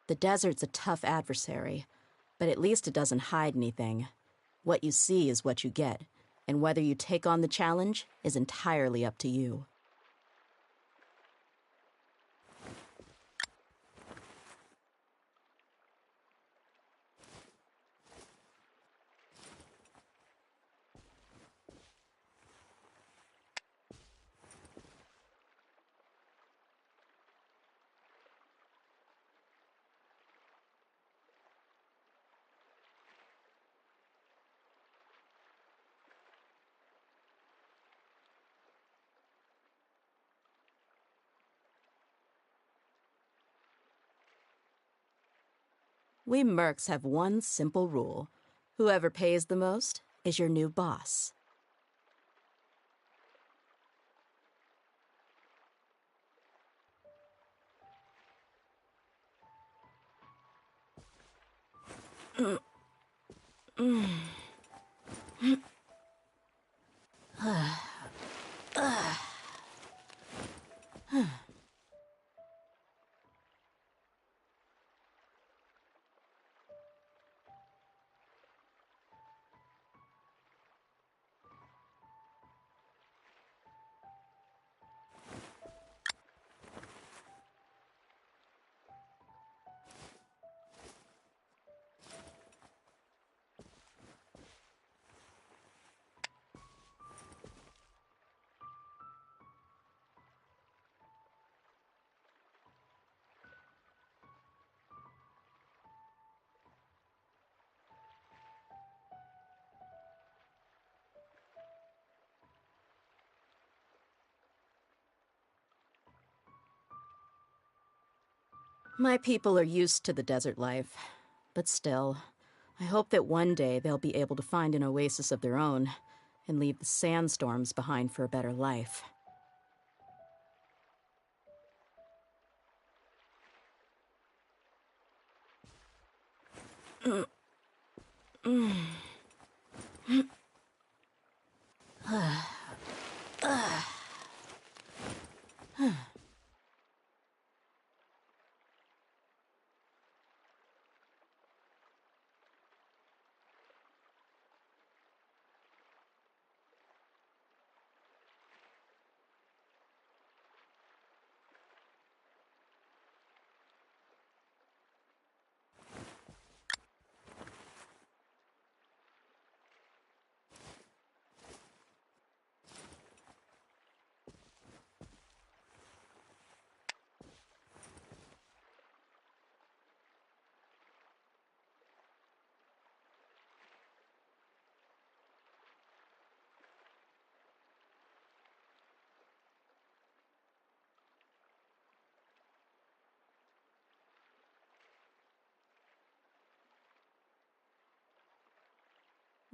The desert's a tough adversary, but at least it doesn't hide anything. What you see is what you get, and whether you take on the challenge is entirely up to you. We mercs have one simple rule. Whoever pays the most is your new boss. My people are used to the desert life, but still, I hope that one day they'll be able to find an oasis of their own and leave the sandstorms behind for a better life.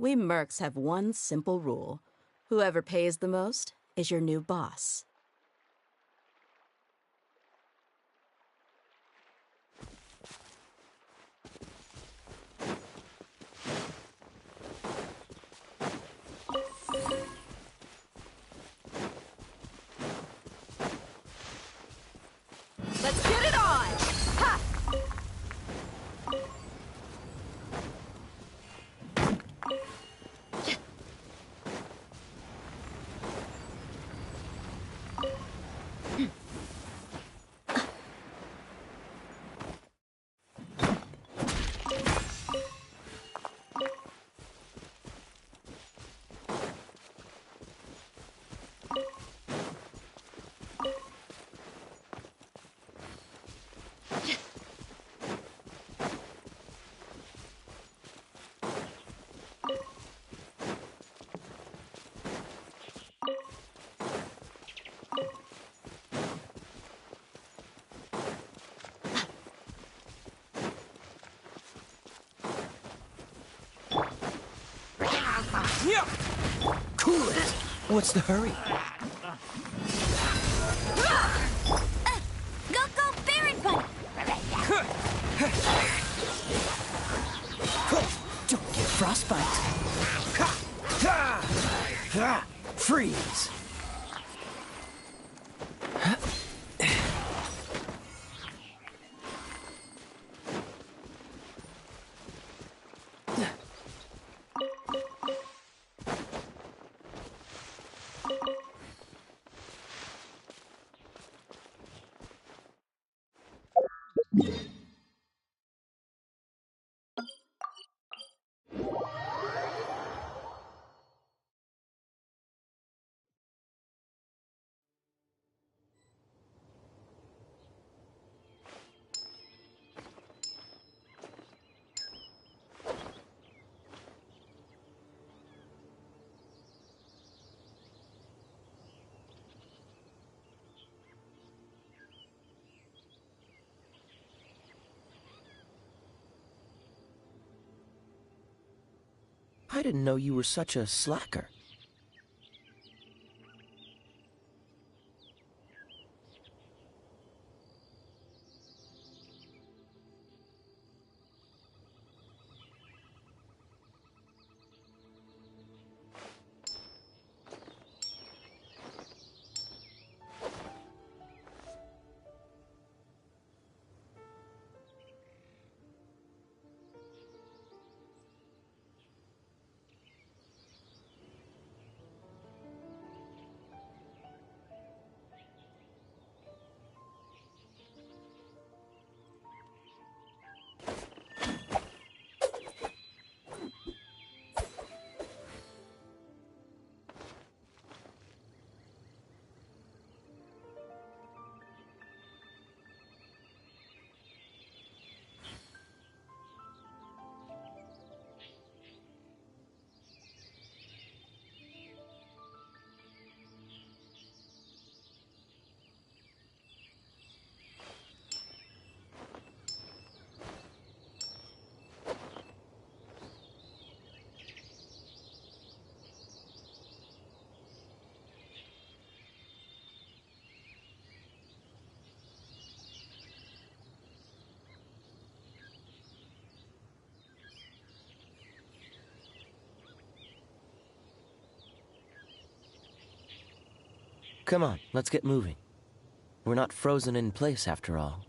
We mercs have one simple rule. Whoever pays the most is your new boss. Let's get it on! Ha! Cool it! What's the hurry? Go, go, Baron Bunny! Don't get frostbite. Freeze! I didn't know you were such a slacker. Come on, let's get moving. We're not frozen in place after all.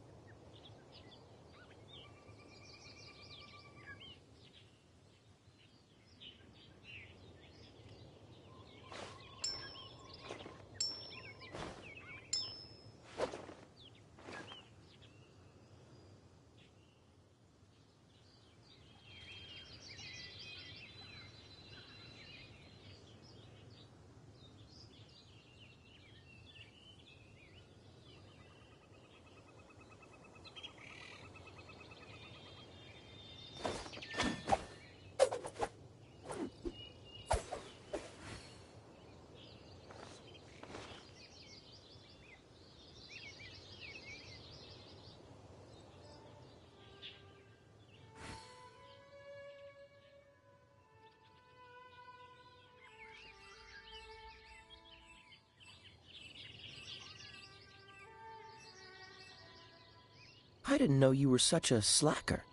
I didn't know you were such a slacker.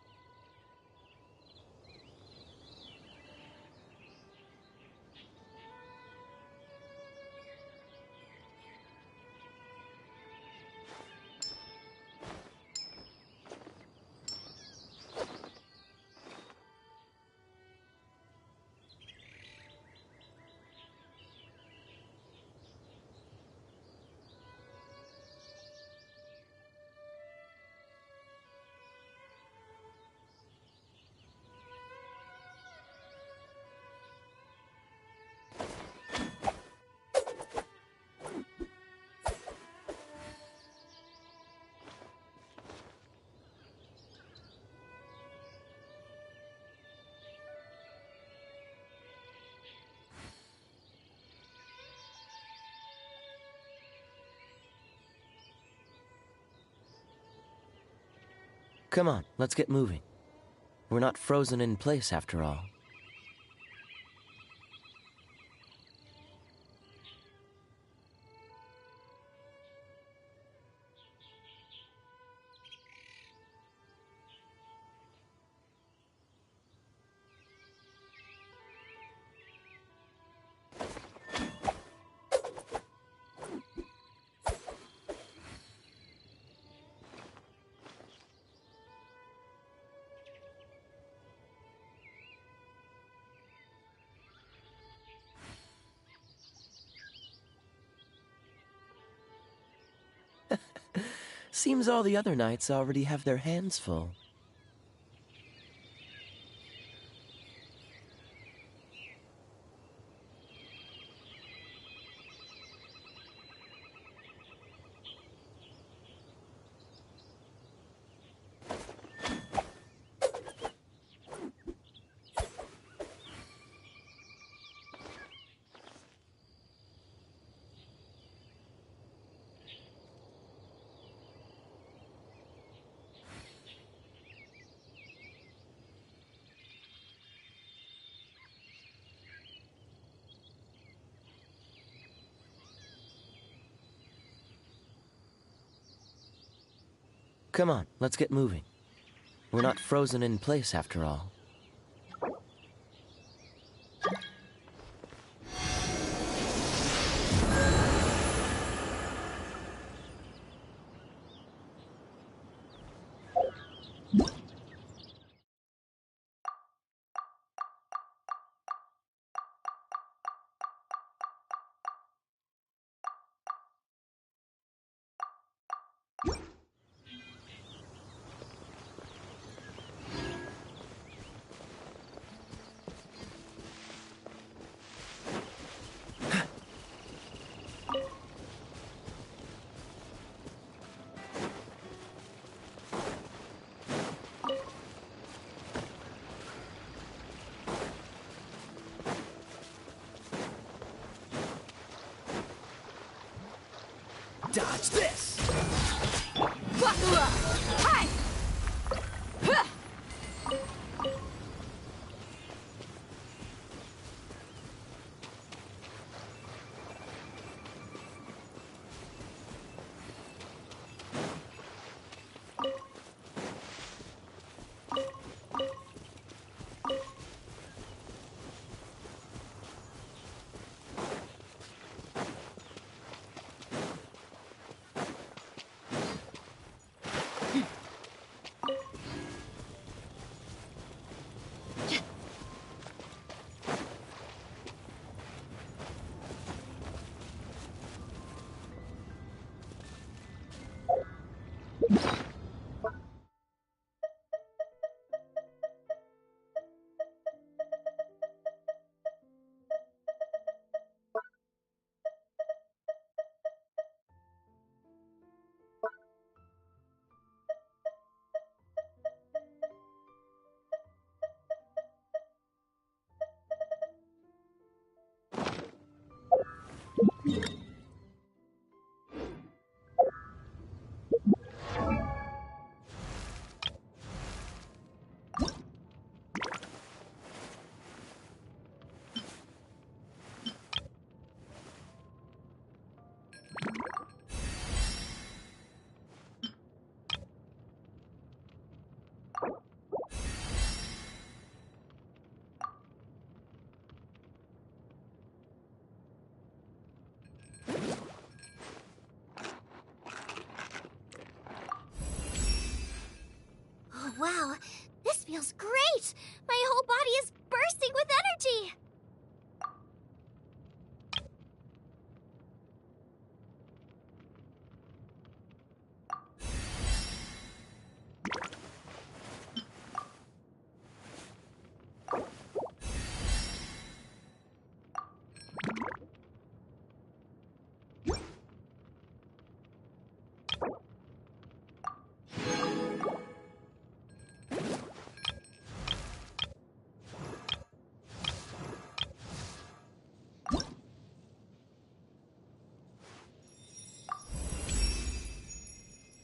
Come on, let's get moving. We're not frozen in place after all. Seems all the other knights already have their hands full. Come on, let's get moving. We're not frozen in place after all. Dodge this! Bakula! Hi! Huh! Oh, wow. This feels great! My whole body is bursting with energy!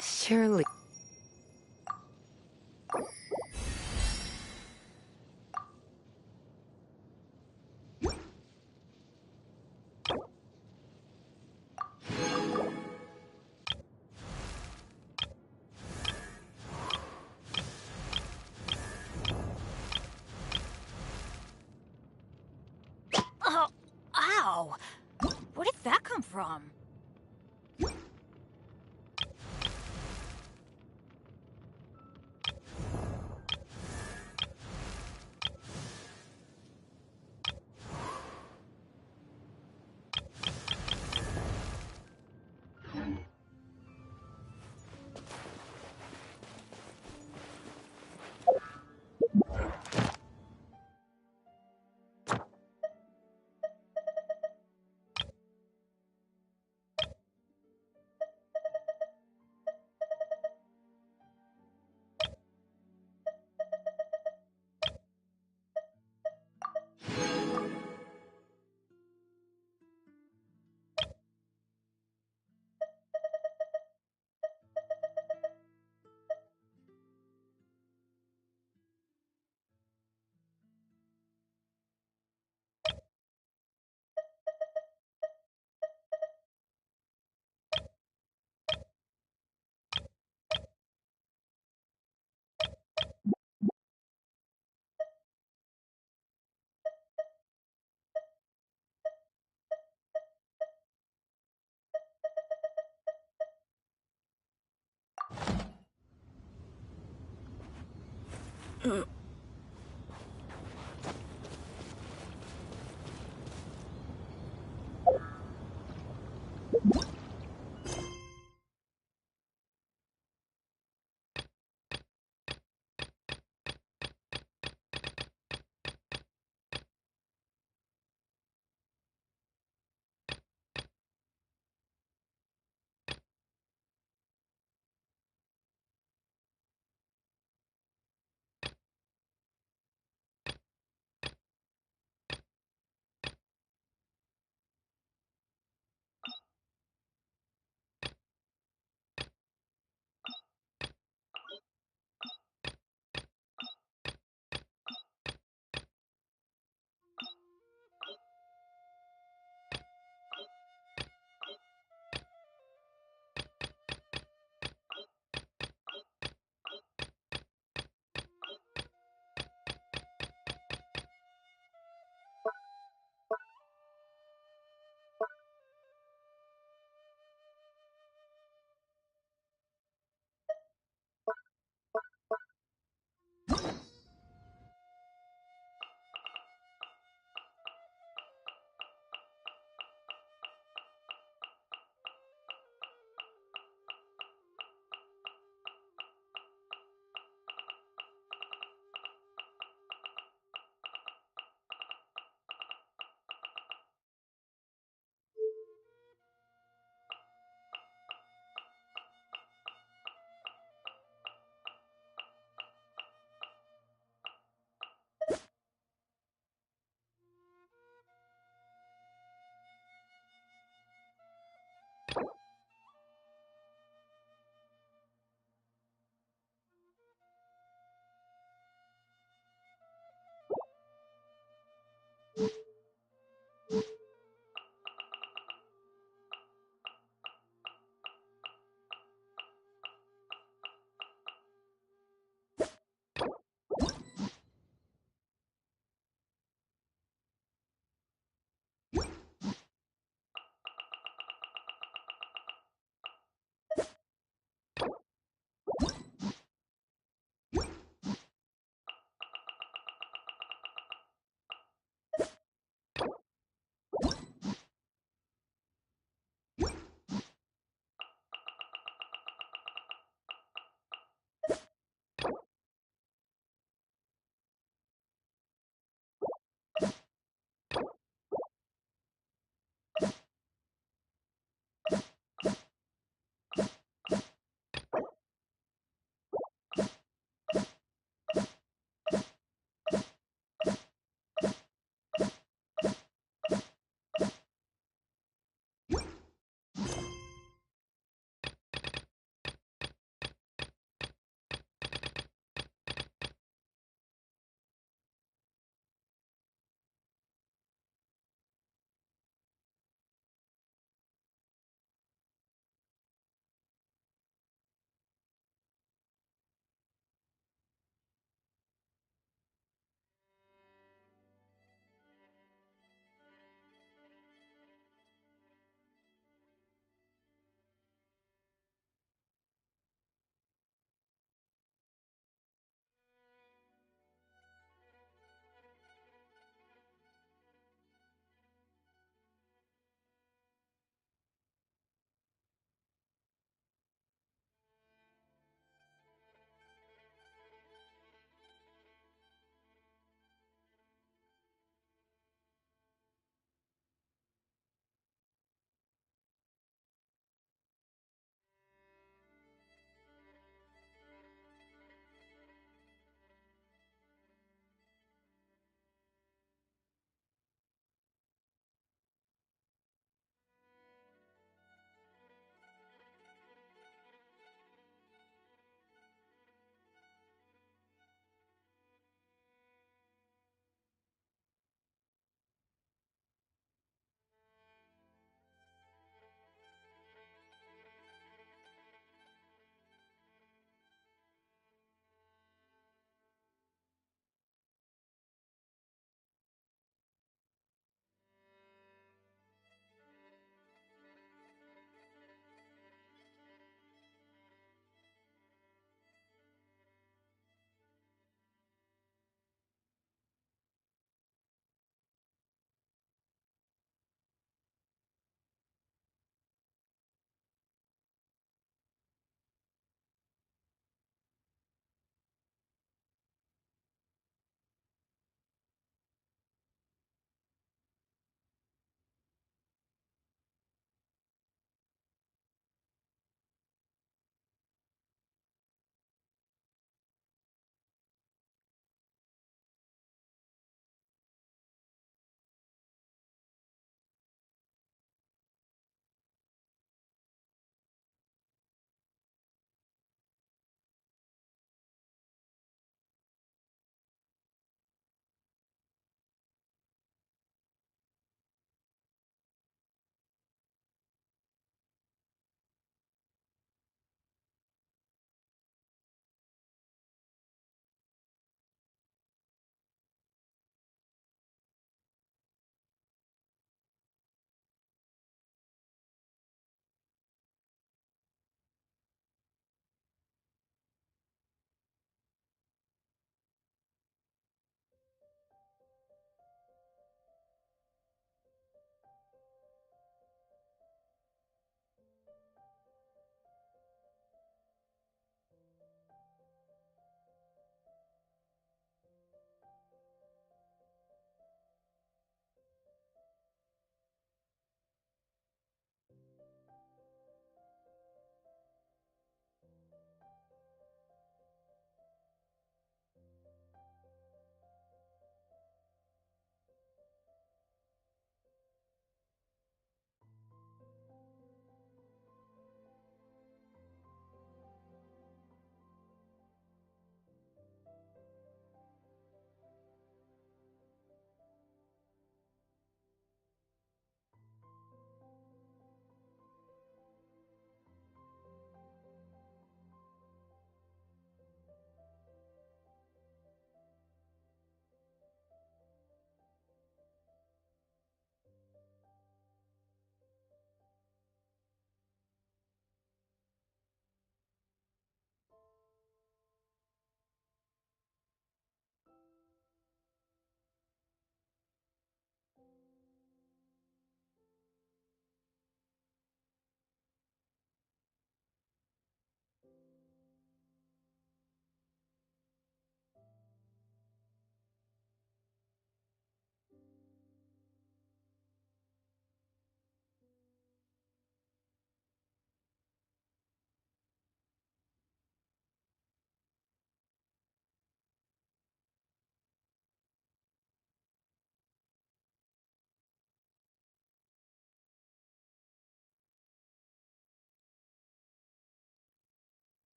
Surely. Oh, ow! Where did that come from?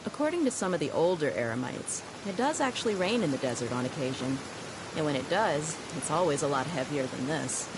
According to some of the older Eremites, it does actually rain in the desert on occasion. And when it does, it's always a lot heavier than this.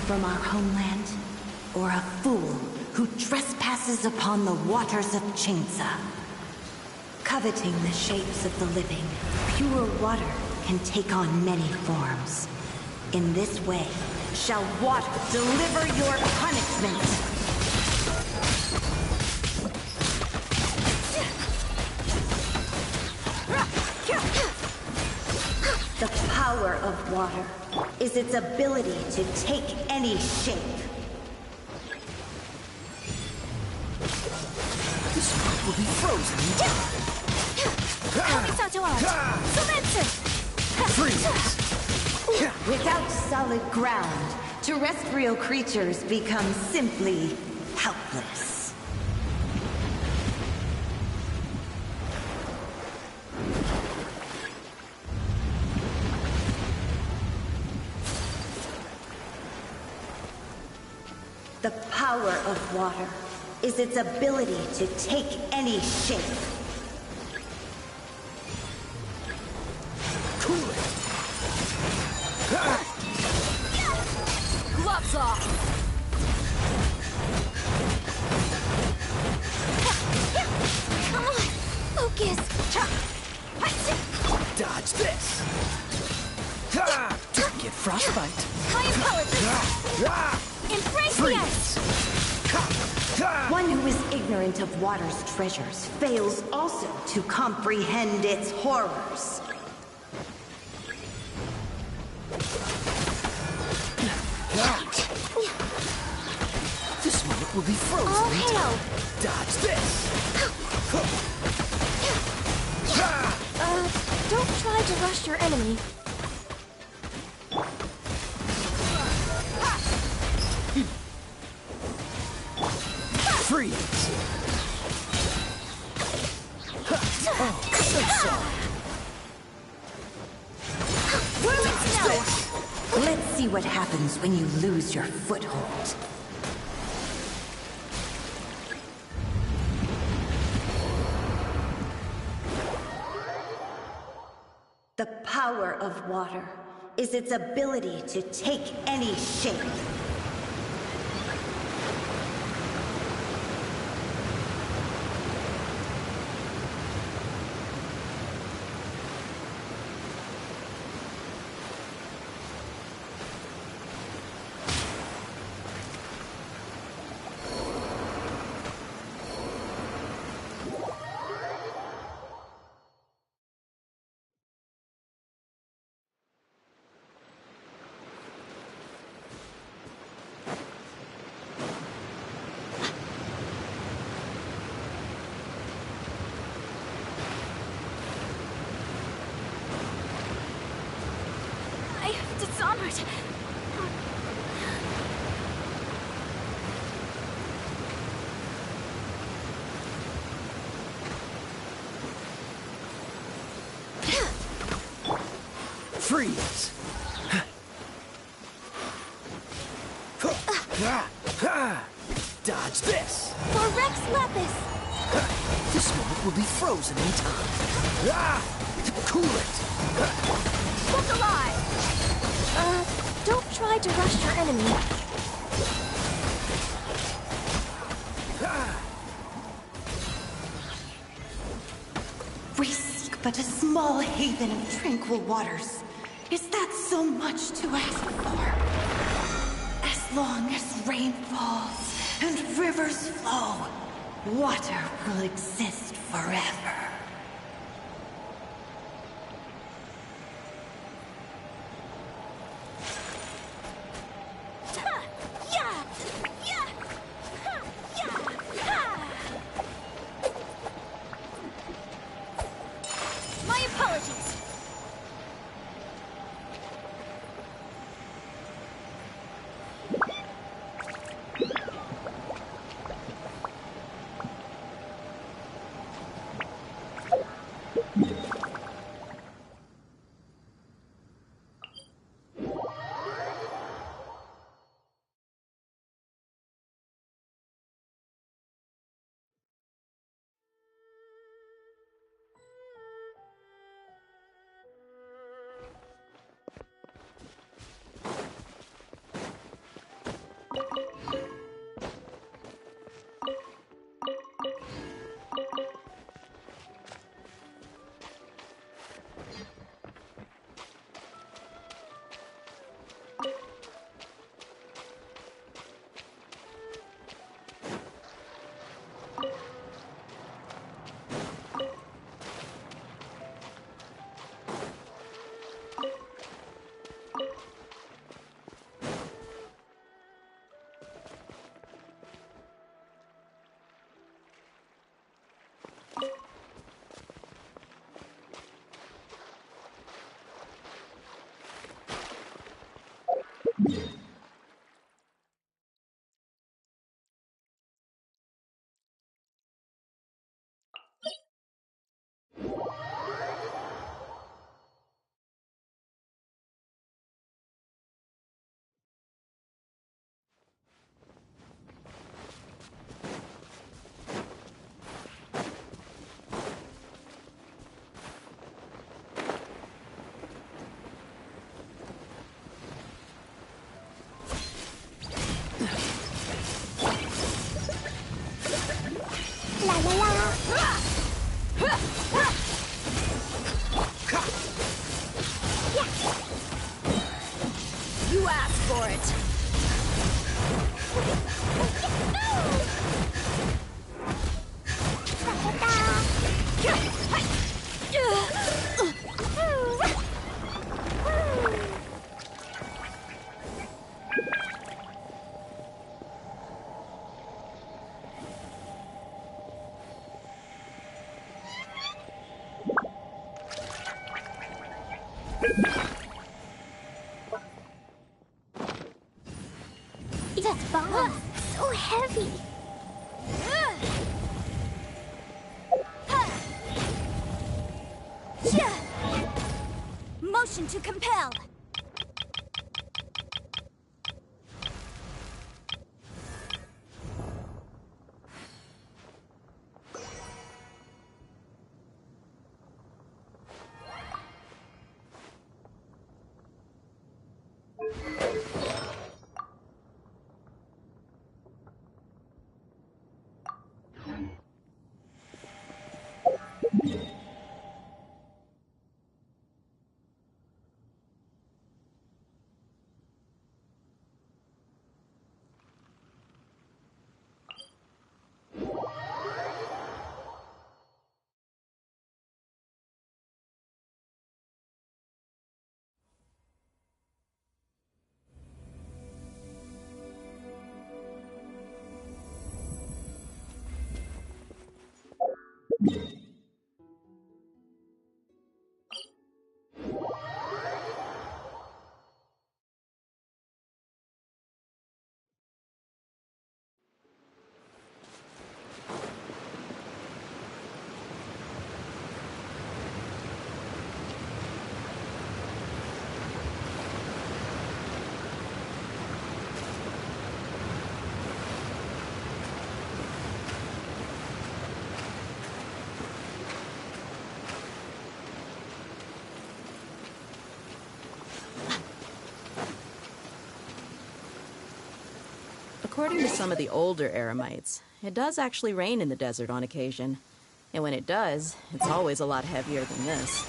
From our homeland, or a fool who trespasses upon the waters of Chainsa. Coveting the shapes of the living, pure water can take on many forms. In this way, shall water deliver your punishment. The power of water is its ability to take any shape. This one will be frozen in time. Freeze! Without solid ground, terrestrial creatures become simply helpless. The power of water is its ability to take any shape. Cool it. Gloves off. Focus. Dodge this. Don't get frostbite. I empower this. Embrace the ice! One who is ignorant of water's treasures fails also to comprehend its horrors. This moment will be frozen. All hail! Dodge this. Don't try to rush your enemy. Freeze! Oh, so sorry. Let's see what happens when you lose your foothold. The power of water is its ability to take any shape. Dishonored. Freeze! Dodge this! For Rex Lapis! This moment will be frozen in time. Cool it! Look alive! Don't try to rush your enemy. We seek but a small haven of tranquil waters. Is that so much to ask for? As long as rain falls and rivers flow, water will exist forever. My apologies. You asked for it. That bomb, so heavy. Motion to compel. According to some of the older Eremites, it does actually rain in the desert on occasion. And when it does, it's always a lot heavier than this.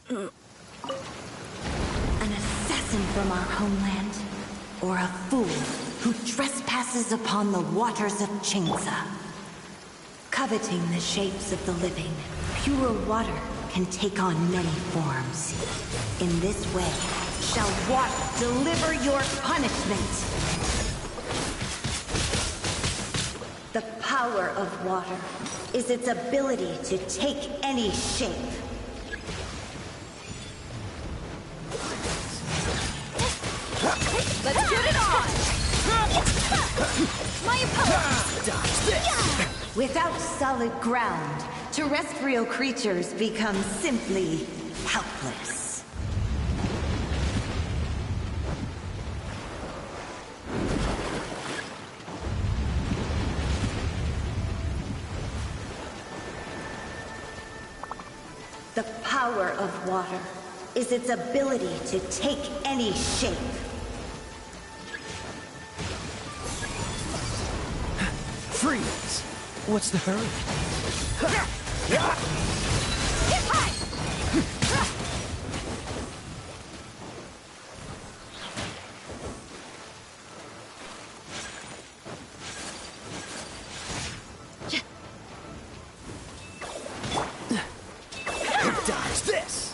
An assassin from our homeland, or a fool who trespasses upon the waters of Chainsa. Coveting the shapes of the living, pure water can take on many forms. In this way, shall water deliver your punishment. The power of water is its ability to take any shape. Let's get it on! My opponent! Dodge this! Without solid ground, terrestrial creatures become simply helpless. The power of water is its ability to take any shape. Freeze! What's the hurry? Hit high! Dodge this!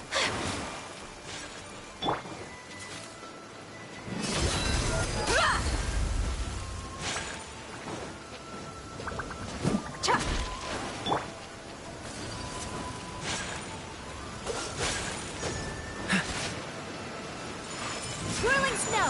Swirling snow!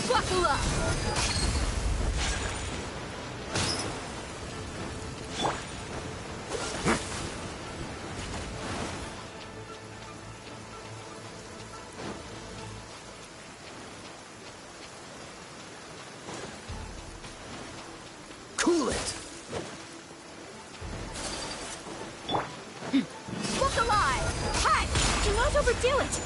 Buckle up! Cool it! Look alive! Hi! Do not overdo it!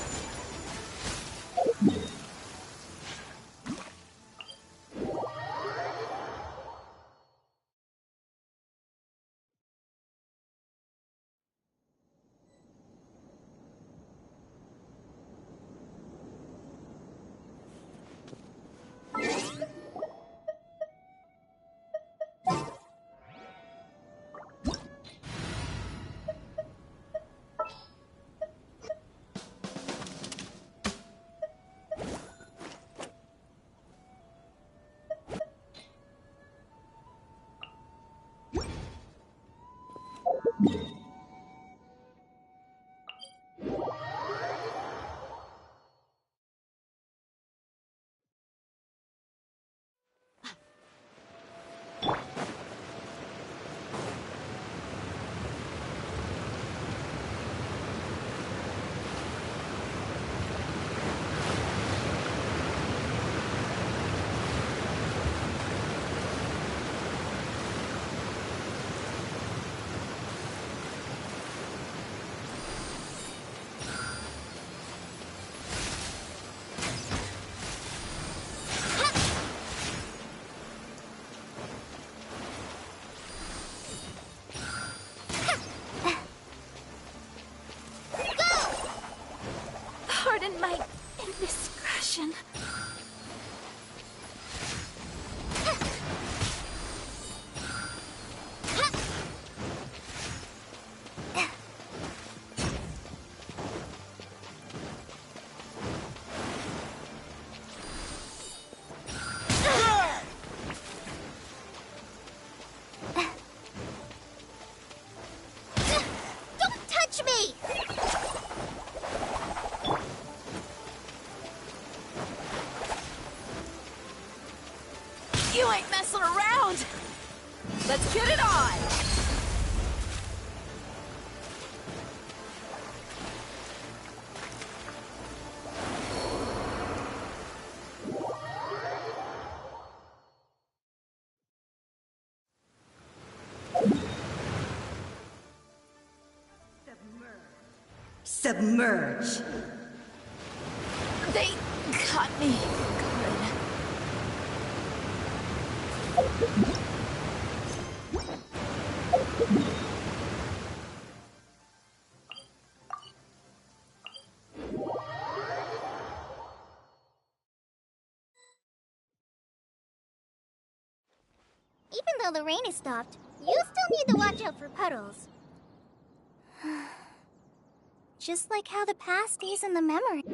Pardon my indiscretion. Don't touch me! You ain't messing around! Let's get it on! Submerge. They got me good. Even though the rain is stopped, you still need to watch out for puddles. Just like how the past stays in the memory.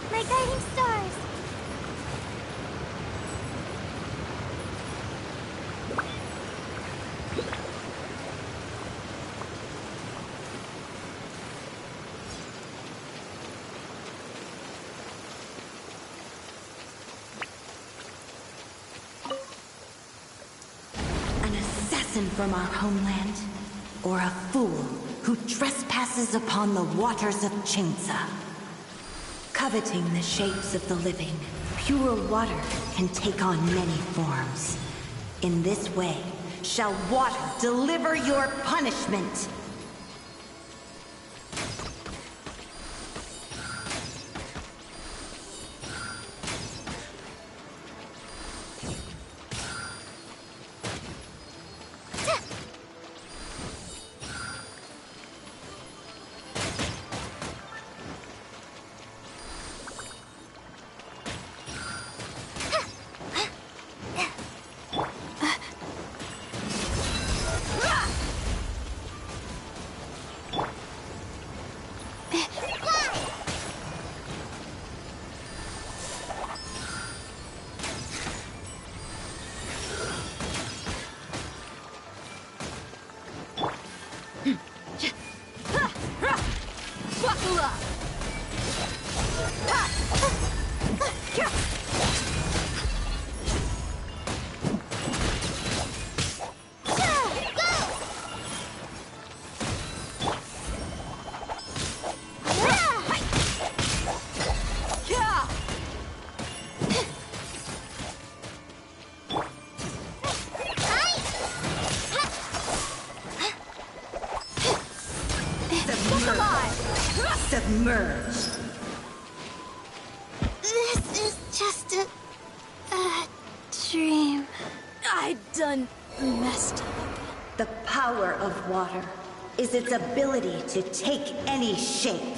My guiding stars. An assassin from our homeland, or a fool who trespasses upon the waters of Chainsa. Coveting the shapes of the living, pure water can take on many forms. In this way, shall water deliver your punishment. Buckle up! Submerge. This is just a dream. I done messed up. The power of water is its ability to take any shape.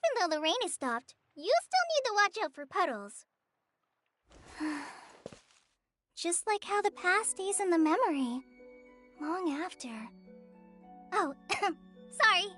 Even though the rain has stopped, you still need to watch out for puddles. Just like how the past stays in the memory, long after. Oh, sorry.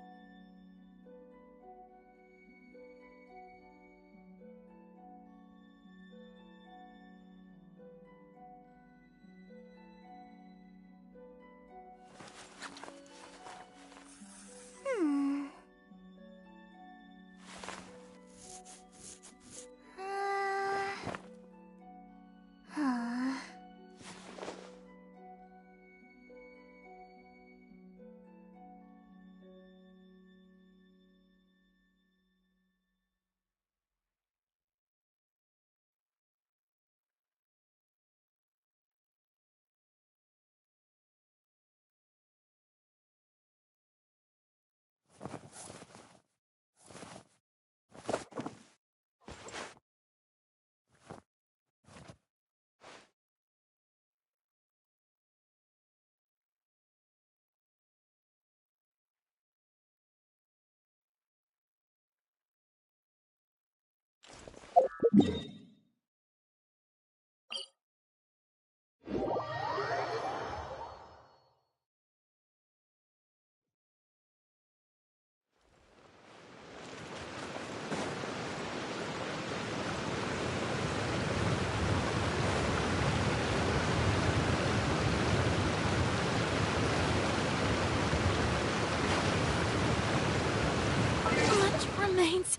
Remains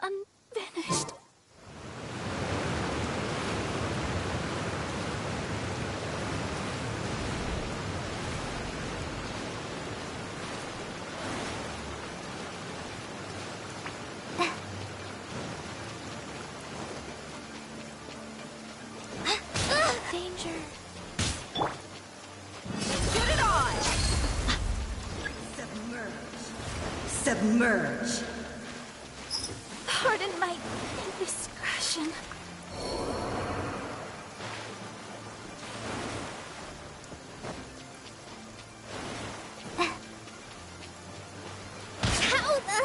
unfinished. Danger. Get it on! Submerge. Pardon my indiscretion. How the...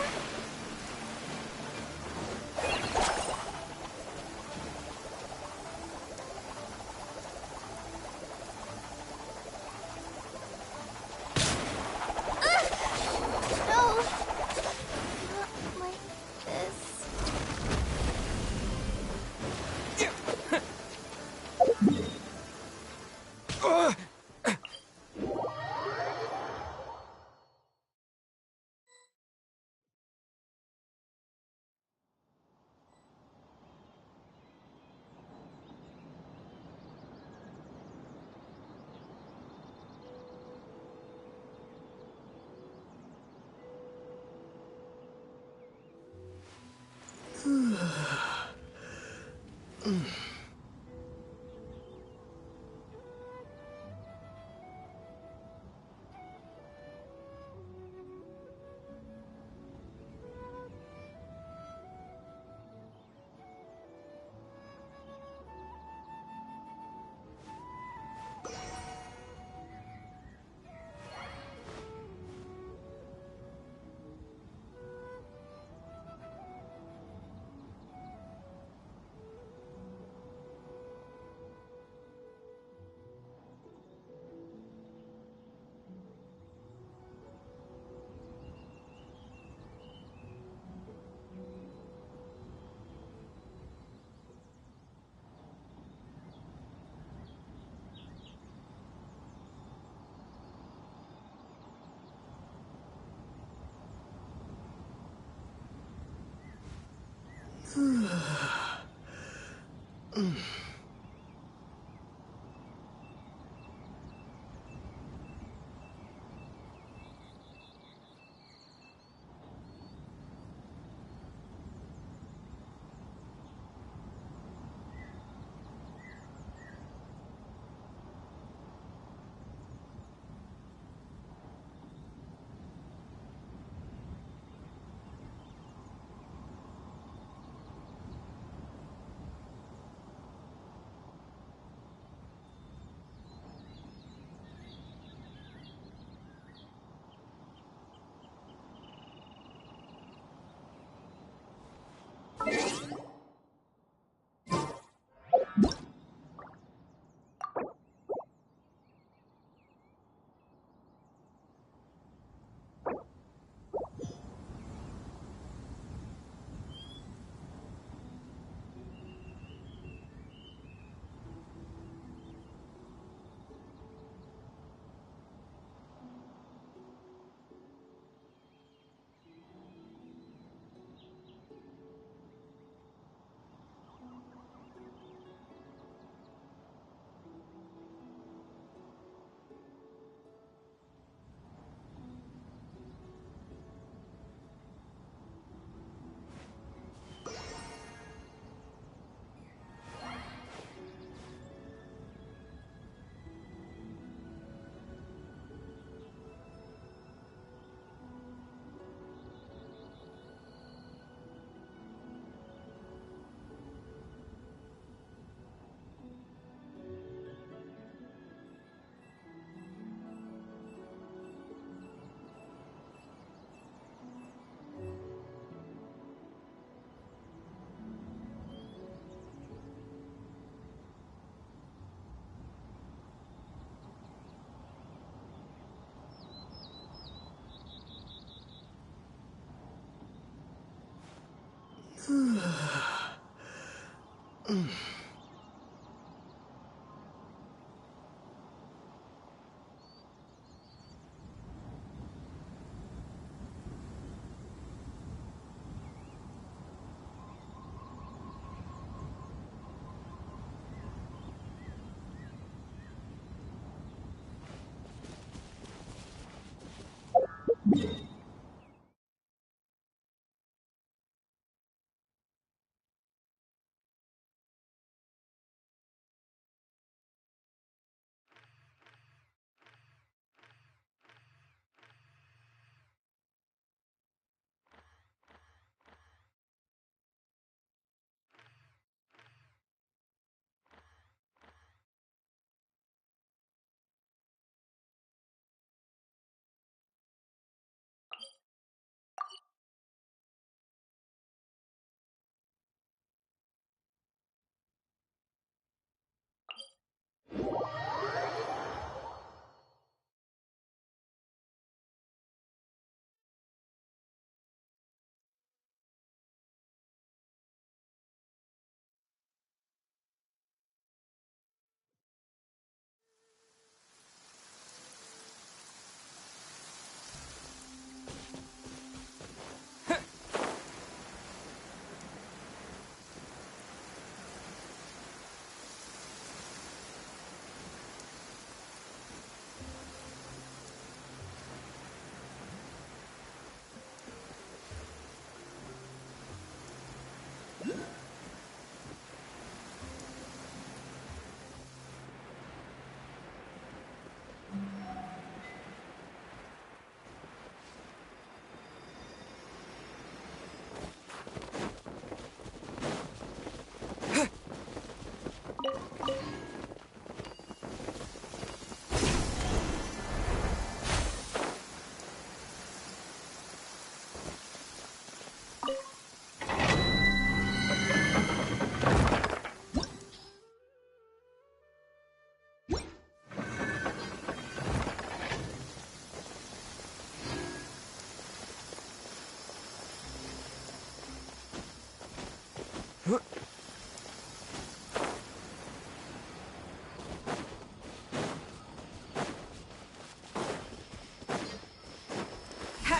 No! Not like this.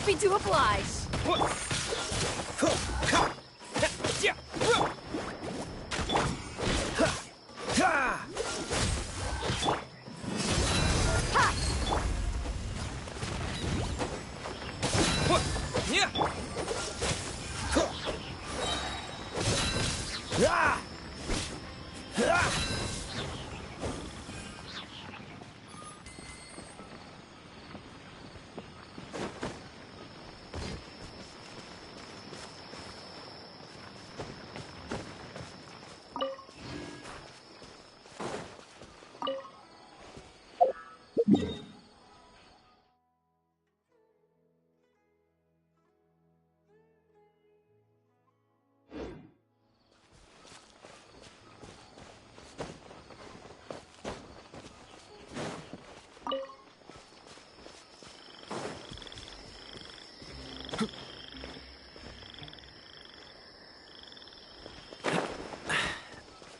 Happy to oblige.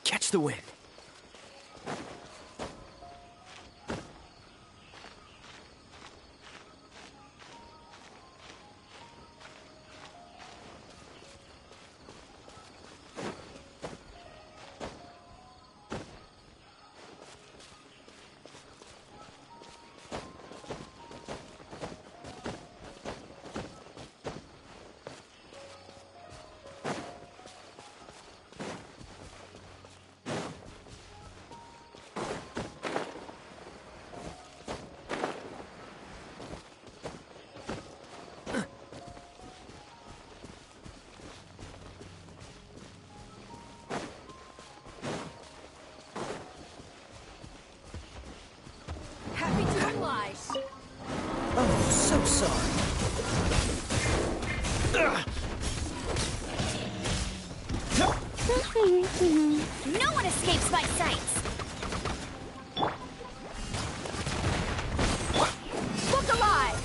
Catch the wind. Happy to oblige. Oh, so sorry. No one escapes my sights! Look alive!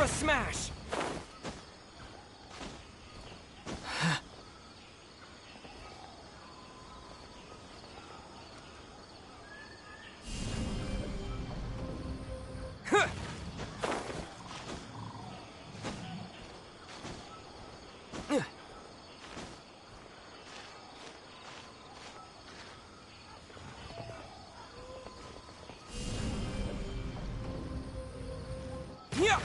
Terra Smash! Yeah!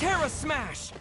Terra Smash!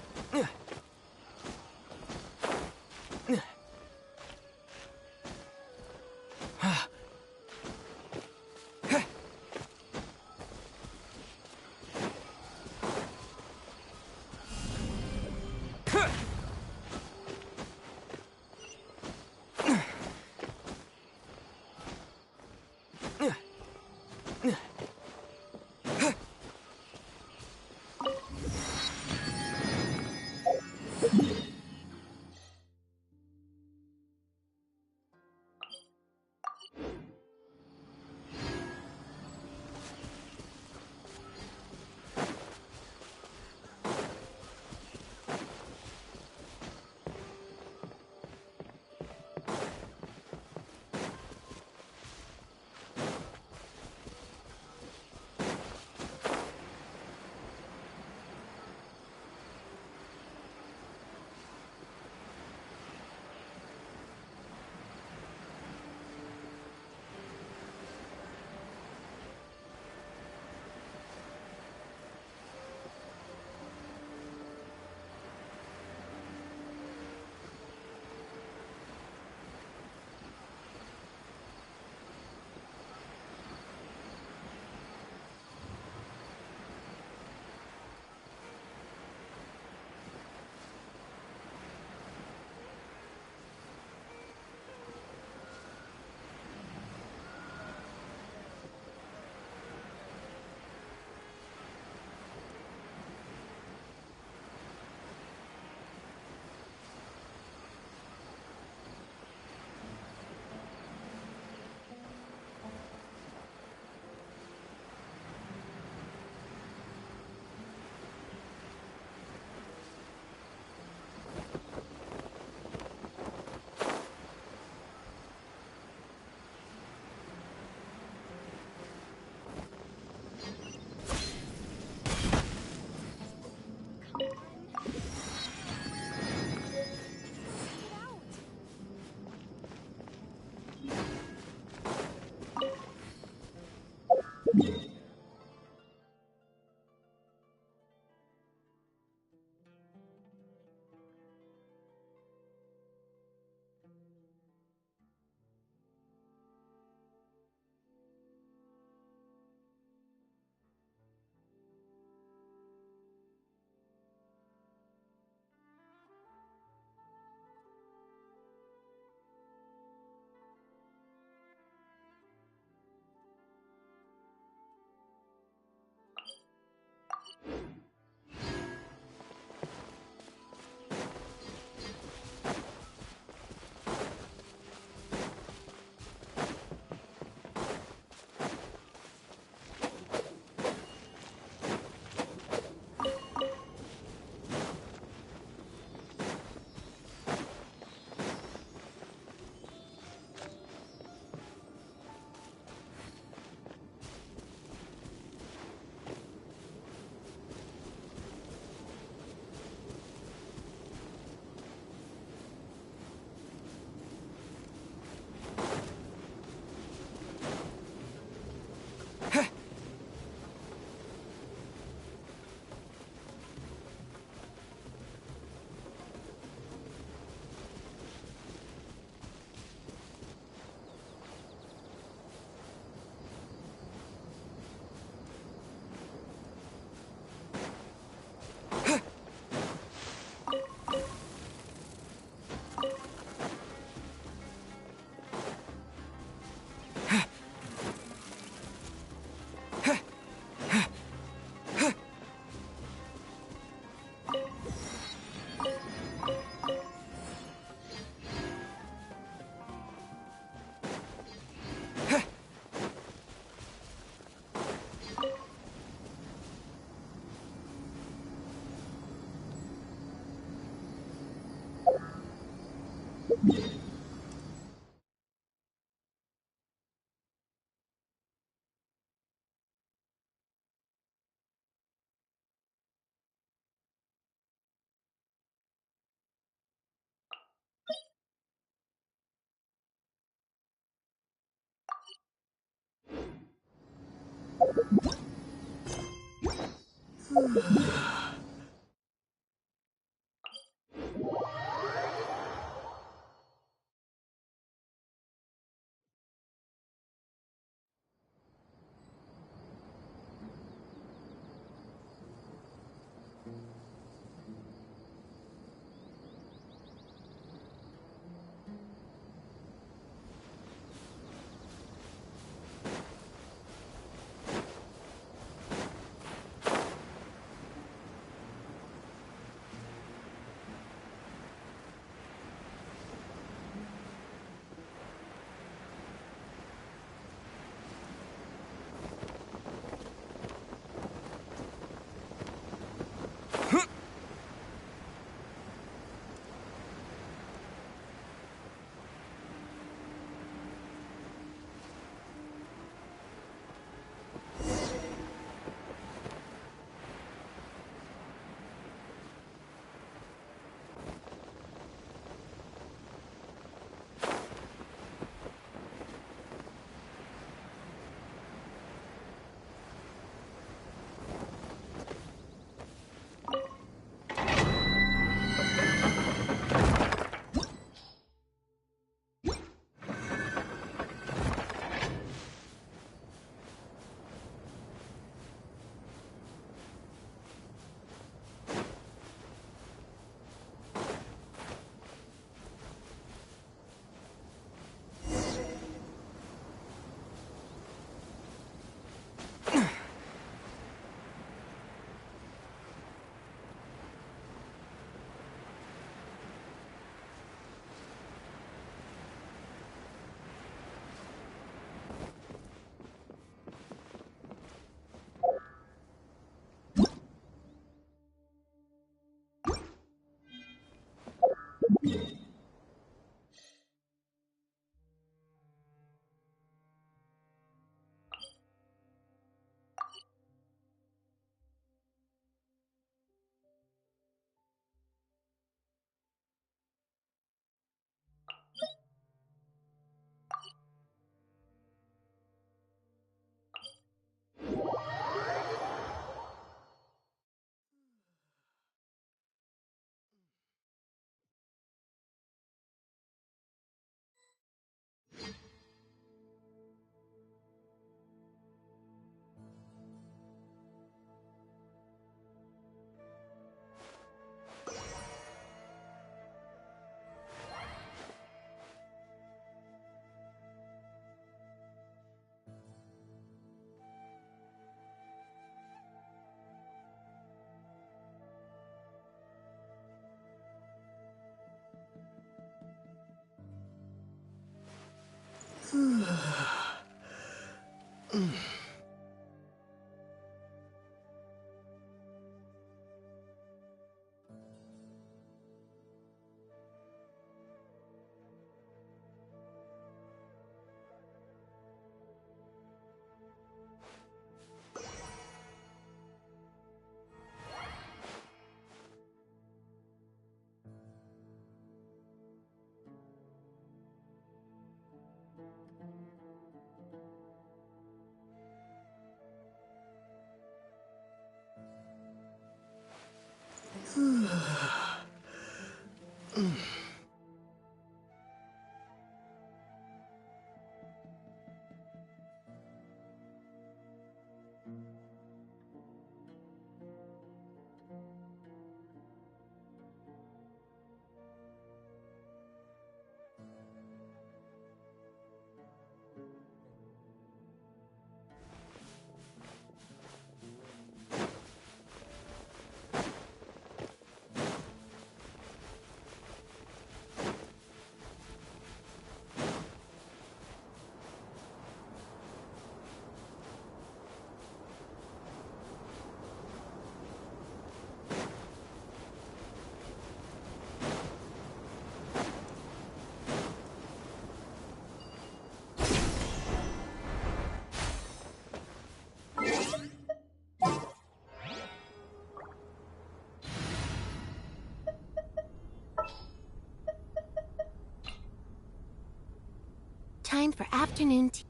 time for afternoon tea.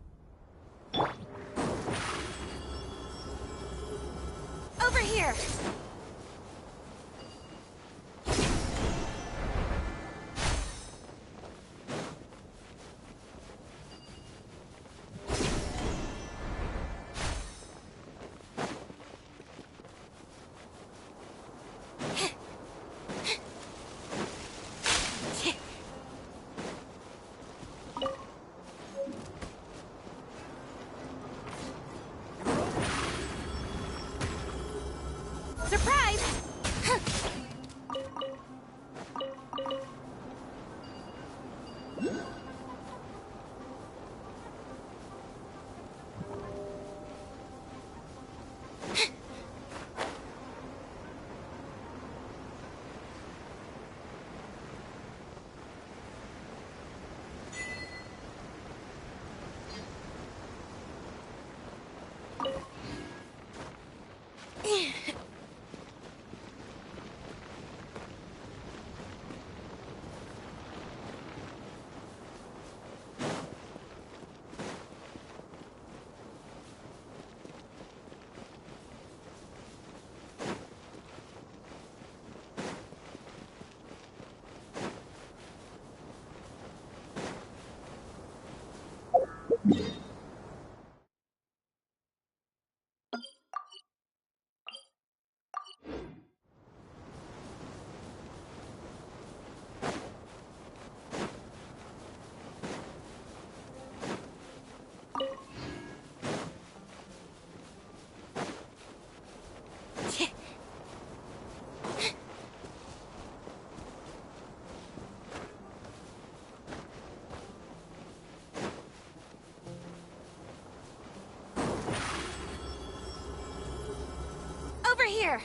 Over here! Surprise! Over here!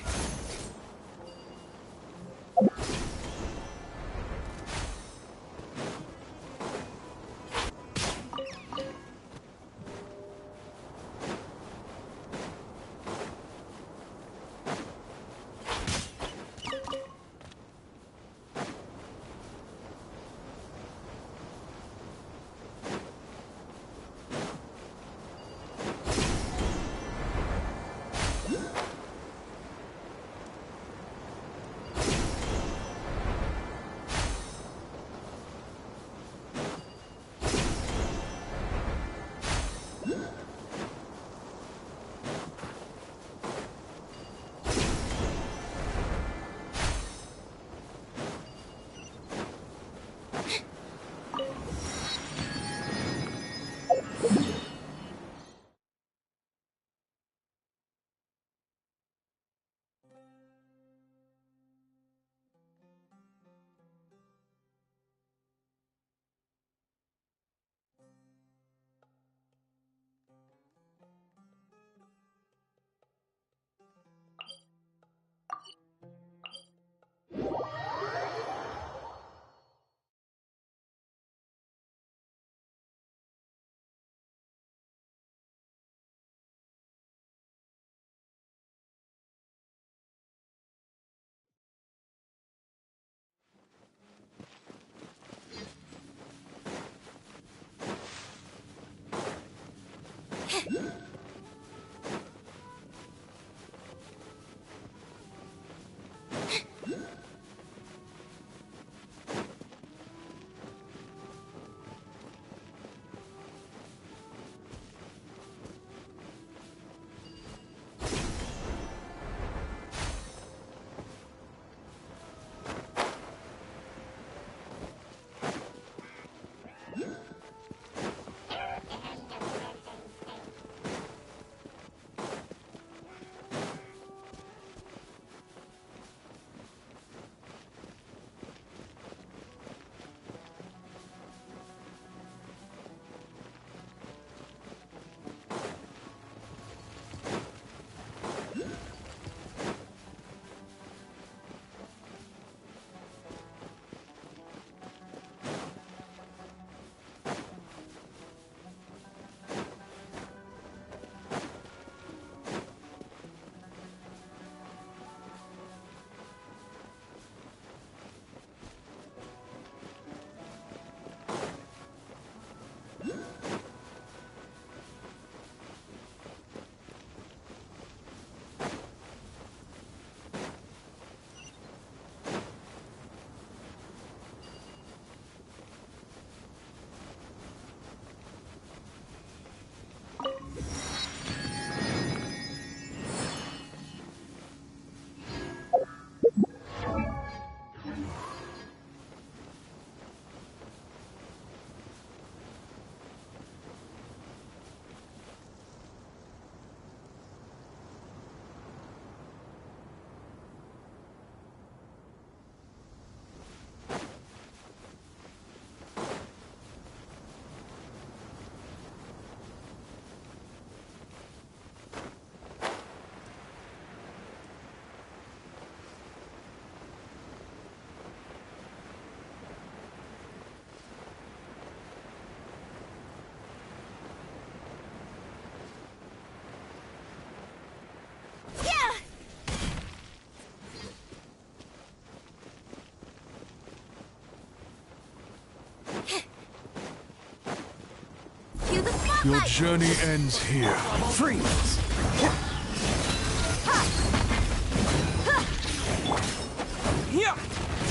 Your journey ends here. Freeze!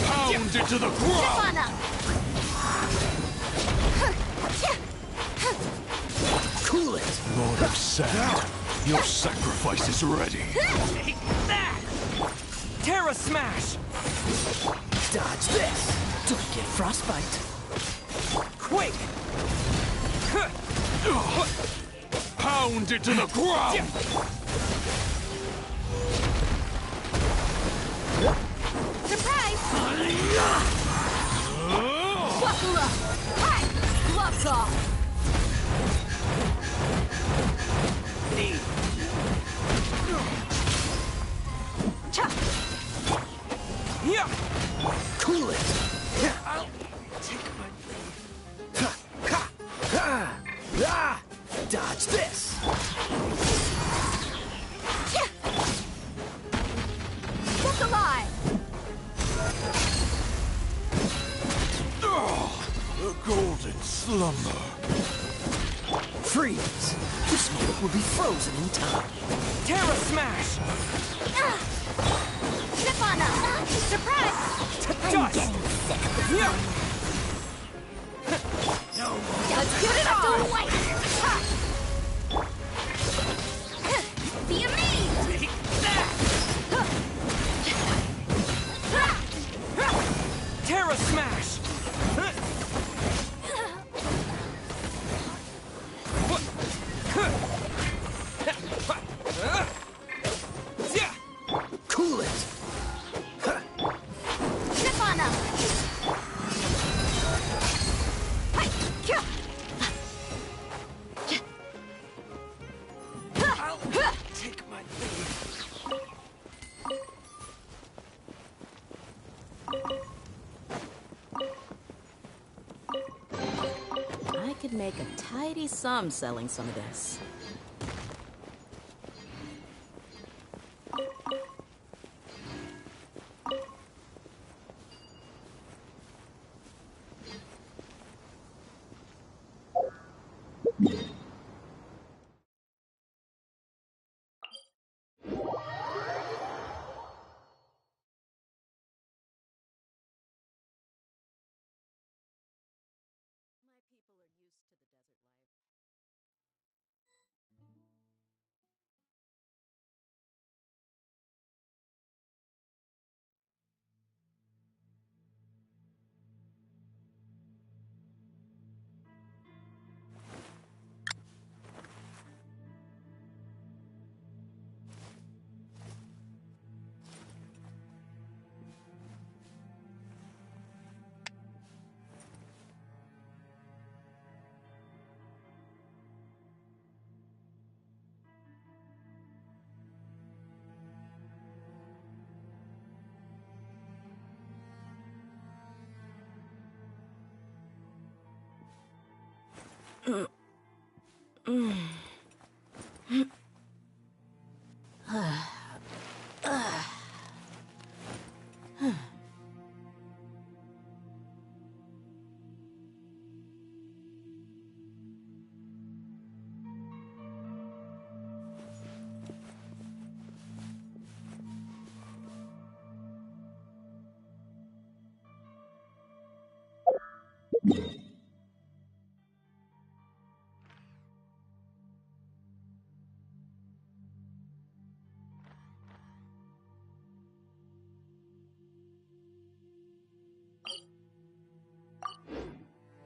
Pound it to the ground! Cool it! Lord of Sand, your sacrifice is ready. Take that! Terra Smash! Dodge this! Don't get frostbite. Quake! Pound it to the ground! Surprise! Buckle up! Hi! Gloves off! Cool it! I'll take my Dodge this! Look alive! The golden slumber. Freeze! This moment will be frozen in time. Terra Smash! Zip on up! Surprise! I'm getting sick of this. Let's get it on! Be amazed! Take that! Terra Smash! Cool it! Zip on up! I'll take my leave. I could make a tidy sum selling some of this.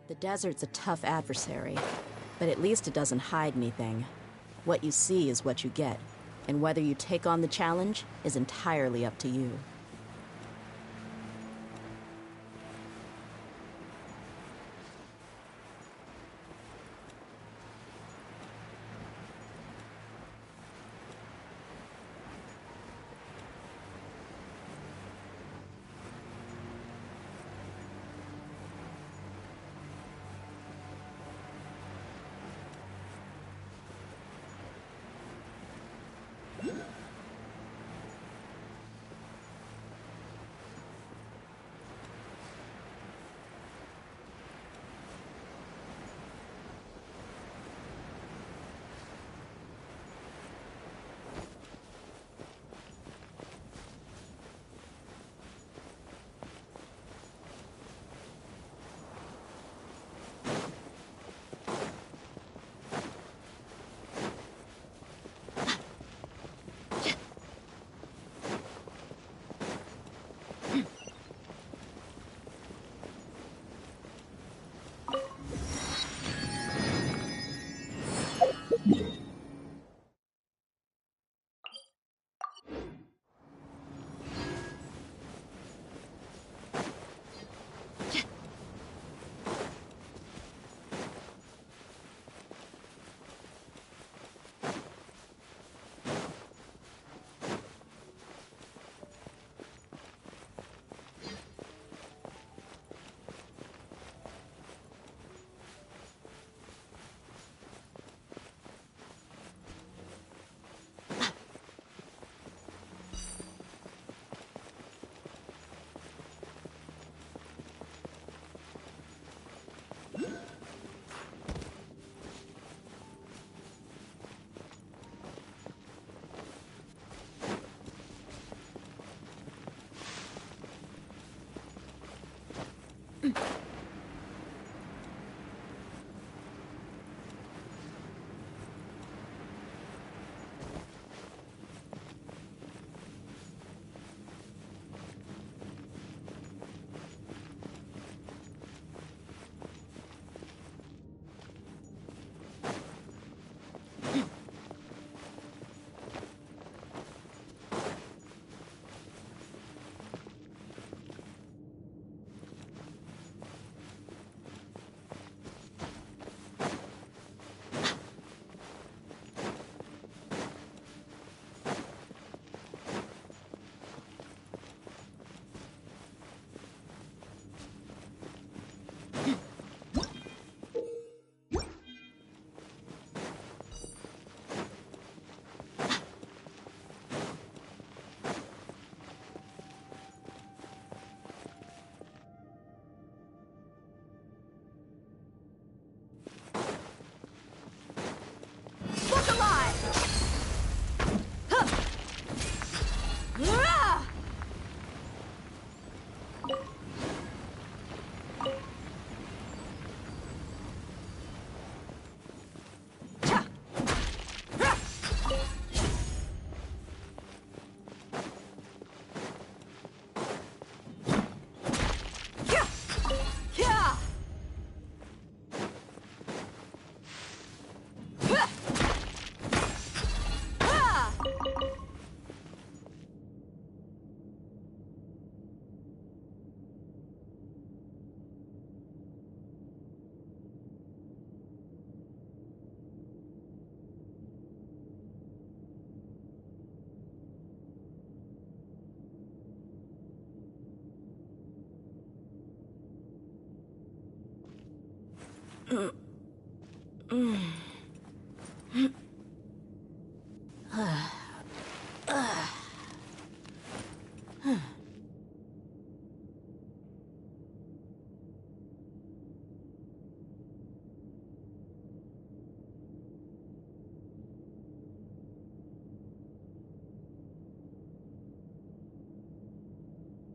The desert's a tough adversary, but at least it doesn't hide anything. What you see is what you get, and whether you take on the challenge is entirely up to you. Look alive! Huh. Ah!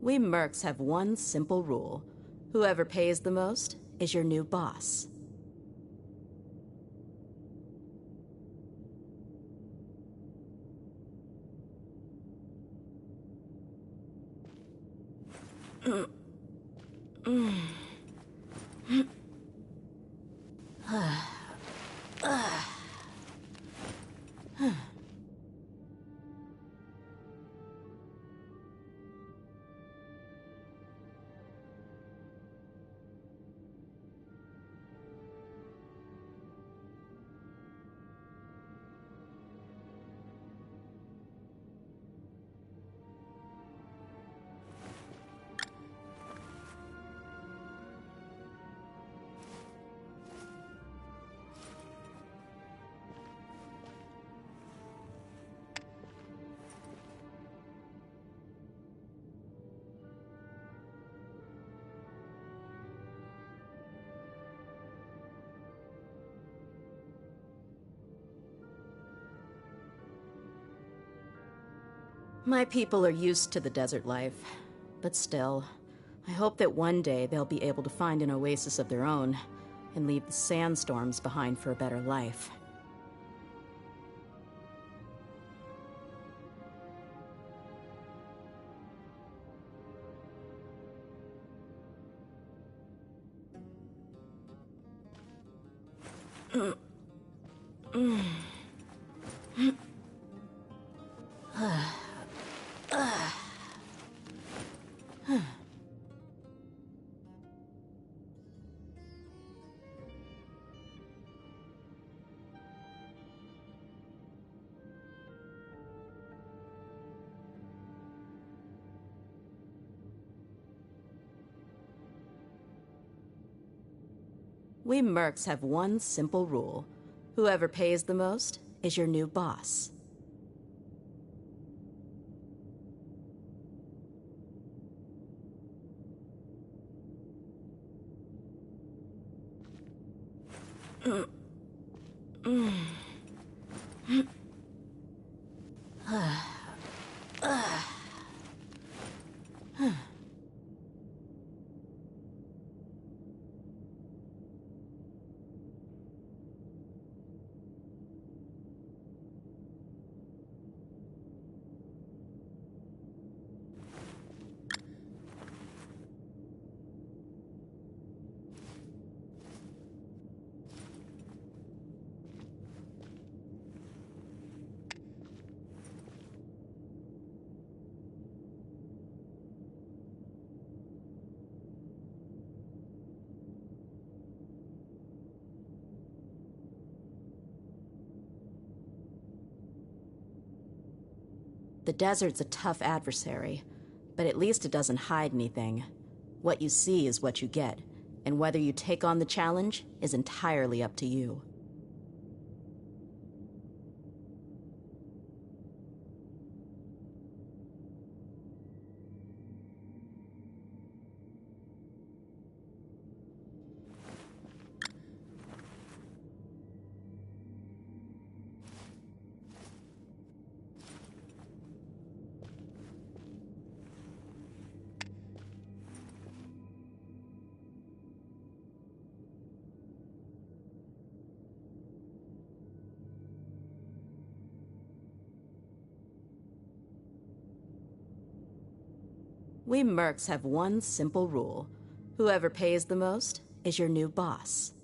We mercs have one simple rule. Whoever pays the most is your new boss. My people are used to the desert life, but still, I hope that one day they'll be able to find an oasis of their own and leave the sandstorms behind for a better life. We mercs have one simple rule. Whoever pays the most is your new boss. The desert's a tough adversary, but at least it doesn't hide anything. What you see is what you get, and whether you take on the challenge is entirely up to you. We mercs have one simple rule. Whoever pays the most is your new boss.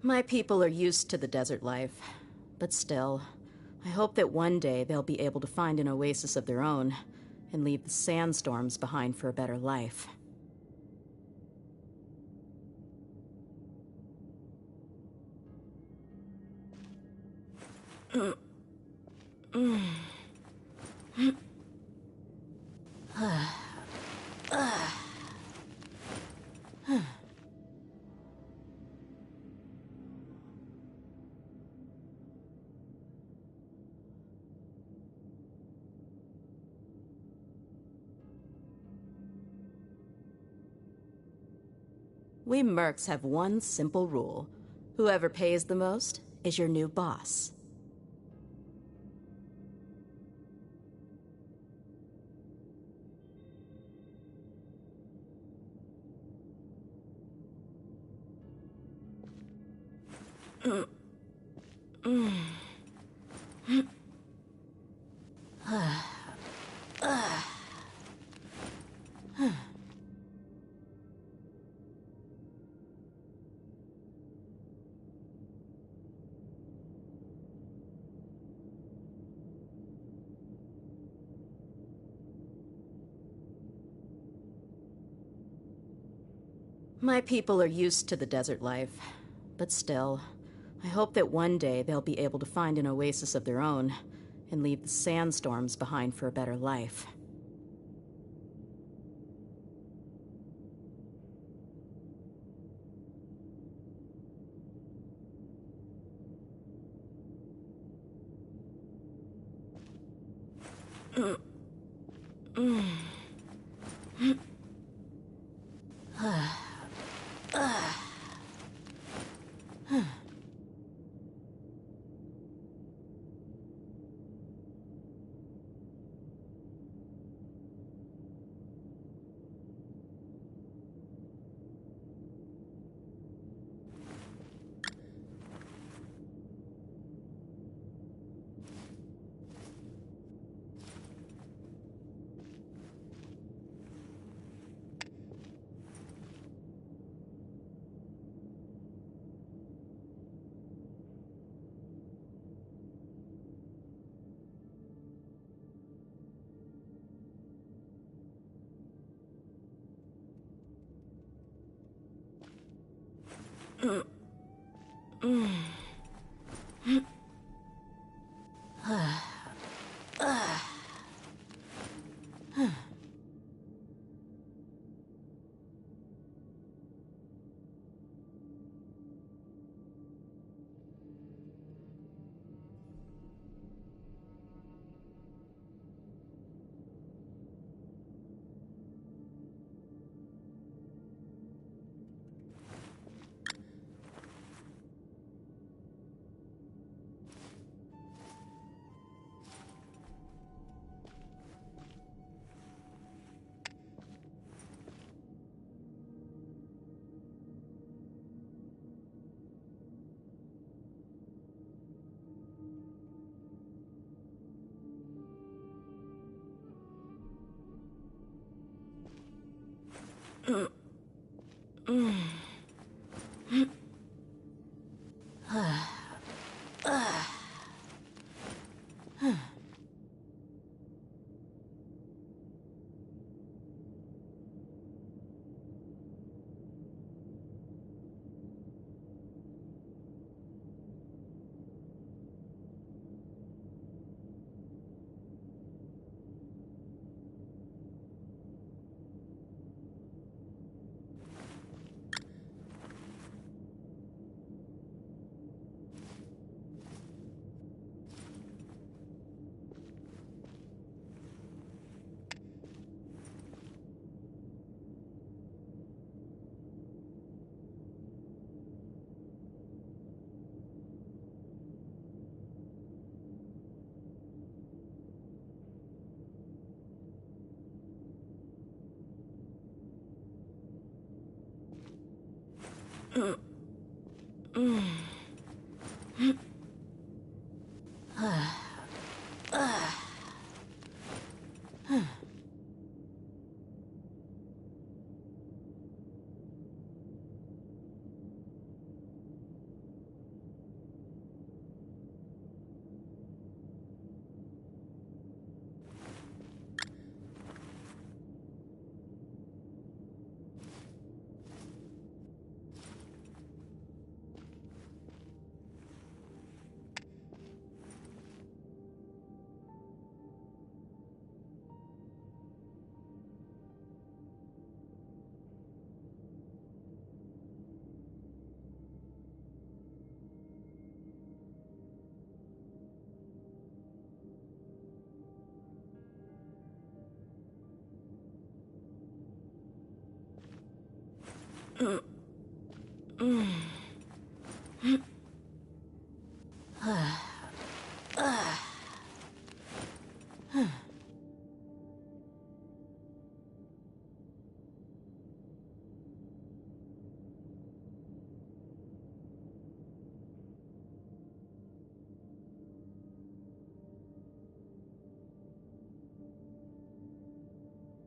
My people are used to the desert life, but still, I hope that one day they'll be able to find an oasis of their own and leave the sandstorms behind for a better life. We mercs have one simple rule. Whoever pays the most is your new boss. My people are used to the desert life, but still, I hope that one day they'll be able to find an oasis of their own and leave the sandstorms behind for a better life.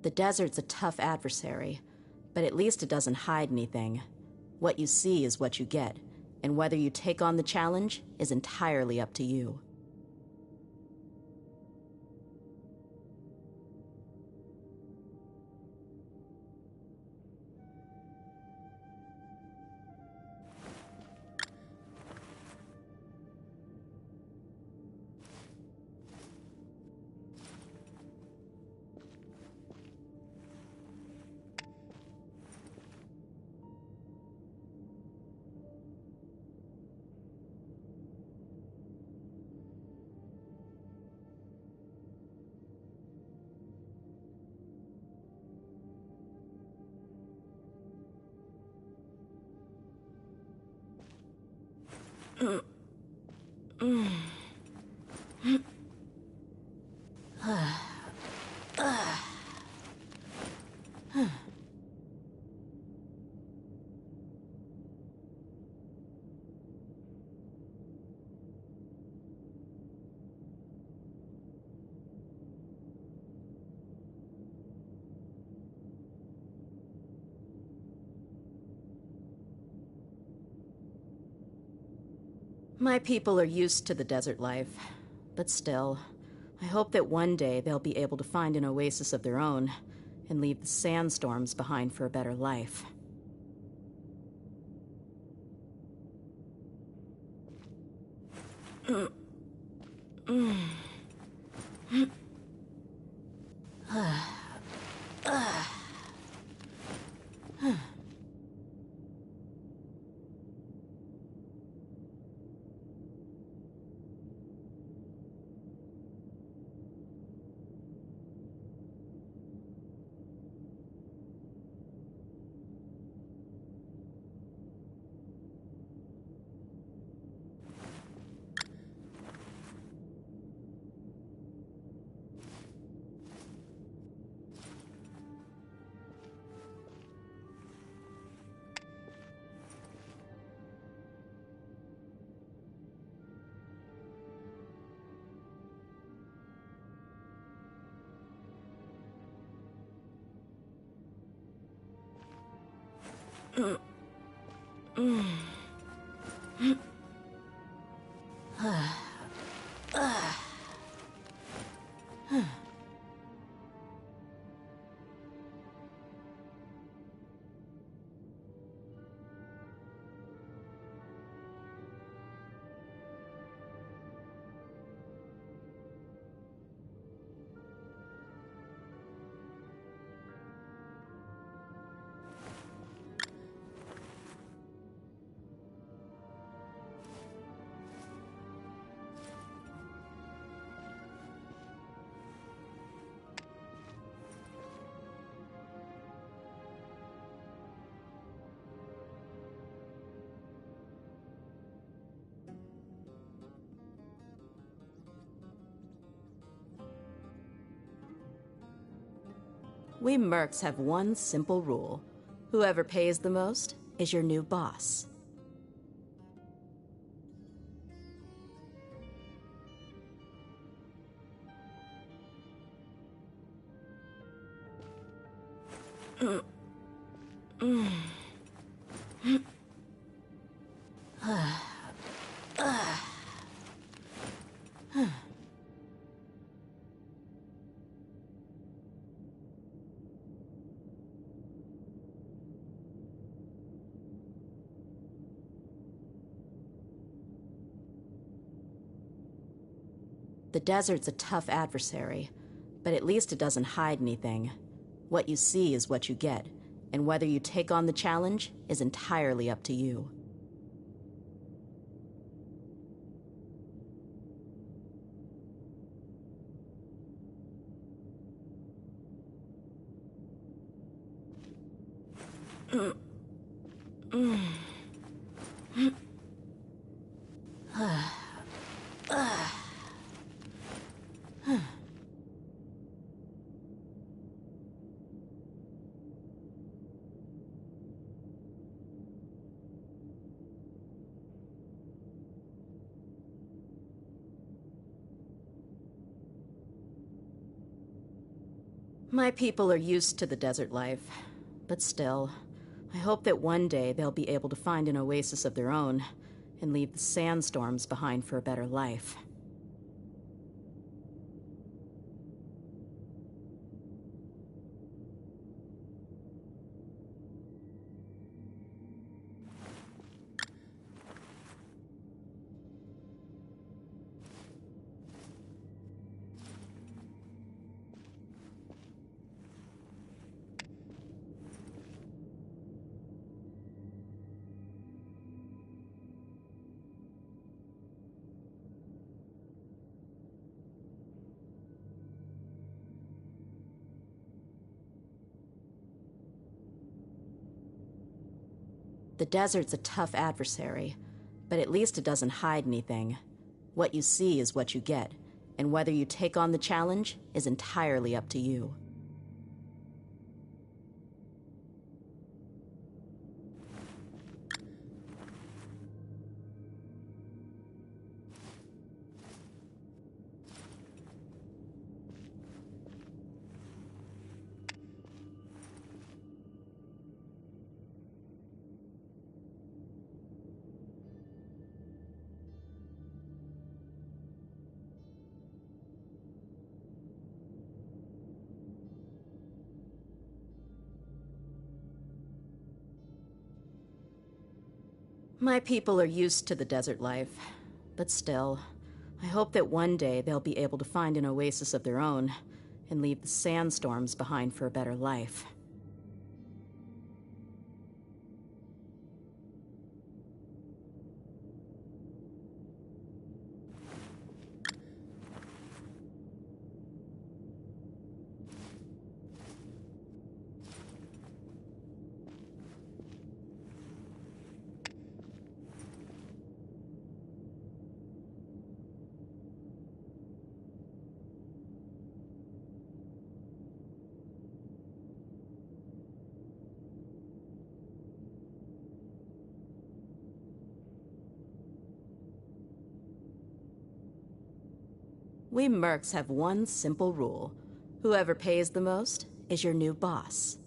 The desert's a tough adversary, but at least it doesn't hide anything. What you see is what you get, and whether you take on the challenge is entirely up to you. My people are used to the desert life, but still, I hope that one day they'll be able to find an oasis of their own and leave the sandstorms behind for a better life. We mercs have one simple rule. Whoever pays the most is your new boss. The desert's a tough adversary, but at least it doesn't hide anything. What you see is what you get, and whether you take on the challenge is entirely up to you. My people are used to the desert life, but still, I hope that one day they'll be able to find an oasis of their own and leave the sandstorms behind for a better life. The desert's a tough adversary, but at least it doesn't hide anything. What you see is what you get, and whether you take on the challenge is entirely up to you. My people are used to the desert life, but still, I hope that one day they'll be able to find an oasis of their own and leave the sandstorms behind for a better life. We mercs have one simple rule. Whoever pays the most is your new boss.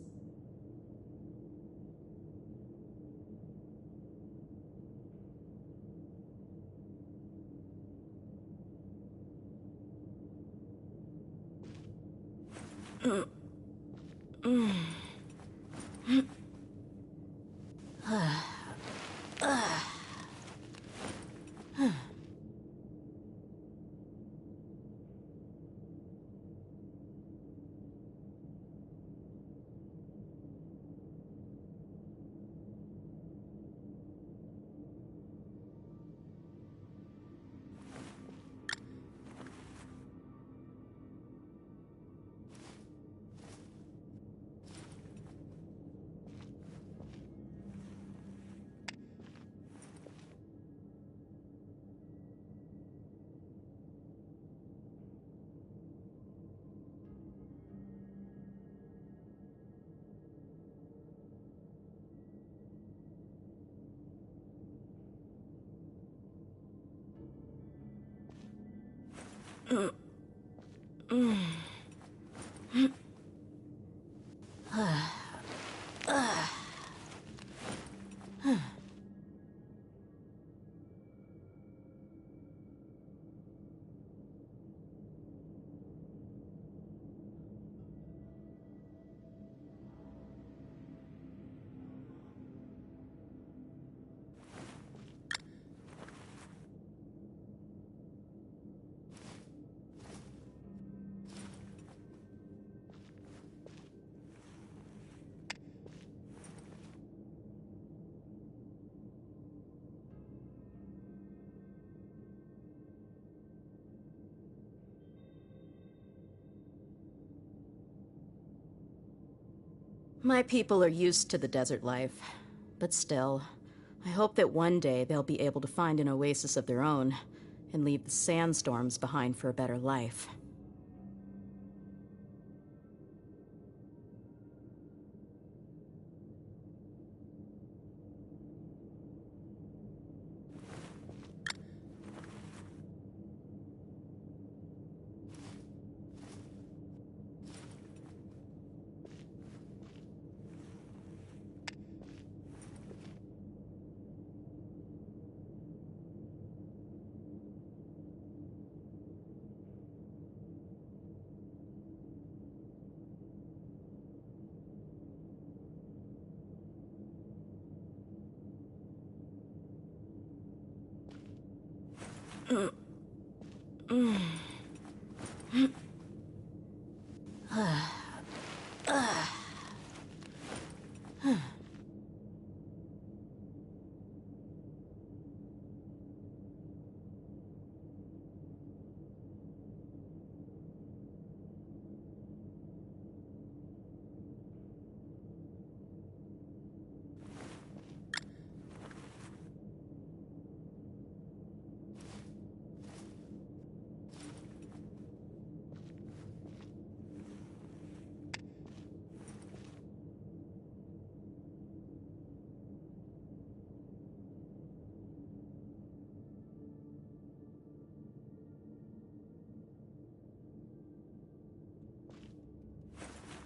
My people are used to the desert life, but still, I hope that one day they'll be able to find an oasis of their own and leave the sandstorms behind for a better life.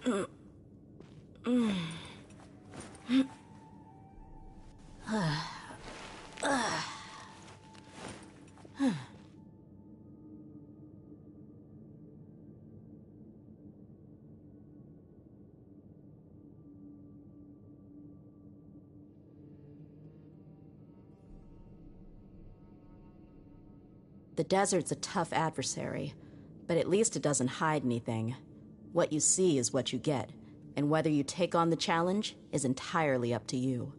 The desert's a tough adversary, but at least it doesn't hide anything. What you see is what you get, and whether you take on the challenge is entirely up to you.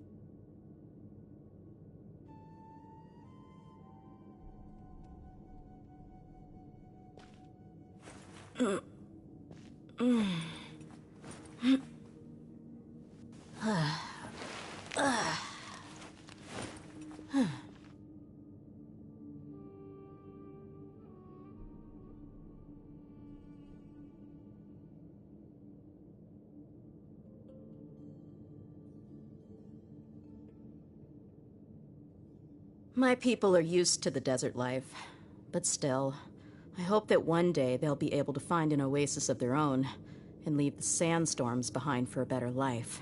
My people are used to the desert life, but still, I hope that one day they'll be able to find an oasis of their own and leave the sandstorms behind for a better life.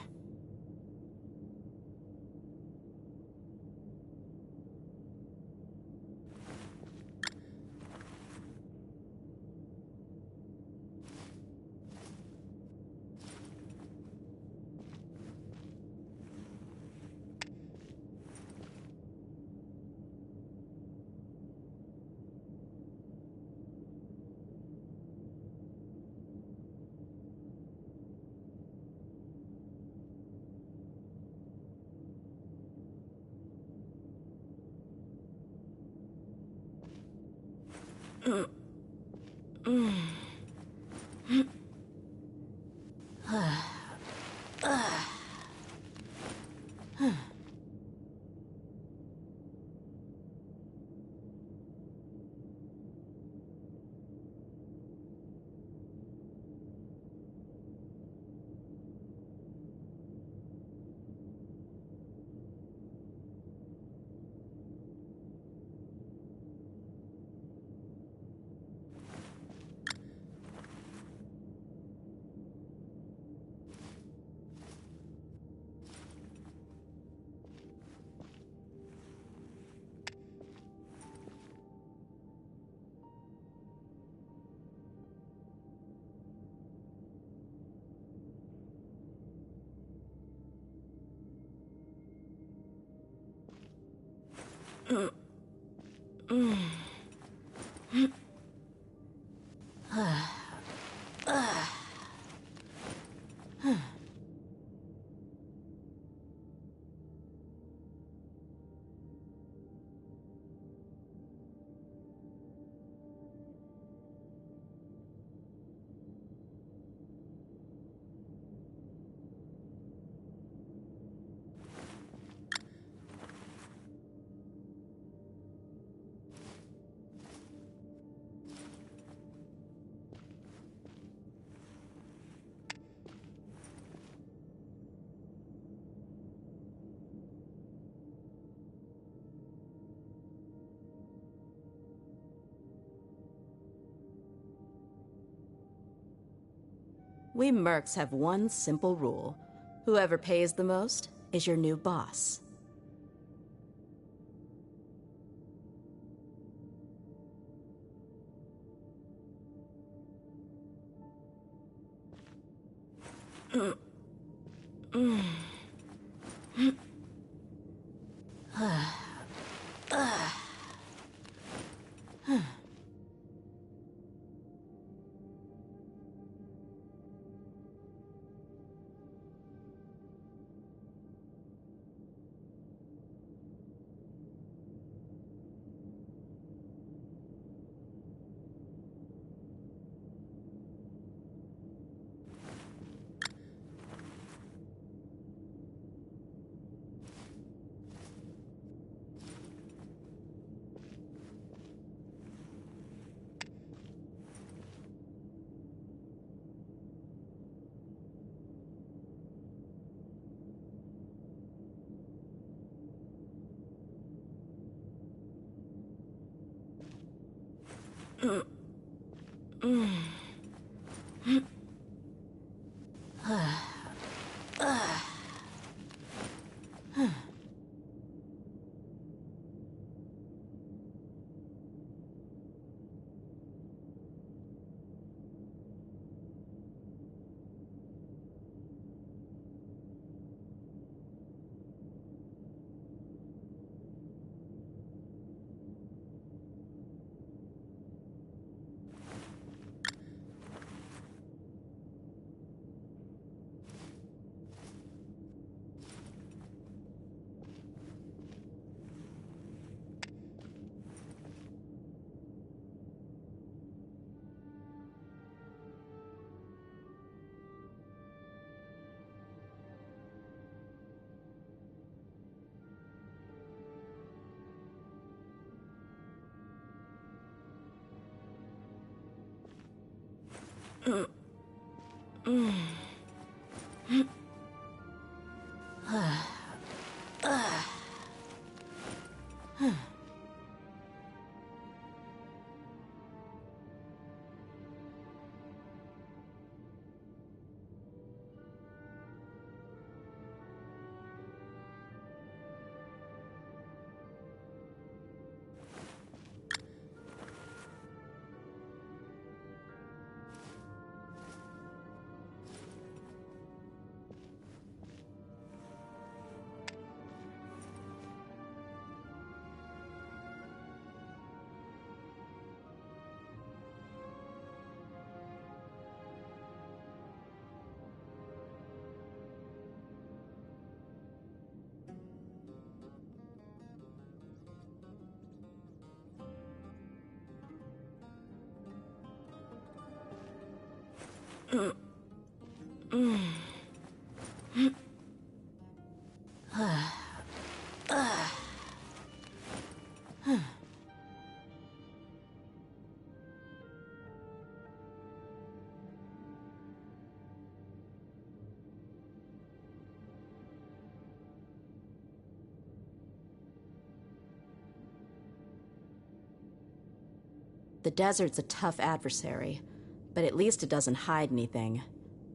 We mercs have one simple rule. Whoever pays the most is your new boss. The desert's a tough adversary, but at least it doesn't hide anything.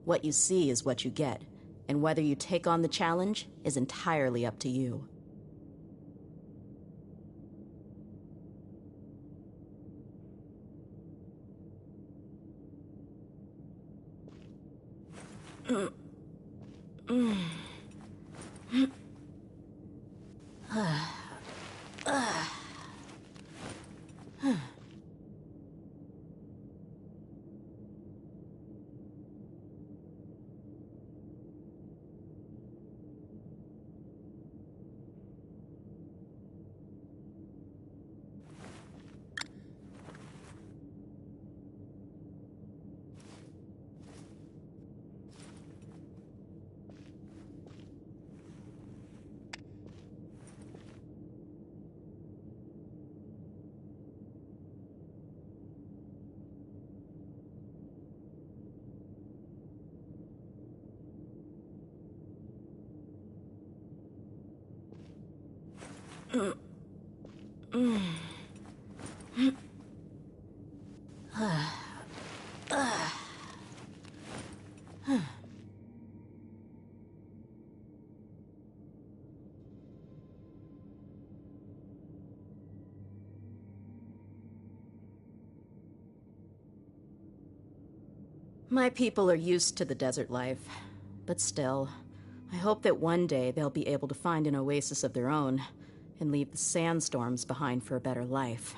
What you see is what you get, and whether you take on the challenge is entirely up to you. My people are used to the desert life, but still, I hope that one day they'll be able to find an oasis of their own and leave the sandstorms behind for a better life.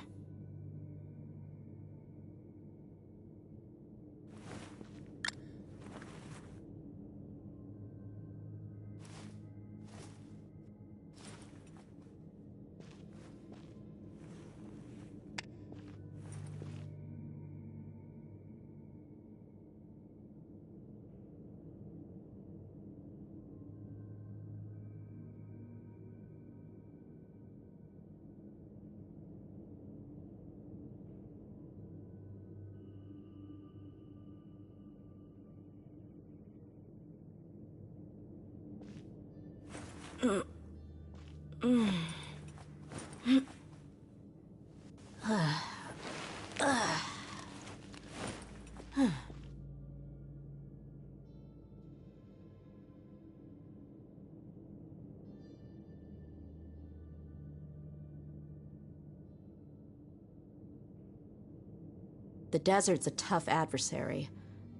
The desert's a tough adversary,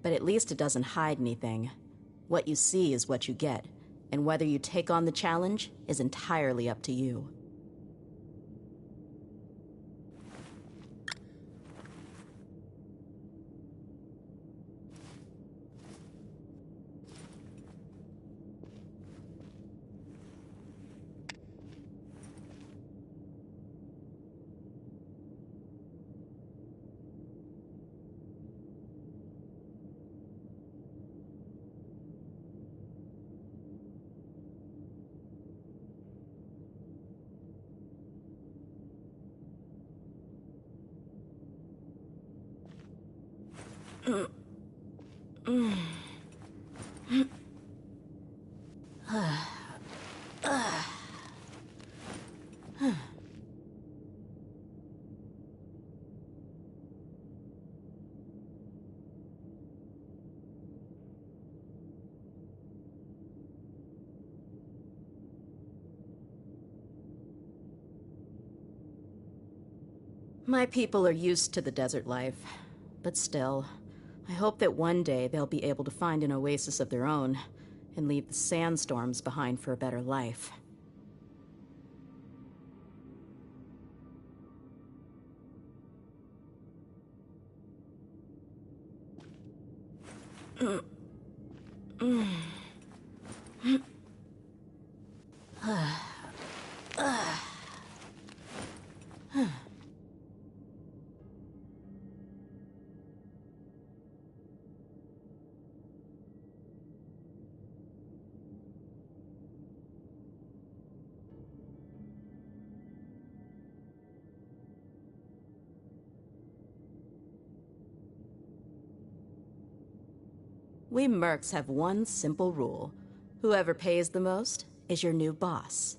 but at least it doesn't hide anything. What you see is what you get, and whether you take on the challenge is entirely up to you. My people are used to the desert life, but still, I hope that one day they'll be able to find an oasis of their own and leave the sandstorms behind for a better life. We mercs have one simple rule. Whoever pays the most is your new boss.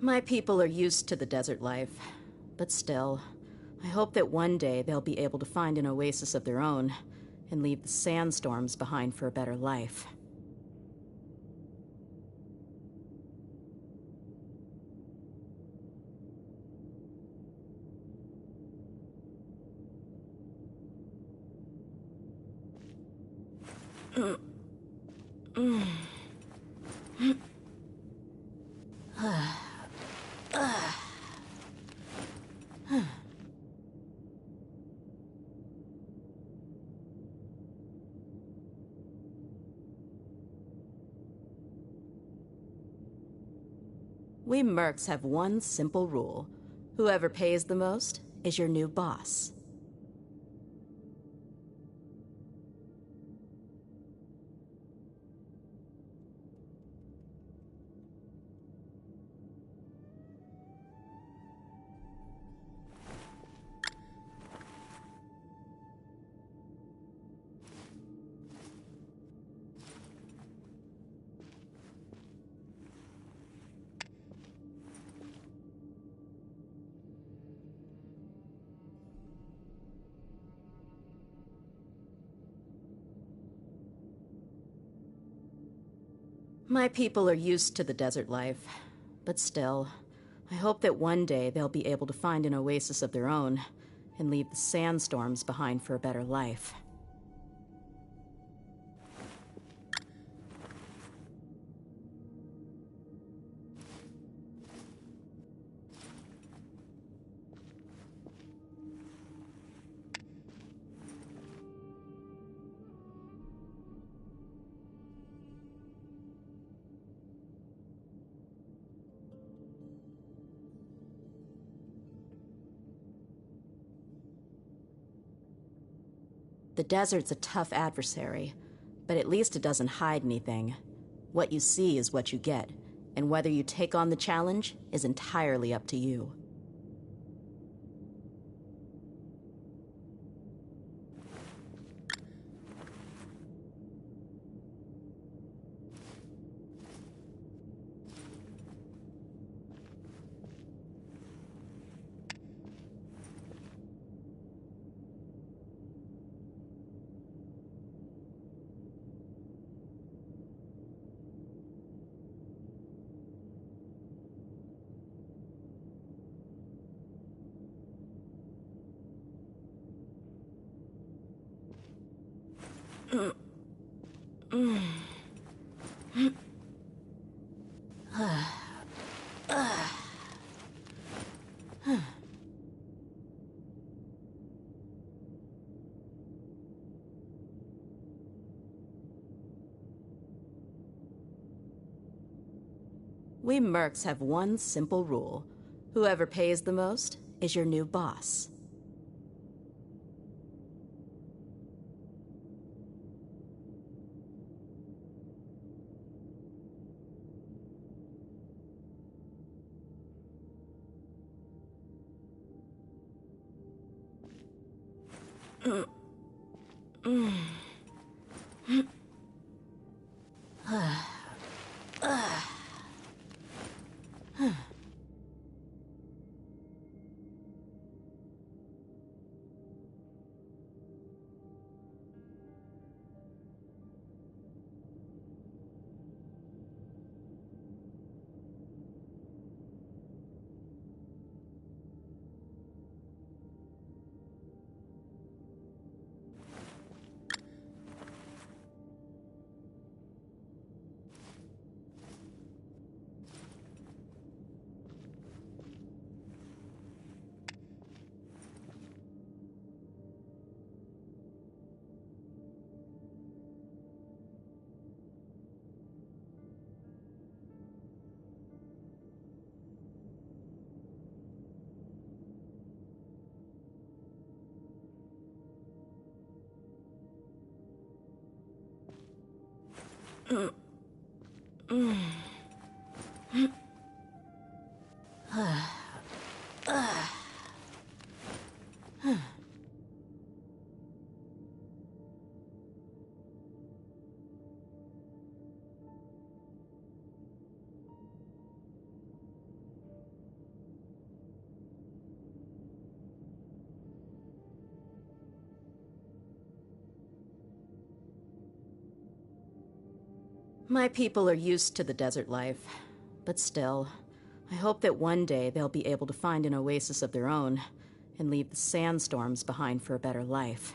My people are used to the desert life, but still, I hope that one day they'll be able to find an oasis of their own and leave the sandstorms behind for a better life. We mercs have one simple rule. Whoever pays the most is your new boss. My people are used to the desert life, but still, I hope that one day they'll be able to find an oasis of their own and leave the sandstorms behind for a better life. The desert's a tough adversary, but at least it doesn't hide anything. What you see is what you get, and whether you take on the challenge is entirely up to you. We mercs have one simple rule. Whoever pays the most is your new boss. My people are used to the desert life, but still, I hope that one day they'll be able to find an oasis of their own and leave the sandstorms behind for a better life.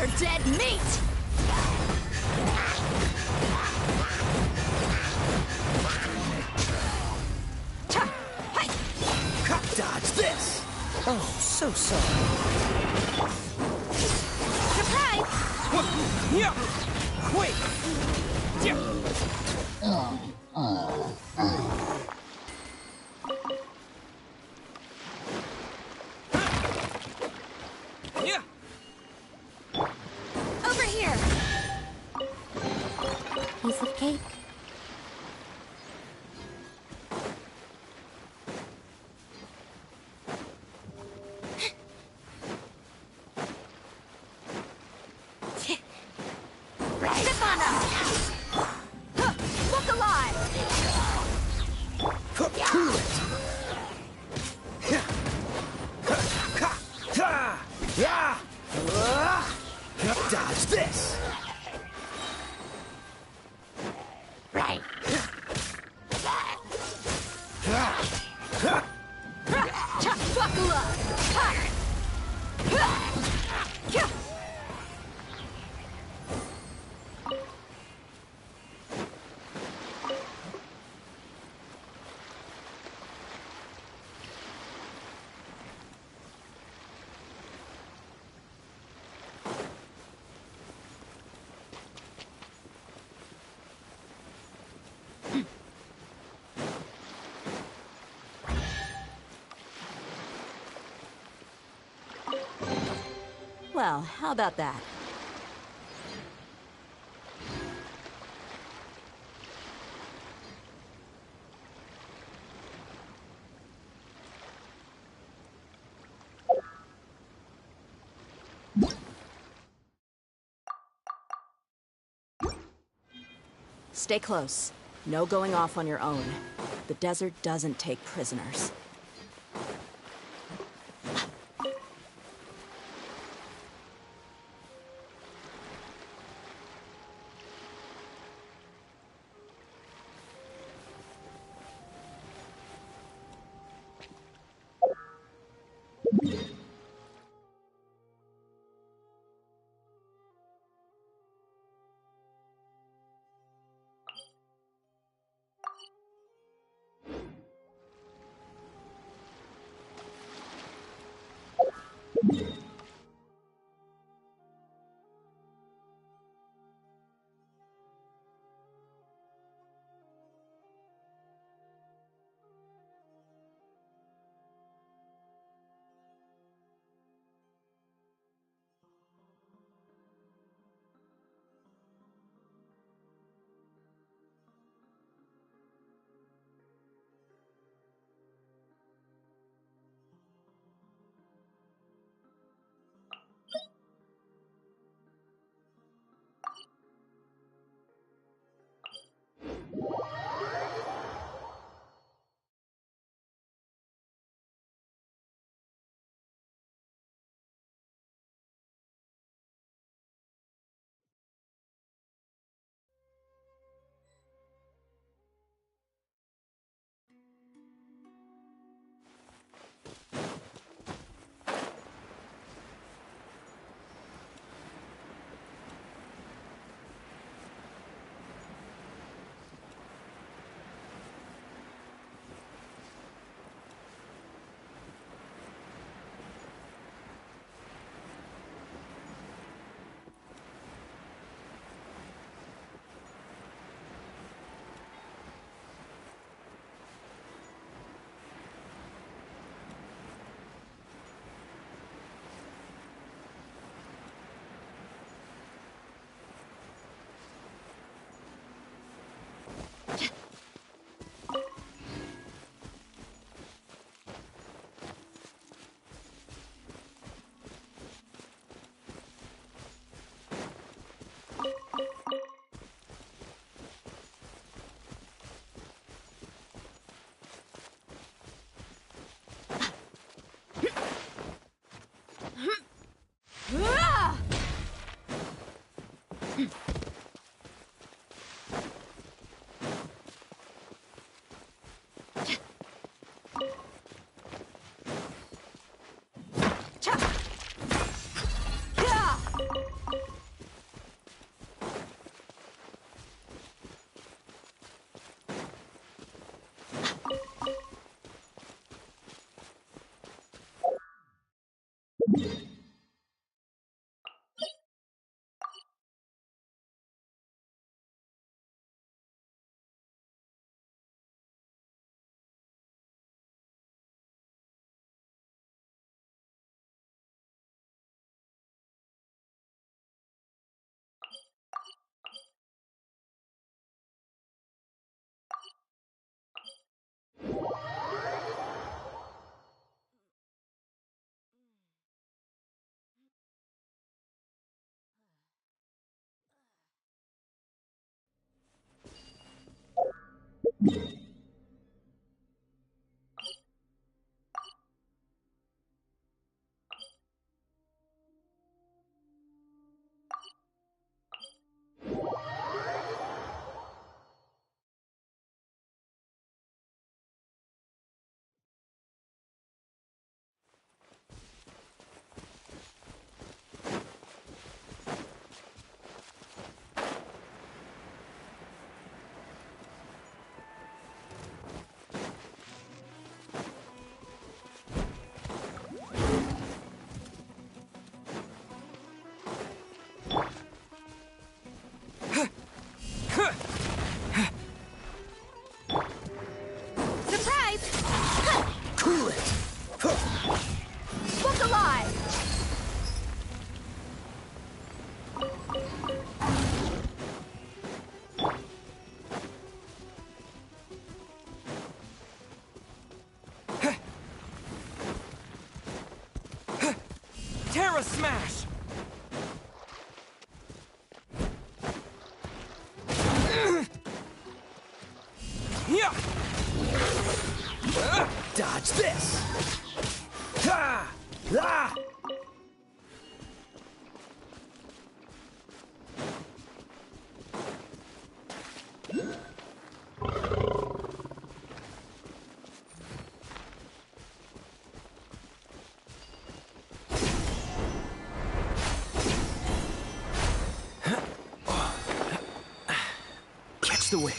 You're dead meat! Cop dodge this! Oh, so sorry. Surprise! Yeah! Wait! Yeah! Over here! Piece of cake. Dodge this! Right. Buckle up! Well, how about that? Stay close. No going off on your own. The desert doesn't take prisoners. smash! Yeah! Dodge this! Ha! Ah! Catch the wind.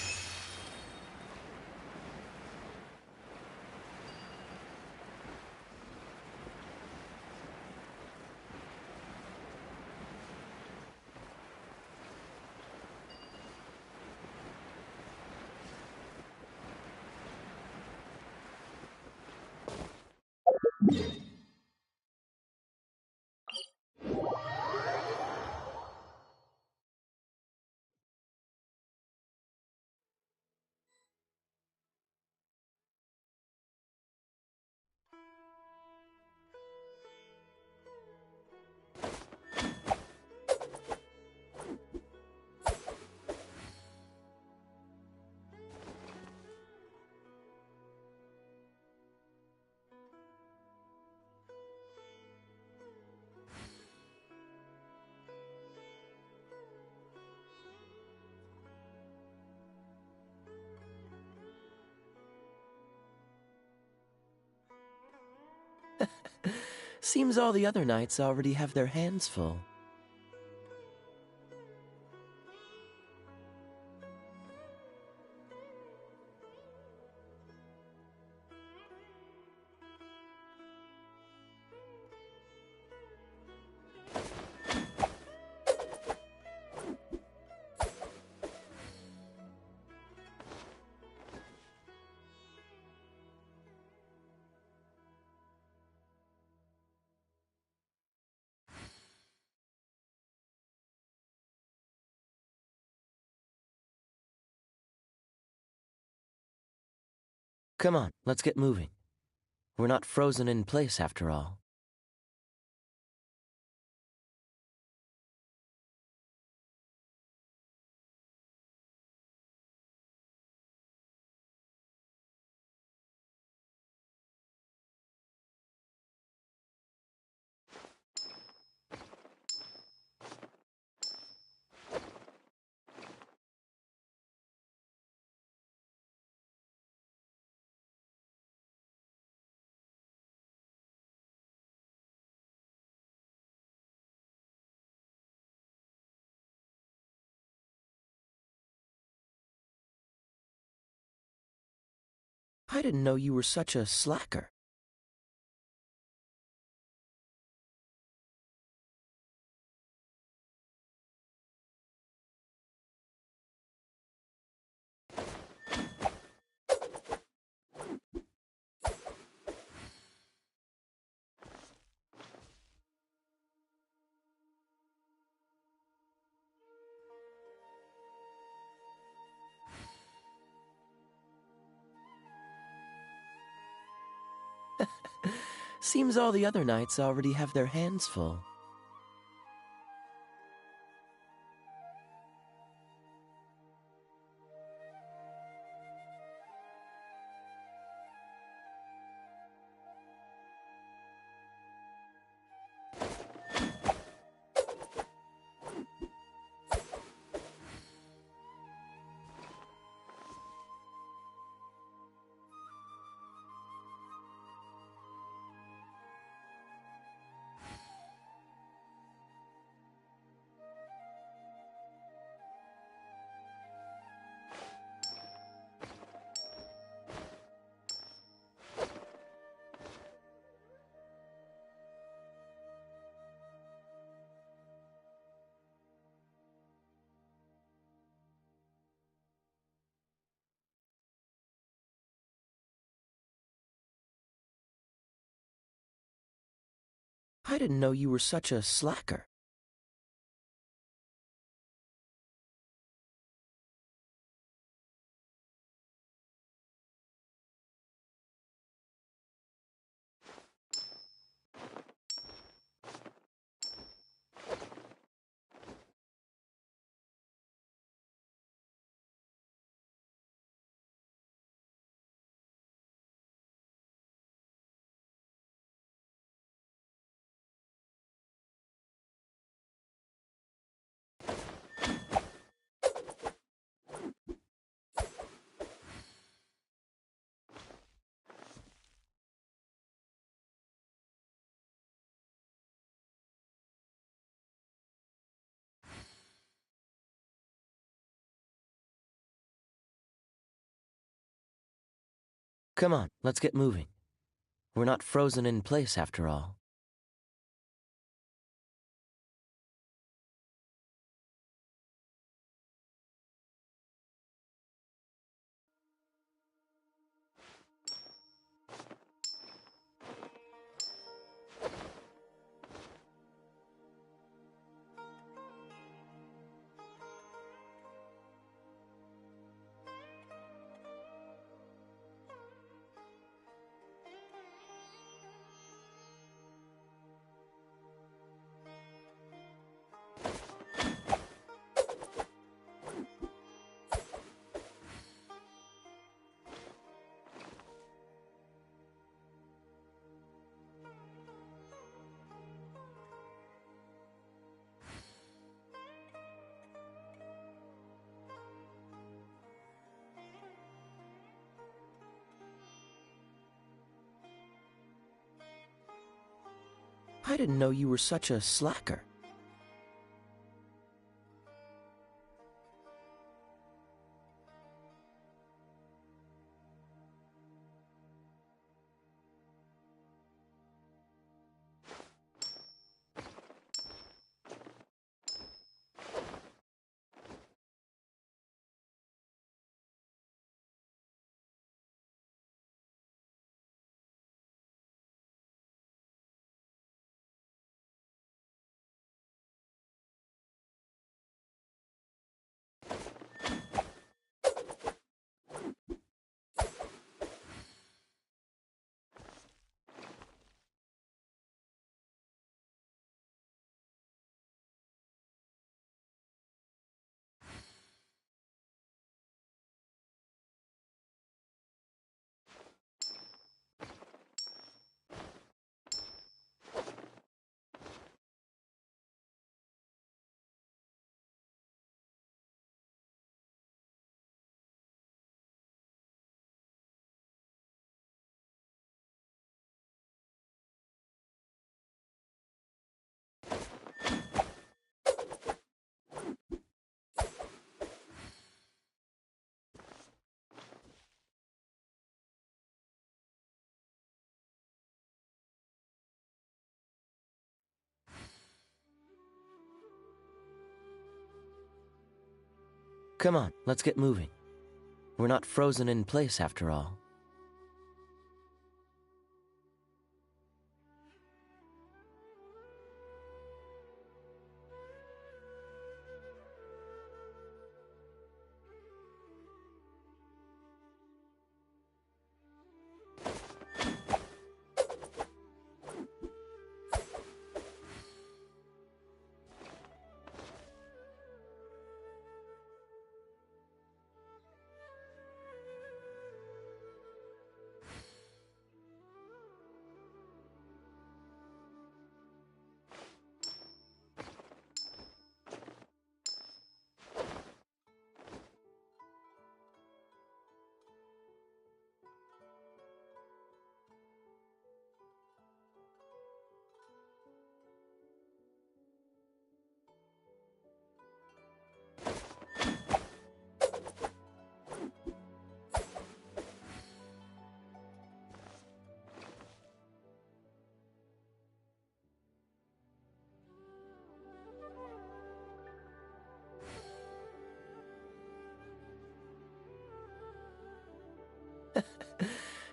Seems all the other knights already have their hands full. Come on, let's get moving. We're not frozen in place after all. I didn't know you were such a slacker. Seems all the other knights already have their hands full. I didn't know you were such a slacker. Come on, let's get moving. We're not frozen in place after all. I didn't know you were such a slacker. Come on, let's get moving. We're not frozen in place after all.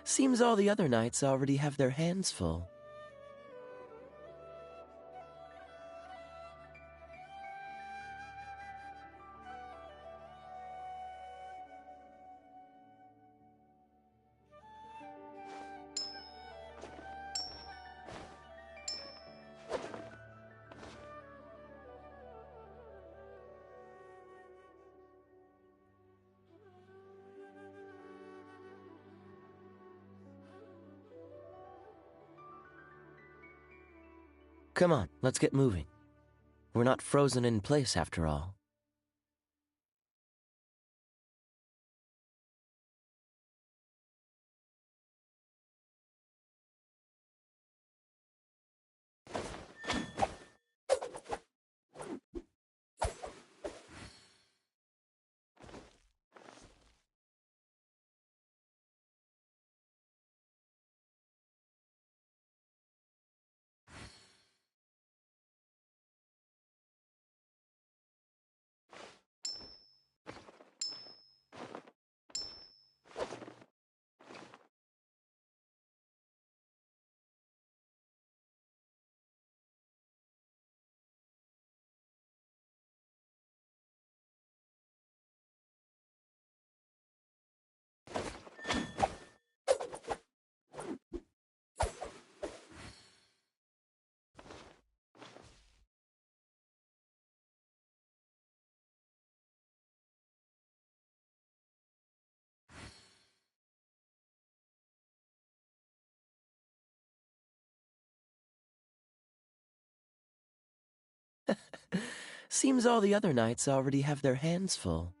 Seems all the other knights already have their hands full. Come on, let's get moving. We're not frozen in place after all. Seems all the other knights already have their hands full.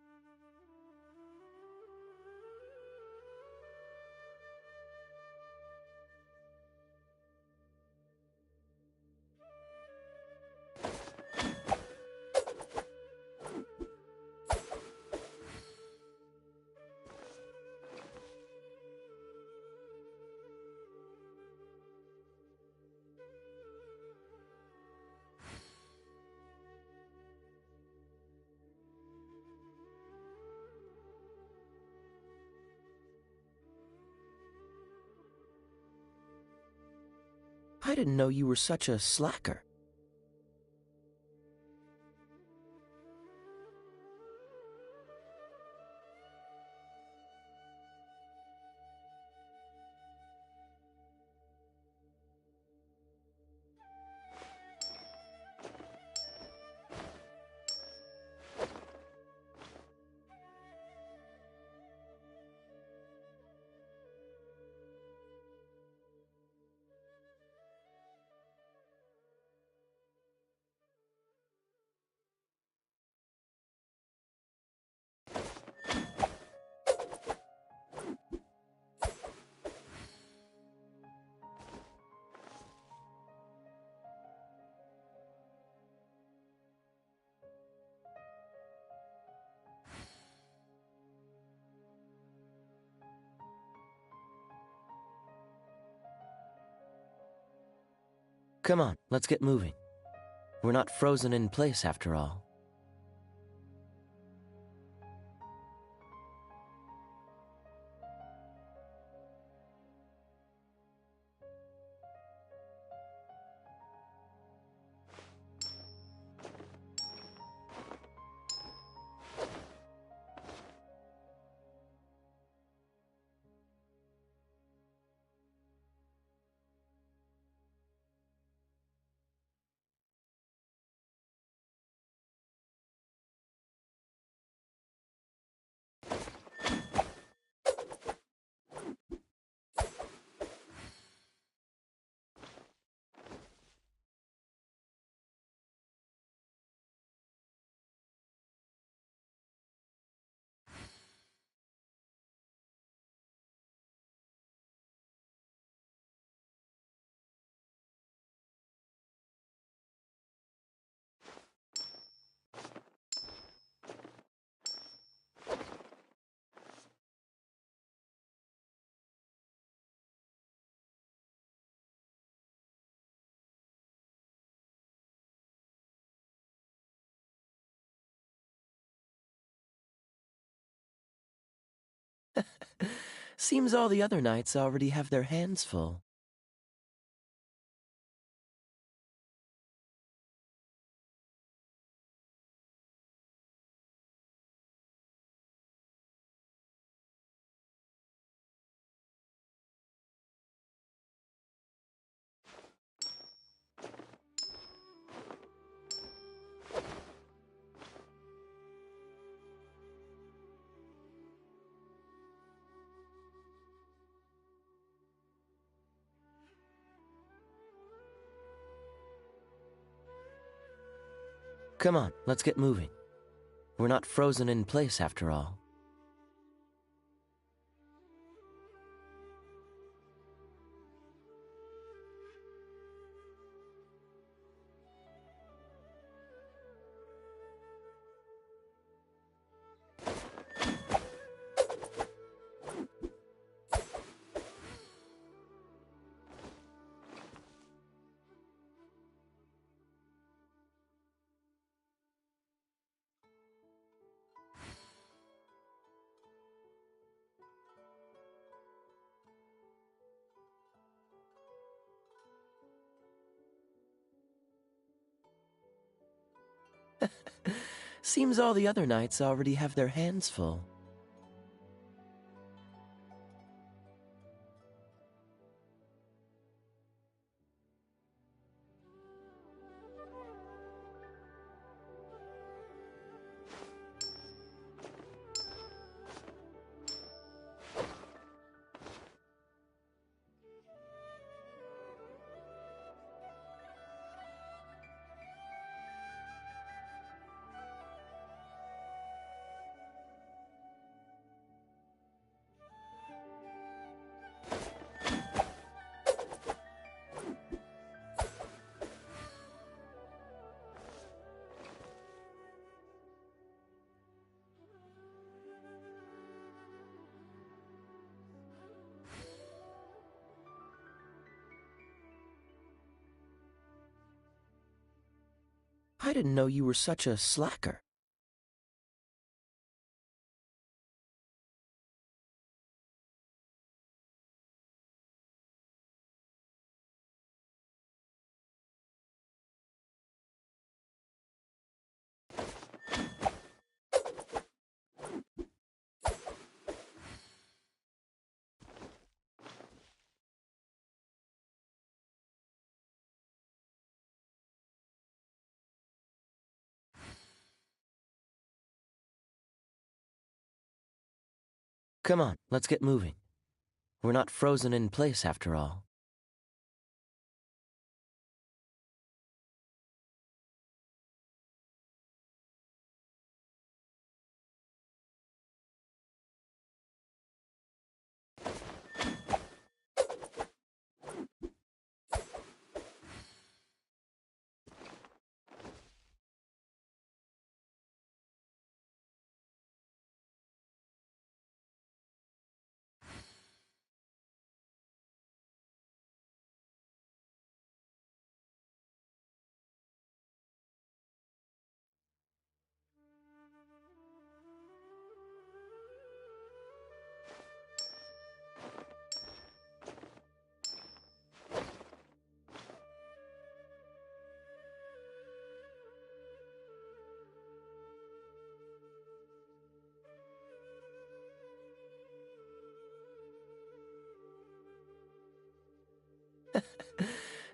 I didn't know you were such a slacker. Come on, let's get moving. We're not frozen in place after all. Seems all the other knights already have their hands full. Come on, let's get moving. We're not frozen in place after all. Seems all the other knights already have their hands full. I didn't know you were such a slacker. Come on, let's get moving. We're not frozen in place after all.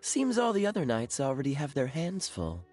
Seems all the other knights already have their hands full.